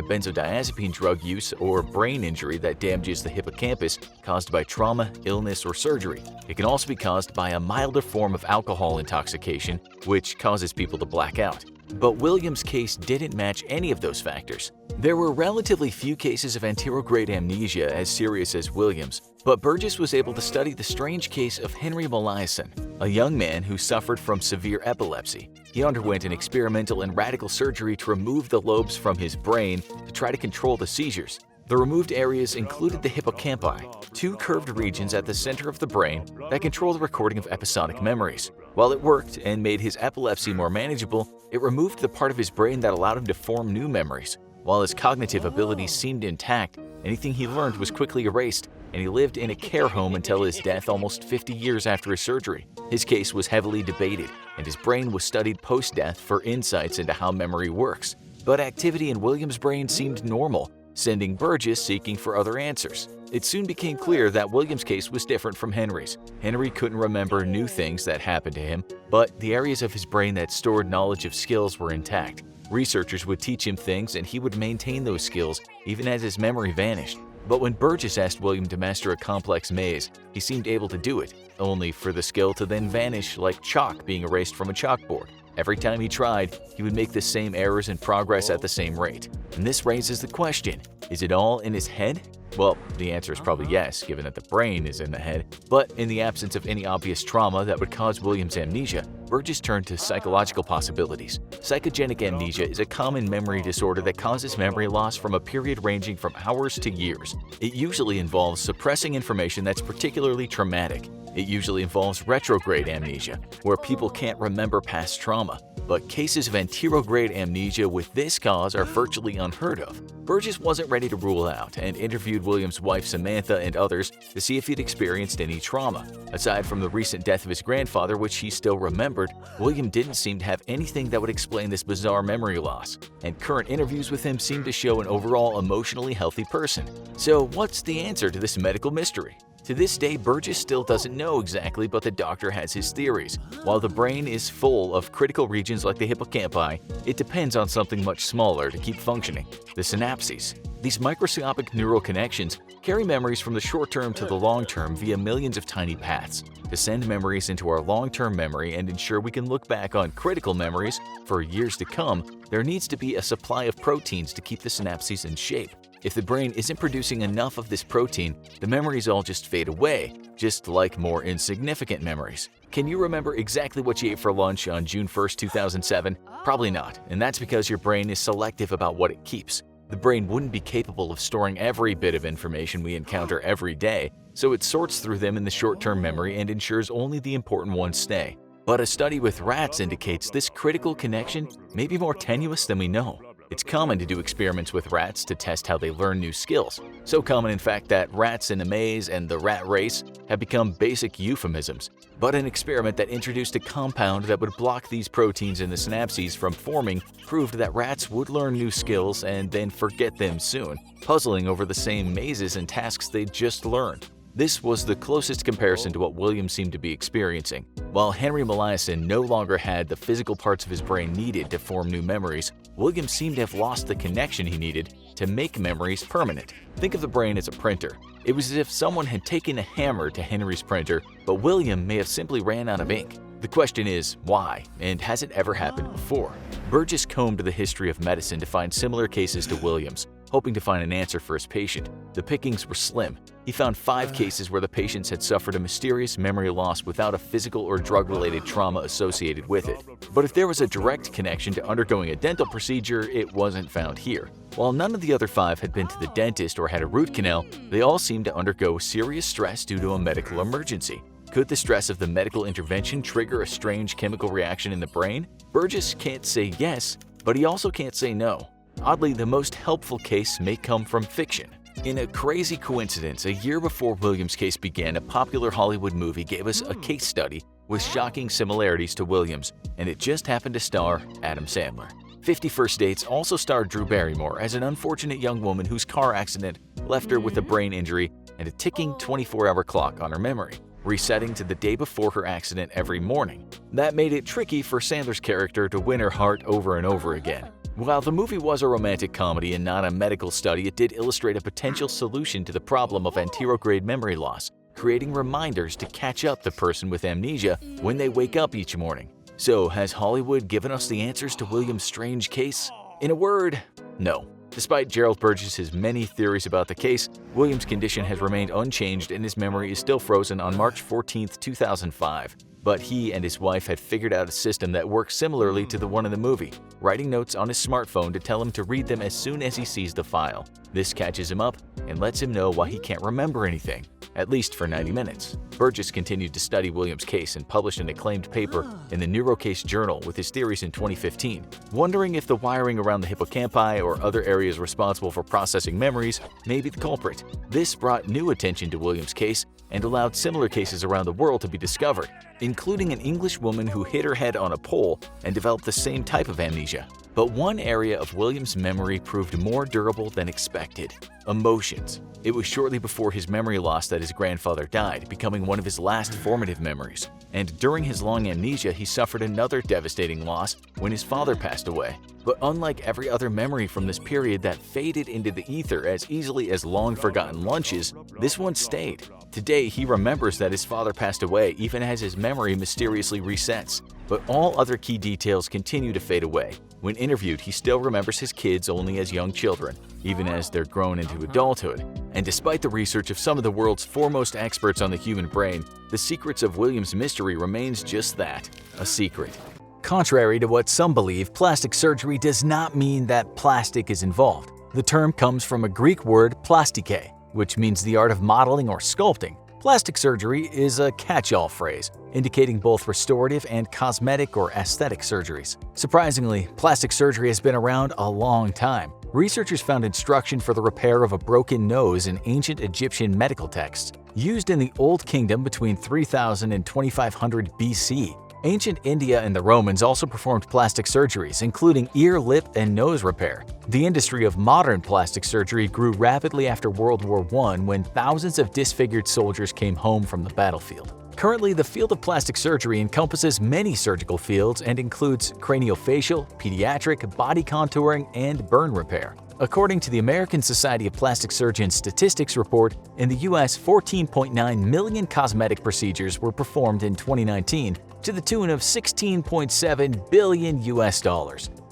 benzodiazepine drug use or brain injury that damages the hippocampus caused by trauma, illness, or surgery. It can also be caused by a milder form of alcohol intoxication, which causes people to black out. But William's case didn't match any of those factors. There were relatively few cases of anterograde amnesia as serious as William's, but Burgess was able to study the strange case of Henry Molaison, a young man who suffered from severe epilepsy. He underwent an experimental and radical surgery to remove the lobes from his brain to try to control the seizures. The removed areas included the hippocampi, two curved regions at the center of the brain that control the recording of episodic memories. While it worked and made his epilepsy more manageable, it removed the part of his brain that allowed him to form new memories. While his cognitive abilities seemed intact, anything he learned was quickly erased, and he lived in a care home until his death almost 50 years after his surgery. His case was heavily debated, and his brain was studied post-death for insights into how memory works. But activity in William's brain seemed normal, sending Burgess seeking for other answers. It soon became clear that William's case was different from Henry's. Henry couldn't remember new things that happened to him, but the areas of his brain that stored knowledge of skills were intact. Researchers would teach him things and he would maintain those skills even as his memory vanished. But when Burgess asked William to master a complex maze, he seemed able to do it, only for the skill to then vanish like chalk being erased from a chalkboard. Every time he tried, he would make the same errors and progress at the same rate. And this raises the question, is it all in his head? Well, the answer is probably yes, given that the brain is in the head. But in the absence of any obvious trauma that would cause William's amnesia, Burgess turned to psychological possibilities. Psychogenic amnesia is a common memory disorder that causes memory loss from a period ranging from hours to years. It usually involves suppressing information that's particularly traumatic. It usually involves retrograde amnesia, where people can't remember past trauma. But cases of anterograde amnesia with this cause are virtually unheard of. Burgess wasn't ready to rule out and interviewed William's wife Samantha and others to see if he'd experienced any trauma. Aside from the recent death of his grandfather, which he still remembered, William didn't seem to have anything that would explain this bizarre memory loss, and current interviews with him seem to show an overall emotionally healthy person. So what's the answer to this medical mystery? To this day, Burgess still doesn't know exactly, but the doctor has his theories. While the brain is full of critical regions like the hippocampi, it depends on something much smaller to keep functioning: the synapses. These microscopic neural connections carry memories from the short term to the long term via millions of tiny paths. To send memories into our long-term memory and ensure we can look back on critical memories for years to come, there needs to be a supply of proteins to keep the synapses in shape. If the brain isn't producing enough of this protein, the memories all just fade away, just like more insignificant memories. Can you remember exactly what you ate for lunch on June 1st, 2007? Probably not, and that's because your brain is selective about what it keeps. The brain wouldn't be capable of storing every bit of information we encounter every day, so it sorts through them in the short-term memory and ensures only the important ones stay. But a study with rats indicates this critical connection may be more tenuous than we know. It's common to do experiments with rats to test how they learn new skills. So common, in fact, that rats in a maze and the rat race have become basic euphemisms. But an experiment that introduced a compound that would block these proteins in the synapses from forming proved that rats would learn new skills and then forget them soon, puzzling over the same mazes and tasks they'd just learned. This was the closest comparison to what William seemed to be experiencing. While Henry Molaison no longer had the physical parts of his brain needed to form new memories, William seemed to have lost the connection he needed to make memories permanent. Think of the brain as a printer. It was as if someone had taken a hammer to Henry's printer, but William may have simply ran out of ink. The question is, why? And has it ever happened before? Burgess combed the history of medicine to find similar cases to William's, hoping to find an answer for his patient. The pickings were slim. He found 5 cases where the patients had suffered a mysterious memory loss without a physical or drug-related trauma associated with it. But if there was a direct connection to undergoing a dental procedure, it wasn't found here. While none of the other 5 had been to the dentist or had a root canal, they all seemed to undergo serious stress due to a medical emergency. Could the stress of the medical intervention trigger a strange chemical reaction in the brain? Burgess can't say yes, but he also can't say no. Oddly, the most helpful case may come from fiction. In a crazy coincidence, a year before Williams' case began, a popular Hollywood movie gave us a case study with shocking similarities to Williams, and it just happened to star Adam Sandler. 50 First Dates also starred Drew Barrymore as an unfortunate young woman whose car accident left her with a brain injury and a ticking 24-hour clock on her memory, resetting to the day before her accident every morning. That made it tricky for Sandler's character to win her heart over and over again. While the movie was a romantic comedy and not a medical study, it did illustrate a potential solution to the problem of anterograde memory loss, creating reminders to catch up the person with amnesia when they wake up each morning. So, has Hollywood given us the answers to Williams' strange case? In a word, no. Despite Gerald Burgess's many theories about the case, Williams' condition has remained unchanged and his memory is still frozen on March 14, 2005. But he and his wife had figured out a system that works similarly to the one in the movie, writing notes on his smartphone to tell him to read them as soon as he sees the file. This catches him up and lets him know why he can't remember anything, at least for 90 minutes. Burgess continued to study Williams' case and published an acclaimed paper in the Neurocase Journal with his theories in 2015, wondering if the wiring around the hippocampi or other areas responsible for processing memories may be the culprit. This brought new attention to Williams' case and allowed similar cases around the world to be discovered, including an English woman who hit her head on a pole and developed the same type of amnesia. But one area of Williams' memory proved more durable than expected: emotions. It was shortly before his memory loss that his grandfather died, becoming one of his last formative memories. And during his long amnesia, he suffered another devastating loss when his father passed away. But unlike every other memory from this period that faded into the ether as easily as long-forgotten lunches, this one stayed. Today, he remembers that his father passed away even as his memory mysteriously resets. But all other key details continue to fade away. When interviewed, he still remembers his kids only as young children, even as they're grown into adulthood. And despite the research of some of the world's foremost experts on the human brain, the secrets of Williams' mystery remains just that, a secret. Contrary to what some believe, plastic surgery does not mean that plastic is involved. The term comes from a Greek word plastike, which means the art of modeling or sculpting. Plastic surgery is a catch-all phrase, indicating both restorative and cosmetic or aesthetic surgeries. Surprisingly, plastic surgery has been around a long time. Researchers found instruction for the repair of a broken nose in ancient Egyptian medical texts, used in the Old Kingdom between 3000 and 2500 BC. Ancient India and the Romans also performed plastic surgeries, including ear, lip, and nose repair. The industry of modern plastic surgery grew rapidly after World War I when thousands of disfigured soldiers came home from the battlefield. Currently, the field of plastic surgery encompasses many surgical fields and includes craniofacial, pediatric, body contouring, and burn repair. According to the American Society of Plastic Surgeons statistics report, in the U.S., 14.9 million cosmetic procedures were performed in 2019 to the tune of $16.7 billion US.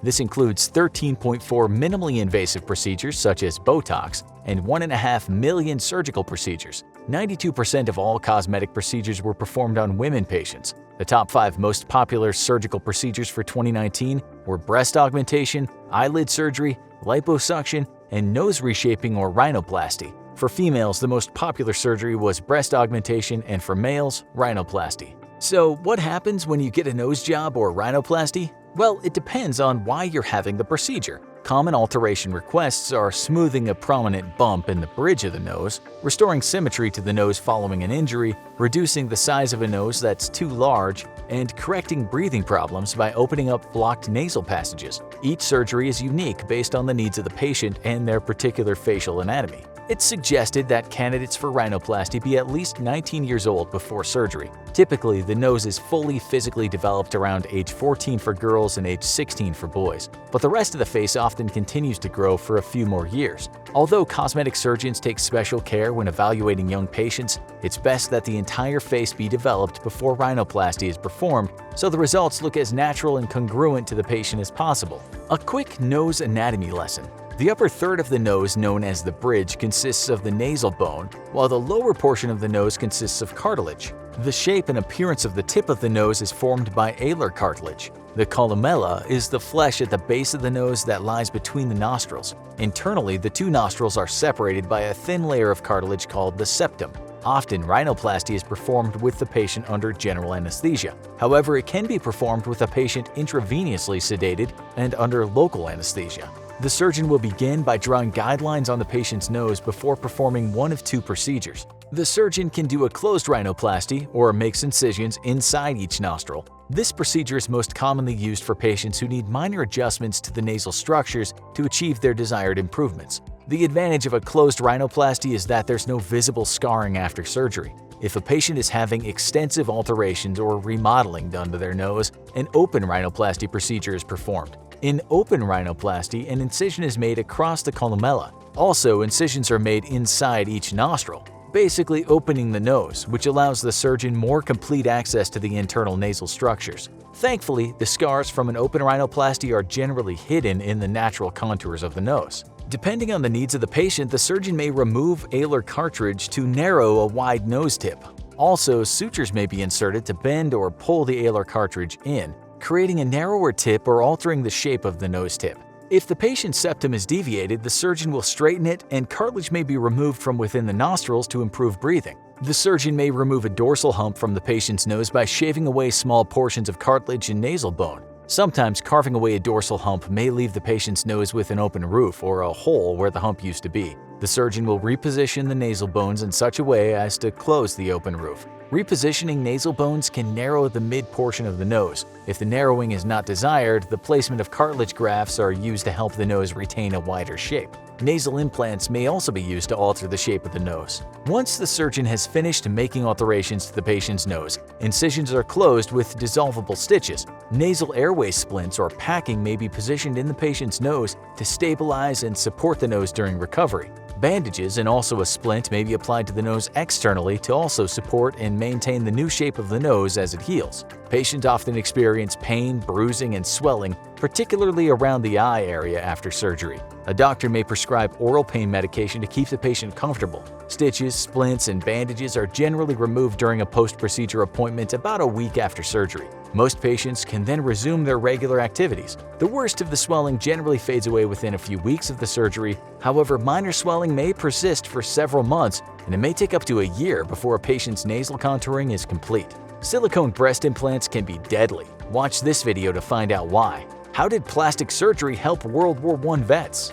This includes 13.4 minimally invasive procedures such as Botox and 1.5 million surgical procedures. 92% of all cosmetic procedures were performed on women patients. The top 5 most popular surgical procedures for 2019 were breast augmentation, eyelid surgery, liposuction, and nose reshaping or rhinoplasty. For females, the most popular surgery was breast augmentation, and for males, rhinoplasty. So, what happens when you get a nose job or rhinoplasty? Well, it depends on why you're having the procedure. Common alteration requests are smoothing a prominent bump in the bridge of the nose, restoring symmetry to the nose following an injury, reducing the size of a nose that's too large, and correcting breathing problems by opening up blocked nasal passages. Each surgery is unique based on the needs of the patient and their particular facial anatomy. It's suggested that candidates for rhinoplasty be at least 19 years old before surgery. Typically, the nose is fully physically developed around age 14 for girls and age 16 for boys, but the rest of the face often continues to grow for a few more years. Although cosmetic surgeons take special care when evaluating young patients, it's best that the entire face be developed before rhinoplasty is performed so the results look as natural and congruent to the patient as possible. A quick nose anatomy lesson. The upper third of the nose, known as the bridge, consists of the nasal bone, while the lower portion of the nose consists of cartilage. The shape and appearance of the tip of the nose is formed by alar cartilage. The columella is the flesh at the base of the nose that lies between the nostrils. Internally, the two nostrils are separated by a thin layer of cartilage called the septum. Often, rhinoplasty is performed with the patient under general anesthesia. However, it can be performed with a patient intravenously sedated and under local anesthesia. The surgeon will begin by drawing guidelines on the patient's nose before performing one of two procedures. The surgeon can do a closed rhinoplasty or makes incisions inside each nostril. This procedure is most commonly used for patients who need minor adjustments to the nasal structures to achieve their desired improvements. The advantage of a closed rhinoplasty is that there's no visible scarring after surgery. If a patient is having extensive alterations or remodeling done to their nose, an open rhinoplasty procedure is performed. In open rhinoplasty, an incision is made across the columella. Also, incisions are made inside each nostril, basically opening the nose, which allows the surgeon more complete access to the internal nasal structures. Thankfully, the scars from an open rhinoplasty are generally hidden in the natural contours of the nose. Depending on the needs of the patient, the surgeon may remove alar cartilage to narrow a wide nose tip. Also, sutures may be inserted to bend or pull the alar cartilage in, creating a narrower tip or altering the shape of the nose tip. If the patient's septum is deviated, the surgeon will straighten it and cartilage may be removed from within the nostrils to improve breathing. The surgeon may remove a dorsal hump from the patient's nose by shaving away small portions of cartilage and nasal bone. Sometimes carving away a dorsal hump may leave the patient's nose with an open roof or a hole where the hump used to be. The surgeon will reposition the nasal bones in such a way as to close the open roof. Repositioning nasal bones can narrow the mid-portion of the nose. If the narrowing is not desired, the placement of cartilage grafts are used to help the nose retain a wider shape. Nasal implants may also be used to alter the shape of the nose. Once the surgeon has finished making alterations to the patient's nose, incisions are closed with dissolvable stitches. Nasal airway splints or packing may be positioned in the patient's nose to stabilize and support the nose during recovery. Bandages and also a splint may be applied to the nose externally to also support and maintain the new shape of the nose as it heals. Patients often experience pain, bruising, and swelling, particularly around the eye area after surgery. A doctor may prescribe oral pain medication to keep the patient comfortable. Stitches, splints, and bandages are generally removed during a post-procedure appointment about a week after surgery. Most patients can then resume their regular activities. The worst of the swelling generally fades away within a few weeks of the surgery. However, minor swelling may persist for several months, and it may take up to a year before a patient's nasal contouring is complete. Silicone breast implants can be deadly. Watch this video to find out why. How did plastic surgery help World War I vets?